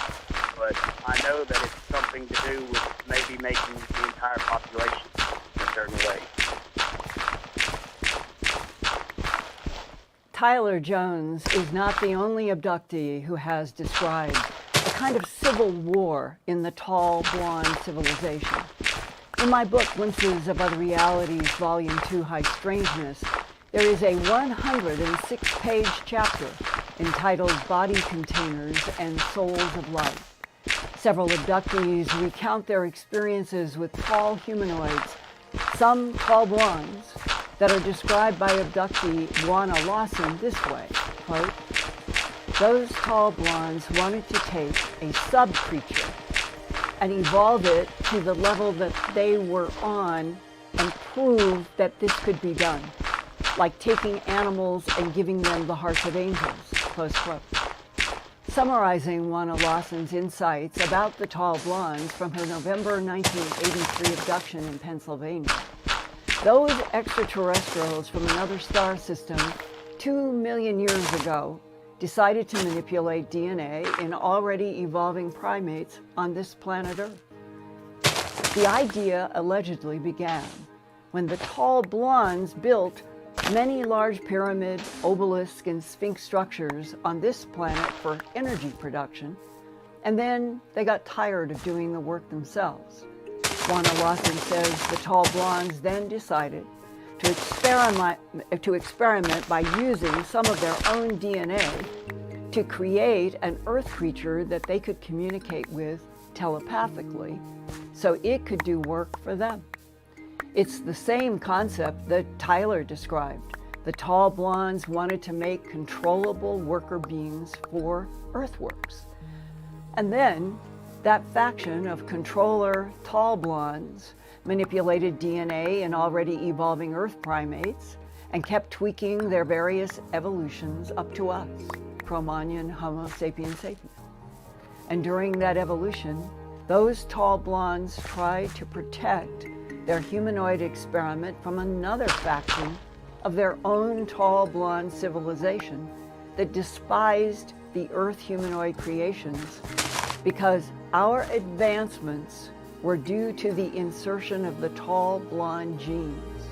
but I know that it's something to do with maybe making the entire population in a certain way. Tyler Jones is not the only abductee who has described a kind of civil war in the tall, blonde civilization. In my book, Glimpses of Other Realities, Volume 2, High Strangeness, there is a 106-page chapter entitled Body Containers and Souls of Life. Several abductees recount their experiences with tall humanoids, some tall blondes, that are described by abductee Juana Lawson this way, quote, "Those tall blondes wanted to take a sub-creature and evolve it to the level that they were on and prove that this could be done, like taking animals and giving them the hearts of angels," close quote. Summarizing Juana Lawson's insights about the tall blondes from her November 1983 abduction in Pennsylvania, those extraterrestrials from another star system 2 million years ago decided to manipulate DNA in already evolving primates on this planet Earth. The idea allegedly began when the tall blondes built many large pyramid, obelisk, and sphinx structures on this planet for energy production, and then they got tired of doing the work themselves. Juana Lawson says the tall blondes then decided to experiment by using some of their own DNA to create an Earth creature that they could communicate with telepathically so it could do work for them. It's the same concept that Tyler described. The tall blondes wanted to make controllable worker beings for Earthworks. And then that faction of controller tall blondes manipulated DNA in already evolving Earth primates and kept tweaking their various evolutions up to us, Cro-Magnon, Homo sapiens sapiens. And during that evolution, those tall blondes tried to protect their humanoid experiment from another faction of their own tall blonde civilization that despised the Earth humanoid creations because our advancements were due to the insertion of the tall blonde genes.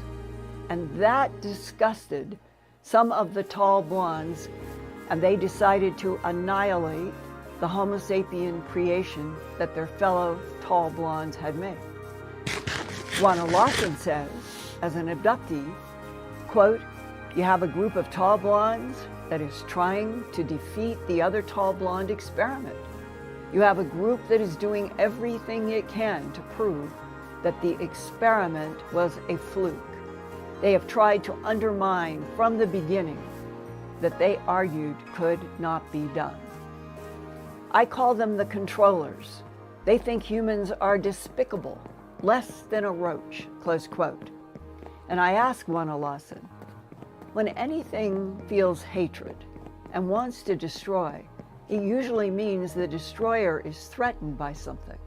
And that disgusted some of the tall blondes, and they decided to annihilate the Homo sapien creation that their fellow tall blondes had made. Juana Lawson says, as an abductee, quote, "You have a group of tall blondes that is trying to defeat the other tall blonde experiment. You have a group that is doing everything it can to prove that the experiment was a fluke. They have tried to undermine from the beginning that they argued could not be done. I call them the controllers. They think humans are despicable, less than a roach," close quote. And I ask Juana Lawson, when anything feels hatred and wants to destroy, it usually means the destroyer is threatened by something.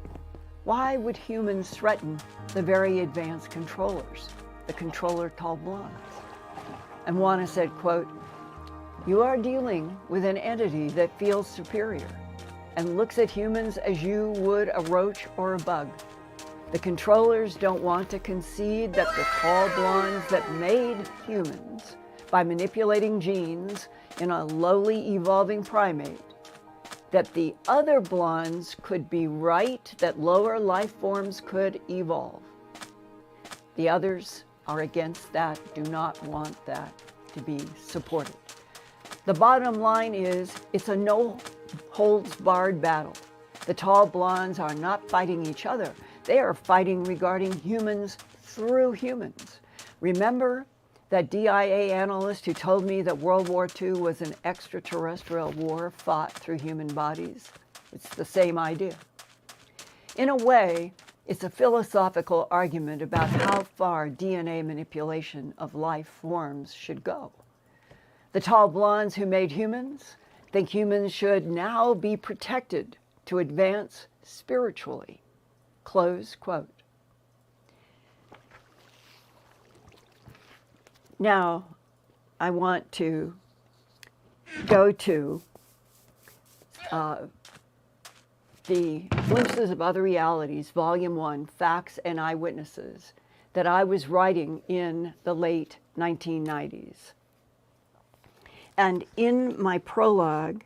Why would humans threaten the very advanced controllers, the controller tall blondes? And Juana said, quote, "You are dealing with an entity that feels superior and looks at humans as you would a roach or a bug. The controllers don't want to concede that the tall blondes that made humans by manipulating genes in a lowly evolving primate that the other blondes could be right, that lower life forms could evolve. The others are against that, do not want that to be supported. The bottom line is, it's a no-holds-barred battle. The tall blondes are not fighting each other. They are fighting regarding humans through humans. Remember that DIA analyst who told me that World War II was an extraterrestrial war fought through human bodies? It's the same idea. In a way, it's a philosophical argument about how far DNA manipulation of life forms should go. The tall blondes who made humans think humans should now be protected to advance spiritually. Close quote. Now, I want to go to the Glimpses of Other Realities, Volume 1, Facts and Eyewitnesses, that I was writing in the late 1990s. And in my prologue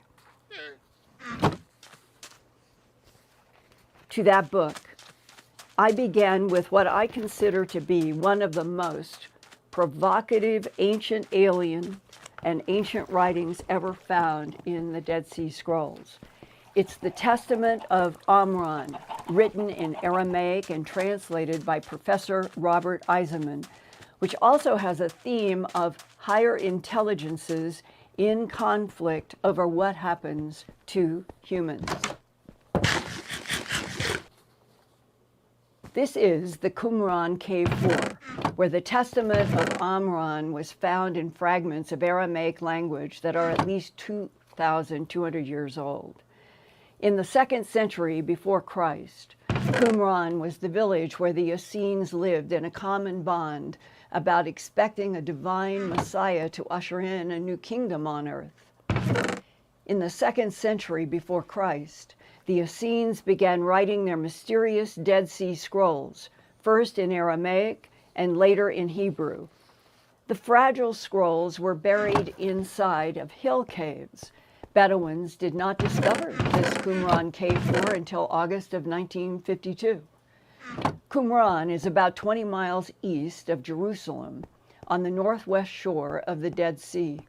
to that book, I began with what I consider to be one of the most provocative ancient alien and ancient writings ever found in the Dead Sea Scrolls. It's the Testament of Amram, written in Aramaic and translated by Professor Robert Eisenman, which also has a theme of higher intelligences in conflict over what happens to humans. This is the Qumran Cave 4, where the Testament of Amram was found in fragments of Aramaic language that are at least 2,200 years old. In the 2nd century before Christ, Qumran was the village where the Essenes lived in a common bond about expecting a divine Messiah to usher in a new kingdom on earth. In the 2nd century before Christ, the Essenes began writing their mysterious Dead Sea Scrolls, first in Aramaic and later in Hebrew. The fragile scrolls were buried inside of hill caves. Bedouins did not discover this Qumran Cave 4 until August of 1952. Qumran is about 20 miles east of Jerusalem, on the northwest shore of the Dead Sea.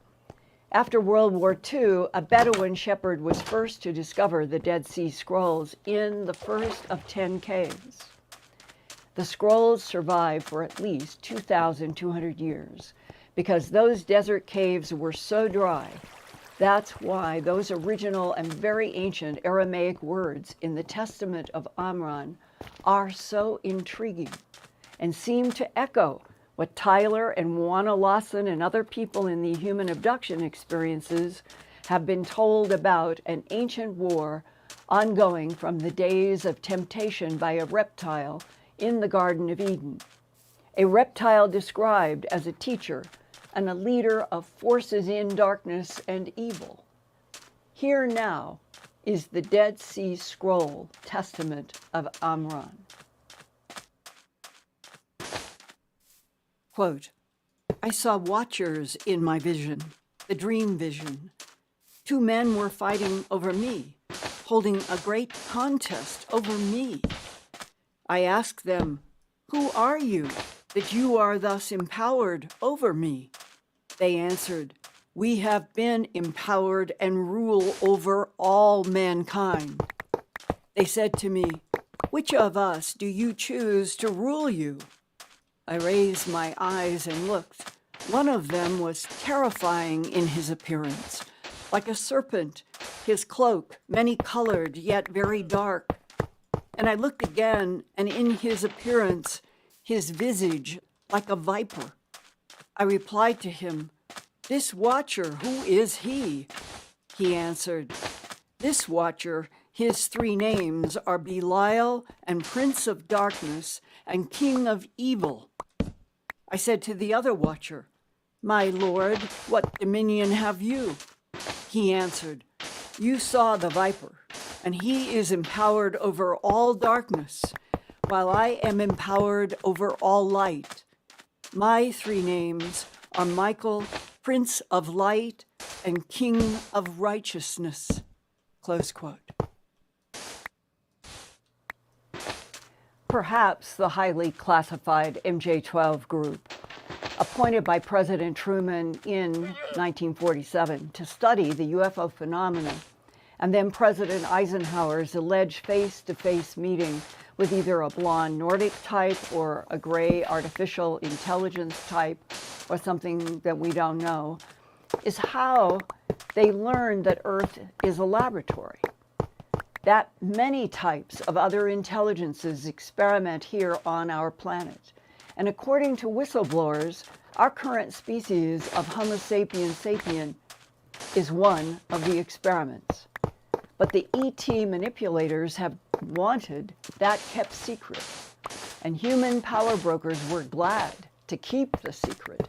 After World War II, a Bedouin shepherd was first to discover the Dead Sea Scrolls in the first of 10 caves. The scrolls survived for at least 2,200 years because those desert caves were so dry. That's why those original and very ancient Aramaic words in the Testament of Amram are so intriguing and seem to echo what Tyler and Juana Lawson and other people in the human abduction experiences have been told about an ancient war ongoing from the days of temptation by a reptile in the Garden of Eden. A reptile described as a teacher and a leader of forces in darkness and evil. Here now is the Dead Sea Scroll Testament of Amram. Quote, I saw watchers in my vision, the dream vision. 2 men were fighting over me, holding a great contest over me. I asked them, who are you, that you are thus empowered over me? They answered, we have been empowered and rule over all mankind. They said to me, which of us do you choose to rule you? I raised my eyes and looked. One of them was terrifying in his appearance, like a serpent, his cloak many-colored yet very dark. And I looked again, and in his appearance, his visage like a viper. I replied to him, this watcher, who is he? He answered, this watcher, his 3 names are Belial and Prince of Darkness and King of Evil. I said to the other watcher, my lord, what dominion have you? He answered, you saw the viper, and he is empowered over all darkness, while I am empowered over all light. My 3 names are Michael, Prince of Light, and King of Righteousness. Close quote. Perhaps the highly classified MJ-12 group, appointed by President Truman in 1947 to study the UFO phenomena, and then President Eisenhower's alleged face-to-face meeting with either a blonde Nordic type or a gray artificial intelligence type or something that we don't know, is how they learned that Earth is a laboratory, that many types of other intelligences experiment here on our planet. And according to whistleblowers, our current species of Homo sapiens sapien is one of the experiments. But the ET manipulators have wanted that kept secret, and human power brokers were glad to keep the secret.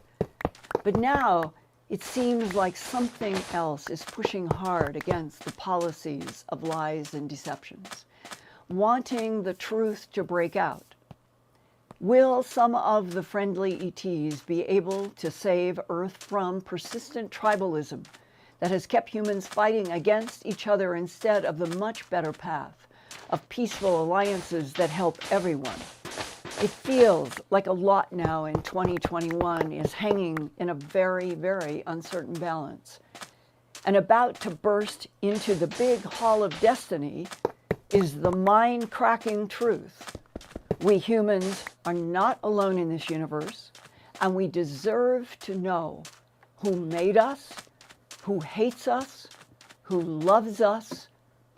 But now it seems like something else is pushing hard against the policies of lies and deceptions, wanting the truth to break out. Will some of the friendly ETs be able to save Earth from persistent tribalism that has kept humans fighting against each other instead of the much better path of peaceful alliances that help everyone? It feels like a lot now in 2021 is hanging in a very, very uncertain balance. And about to burst into the big hall of destiny is the mind-cracking truth. We humans are not alone in this universe, and we deserve to know who made us, who hates us, who loves us,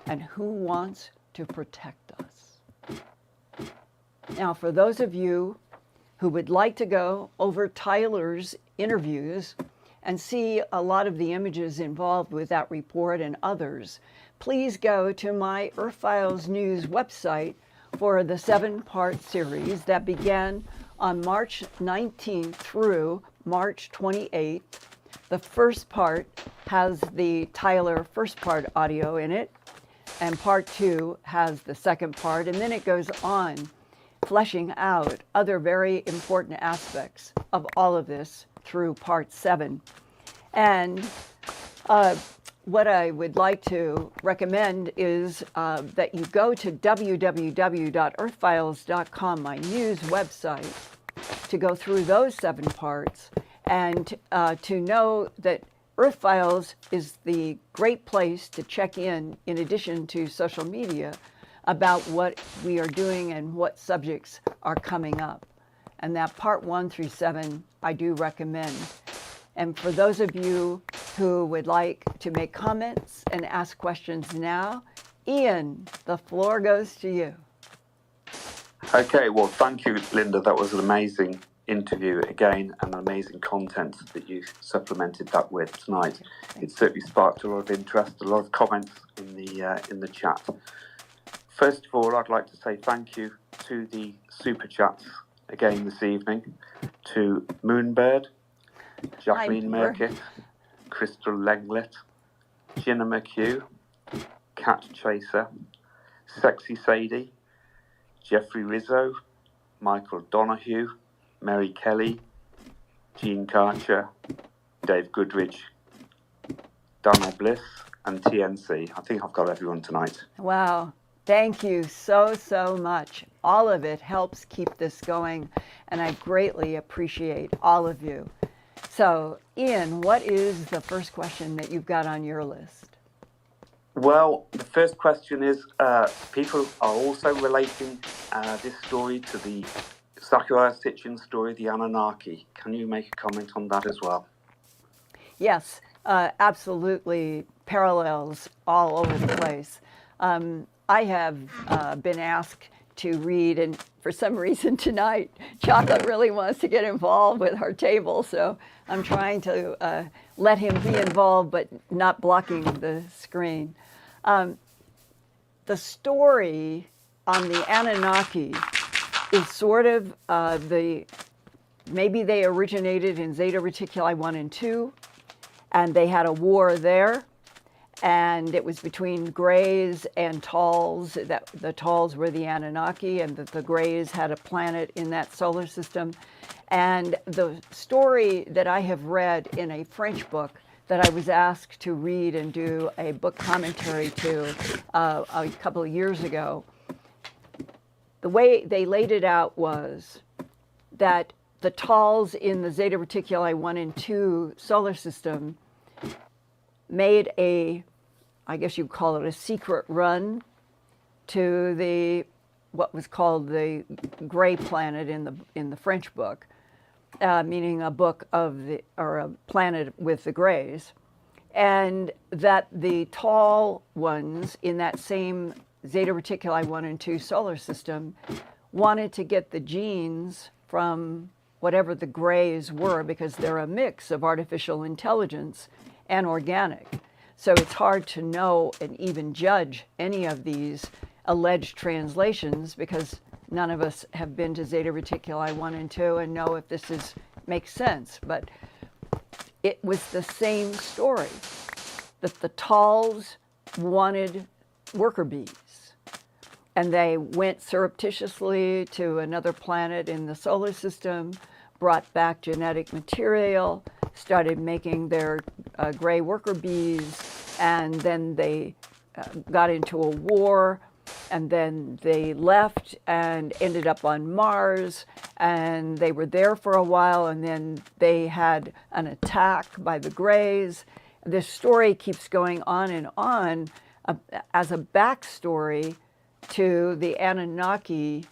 and who wants to protect us. Now, for those of you who would like to go over Tyler's interviews and see a lot of the images involved with that report and others, please go to my Earth Files News website for the 7-part series that began on March 19th through March 28th. The first part has the Tyler first part audio in it, and part 2 has the second part, and then it goes on fleshing out other very important aspects of all of this through part 7. And what I would like to recommend is that you go to www.earthfiles.com, my news website, to go through those 7 parts and to know that Earth Files is the great place to check in addition to social media, about what we are doing and what subjects are coming up. And that part 1 through 7, I do recommend. And for those of you who would like to make comments and ask questions now, Ian, the floor goes to you. Okay, well, thank you, Linda. That was an amazing interview again, and amazing content that you supplemented that with tonight. It certainly sparked a lot of interest, a lot of comments in the chat. First of all, I'd like to say thank you to the super chats again this evening, to Moonbird, Jacqueline Merkett, Crystal Lenglet, Gina McHugh, Cat Chaser, Sexy Sadie, Jeffrey Rizzo, Michael Donahue, Mary Kelly, Jean Karcher, Dave Goodrich, Dana Bliss, and TNC. I think I've got everyone tonight. Wow. Thank you so, so much. All of it helps keep this going, and I greatly appreciate all of you. So, Ian, what is the first question that you've got on your list? Well, the first question is, people are also relating this story to the Zachariah Sitchin story, the Anunnaki. Can you make a comment on that as well? Yes, absolutely, parallels all over the place. I have been asked to read, and for some reason tonight, Chocolate really wants to get involved with our table, so I'm trying to let him be involved, but not blocking the screen. The story on the Anunnaki is sort of maybe they originated in Zeta Reticuli 1 and 2, and they had a war there. And it was between Greys and Talls. That the Talls were the Anunnaki, and the Greys had a planet in that solar system. And the story that I have read in a French book that I was asked to read and do a book commentary to a couple of years ago. The way they laid it out was that the talls in the Zeta Reticuli 1 and 2 solar system made I guess you'd call it a secret run to what was called the gray planet in the French book, meaning a book or a planet with the grays, and that the tall ones in that same Zeta Reticuli 1 and 2 solar system wanted to get the genes from whatever the grays were, because they're a mix of artificial intelligence and organic. So it's hard to know and even judge any of these alleged translations, because none of us have been to Zeta Reticuli 1 and 2 and know if this makes sense. But it was the same story, that the talls wanted worker bees. And they went surreptitiously to another planet in the solar system, brought back genetic material, started making their gray worker bees, and then they got into a war, and then they left and ended up on Mars, and they were there for a while, and then they had an attack by the Greys. This story keeps going on and on as a backstory to the Anunnaki.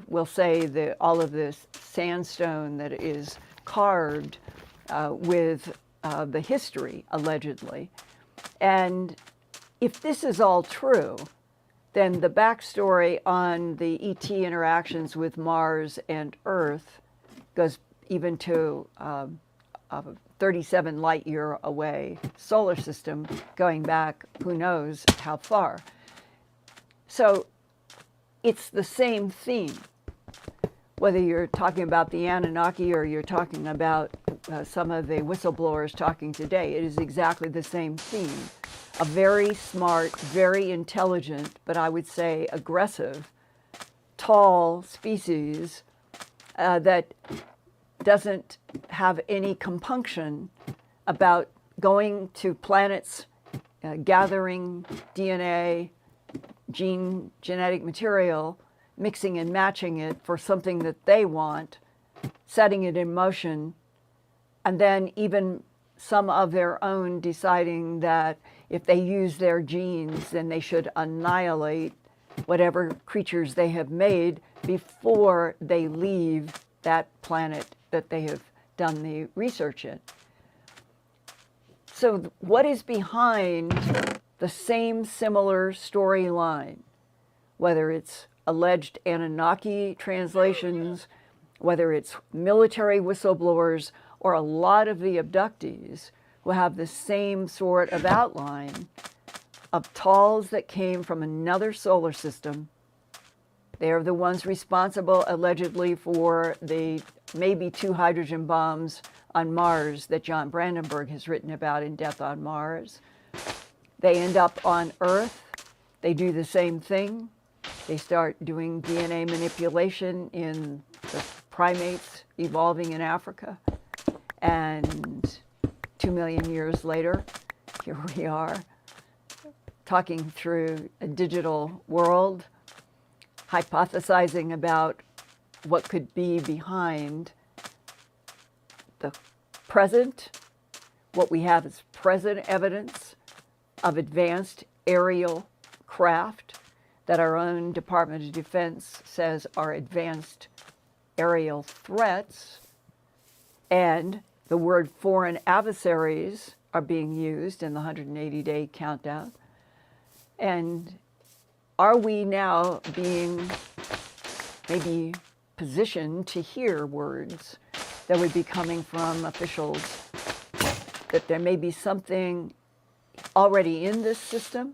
We'll say all of this sandstone that is carved with the history, allegedly. And if this is all true, then the backstory on the ET interactions with Mars and Earth goes even to a 37 light year away solar system, going back who knows how far. So it's the same theme, whether you're talking about the Anunnaki or you're talking about some of the whistleblowers talking today. It is exactly the same theme. A very smart, very intelligent, but I would say aggressive, tall species that doesn't have any compunction about going to planets, gathering DNA, genetic material, mixing and matching it for something that they want, setting it in motion, and then even some of their own deciding that if they use their genes, then they should annihilate whatever creatures they have made before they leave that planet that they have done the research in. So what is behind the same similar storyline, whether it's alleged Anunnaki translations, whether it's military whistleblowers, or a lot of the abductees who have the same sort of outline of talls that came from another solar system. They're the ones responsible, allegedly, for the maybe 2 hydrogen bombs on Mars that John Brandenburg has written about in Death on Mars. They end up on Earth. They do the same thing. They start doing DNA manipulation in the primates evolving in Africa. And 2 million years later, here we are, talking through a digital world, hypothesizing about what could be behind the present, what we have as present evidence of advanced aerial craft that our own Department of Defense says are advanced aerial threats, and the word foreign adversaries are being used in the 180-day countdown. And are we now being maybe positioned to hear words that would be coming from officials, that there may be something already in this system,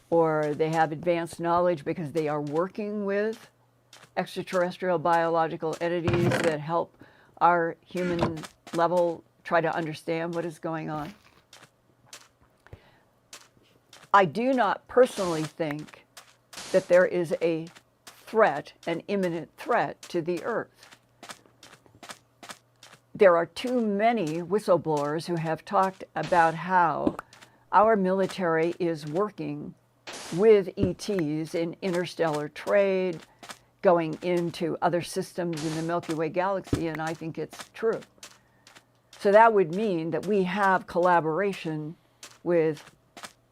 or they have advanced knowledge because they are working with extraterrestrial biological entities that help our human level try to understand what is going on? I do not personally think that there is a threat, an imminent threat to the Earth. there are too many whistleblowers who have talked about how our military is working with ETs in interstellar trade, going into other systems in the Milky Way galaxy, and I think it's true. So that would mean that we have collaboration with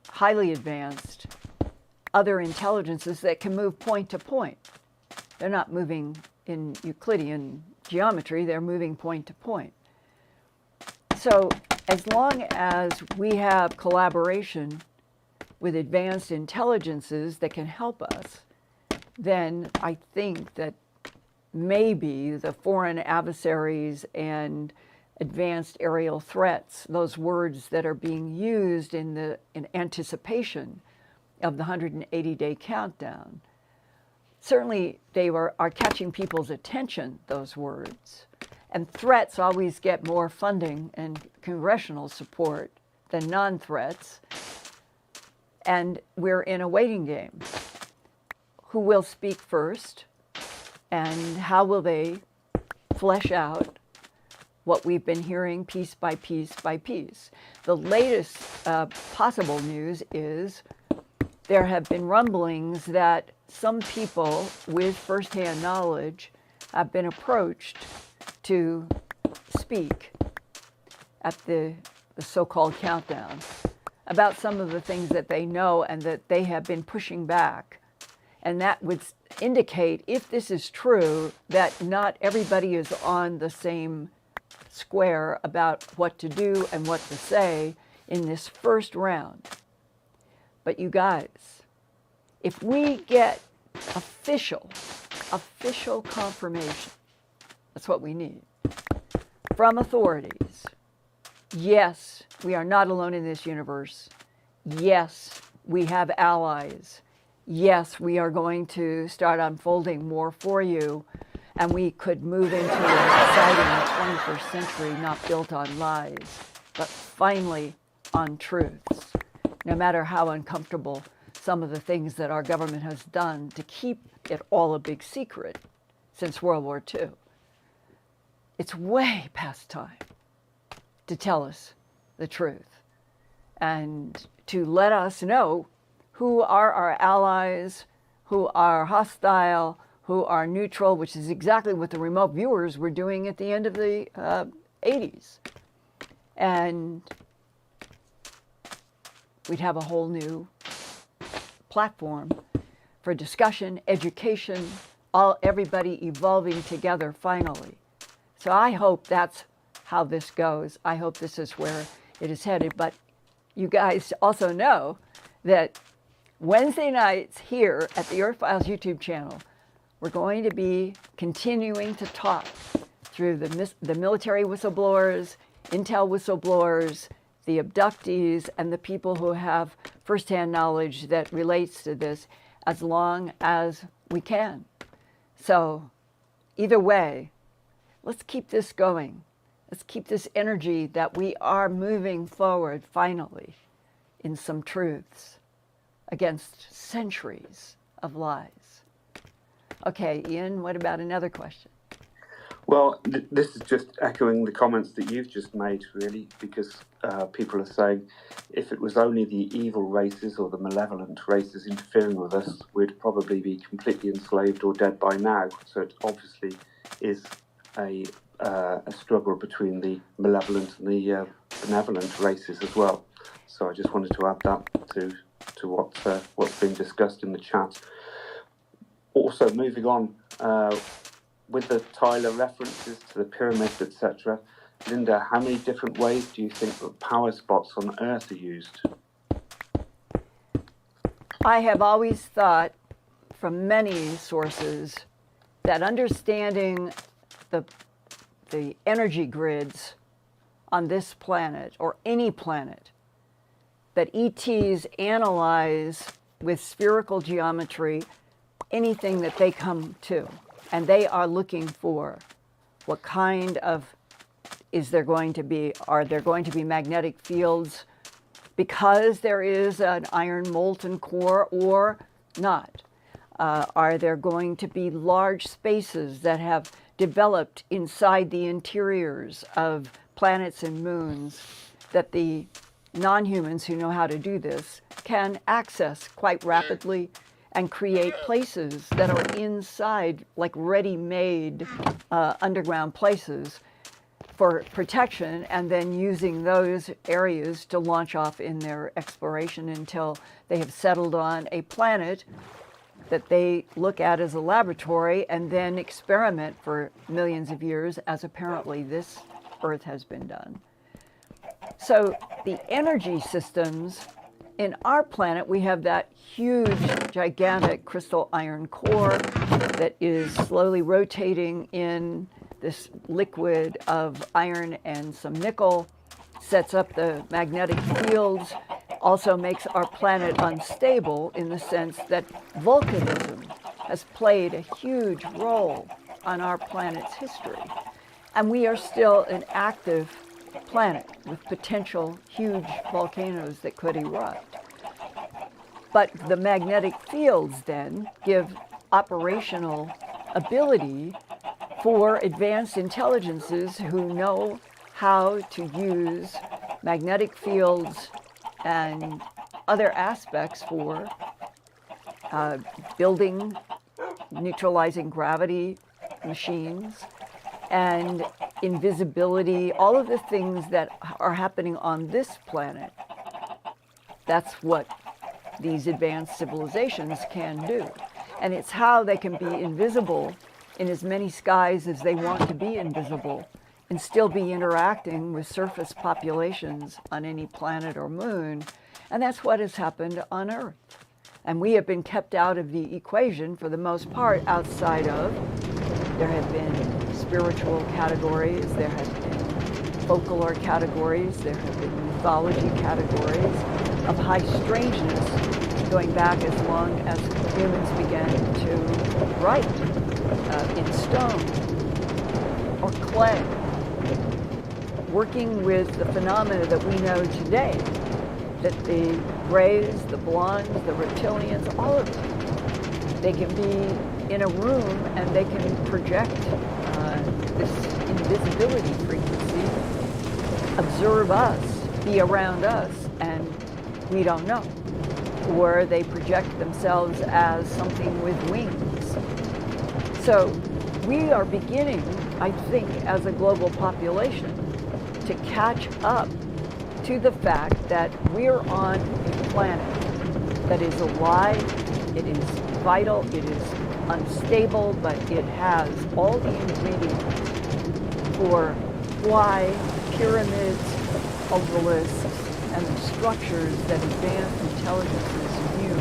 highly advanced other intelligences that can move point to point. They're not moving in Euclidean geometry, they're moving point to point. So as long as we have collaboration with advanced intelligences that can help us, then I think that maybe the foreign adversaries and advanced aerial threats, those words that are being used in anticipation of the 180-day countdown, certainly they are catching people's attention, those words. And threats always get more funding and congressional support than non-threats. And we're in a waiting game. Who will speak first? And how will they flesh out what we've been hearing piece by piece by piece? The latest possible news is there have been rumblings that some people with firsthand knowledge have been approached to speak at the so-called countdown about some of the things that they know and that they have been pushing back. And that would indicate, if this is true, that not everybody is on the same square about what to do and what to say in this first round. But you guys, if we get official confirmation, that's what we need, from authorities, yes, we are not alone in this universe. Yes, we have allies. Yes, we are going to start unfolding more for you, and we could move into an exciting 21st century not built on lies, but finally on truths, no matter how uncomfortable some of the things that our government has done to keep it all a big secret since World War II. It's way past time to tell us the truth and to let us know who are our allies, who are hostile, who are neutral, which is exactly what the remote viewers were doing at the end of the 80s. And we'd have a whole new platform for discussion, education, everybody evolving together finally. So I hope that's how this goes. I hope this is where it is headed. But you guys also know that Wednesday nights here at the Earth Files YouTube channel, we're going to be continuing to talk through the military whistleblowers, intel whistleblowers, the abductees, and the people who have firsthand knowledge that relates to this as long as we can. So either way, let's keep this going. Let's keep this energy that we are moving forward finally in some truths against centuries of lies. Okay, Ian, what about another question? Well, this is just echoing the comments that you've just made, really, because people are saying if it was only the evil races or the malevolent races interfering with us, we'd probably be completely enslaved or dead by now. So it obviously is a struggle between the malevolent and the benevolent races as well. So I just wanted to add that to what's been discussed in the chat. Also, moving on, with the Tyler references to the pyramids, etc., Linda, how many different ways do you think that power spots on Earth are used? I have always thought from many sources that understanding the energy grids on this planet or any planet that ETs analyze with spherical geometry anything that they come to. And they are looking for what kind of, are there going to be magnetic fields because there is an iron molten core or not? Are there going to be large spaces that have developed inside the interiors of planets and moons that the non-humans who know how to do this can access quite rapidly and create places that are inside, like ready-made underground places for protection, and then using those areas to launch off in their exploration until they have settled on a planet that they look at as a laboratory and then experiment for millions of years, as apparently this Earth has been done. So the energy systems in our planet, we have that huge, gigantic crystal iron core that is slowly rotating in this liquid of iron and some nickel, sets up the magnetic fields, also makes our planet unstable in the sense that volcanism has played a huge role on our planet's history. And we are still an active planet with potential huge volcanoes that could erupt. But the magnetic fields then give operational ability for advanced intelligences who know how to use magnetic fields and other aspects for building, neutralizing gravity machines, and invisibility, all of the things that are happening on this planet. That's what these advanced civilizations can do. And it's how they can be invisible in as many skies as they want to be invisible and still be interacting with surface populations on any planet or moon. And that's what has happened on Earth. And we have been kept out of the equation for the most part, outside of, there have been spiritual categories, there have been folklore categories, there have been mythology categories of high strangeness going back as long as humans began to write in stone or clay, working with the phenomena that we know today, that the grays, the blondes, the reptilians, all of them, they can be in a room and they can project this invisibility frequency, observe us, be around us, and we don't know. Or they project themselves as something with wings. So we are beginning, I think, as a global population, to catch up to the fact that we're on a planet that is alive, it is vital, it is unstable, but it has all the ingredients for why pyramids, obelisks, and the structures that advanced intelligences knew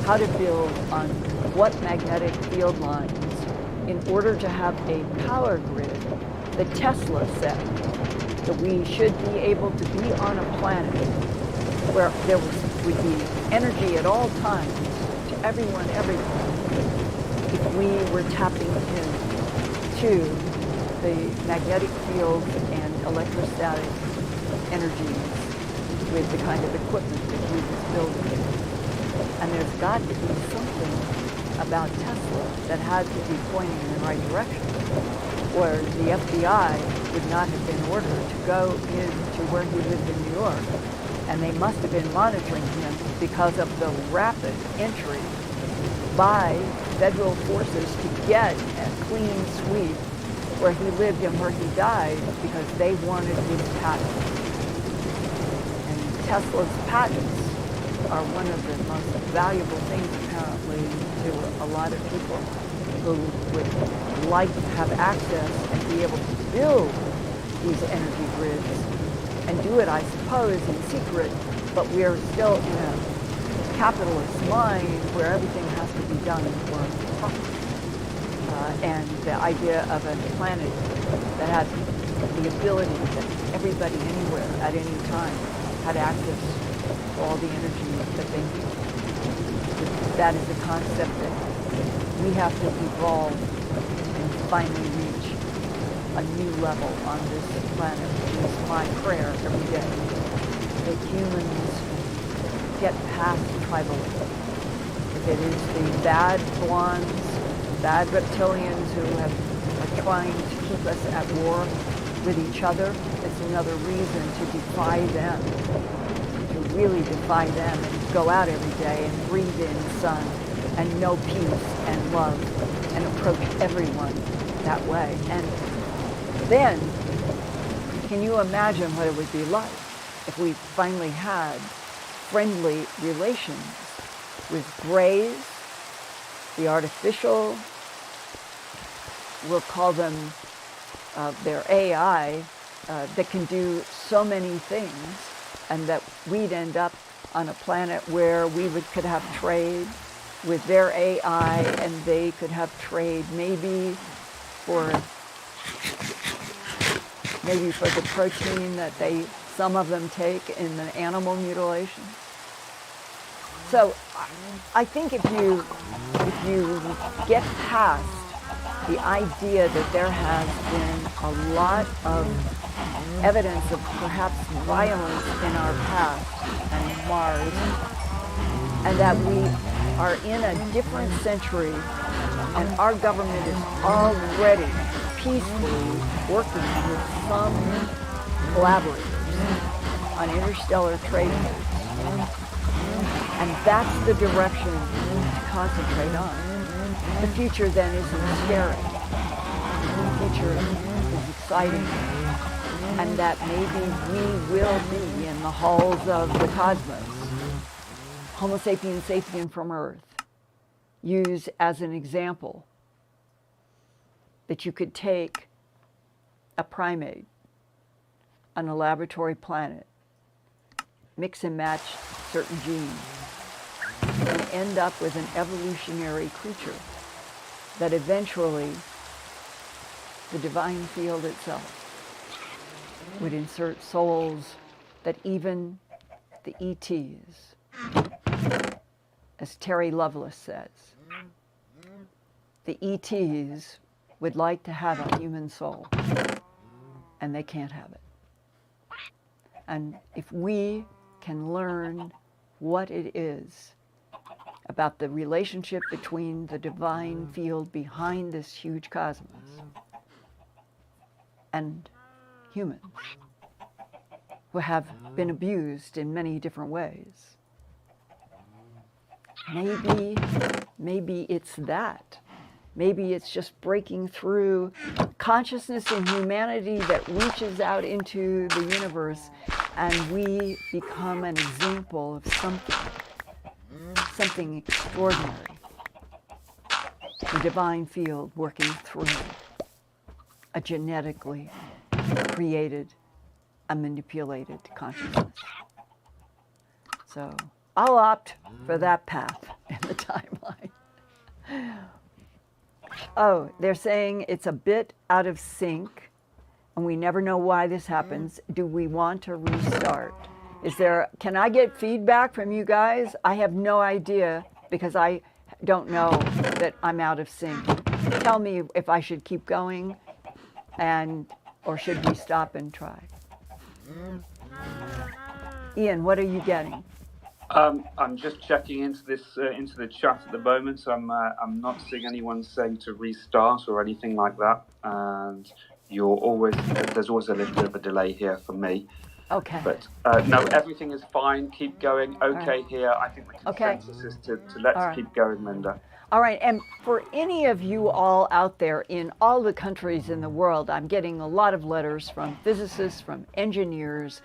how to build on what magnetic field lines in order to have a power grid that Tesla said that we should be able to be on a planet where there would be energy at all times to everyone everywhere if we were tapping into the magnetic fields and electrostatic energies with the kind of equipment that he was building. And there's got to be something about Tesla that had to be pointing in the right direction, or the FBI would not have been ordered to go into where he lived in New York. And they must have been monitoring him because of the rapid entry by federal forces to get a clean sweep where he lived and where he died, because they wanted his patents. And Tesla's patents are one of the most valuable things, apparently, to a lot of people who would like to have access and be able to build these energy grids and do it, I suppose, in secret, but we are still in a capitalist mind where everything has to be done for profit. And the idea of a planet that had the ability that everybody anywhere at any time had access to all the energy that they need. That is a concept that we have to evolve and finally reach a new level on this planet, which is my prayer every day, that humans get past tribalism. If it is the bad blondes, bad reptilians who have trying to keep us at war with each other. It's another reason to defy them, to really defy them and go out every day and breathe in sun and know peace and love and approach everyone that way. And then, can you imagine what it would be like if we finally had friendly relations with grays, the artificial, we'll call them their AI, that can do so many things, and that we'd end up on a planet where could have trade with their AI, and they could have trade maybe for the protein that some of them take in the animal mutilation. So I think if you get past the idea that there has been a lot of evidence of perhaps violence in our past and Mars, and that we are in a different century, and our government is already peacefully working with some collaborators on interstellar trade. And that's the direction to concentrate on. The future then isn't scary. The future is exciting. And that maybe we will be in the halls of the cosmos. Homo sapiens sapien from Earth, used as an example that you could take a primate on a laboratory planet, mix and match certain genes, and end up with an evolutionary creature that eventually the divine field itself would insert souls that even the ETs, as Terry Lovelace says, the ETs would like to have a human soul, and they can't have it. And if we can learn what it is about the relationship between the divine field behind this huge cosmos and humans who have been abused in many different ways, maybe it's that. Maybe it's just breaking through consciousness in humanity that reaches out into the universe, and we become an example of something extraordinary. The divine field working through a genetically created, a manipulated consciousness. So I'll opt for that path in the timeline. Oh, they're saying it's a bit out of sync, and we never know why this happens. Do we want to restart? Can I get feedback from you guys? I have no idea, because I don't know that I'm out of sync. Tell me if I should keep going, or should we stop and try? Ian, what are you getting? I'm just checking into the chat at the moment. So I'm not seeing anyone saying to restart or anything like that. And there's always a little bit of a delay here for me. Okay. But no, everything is fine. Keep going. Okay, right. Here. I think the consensus is to let's keep going, Linda. All right, and for any of you all out there in all the countries in the world, I'm getting a lot of letters from physicists, from engineers.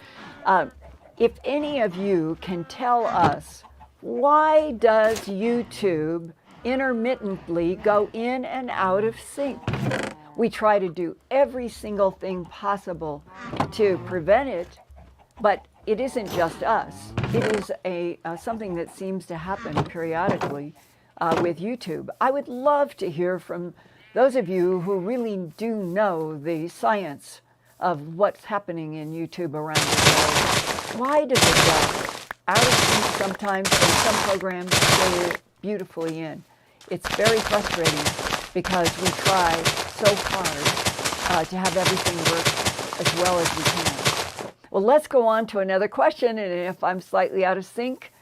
If any of you can tell us, why does YouTube intermittently go in and out of sync? We try to do every single thing possible to prevent it, but it isn't just us. It is something that seems to happen periodically with YouTube. I would love to hear from those of you who really do know the science of what's happening in YouTube around the world. Why does it go out of sync sometimes, and some programs stay beautifully in? It's very frustrating because we try so hard to have everything work as well as we can. Well, let's go on to another question, and if I'm slightly out of sync,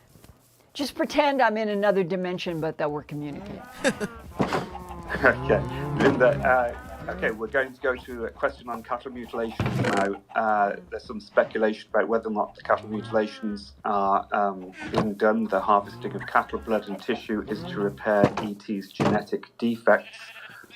just pretend I'm in another dimension, but that we're communicating. Okay, Linda, Okay, we're going to go to a question on cattle mutilations now. There's some speculation about whether or not the cattle mutilations are being done. The harvesting of cattle blood and tissue is to repair ET's genetic defects.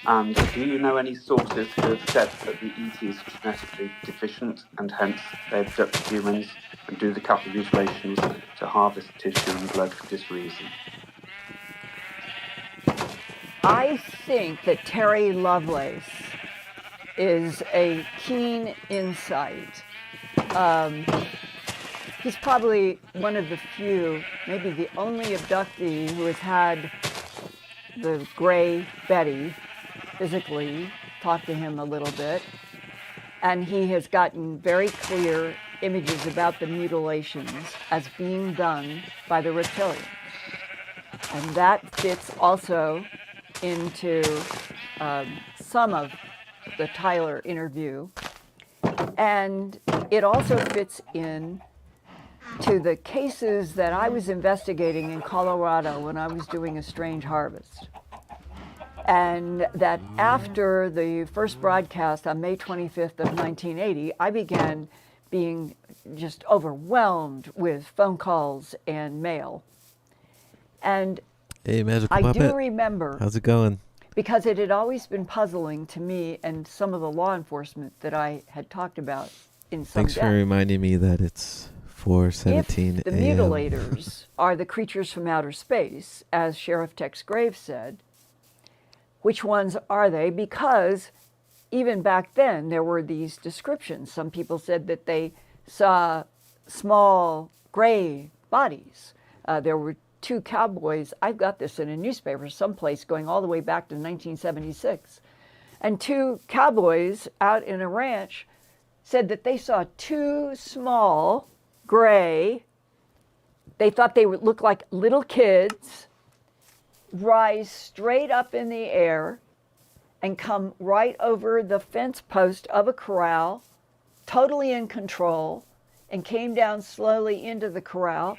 And do you know any sources who have said that the ET is genetically deficient and hence they abduct humans and do the cattle mutilations to harvest tissue and blood for this reason? I think that Terry Lovelace is a keen insight. He's probably one of the few, maybe the only abductee who has had the Gray Betty physically talk to him a little bit. And he has gotten very clear images about the mutilations as being done by the reptilians. And that fits also into some of the Tyler interview. And it also fits in to the cases that I was investigating in Colorado when I was doing a strange harvest. And that after the first broadcast on May 25th of 1980, I began being just overwhelmed with phone calls and mail. And Hey, Magical I Puppet. do remember. How's it going? Because it had always been puzzling to me and some of the law enforcement that I had talked about in some Thanks for depth. reminding me that it's 4:17 If the a.m. mutilators are the creatures from outer space, as Sheriff Tex Graves said, which ones are they? Because even back then there were these descriptions. Some people said that they saw small gray bodies. There were two cowboys, I've got this in a newspaper someplace going all the way back to 1976, and two cowboys out in a ranch said that they saw two small gray, they thought they would look like little kids, rise straight up in the air and come right over the fence post of a corral, totally in control, and came down slowly into the corral.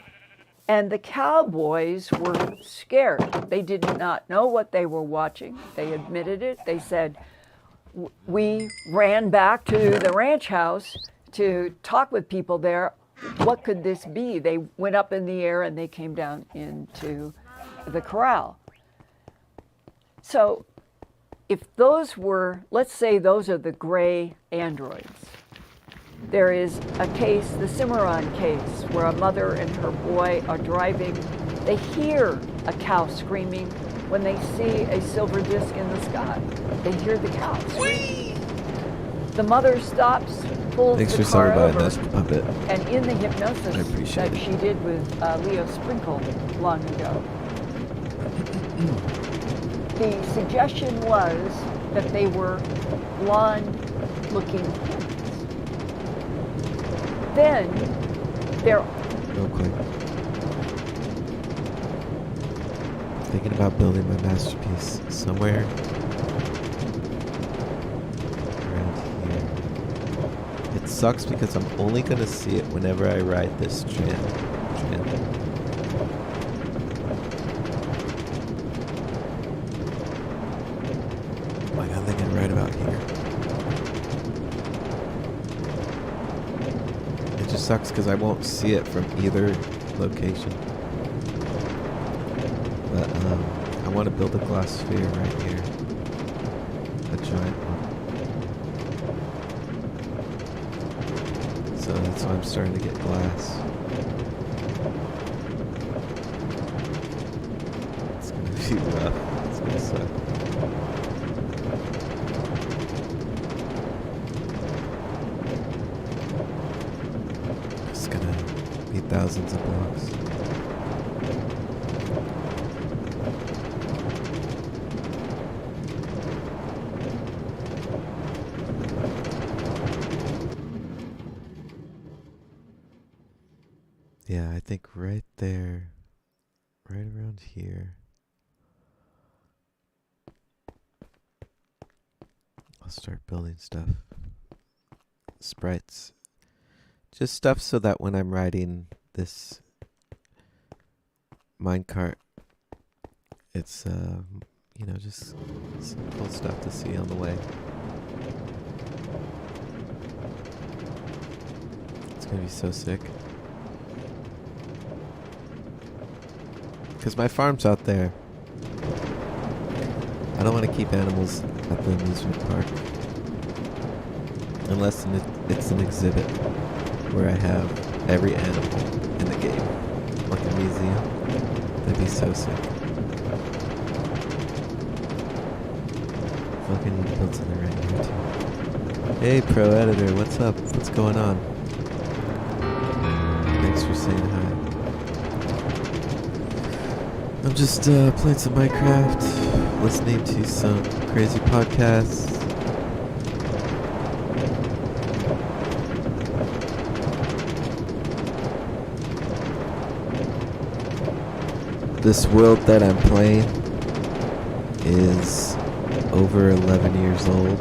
And the cowboys were scared. They did not know what they were watching. They admitted it. They said, we ran back to the ranch house to talk with people there. What could this be? They went up in the air and they came down into the corral. So if those were, let's say those are the gray androids. There is a case, the Cimarron case, where a mother and her boy are driving. They hear a cow screaming when they see a silver disc in the sky. They hear the cow scream. The mother stops, pulls Thanks the for car stopping by, over, Magical Puppet. and in the I hypnosis appreciate that it. she did with Leo Sprinkle long ago, the suggestion was that they were blonde-looking humans. Then there. Real quick. Thinking about building my masterpiece somewhere around here. It sucks because I'm only gonna see it whenever I ride this strand. Like I'm thinking right about here. It just sucks because I won't see it from either location. But I want to build a glass sphere right here. A giant one. So that's why I'm starting to get glass. It's going to be rough. It's going to suck. It's going to be thousands of blocks. Yeah, I think right there, right around here, I'll start building stuff. Sprites. Just stuff so that when I'm riding this minecart, it's, you know, just some cool stuff to see on the way. It's gonna be so sick. Because my farm's out there. I don't want to keep animals at the amusement park. Unless it's an exhibit where I have every animal in the game. Like a museum. That'd be so sick. Fucking need to build something right here too. Hey Pro Editor, what's up? What's going on? Thanks for saying hi. I'm just playing some Minecraft, listening to some crazy podcasts. This world that I'm playing is over 11 years old.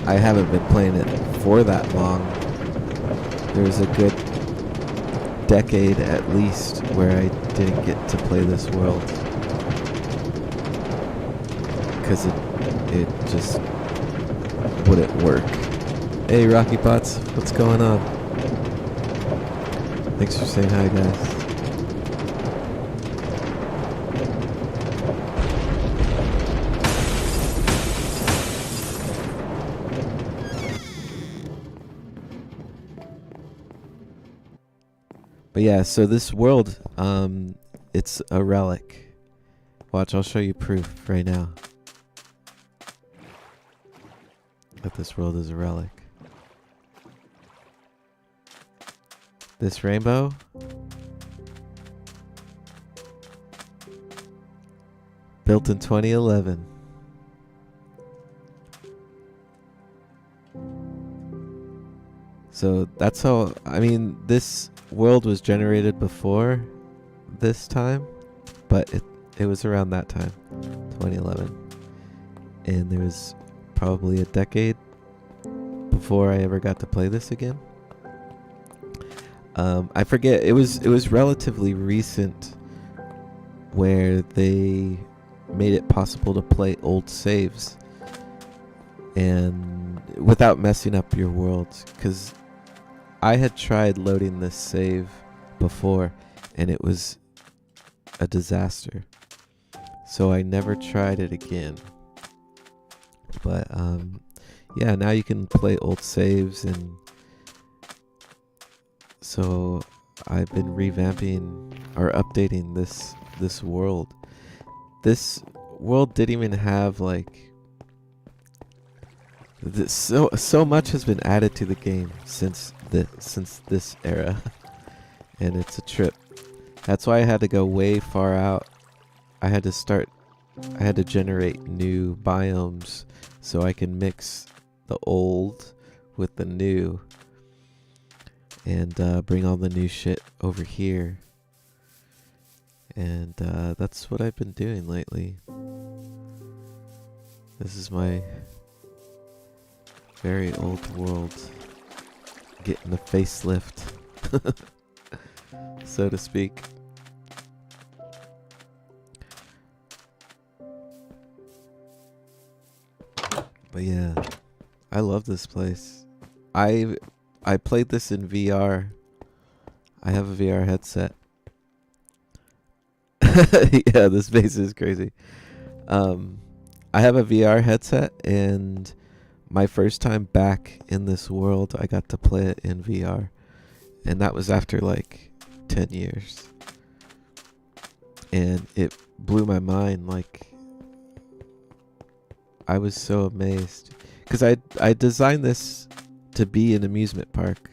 I haven't been playing it for that long. There's a good decade at least where I didn't get to play this world. Because it just wouldn't work. Hey Rocky Pots, what's going on? Thanks for saying hi, guys. But yeah, so this world, it's a relic. Watch, I'll show you proof right now that this world is a relic. This rainbow built in 2011. So that's how, I mean, this world was generated before this time, but it was around that time, 2011. And there was probably a decade before I ever got to play this again. I forget, it was relatively recent where they made it possible to play old saves and without messing up your world, because I had tried loading this save before and it was a disaster, so I never tried it again. But yeah, now you can play old saves, and so I've been revamping or updating this world. This world didn't even have like this, so much has been added to the game since this era, and it's a trip. That's why I had to go way far out. I had to generate new biomes so I can mix the old with the new and bring all the new shit over here. And that's what I've been doing lately. This is my very old world getting a facelift, so to speak. But yeah, I love this place. I played this in VR. I have a VR headset. Yeah, this base is crazy. I have a VR headset, and my first time back in this world, I got to play it in VR. And that was after like 10 years. And it blew my mind. Like, I was so amazed. Because I designed this to be an amusement park.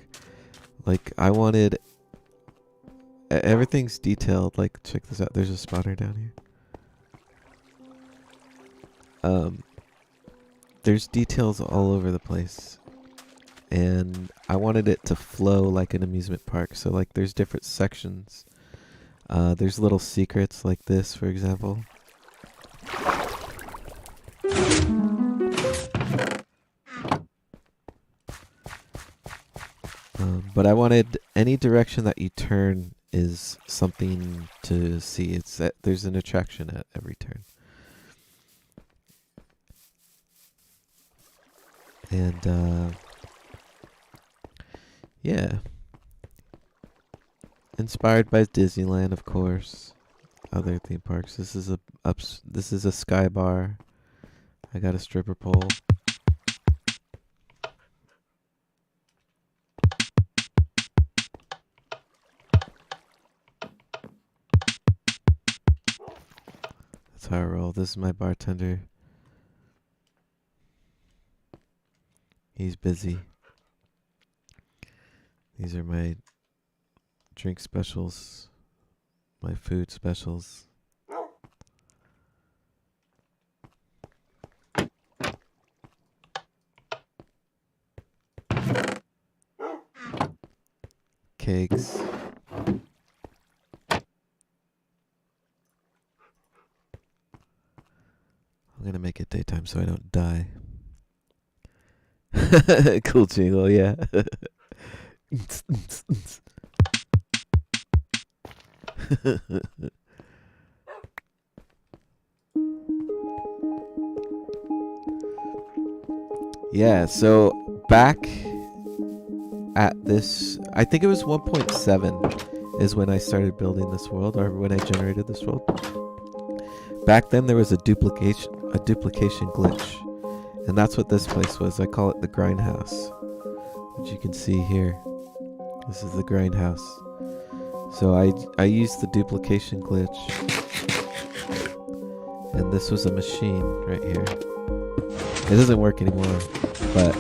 Like, I wanted... Everything's detailed. Like, check this out. There's a spawner down here. There's details all over the place. And I wanted it to flow like an amusement park. So, like, there's different sections. There's little secrets like this, for example. But I wanted any direction that you turn is something to see. It's that there's an attraction at every turn. And yeah, inspired by Disneyland, of course. Other theme parks. This is a sky bar. I got a stripper pole. That's how I roll. This is my bartender. He's busy. These are my drink specials, my food specials. Cakes. I'm gonna make it daytime so I don't die. Cool jingle, yeah. Yeah, so back at this, I think it was 1.7 is when I started building this world, or when I generated this world. Back then there was a duplication glitch, and that's what this place was. I call it the grindhouse, which you can see here. This is the grindhouse. So I used the duplication glitch, and this was a machine right here. It doesn't work anymore, but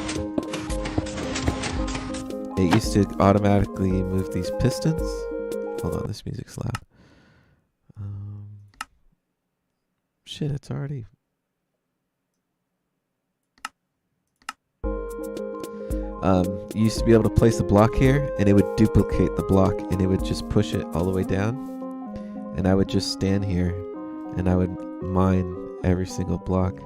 it used to automatically move these pistons. Hold on, this music's loud. Shit, it's already... you used to be able to place a block here, and it would duplicate the block, and it would just push it all the way down. And I would just stand here, and I would mine every single block.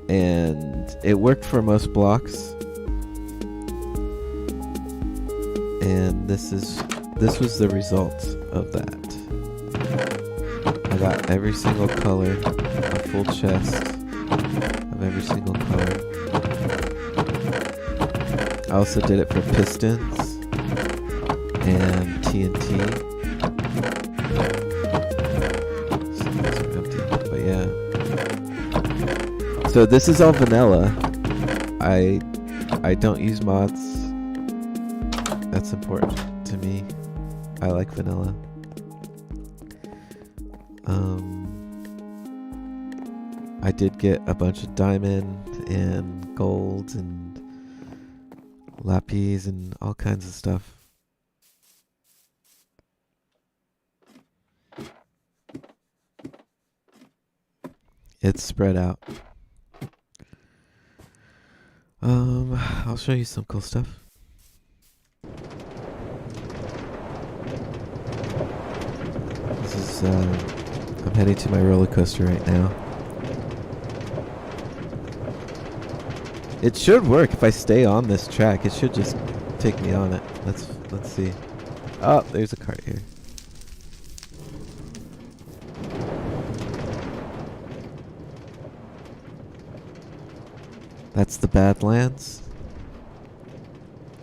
And it worked for most blocks. And this was the result of that. I got every single color, a full chest of every single color. I also did it for pistons and TNT. But yeah. So this is all vanilla. I don't use mods. That's important to me. I like vanilla. I did get a bunch of diamond and gold and lapis and all kinds of stuff. It's spread out. I'll show you some cool stuff. This is, I'm heading to my roller coaster right now. It should work if I stay on this track. It should just take me on it. Let's see. Oh, there's a cart here. That's the Badlands.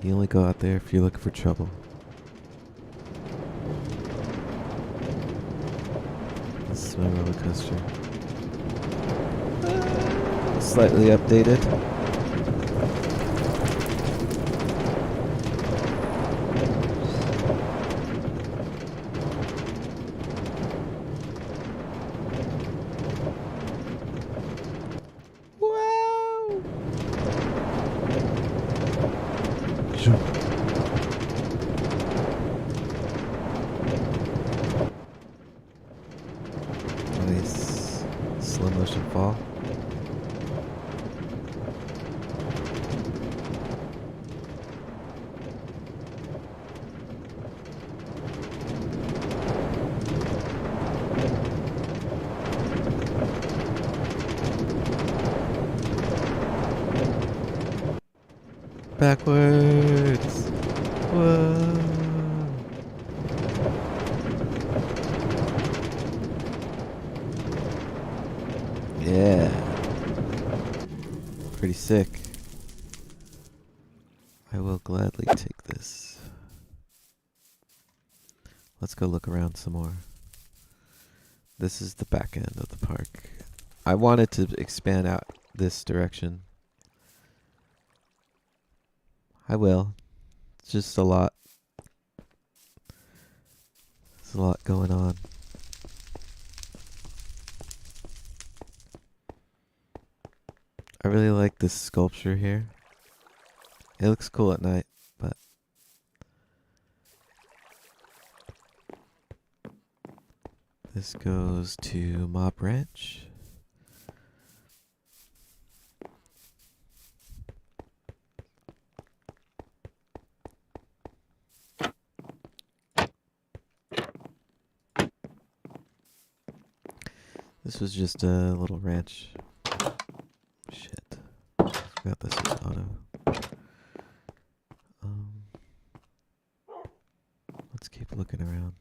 You only go out there if you're looking for trouble. This is my roller coaster. Slightly updated. Nice slow motion fall. Backwards. Whoa. Yeah. Pretty sick. I will gladly take this. Let's go look around some more. This is the back end of the park. I wanted to expand out this direction. I will. It's just a lot. There's a lot going on. I really like this sculpture here. It looks cool at night, but this goes to Mob Ranch. This was just a little ranch. Shit. Forgot this was auto. Let's keep looking around.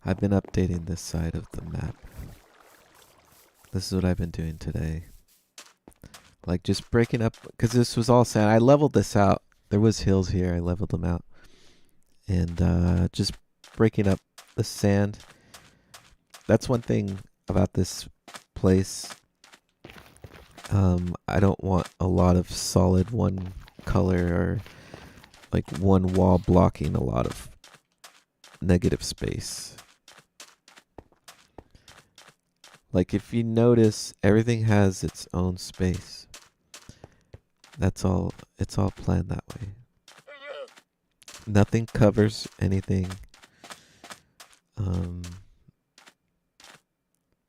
I've been updating this side of the map. This is what I've been doing today. Like just breaking up, because this was all sand. I leveled this out. There was hills here. I leveled them out. And just breaking up the sand. That's one thing about this place. I don't want a lot of solid one color or like one wall blocking a lot of negative space. Like if you notice, everything has its own space. That's all. It's all planned that way. Nothing covers anything.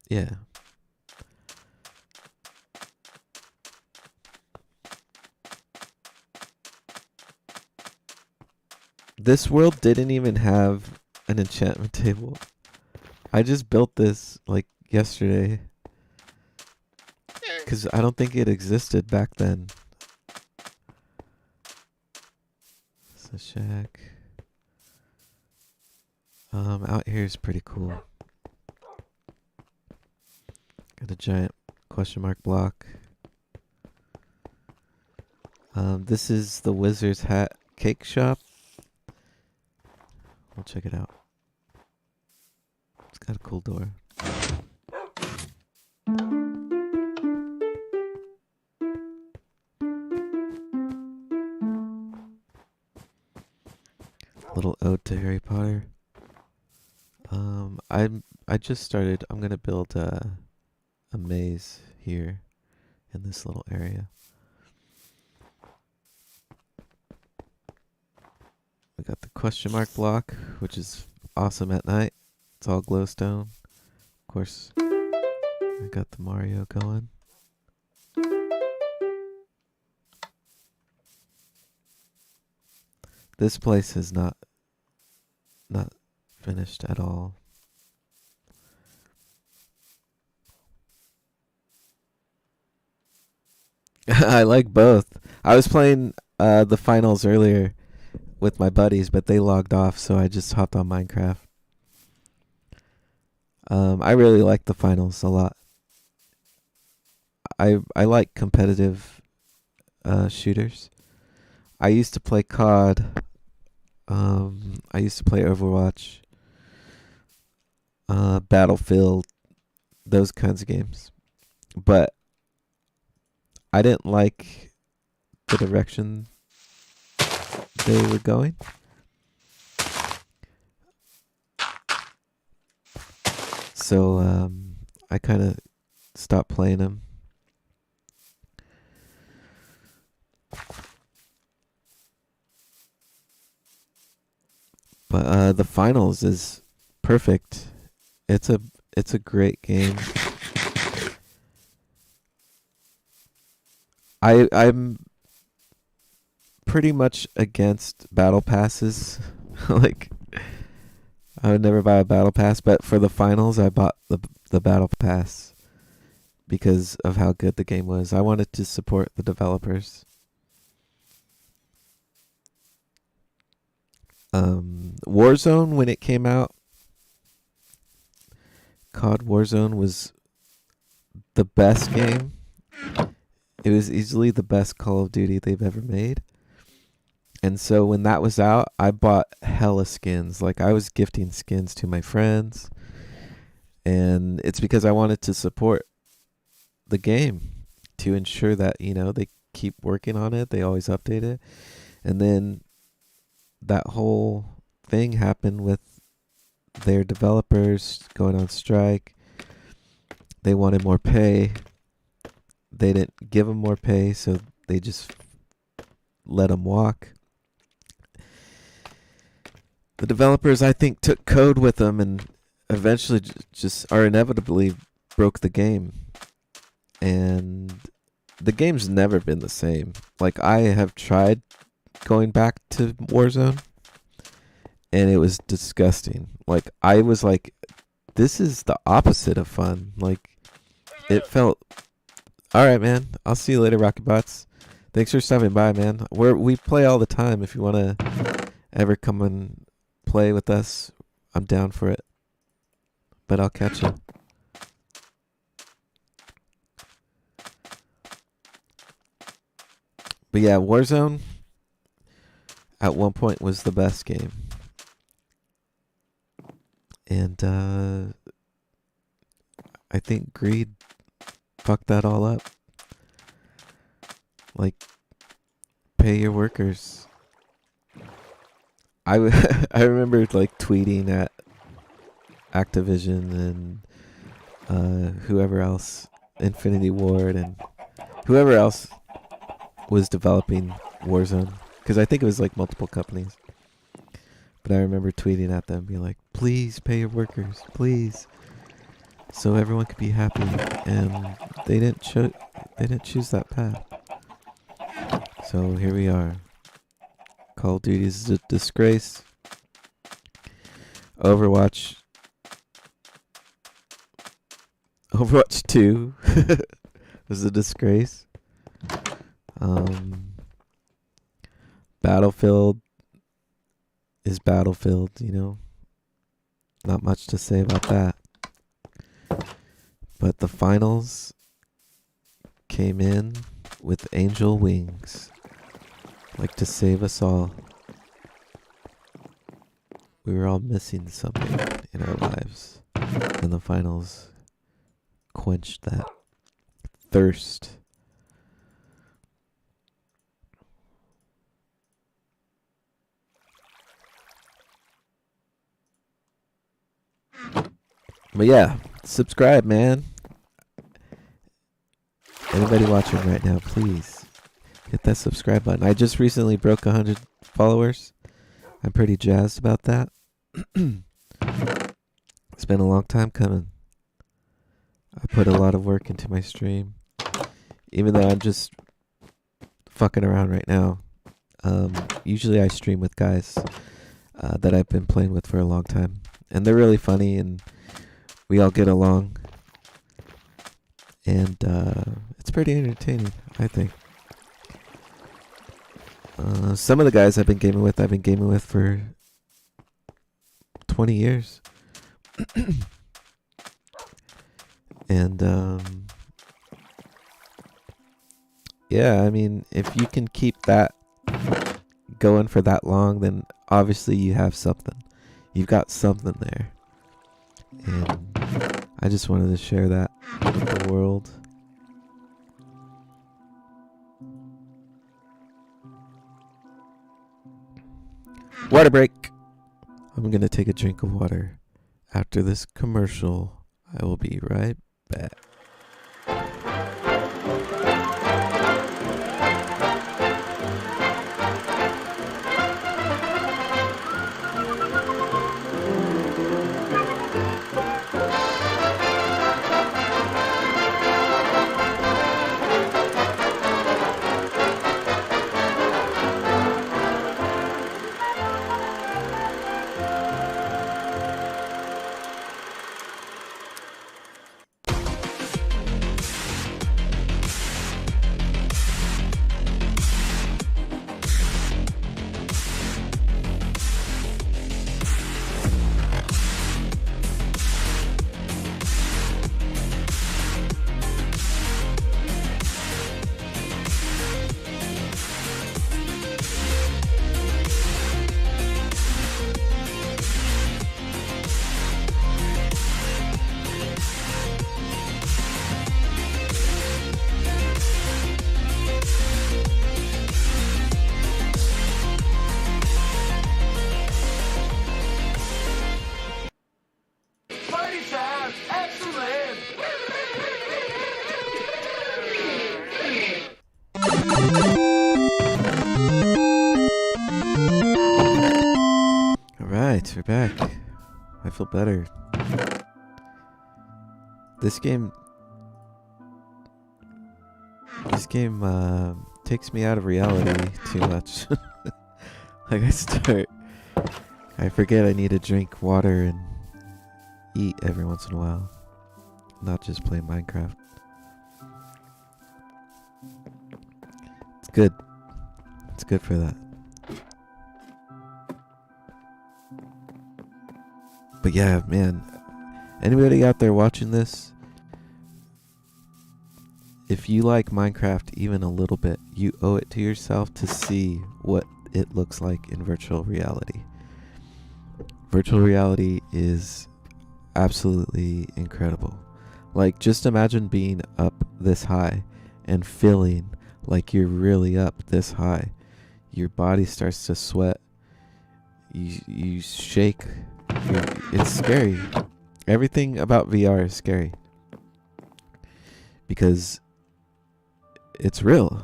Yeah. This world didn't even have an enchantment table. I just built this like yesterday. Because I don't think it existed back then. It's a shack. Out here is pretty cool. Got a giant question mark block. This is the Wizard's Hat Cake Shop. We'll check it out. It's got a cool door. Little ode to Harry Potter. I just started. I'm gonna build a maze here in this little area. We got the question mark block, which is awesome at night. It's all glowstone. Of course, I got the Mario going. This place is not finished at all. I like both. I was playing the finals earlier with my buddies, but they logged off, so I just hopped on Minecraft. I really like the finals a lot. I like competitive shooters. I used to play COD. I used to play Overwatch, Battlefield, those kinds of games. But I didn't like the direction they were going. So I kind of stopped playing them. But the finals is perfect. It's a great game. I'm pretty much against battle passes. Like I would never buy a battle pass, but for the finals I bought the battle pass because of how good the game was. I wanted to support the developers. Warzone, when it came out, COD Warzone was the best game. It was easily the best Call of Duty they've ever made. And so when that was out, I bought hella skins. Like, I was gifting skins to my friends. And it's because I wanted to support the game to ensure that, you know, they keep working on it. They always update it. And then that whole thing happened with their developers going on strike. They wanted more pay. They didn't give them more pay, so they just let them walk. The developers, I think, took code with them and eventually just are inevitably broke the game. And the game's never been the same. Like, I have tried going back to Warzone, and it was disgusting. Like, I was like, this is the opposite of fun. Like, it felt, all right, man, I'll see you later, Rocket Bots. Thanks for stopping by, man. We play all the time. If you want to ever come and play with us, I'm down for it. But I'll catch you. But yeah, Warzone at one point was the best game. And I think greed fucked that all up. Like, pay your workers. I remember like tweeting at Activision and whoever else, Infinity Ward and whoever else was developing Warzone, because I think it was like multiple companies. But I remember tweeting at them, being like, "Please pay your workers, please, so everyone could be happy." And they didn't choose that path. So here we are. Call of Duty is a disgrace. Overwatch 2 was a disgrace. Battlefield is Battlefield, you know. Not much to say about that. But the finals came in with angel wings, like to save us all. We were all missing something in our lives, and the finals quenched that thirst. But yeah, subscribe, man. Anybody watching right now, please hit that subscribe button. I just recently broke 100 followers. I'm pretty jazzed about that. It's been a long time coming. I put a lot of work into my stream, even though I'm just fucking around right now. Usually I stream with guys that I've been playing with for a long time, and they're really funny, and we all get along, and it's pretty entertaining, I think. Some of the guys I've been gaming with for 20 years. And yeah, I mean, if you can keep that going for that long, then obviously you have something. You've got something there. And I just wanted to share that with the world. Water break. I'm going to take a drink of water. After this commercial, I will be right back. Nice, we're back. I feel better. This game takes me out of reality too much. Like I forget I need to drink water and eat every once in a while, not just play Minecraft. It's good. It's good for that. But yeah, man, anybody out there watching this, if you like Minecraft even a little bit, you owe it to yourself to see what it looks like in virtual reality. Virtual reality is absolutely incredible. Like, just imagine being up this high and feeling like you're really up this high. Your body starts to sweat. You shake. It's scary. Everything about VR is scary. Because it's real.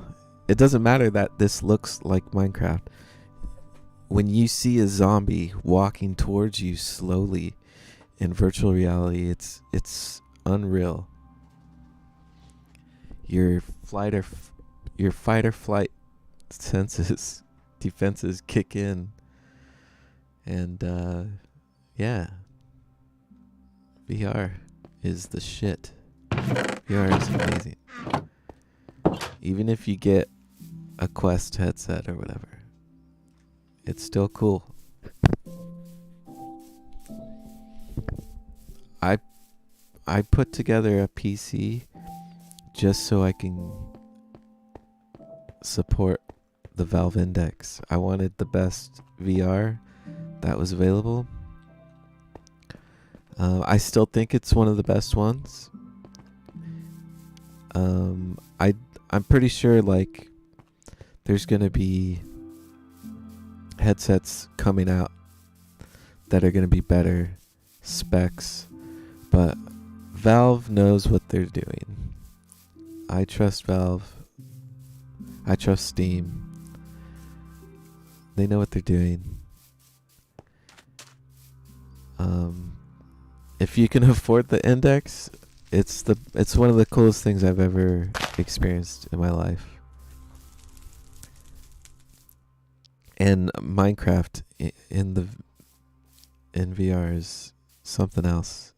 It doesn't matter that this looks like Minecraft. When you see a zombie walking towards you slowly in virtual reality, it's unreal. Your fight or flight defenses kick in, and yeah, VR is the shit. VR is amazing. Even if you get a Quest headset or whatever, it's still cool. I put together a PC just so I can support the Valve Index. I wanted the best VR that was available. I still think it's one of the best ones. I'm pretty sure like there's gonna be headsets coming out that are gonna be better specs, but Valve knows what they're doing. I trust Valve. I trust Steam. They know what they're doing. If you can afford the Index, it's one of the coolest things I've ever experienced in my life. And Minecraft in VR is something else.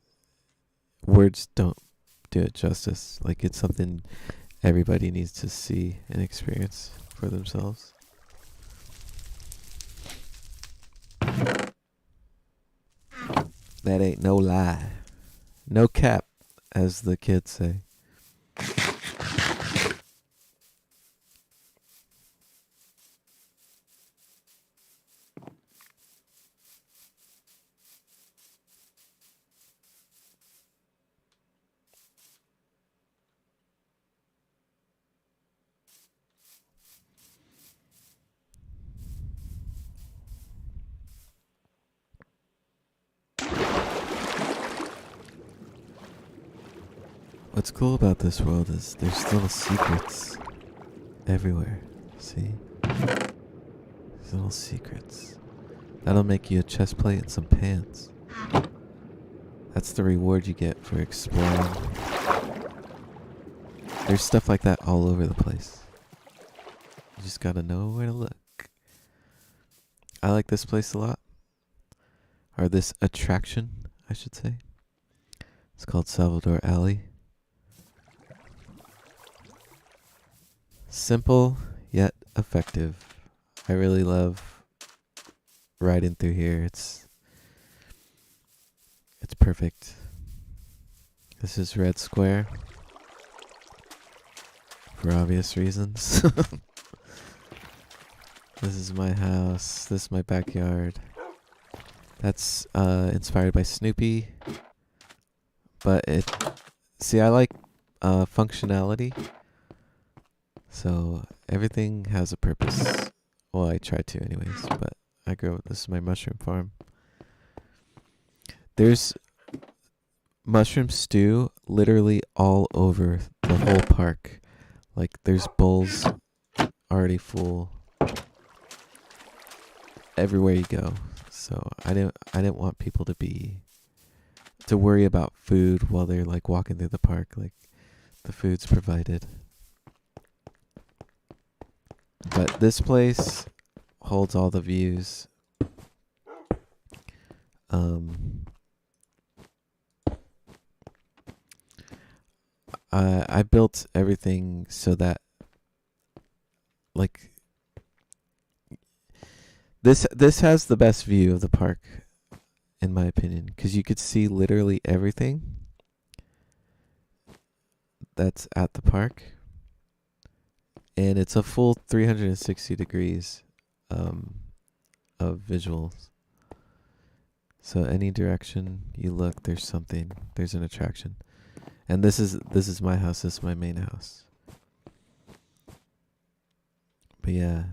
Words don't do it justice. Like, it's something everybody needs to see and experience for themselves. That ain't no lie. No cap, as the kids say. What's cool about this world is there's little secrets everywhere. See? There's little secrets. That'll make you a chest plate and some pants. That's the reward you get for exploring. There's stuff like that all over the place. You just gotta know where to look. I like this place a lot. Or this attraction, I should say. It's called Salvador Alley. Simple yet effective. I really love riding through here. It's perfect. This is Red Square for obvious reasons. This is my house. This is my backyard. That's inspired by Snoopy. But I like functionality. So everything has a purpose. Well, I try to anyways, but this is my mushroom farm. There's mushroom stew literally all over the whole park. Like, there's bowls already full everywhere you go. So I didn't want people to worry about food while they're like walking through the park. Like the food's provided. But this place holds all the views. I built everything so that like this has the best view of the park in my opinion, because you could see literally everything that's at the park, and it's a full 360 degrees of visuals. So any direction you look, there's something, there's an attraction. And this is my house, this is my main house. But yeah,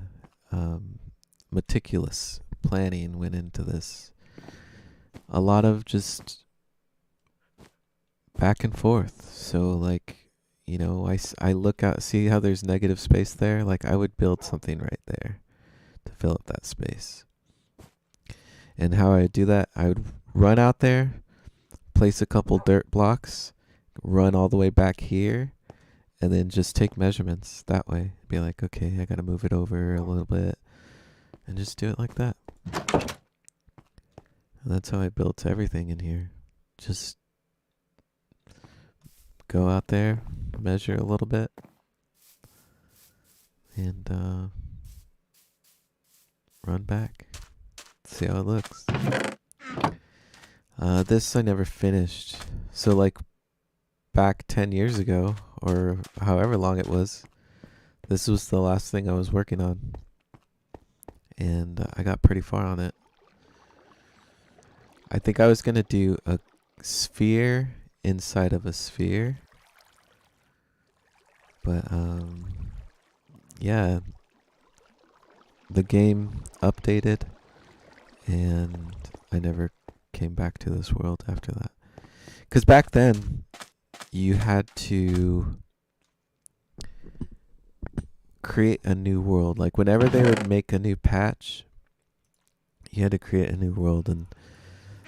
meticulous planning went into this. A lot of just back and forth. So like, you know, I look out, see how there's negative space there? Like I would build something right there to fill up that space. And how I would do that, I would run out there, place a couple dirt blocks, run all the way back here, and then just take measurements that way. Be like, okay, I gotta move it over a little bit, and just do it like that. And that's how I built everything in here. Just go out there, measure a little bit, and run back. See how it looks. This I never finished. So like back 10 years ago, or however long it was, this was the last thing I was working on. And I got pretty far on it. I think I was going to do a sphere inside of a sphere. But yeah, the game updated, and I never came back to this world after that. Because back then, you had to create a new world. Like whenever they would make a new patch, you had to create a new world, and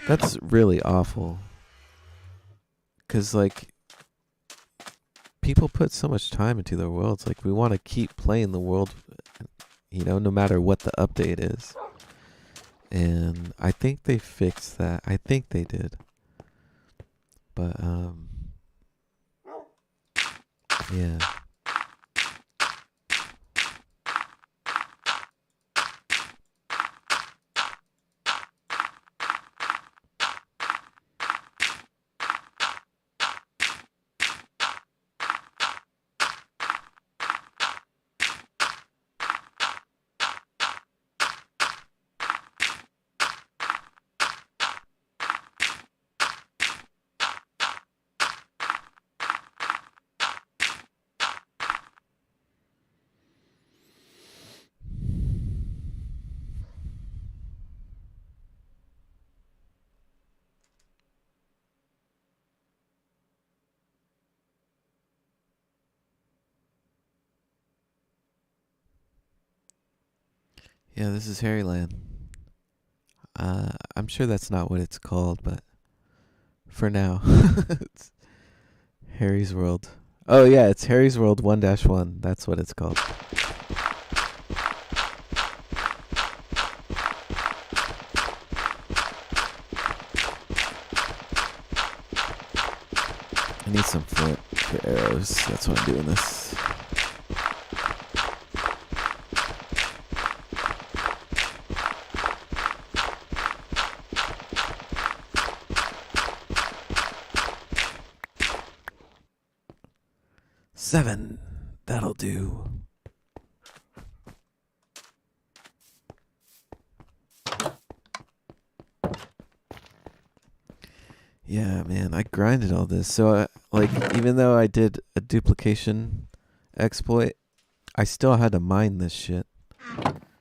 that's really awful. Because like, people put so much time into their worlds. Like we want to keep playing the world, you know, no matter what the update is. And I think they fixed that. I think they did. But yeah. Yeah, this is Harryland. I'm sure that's not what it's called, but for now, it's Harry's World. Oh yeah, it's Harry's World 1-1. That's what it's called. I need some flint for arrows. That's why I'm doing this. Seven. That'll do. Yeah, man, I grinded all this. So, like, even though I did a duplication exploit, I still had to mine this shit.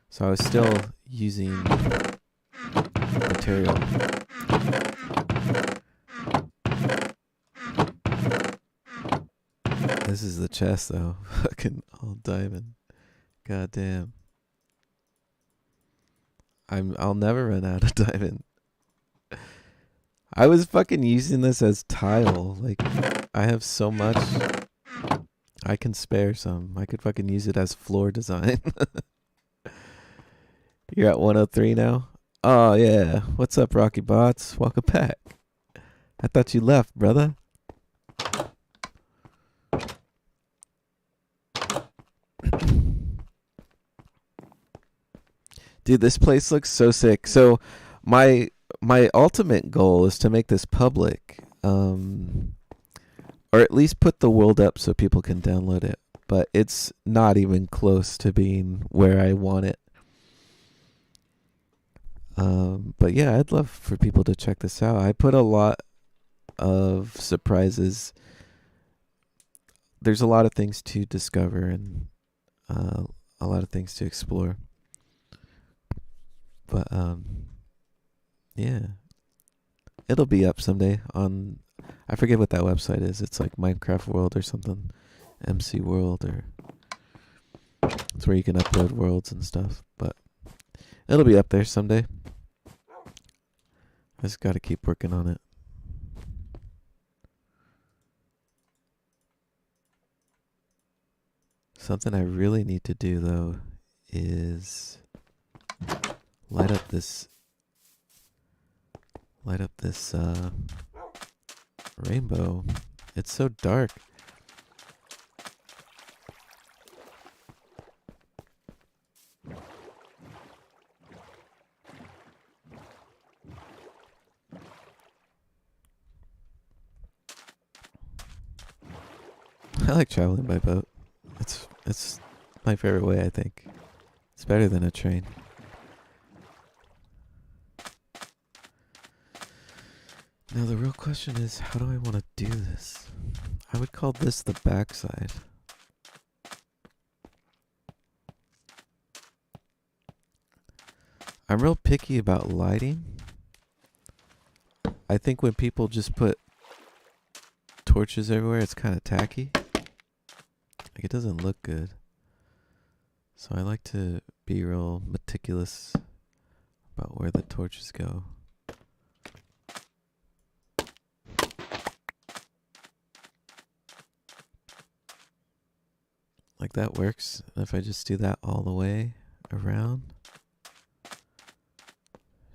So I was still using material. This is the chest, though. Fucking all diamond. God damn. I'll never run out of diamond. I was fucking using this as tile. Like, I have so much. I can spare some. I could fucking use it as floor design. You're at 103 now? Oh, yeah. What's up, Rocky Bots? Welcome back. I thought you left, brother. Dude, this place looks so sick. So, my ultimate goal is to make this public. Or at least put the world up so people can download it. But it's not even close to being where I want it. But yeah, I'd love for people to check this out. I put a lot of surprises. There's a lot of things to discover and a lot of things to explore. But yeah, it'll be up someday on. I forget what that website is. It's like Minecraft World or something, MC World, or it's where you can upload worlds and stuff. But it'll be up there someday. I just got to keep working on it. Something I really need to do though is light up this rainbow. It's so dark. I like traveling by boat. It's my favorite way, I think. It's better than a train. Now the real question is, how do I want to do this? I would call this the backside. I'm real picky about lighting. I think when people just put torches everywhere, it's kind of tacky. Like, it doesn't look good. So I like to be real meticulous about where the torches go. Like, that works. If I just do that all the way around,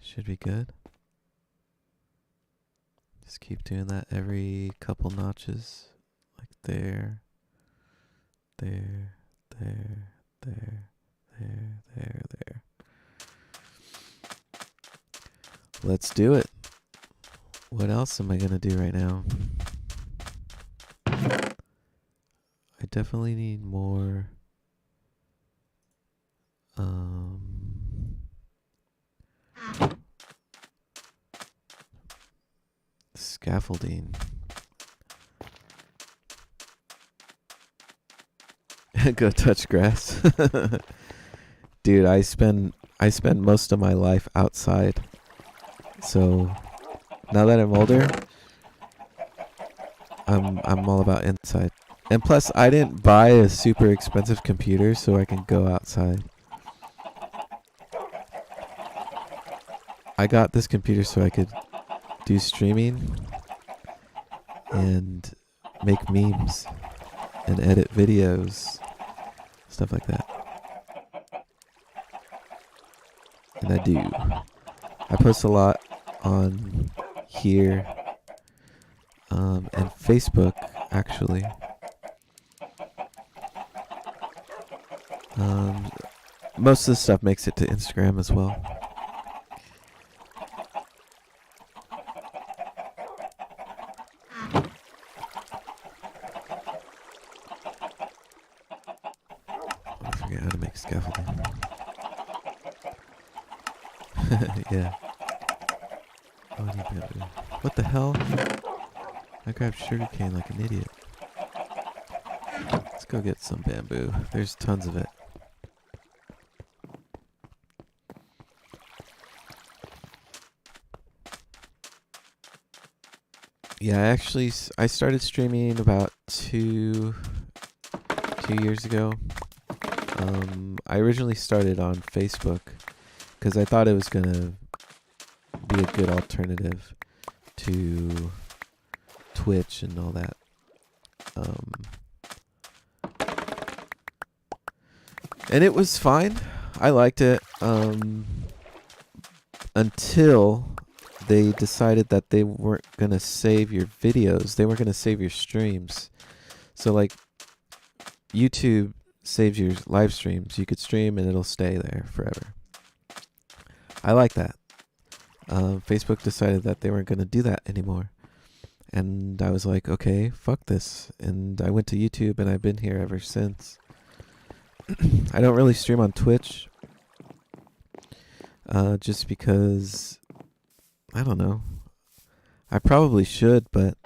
should be good. Just keep doing that every couple notches. Like there, there, there, there, there, there, there. Let's do it. What else am I gonna do right now? I definitely need more scaffolding. Go touch grass. Dude, I spend most of my life outside. So now that I'm older, I'm all about inside. And plus, I didn't buy a super expensive computer so I can go outside. I got this computer so I could do streaming and make memes and edit videos, stuff like that. And I do. I post a lot on here and Facebook, actually. Most of the stuff makes it to Instagram as well. I forget how to make scaffolding. Yeah. Oh, I need bamboo. What the hell? I grabbed sugarcane like an idiot. Let's go get some bamboo. There's tons of it. Yeah, I started streaming about two years ago. I originally started on Facebook because I thought it was gonna be a good alternative to Twitch and all that. And it was fine. I liked it until they decided that they weren't going to save your videos. They weren't going to save your streams. So like YouTube saves your live streams. You could stream and it'll stay there forever. I like that. Facebook decided that they weren't going to do that anymore. And I was like, okay, fuck this. And I went to YouTube and I've been here ever since. I don't really stream on Twitch. Just because, I don't know. I probably should, but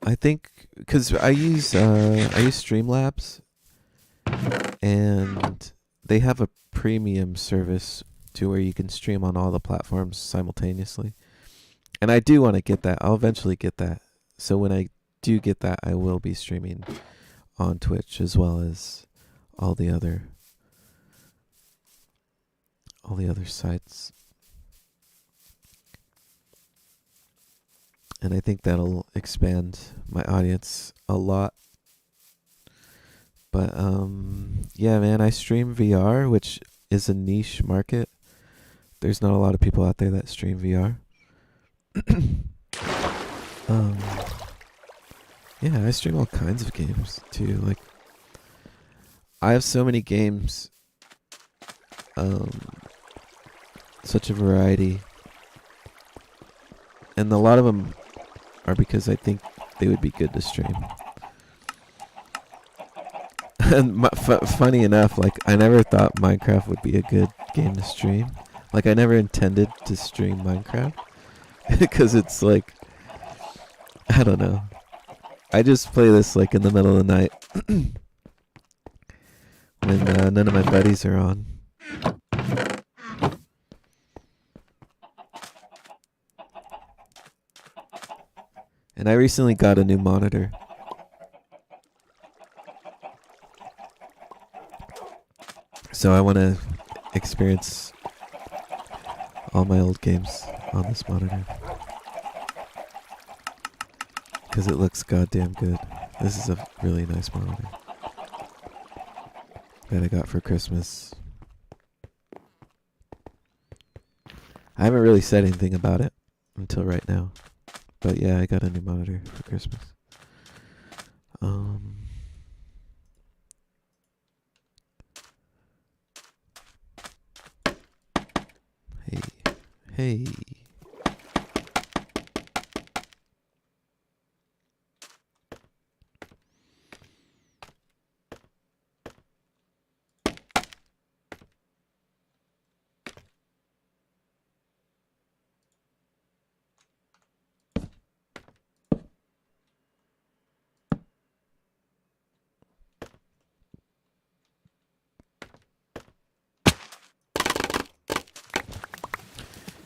I think, because I use Streamlabs, and they have a premium service to where you can stream on all the platforms simultaneously. And I do want to get that. I'll eventually get that. So when I do get that, I will be streaming on Twitch as well as all the other sites. And I think that'll expand my audience a lot. But yeah, man, I stream VR, which is a niche market. There's not a lot of people out there that stream VR. Yeah, I stream all kinds of games too. Like, I have so many games, such a variety, and a lot of them are because I think they would be good to stream. And funny enough, like, I never thought Minecraft would be a good game to stream. Like, I never intended to stream Minecraft because it's like, I don't know. I just play this like in the middle of the night when none of my buddies are on. And I recently got a new monitor. So I want to experience all my old games on this monitor. Because it looks goddamn good. This is a really nice monitor that I got for Christmas. I haven't really said anything about it until right now. But yeah, I got a new monitor for Christmas. Hey.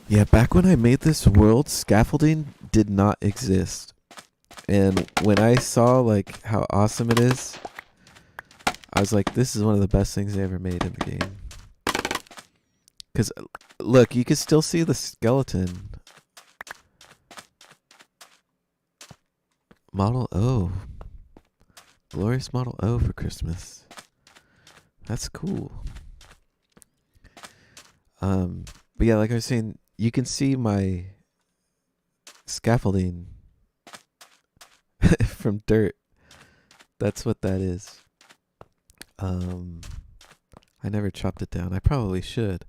Yeah, back when I made this world, scaffolding did not exist. And when I saw like how awesome it is, I was like, this is one of the best things I ever made in the game. Because, look, you can still see the skeleton. Model O. Glorious Model O for Christmas. That's cool. But yeah, like I was saying, you can see my scaffolding from dirt. That's what that is. I never chopped it down. I probably should.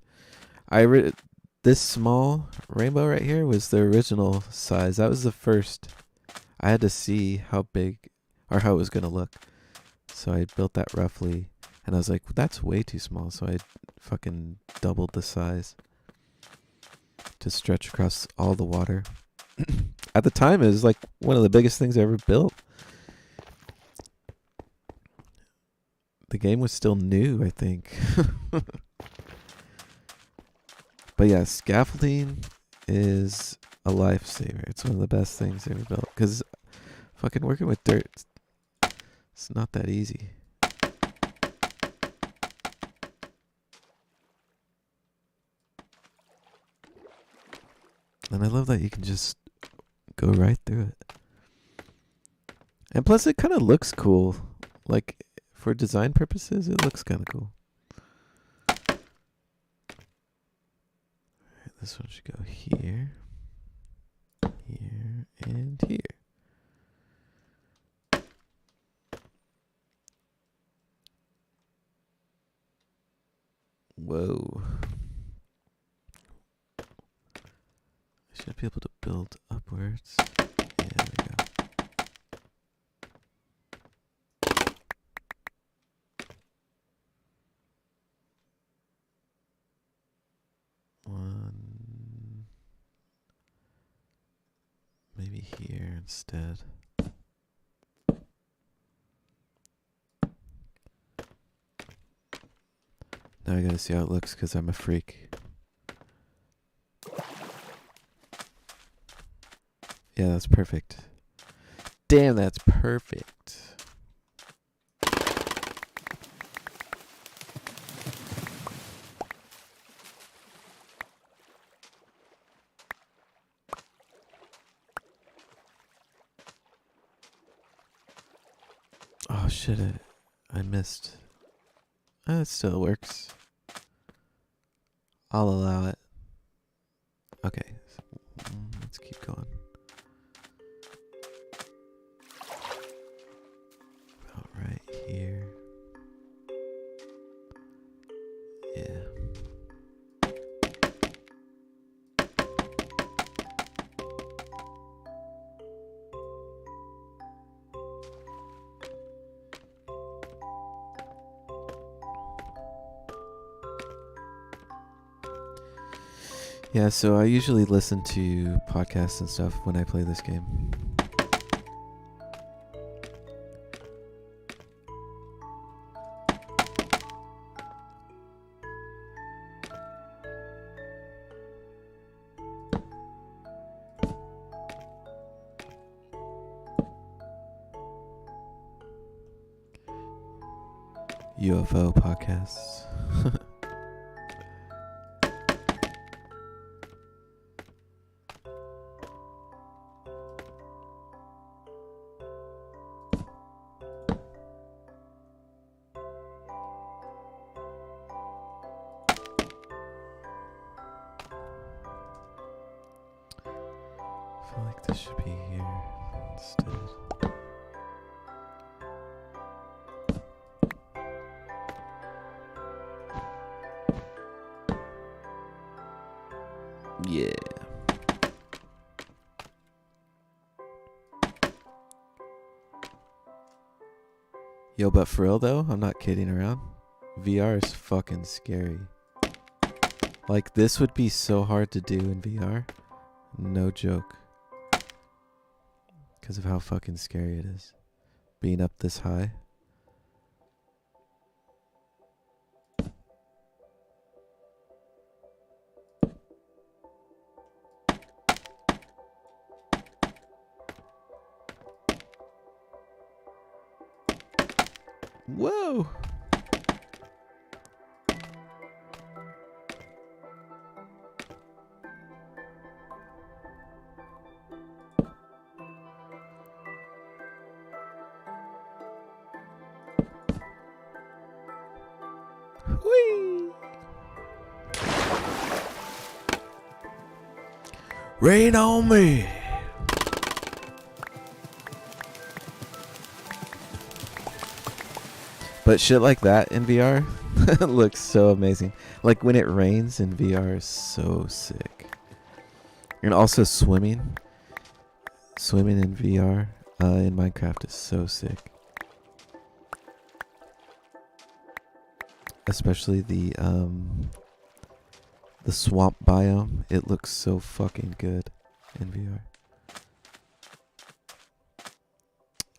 This small rainbow right here was the original size. That was the first. I had to see how big or how it was going to look. So I built that roughly. And I was like, that's way too small. So I fucking doubled the size to stretch across all the water. At the time, it was like one of the biggest things I ever built. The game was still new, I think. But yeah, scaffolding is a lifesaver. It's one of the best things I ever built. Because fucking working with dirt, it's not that easy. And I love that you can just go right through it. And plus it kind of looks cool. Like, for design purposes, it looks kind of cool. Alright, this one should go here. Here, and here. Whoa. I should be able to build upwards. Yeah, there we go. One. Maybe here instead. Now I gotta see how it looks because I'm a freak. Yeah, that's perfect. Damn, that's perfect. Oh shit, I missed. It still works. I'll allow it. Okay, let's keep going. About right here. Yeah. Yeah, so I usually listen to podcasts and stuff when I play this game. UFO podcasts. I feel like this should be here instead. Yeah. Yo, but for real though, I'm not kidding around. VR is fucking scary. Like, this would be so hard to do in VR. No joke. Because of how fucking scary it is. Being up this high. Whoa! Whee! Rain on me! But shit like that in VR looks so amazing. Like when it rains in VR is so sick. And also swimming. Swimming in VR in Minecraft is so sick. Especially the swamp biome. It looks so fucking good in VR.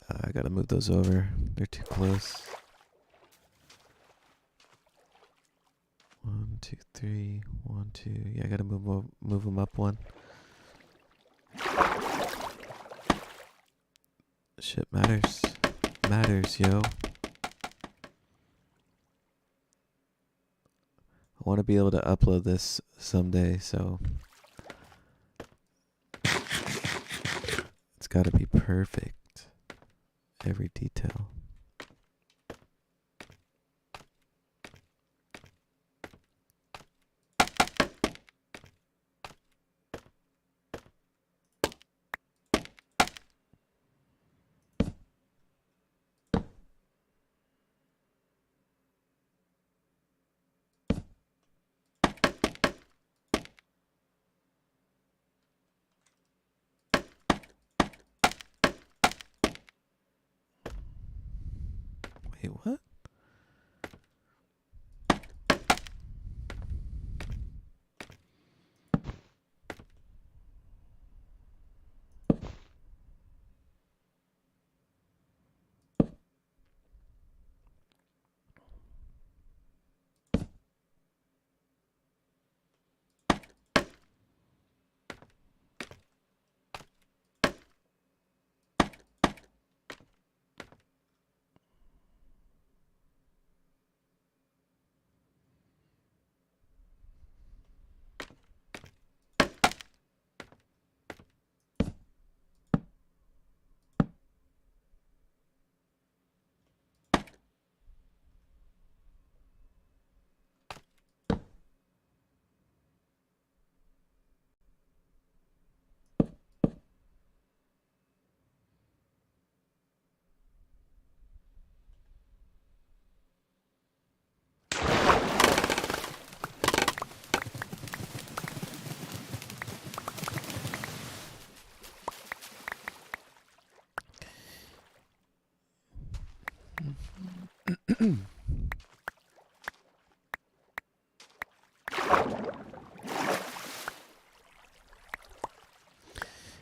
I gotta move those over. They're too close. 1, 2, 3. 1, 2. Yeah, I gotta move them up one. Shit matters. Matters, yo. I want to be able to upload this someday, so got to be perfect. Every detail. Wait, what?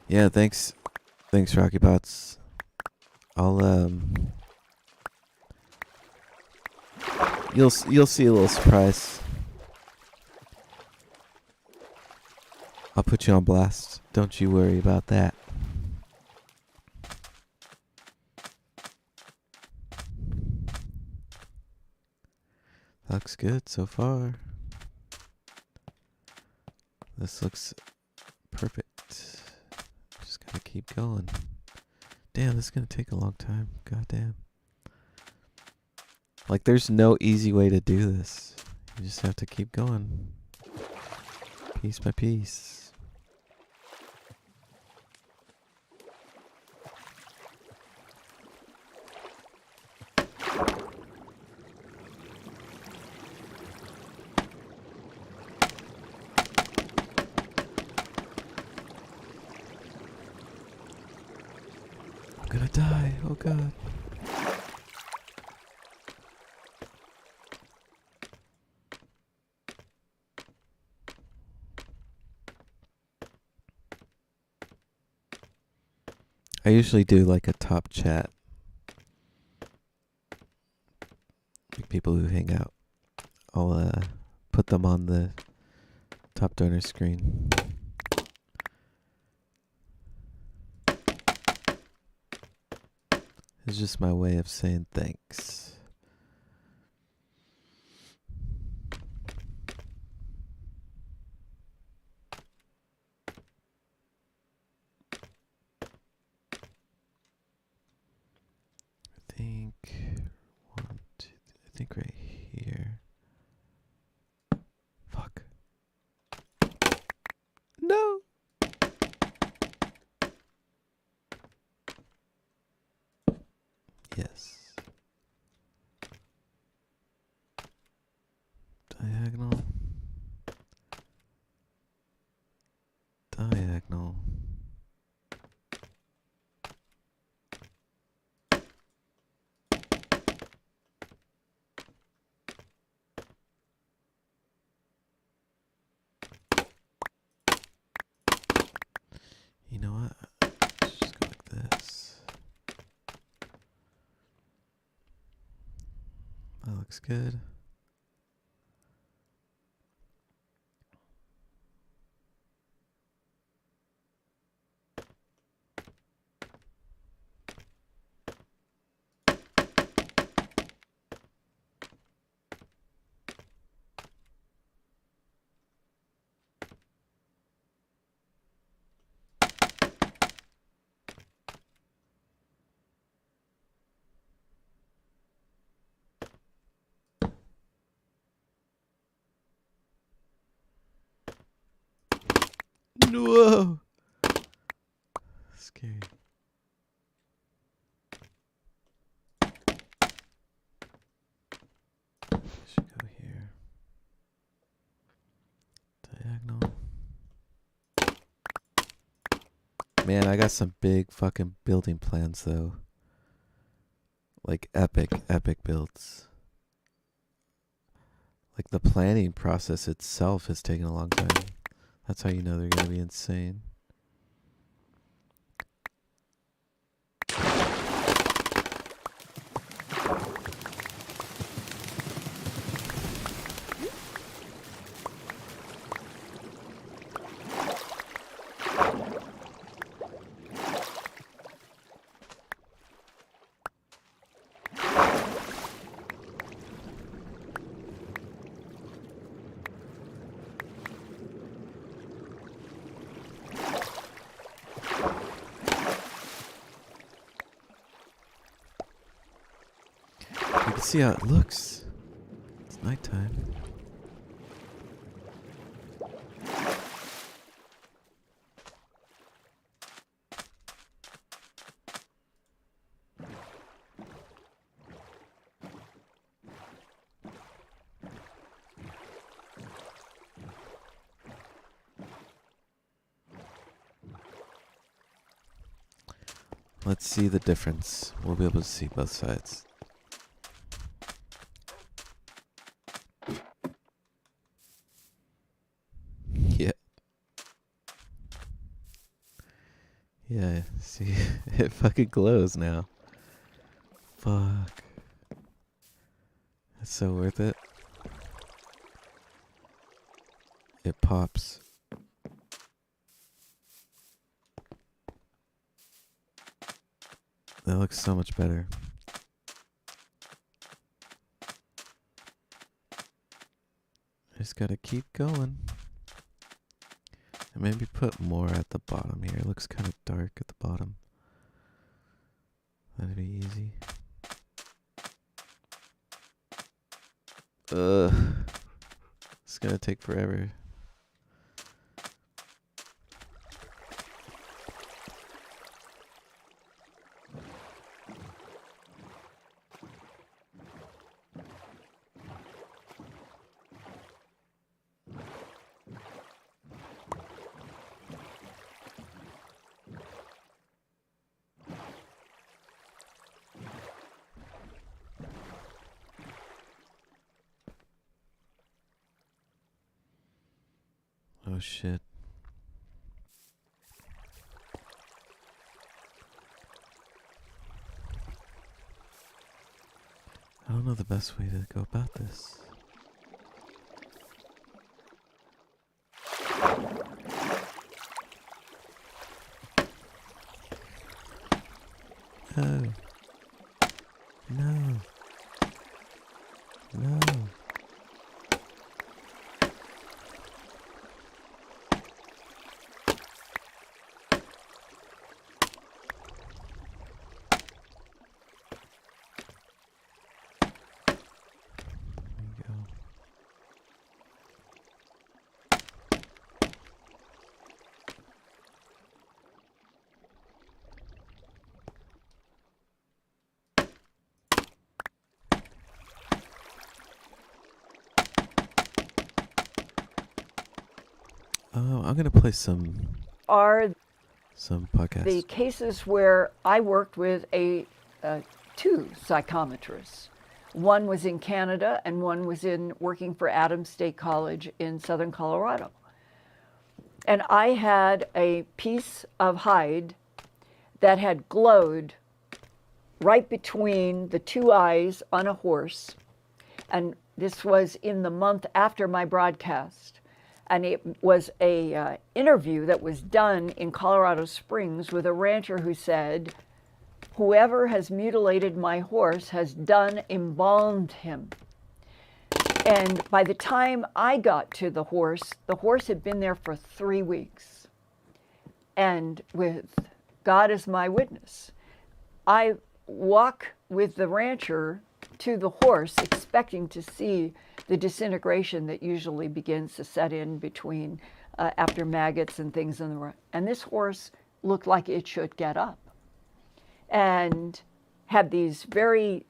Yeah, thanks, Rocky Bots. I'll you'll see a little surprise. I'll put you on blast. Don't you worry about that. Looks good so far. This looks perfect. Just gotta keep going. Damn, this is gonna take a long time. God damn. Like, there's no easy way to do this. You just have to keep going. Piece by piece. I'm gonna die. Oh god. I usually do like a top chat. Like people who hang out. I'll put them on the top donor screen. It's just my way of saying thanks. I think right here. Fuck. No. Yes. Diagonal. Diagonal. You know what? Let's just go like this. That looks good. Whoa. Scary. Should go here. Diagonal. Man, I got some big fucking building plans though. Like epic builds. Like the planning process itself has taken a long time. That's how you know they're gonna be insane. You can see how it looks. It's nighttime. Let's see the difference. We'll be able to see both sides. Yeah. Yeah, see, it fucking glows now. Fuck. That's so worth it. It pops. That looks so much better. Just gotta keep going. And maybe put more at the bottom here. It looks kind of dark at the bottom. That'd be easy. Ugh. It's gonna take forever. Oh shit. I don't know the best way to go about this. No. No. No. Oh, I'm gonna play some Are podcasts. the cases where I worked with two psychometrists. One was in Canada and one was working for Adams State College in southern Colorado. And I had a piece of hide that had glowed right between the two eyes on a horse. And this was in the month after my broadcast. And it was a interview that was done in Colorado Springs with a rancher who said, whoever has mutilated my horse has done embalmed him. And by the time I got to the horse had been there for 3 weeks. And with God as my witness, I walk with the rancher to the horse expecting to see the disintegration that usually begins to set in between after maggots and things in the. And this horse looked like it should get up, and had these very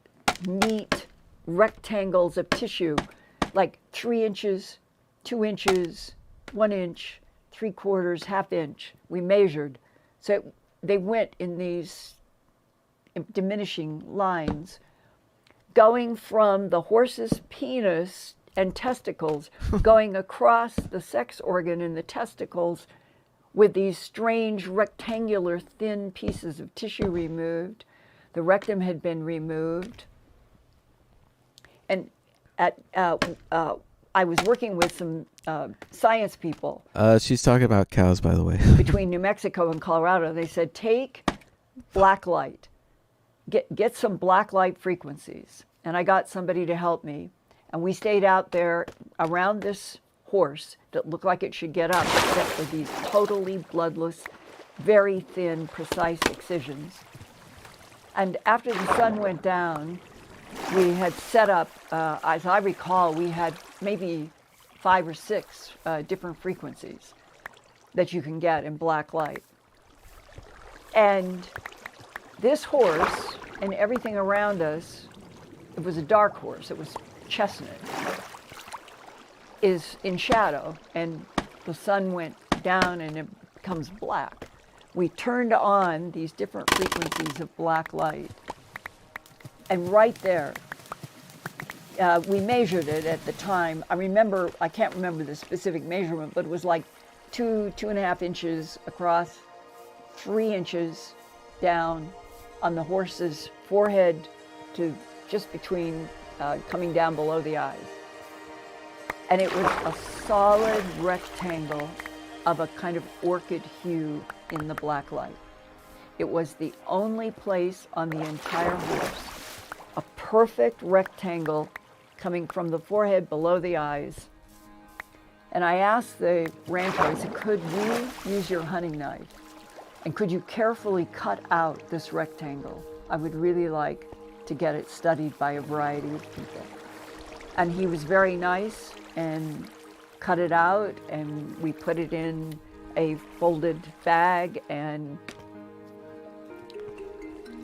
neat rectangles of tissue, like 3 inches, 2 inches, 1 inch, 3/4, ½ inch. We measured, so they went in these diminishing lines, going from the horse's penis and testicles, going across the sex organ in the testicles with these strange rectangular thin pieces of tissue removed. The rectum had been removed. And I was working with some science people. She's talking about cows, by the way. Between New Mexico and Colorado. They said, take black light. Get some black light frequencies. And I got somebody to help me. And we stayed out there around this horse that looked like it should get up, except for these totally bloodless, very thin, precise excisions. And after the sun went down, we had set up, as I recall, we had maybe 5 or 6 different frequencies that you can get in black light. And this horse and everything around us, it was a dark horse, it was chestnut, is in shadow, and the sun went down and it becomes black. We turned on these different frequencies of black light, and right there, we measured it at the time. I can't remember the specific measurement, but it was like 2.5 inches across, 3 inches down on the horse's forehead to just between coming down below the eyes. And it was a solid rectangle of a kind of orchid hue in the black light. It was the only place on the entire horse, a perfect rectangle coming from the forehead below the eyes. And I asked the rancher, I said, could we use your hunting knife? And could you carefully cut out this rectangle? I would really like to get it studied by a variety of people. And he was very nice and cut it out, and we put it in a folded bag. And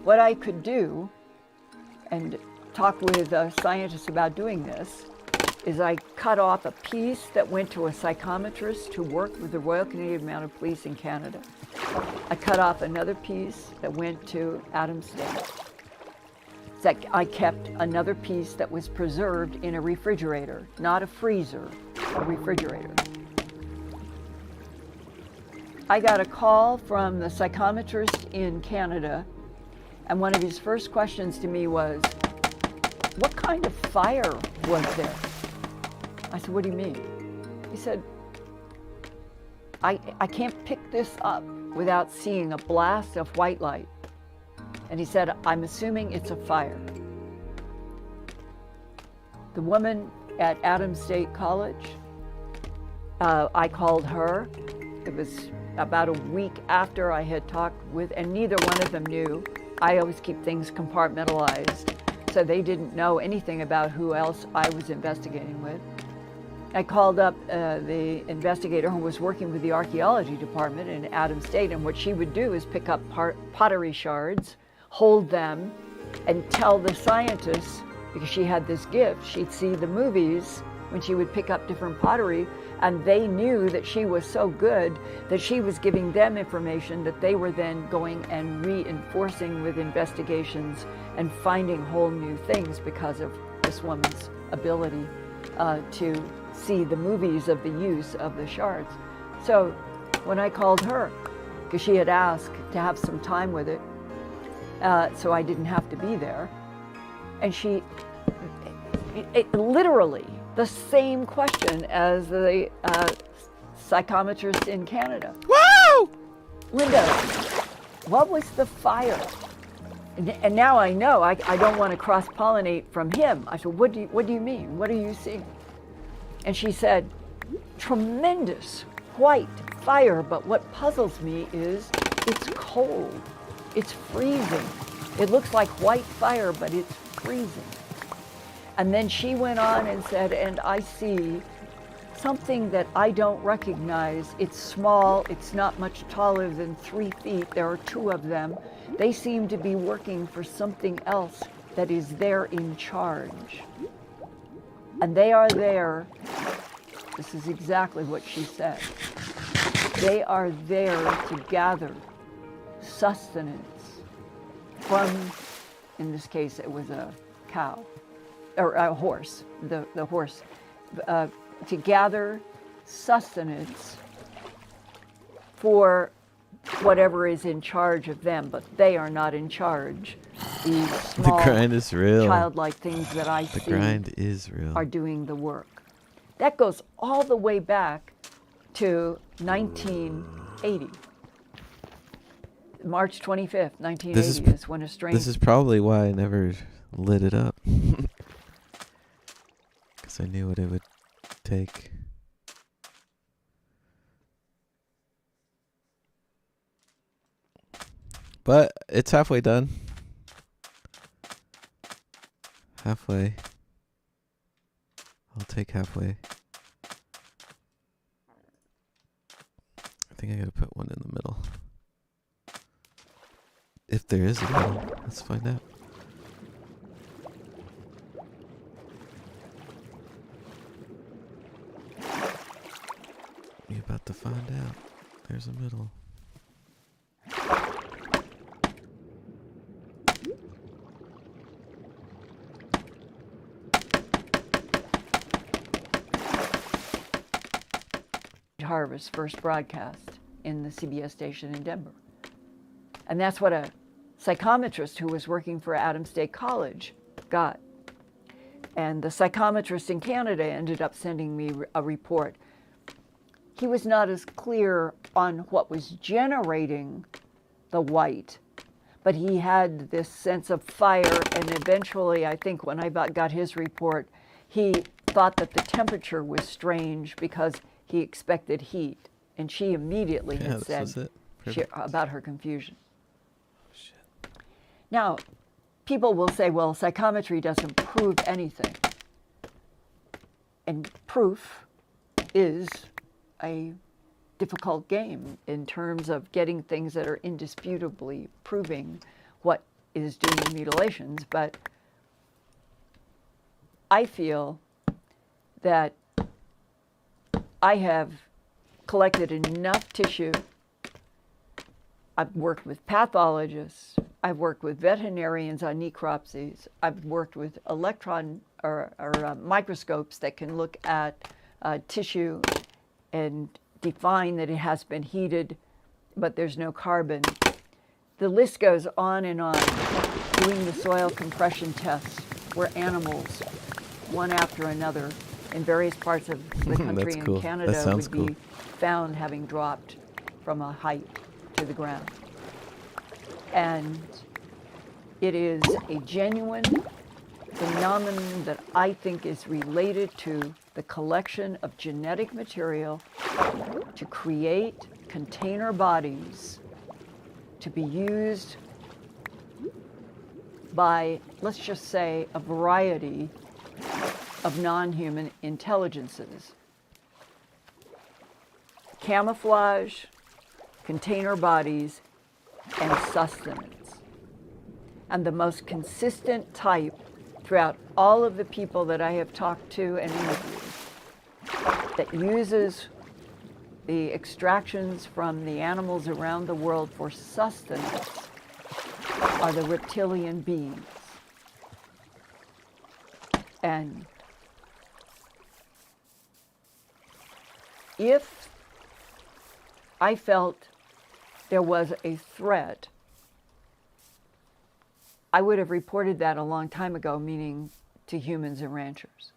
what I could do, and talk with scientists about doing this, is I cut off a piece that went to a psychometrist who worked with the Royal Canadian Mounted Police in Canada. I cut off another piece that went to Adams State. I kept another piece that was preserved in a refrigerator, not a freezer, a refrigerator. I got a call from the psychometrist in Canada, and one of his first questions to me was, what kind of fire was there? I said, what do you mean? He said, I can't pick this up without seeing a blast of white light. And he said, I'm assuming it's a fire. The woman at Adams State College, I called her. It was about a week after I had talked with, and neither one of them knew. I always keep things compartmentalized, so they didn't know anything about who else I was investigating with. I called up the investigator who was working with the archaeology department in Adams State, and what she would do is pick up pottery shards, hold them, and tell the scientists, because she had this gift, she'd see the movies when she would pick up different pottery, and they knew that she was so good that she was giving them information that they were then going and reinforcing with investigations and finding whole new things because of this woman's ability to see the movies of the use of the shards. So when I called her, because she had asked to have some time with it, so I didn't have to be there, and she, literally the same question as the psychometrist in Canada. Woo! Linda, what was the fire? And now I know I don't want to cross-pollinate from him. I said, what do you mean? What are you seeing? And she said, tremendous white fire, but what puzzles me is it's cold. It's freezing. It looks like white fire, but it's freezing. And then she went on and said, and I see something that I don't recognize. It's small, it's not much taller than 3 feet. There are 2 of them. They seem to be working for something else that is there in charge. And they are there, this is exactly what she said, they are there to gather sustenance from, in this case it was a cow, or a horse, the horse, to gather sustenance for whatever is in charge of them, but they are not in charge. These small, the grind is real. childlike things that I the see grind is real. are doing the work. That goes all the way back to 1980. March 25th, 1980 is when a strange... This is probably why I never lit it up. Because I knew what it would take. But it's halfway done. Halfway. I'll take halfway. I think I gotta put one in the middle. If there is a middle, let's find out. You're about to find out. There's a middle. Harvest first broadcast in the CBS station in Denver. And that's what a psychometrist who was working for Adams State College got. And the psychometrist in Canada ended up sending me a report. He was not as clear on what was generating the white, but he had this sense of fire, and eventually, I think when I got his report, he thought that the temperature was strange because he expected heat, and she immediately had said about her confusion. Shit. Now, people will say, well, psychometry doesn't prove anything. And proof is a difficult game in terms of getting things that are indisputably proving what is doing the mutilations. But I feel that I have collected enough tissue. I've worked with pathologists. I've worked with veterinarians on necropsies. I've worked with electron or microscopes that can look at tissue and define that it has been heated, but there's no carbon. The list goes on and on. Doing the soil compression tests where animals, one after another, in various parts of the country and cool. Canada would be found having dropped from a height to the ground. And it is a genuine phenomenon that I think is related to the collection of genetic material to create container bodies to be used by, let's just say, a variety of non-human intelligences. Camouflage, container bodies, and sustenance. And the most consistent type throughout all of the people that I have talked to and interviewed that uses the extractions from the animals around the world for sustenance are the reptilian beings. And if I felt there was a threat, I would have reported that a long time ago, meaning to humans and ranchers.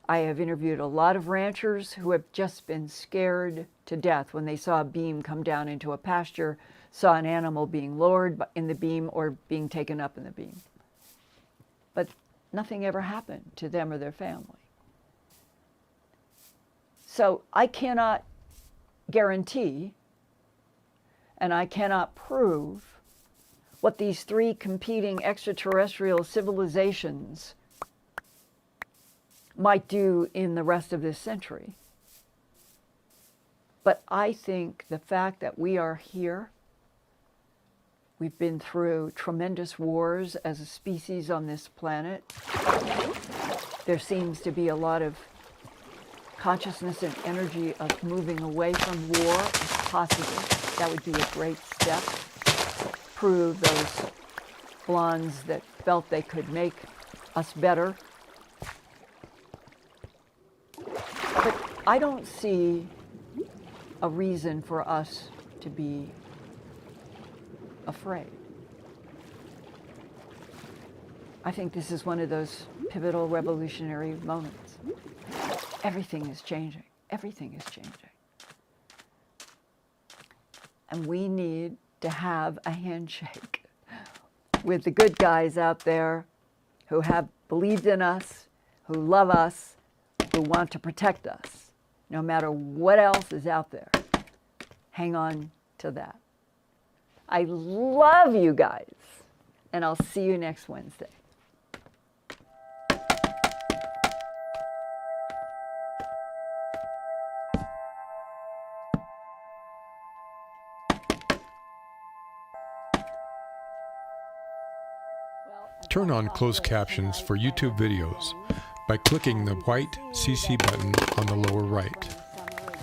I have interviewed a lot of ranchers who have just been scared to death when they saw a beam come down into a pasture, saw an animal being lowered in the beam or being taken up in the beam. But nothing ever happened to them or their family. So I cannot guarantee, and I cannot prove what these three competing extraterrestrial civilizations might do in the rest of this century. But I think the fact that we are here, we've been through tremendous wars as a species on this planet. There seems to be a lot of consciousness and energy of moving away from war as possible. That would be a great step. Prove those blondes that felt they could make us better. But I don't see a reason for us to be afraid. I think this is one of those pivotal revolutionary moments. Everything is changing. Everything is changing. And we need to have a handshake with the good guys out there who have believed in us, who love us, who want to protect us, no matter what else is out there. Hang on to that. I love you guys, and I'll see you next Wednesday. Turn on closed captions for YouTube videos by clicking the white CC button on the lower right.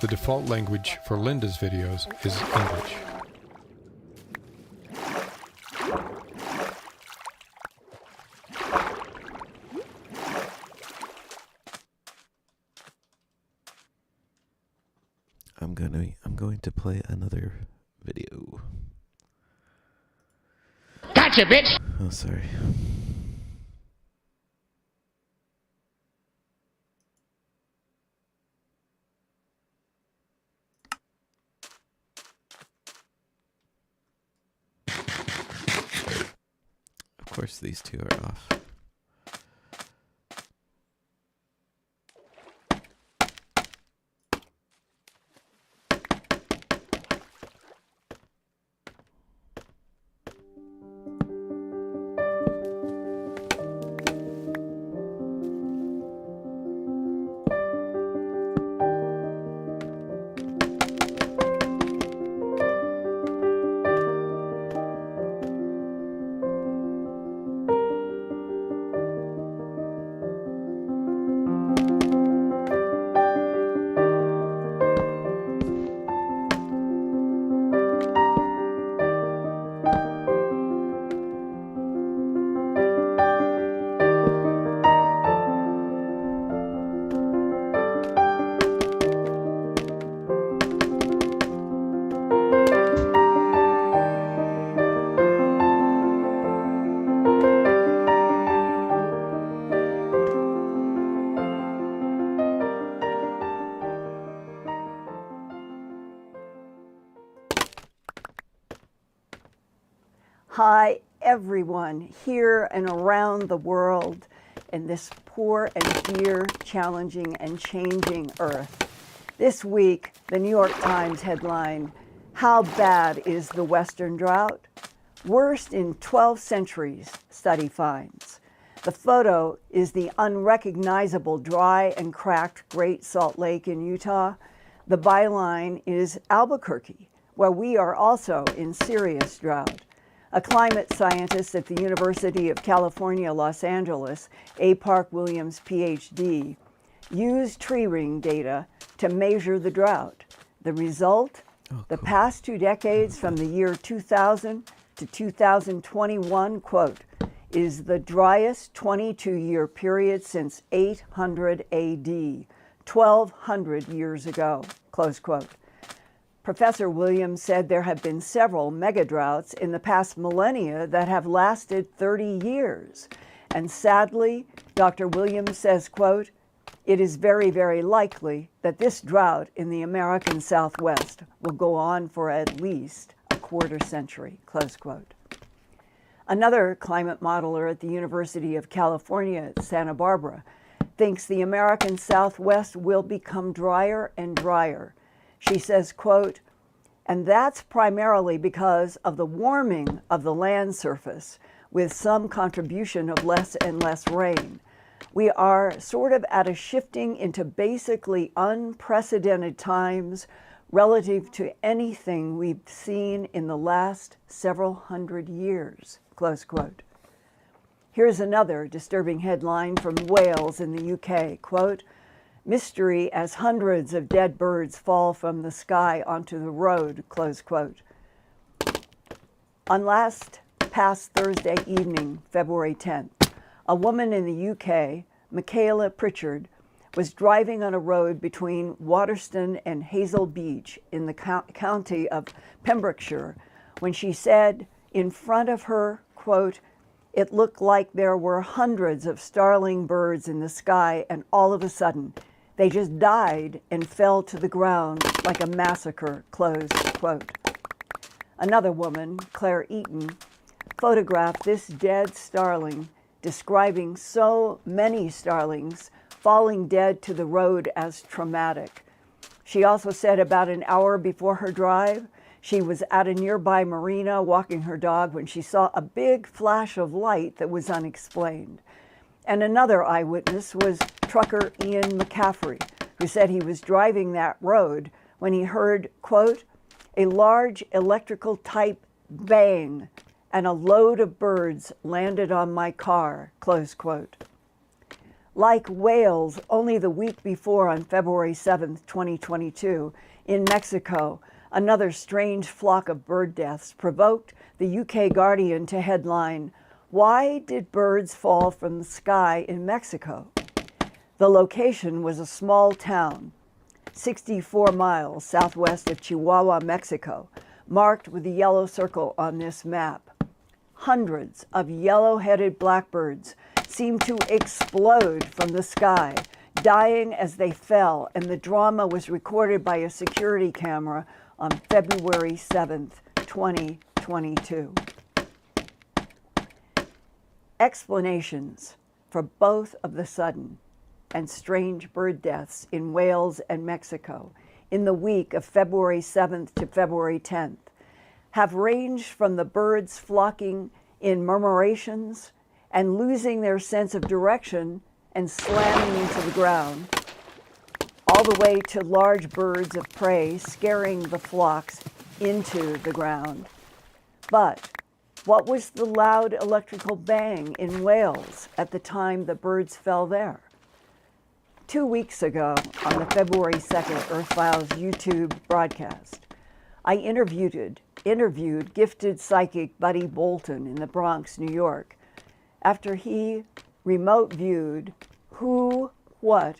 The default language for Linda's videos is English. I'm going to play another video. Gotcha, bitch! Oh, sorry. Of course, these two are off. Hi, everyone here and around the world in this poor and dear, challenging and changing earth. This week, the New York Times headline, "How bad is the Western drought? Worst in 12 centuries, study finds." The photo is the unrecognizable dry and cracked Great Salt Lake in Utah. The byline is Albuquerque, where we are also in serious drought. A climate scientist at the University of California, Los Angeles, A. Park Williams, PhD, used tree ring data to measure the drought. The result? The past 2 decades from the year 2000 to 2021, quote, is the driest 22-year period since 800 AD, 1,200 years ago, close quote. Professor Williams said there have been several megadroughts in the past millennia that have lasted 30 years. And sadly, Dr. Williams says, quote, "It is very, very likely that this drought in the American Southwest will go on for at least a quarter century," close quote. Another climate modeler at the University of California at Santa Barbara thinks the American Southwest will become drier and drier. She says, quote, "And that's primarily because of the warming of the land surface with some contribution of less and less rain. We are sort of at a shifting into basically unprecedented times relative to anything we've seen in the last several hundred years, close quote. Here's another disturbing headline from Wales in the UK, quote, mystery as hundreds of dead birds fall from the sky onto the road, close quote. On past Thursday evening, February 10th, a woman in the UK, Michaela Pritchard, was driving on a road between Waterston and Hazel Beach in the county of Pembrokeshire when she said in front of her, quote, it looked like there were hundreds of starling birds in the sky and all of a sudden they just died and fell to the ground like a massacre, close quote. Another woman, Claire Eaton, photographed this dead starling, describing so many starlings falling dead to the road as traumatic. She also said about an hour before her drive, she was at a nearby marina walking her dog when she saw a big flash of light that was unexplained. And another eyewitness was trucker Ian McCaffrey, who said he was driving that road when he heard, quote, a large electrical type bang and a load of birds landed on my car, close quote. Like Wales, only the week before on February 7th, 2022, in Mexico, another strange flock of bird deaths provoked the UK Guardian to headline, why did birds fall from the sky in Mexico? The location was a small town, 64 miles southwest of Chihuahua, Mexico, marked with a yellow circle on this map. Hundreds of yellow-headed blackbirds seemed to explode from the sky, dying as they fell, and the drama was recorded by a security camera on February 7th, 2022. Explanations for both of the sudden and strange bird deaths in Wales and Mexico in the week of February 7th to February 10th have ranged from the birds flocking in murmurations and losing their sense of direction and slamming into the ground, all the way to large birds of prey scaring the flocks into the ground. But what was the loud electrical bang in Wales at the time the birds fell there? 2 weeks ago, on the February 2nd Earth Files YouTube broadcast, I interviewed gifted psychic Buddy Bolton in the Bronx, New York, after he remote viewed what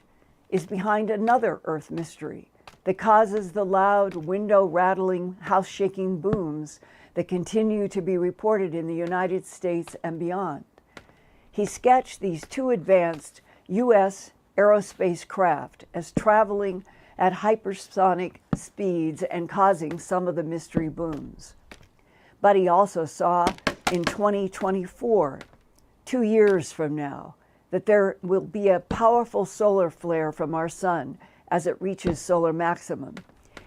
is behind another Earth mystery that causes the loud window rattling, house shaking booms that continue to be reported in the United States and beyond. He sketched these two advanced U.S. aerospace craft as traveling at hypersonic speeds and causing some of the mystery booms. But he also saw in 2024, 2 years from now, that there will be a powerful solar flare from our sun as it reaches solar maximum.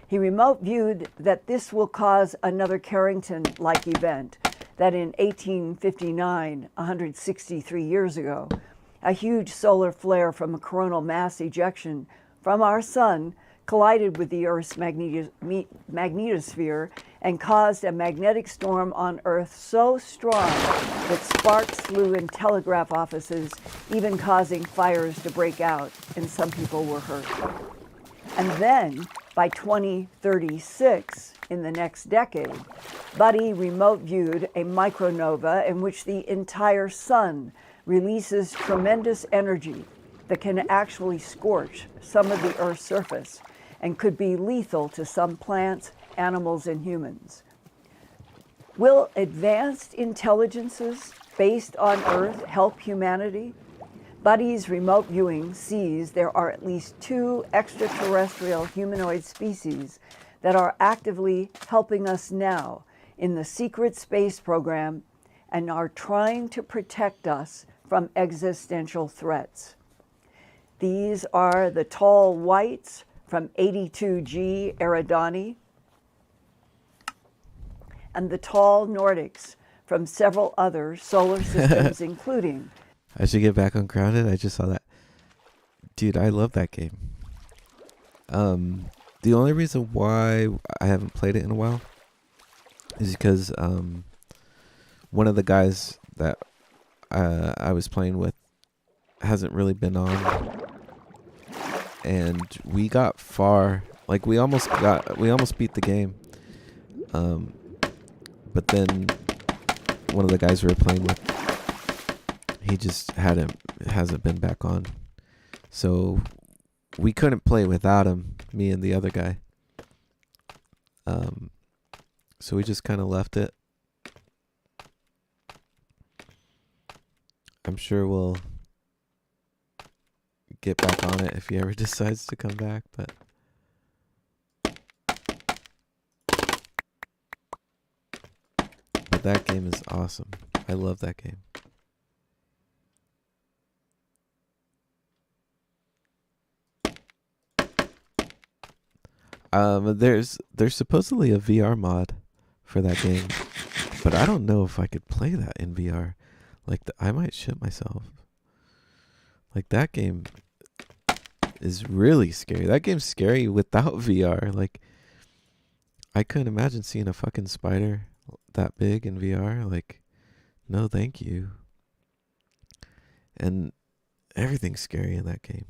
He remote viewed that this will cause another Carrington-like event, that in 1859, 163 years ago, a huge solar flare from a coronal mass ejection from our sun collided with the Earth's magnetosphere and caused a magnetic storm on Earth so strong that sparks flew in telegraph offices, even causing fires to break out, and some people were hurt. And then, by 2036, in the next decade, Buddy remote viewed a micronova in which the entire sun releases tremendous energy that can actually scorch some of the Earth's surface and could be lethal to some plants, animals, and humans. Will advanced intelligences based on Earth help humanity? Buddy's remote viewing sees there are at least 2 extraterrestrial humanoid species that are actively helping us now in the secret space program and are trying to protect us from existential threats. These are the tall whites from 82G Eridani and the tall Nordics from several other solar systems, including I should get back on Grounded. I just saw that. Dude, I love that game. The only reason why I haven't played it in a while is because one of the guys that I was playing with hasn't really been on, and we got far. Like we almost beat the game. But then one of the guys we were playing with, he just hasn't been back on. So we couldn't play without him, me and the other guy. So we just kind of left it. I'm sure we'll get back on it if he ever decides to come back, but that game is awesome. I love that game. There's supposedly a VR mod for that game, but I don't know if I could play that in VR. Like I might shit myself. Like that game is really scary. That game's scary without VR. Like I couldn't imagine seeing a fucking spider that big in VR. Like, no, thank you. And everything's scary in that game.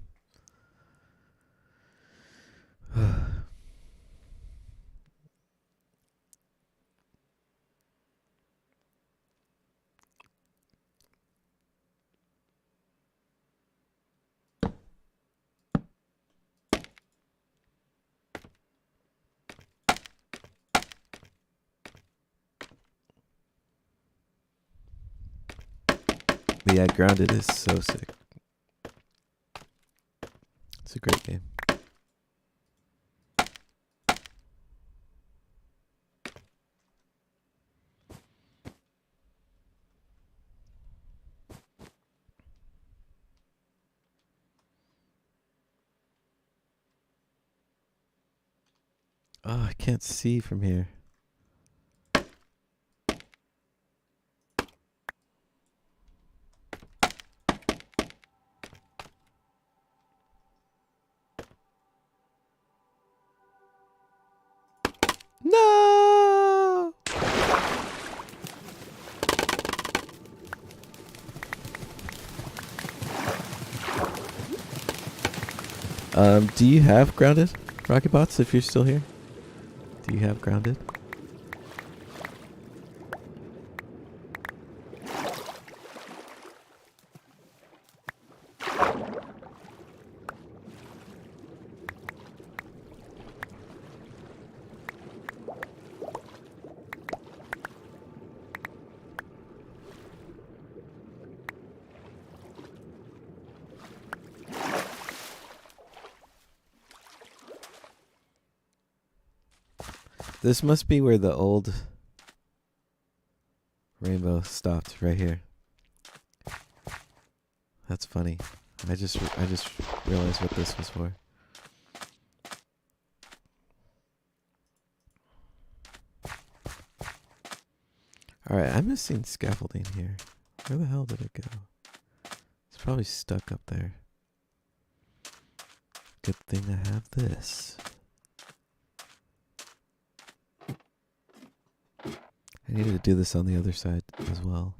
But yeah, Grounded is so sick. It's a great game. Oh, I can't see from here. No! Do you have Grounded, Rocketbots, if you're still here? Do you have Grounded? This must be where the old rainbow stopped, right here. That's funny. I just realized what this was for. Alright, I'm missing scaffolding here. Where the hell did it go? It's probably stuck up there. Good thing I have this. I needed to do this on the other side as well.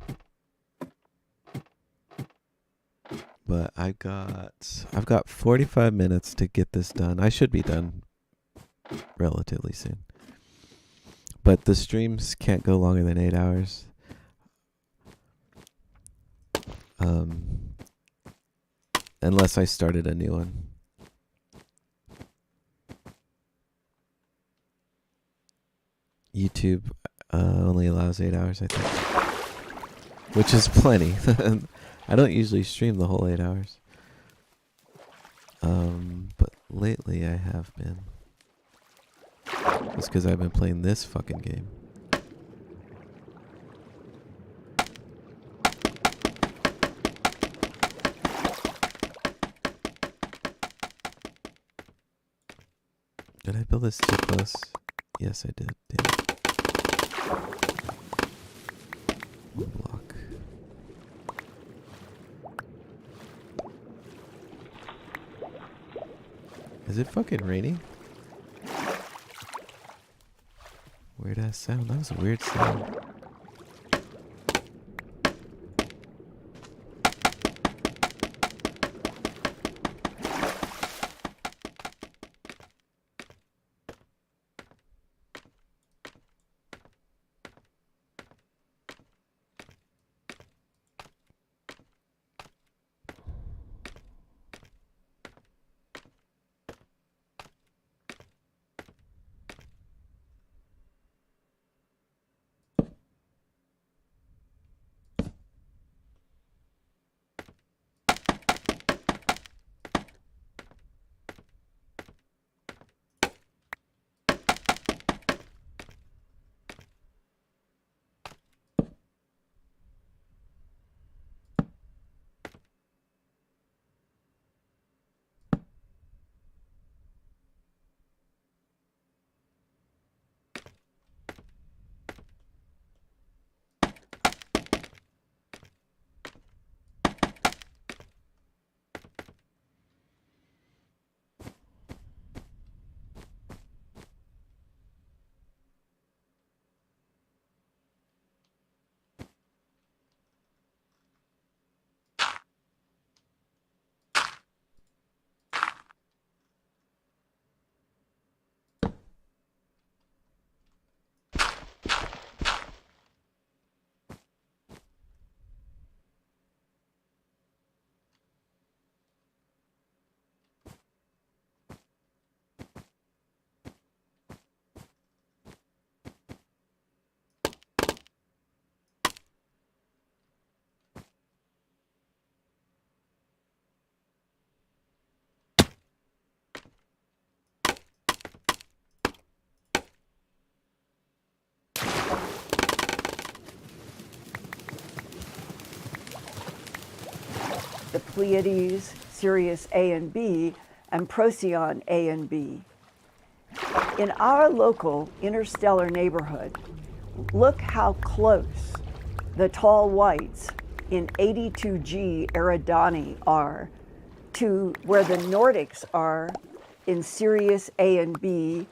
But I've got 45 minutes to get this done. I should be done relatively soon. But the streams can't go longer than 8 hours. Unless I started a new one. YouTube only allows 8 hours, I think. Which is plenty. I don't usually stream the whole 8 hours. But lately I have been. Just because I've been playing this fucking game. Did I build this too close? Yes, I did. Damn it. Block. Is it fucking raining? Weird ass sound. That was a weird sound. The Pleiades, Sirius A and B, and Procyon A and B. In our local interstellar neighborhood, look how close the tall whites in 82G Eridani are to where the Nordics are in Sirius A and B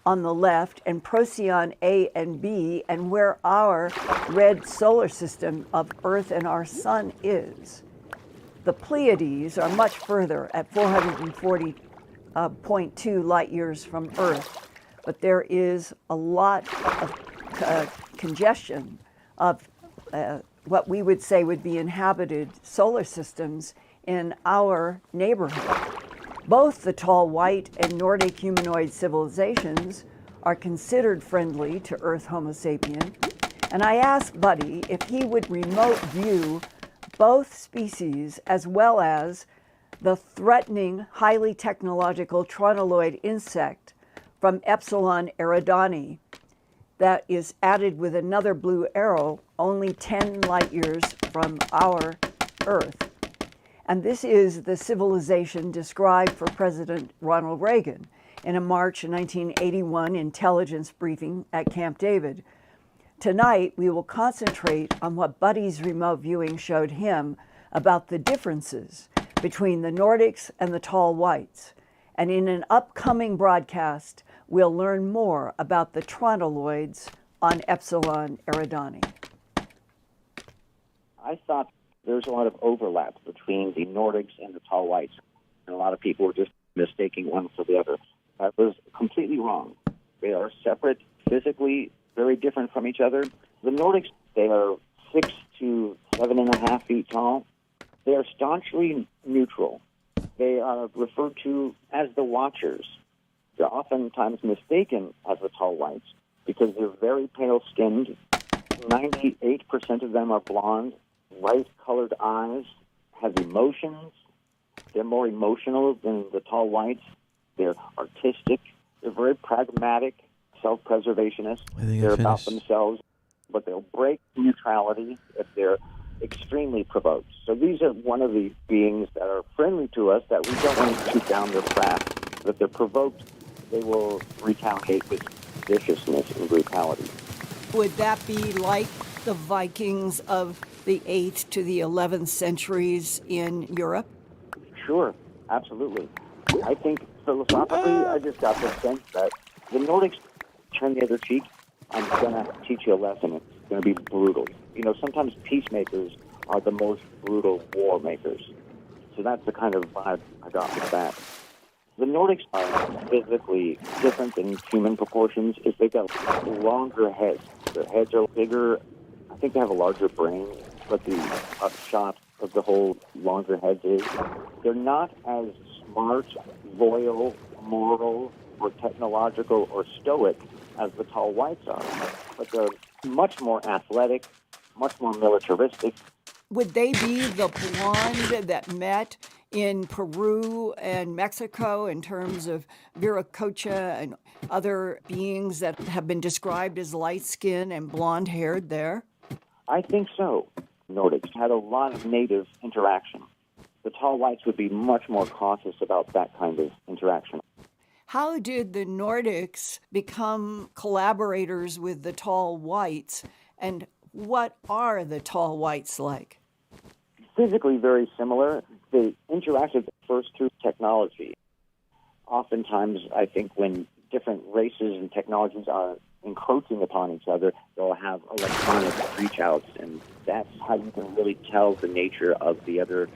on the left and Procyon A and B, and where our red solar system of Earth and our sun is. The Pleiades are much further at 440.2 light years from Earth, but there is a lot of congestion of what we would say would be inhabited solar systems in our neighborhood. Both the tall white and Nordic humanoid civilizations are considered friendly to Earth Homo sapien, and I asked Buddy if he would remote view both species as well as the threatening, highly technological tronoloid insect from Epsilon Eridani that is added with another blue arrow only 10 light years from our Earth. And this is the civilization described for President Ronald Reagan in a March 1981 intelligence briefing at Camp David. Tonight, we will concentrate on what Buddy's remote viewing showed him about the differences between the Nordics and the tall whites. And in an upcoming broadcast, we'll learn more about the tronoloids on Epsilon Eridani. I thought there's a lot of overlap between the Nordics and the tall whites, and a lot of people were just mistaking one for the other. That was completely wrong. They are separate, physically very different from each other. The Nordics, they are 6 to 7.5 feet tall. They are staunchly neutral. They are referred to as the Watchers. They're oftentimes mistaken as the tall whites because they're very pale-skinned. 98% of them are blonde, light-colored eyes, have emotions. They're more emotional than the tall whites. They're artistic. They're very pragmatic, self-preservationists. They're about themselves, but they'll break neutrality if they're extremely provoked. So these are one of the beings that are friendly to us that we don't want to shoot down their craft. If they're provoked, they will retaliate with viciousness and brutality. Would that be like the Vikings of the 8th to the 11th centuries in Europe? Sure, absolutely. I think Philosophically, I just got the sense that the Nordics turn the other cheek. I'm going to teach you a lesson. It's going to be brutal. You know, sometimes peacemakers are the most brutal war makers. So that's the kind of vibe I got with that. The Nordics are physically different in human proportions. Is they've got longer heads. Their heads are bigger. I think they have a larger brain, but the upshot of the whole longer heads is they're not as smart, loyal, moral, or technological or stoic as the tall whites are. But they're much more athletic, much more militaristic. Would they be the blonde that met in Peru and Mexico in terms of Viracocha and other beings that have been described as light-skinned and blonde-haired there? I think so. Nordics had a lot of native interaction. The tall whites would be much more cautious about that kind of interaction. How did the Nordics become collaborators with the tall whites, and what are the tall whites like? Physically very similar. They interacted first through technology. Oftentimes, I think when different races and technologies are encroaching upon each other, they'll have electronic reach-outs, and that's how you can really tell the nature of the other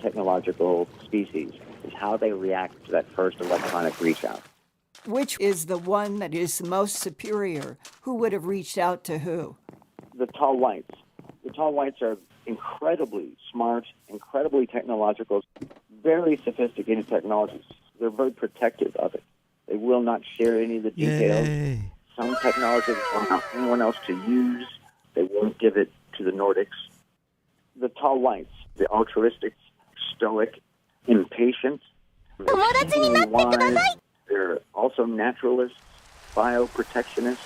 technological species, is how they react to that first electronic reach-out. Which is the one that is most superior? Who would have reached out to who? The tall whites. The tall whites are incredibly smart, incredibly technological, very sophisticated technologies. They're very protective of it. They will not share any of the details. Yay. Some technology they don't want anyone else to use. They won't give it to the Nordics. The tall whites, the altruistic, stoic, impatient, extremely wise. They're also naturalists, bioprotectionists,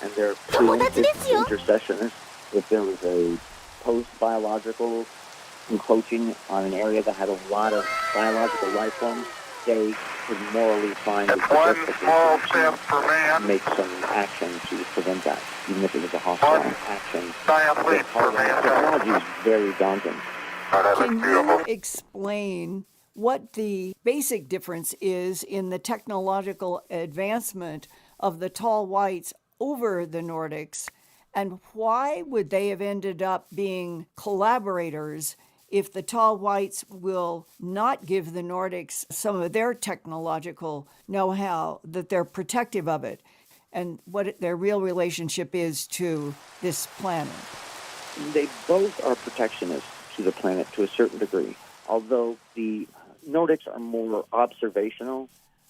and they're preemptive intercessionists. If there was a post-biological encroaching on an area that had a lot of biological life forms, they could morally find it to make some action to prevent that, even if it was a hostile action. Technology is very daunting. Can you explain what the basic difference is in the technological advancement of the tall whites over the Nordics, and why would they have ended up being collaborators if the tall whites will not give the Nordics some of their technological know-how, that they're protective of it, and what their real relationship is to this planet? They both are protectionists to the planet to a certain degree. Although the Nordics are more observational,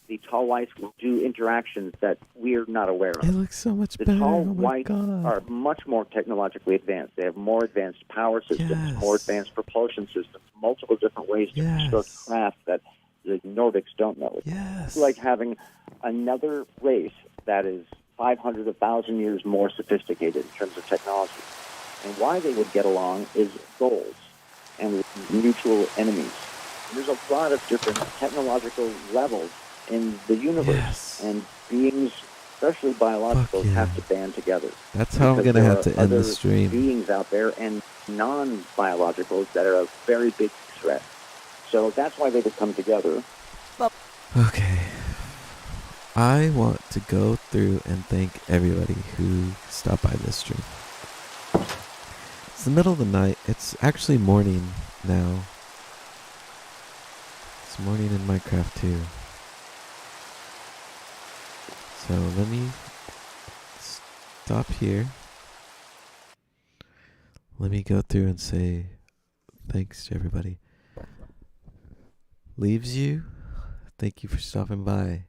the tall whites will do interactions that we're not aware of. It looks so much The better. tall Oh my whites God. are much more technologically advanced. They have more advanced power systems, Yes. more advanced propulsion systems, multiple different ways to construct craft that the Nordics don't know. It's like having another race that is 500, 1,000 years more sophisticated in terms of technology. And why they would get along is goals and mutual enemies. There's a lot of different technological levels in the universe, and beings, especially biologicals, have to band together. That's how I'm Because going to there have are to end the other stream. beings out there and non-biologicals that are a very big threat. So that's why they would come together. Okay. I want to go through and thank everybody who stopped by this stream. It's the middle of the night. It's actually morning now. It's morning in Minecraft too. So let me stop here. Let me go through and say thanks to everybody. Leaves you, thank you for stopping by.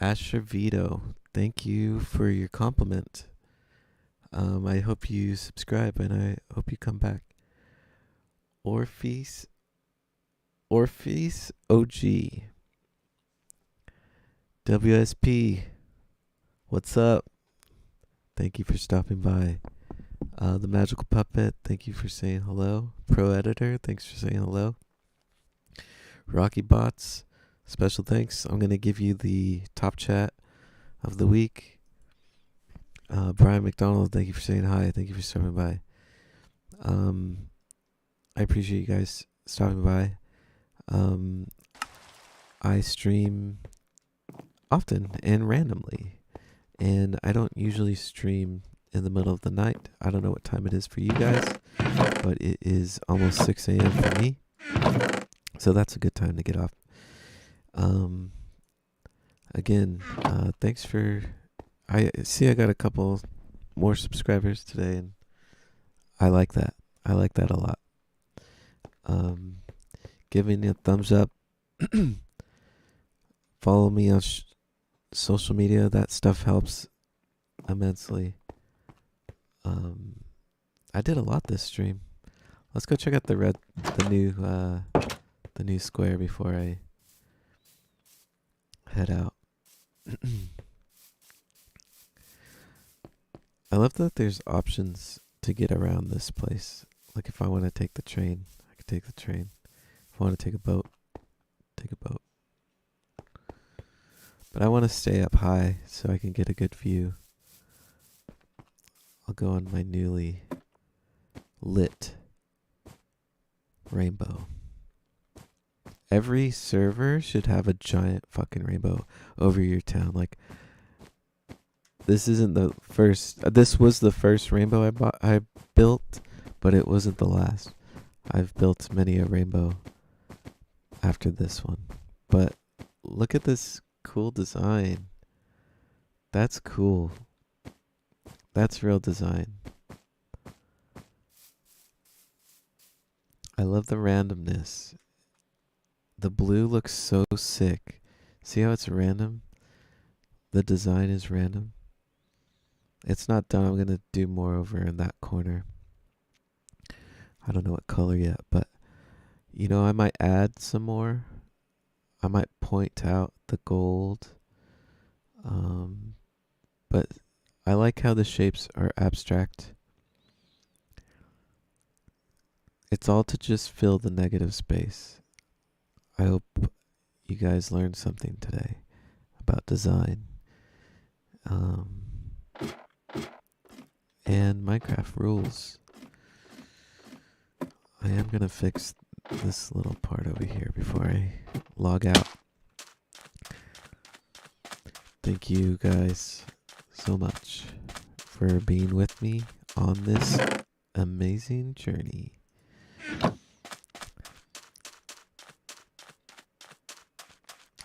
Asher Vito, thank you for your compliment. I hope you subscribe and I hope you come back. Orpheus OG. WSP, what's up? Thank you for stopping by. The Magical Puppet, thank you for saying hello. Pro Editor, thanks for saying hello. Rocky Bots, special thanks. I'm going to give you the top chat of the week. Brian McDonald, thank you for saying hi. Thank you for stopping by. I appreciate you guys stopping by. I stream often and randomly, and I don't usually stream in the middle of the night. I don't know what time it is for you guys, but it is almost 6 a.m. for me, so that's a good time to get off. Again, thanks for... I see I got a couple more subscribers today, and I like that. I like that a lot. Giving me a thumbs up. Follow me on social media. That stuff helps immensely. I did a lot this stream. Let's go check out the new square before I head out. I love that there's options to get around this place. Like if I want to take the train, I can take the train. If I want to take a boat, take a boat. But I want to stay up high so I can get a good view. I'll go on my newly lit rainbow. Every server should have a giant fucking rainbow over your town. Like, this isn't the first. This was the first rainbow I built, but it wasn't the last. I've built many a rainbow after this one. But look at this cool design. That's cool. That's real design. I love the randomness. The blue looks so sick. See how it's random? The design is random. It's not done. I'm going to do more over in that corner. I don't know what color yet, but you know, I might add some more. I might point out the gold. But I like how the shapes are abstract. It's all to just fill the negative space. I hope you guys learned something today about design. And Minecraft rules. I am going to fix this little part over here before I log out. Thank you guys so much for being with me on this amazing journey.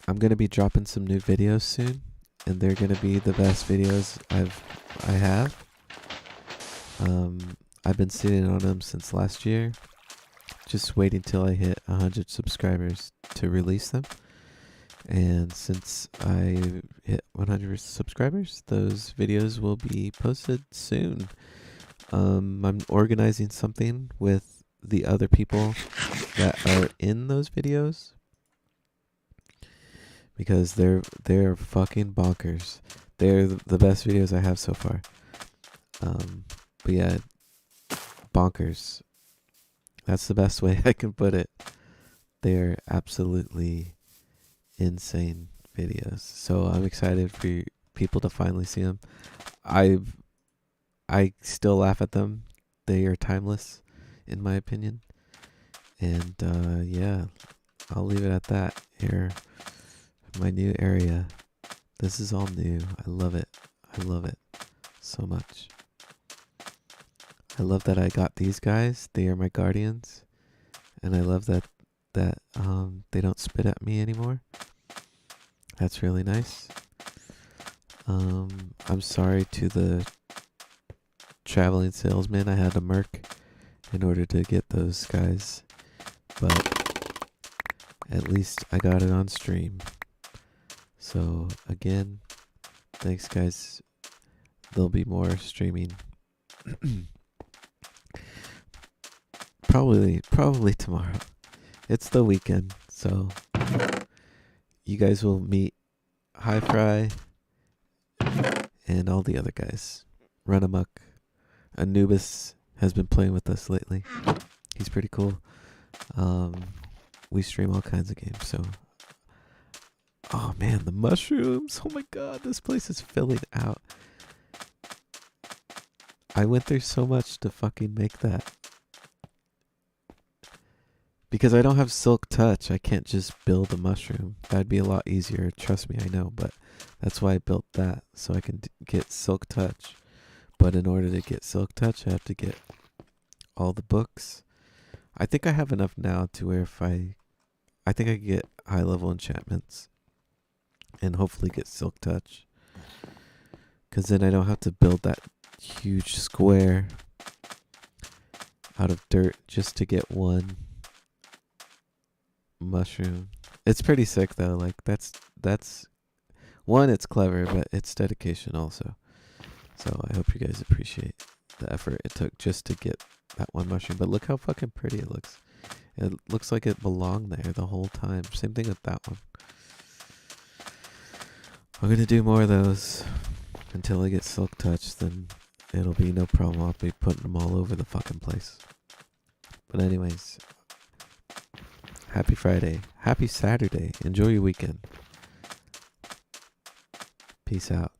I'm going to be dropping some new videos soon, and they're going to be the best videos I have. I've been sitting on them since last year, just waiting till I hit 100 subscribers to release them. And since I hit 100 subscribers, those videos will be posted soon. I'm organizing something with the other people that are in those videos, because they're fucking bonkers. They're the best videos I have so far. But yeah, bonkers. That's the best way I can put it. They're absolutely insane videos. So I'm excited for people to finally see them. I still laugh at them. They are timeless, in my opinion. And yeah, I'll leave it at that here. My new area. This is all new. I love it. I love it so much. I love that I got these guys. They are my guardians. And I love that they don't spit at me anymore. That's really nice. I'm sorry to the traveling salesman. I had to murk in order to get those guys. But at least I got it on stream. So again, thanks guys. There'll be more streaming. Probably tomorrow. It's the weekend, so you guys will meet High Fry and all the other guys. Run Amok. Anubis has been playing with us lately. He's pretty cool. We stream all kinds of games, so... Oh man, the mushrooms! Oh my god, this place is filling out. I went through so much to fucking make that. Because I don't have silk touch, I can't just build a mushroom. That'd be a lot easier, trust me, I know, but that's why I built that, so I can get silk touch. But in order to get silk touch, I have to get all the books. I think I have enough now to where if I think I can get high level enchantments and hopefully get silk touch. Because then I don't have to build that huge square out of dirt just to get one mushroom. It's pretty sick though. Like that's one, it's clever, but it's dedication also. So I hope you guys appreciate the effort it took just to get that one mushroom. But look how fucking pretty it looks. It looks like it belonged there the whole time. Same thing with that one. I'm gonna do more of those until I get silk touch. Then it'll be no problem. I'll be putting them all over the fucking place. But anyways, happy Friday. Happy Saturday. Enjoy your weekend. Peace out.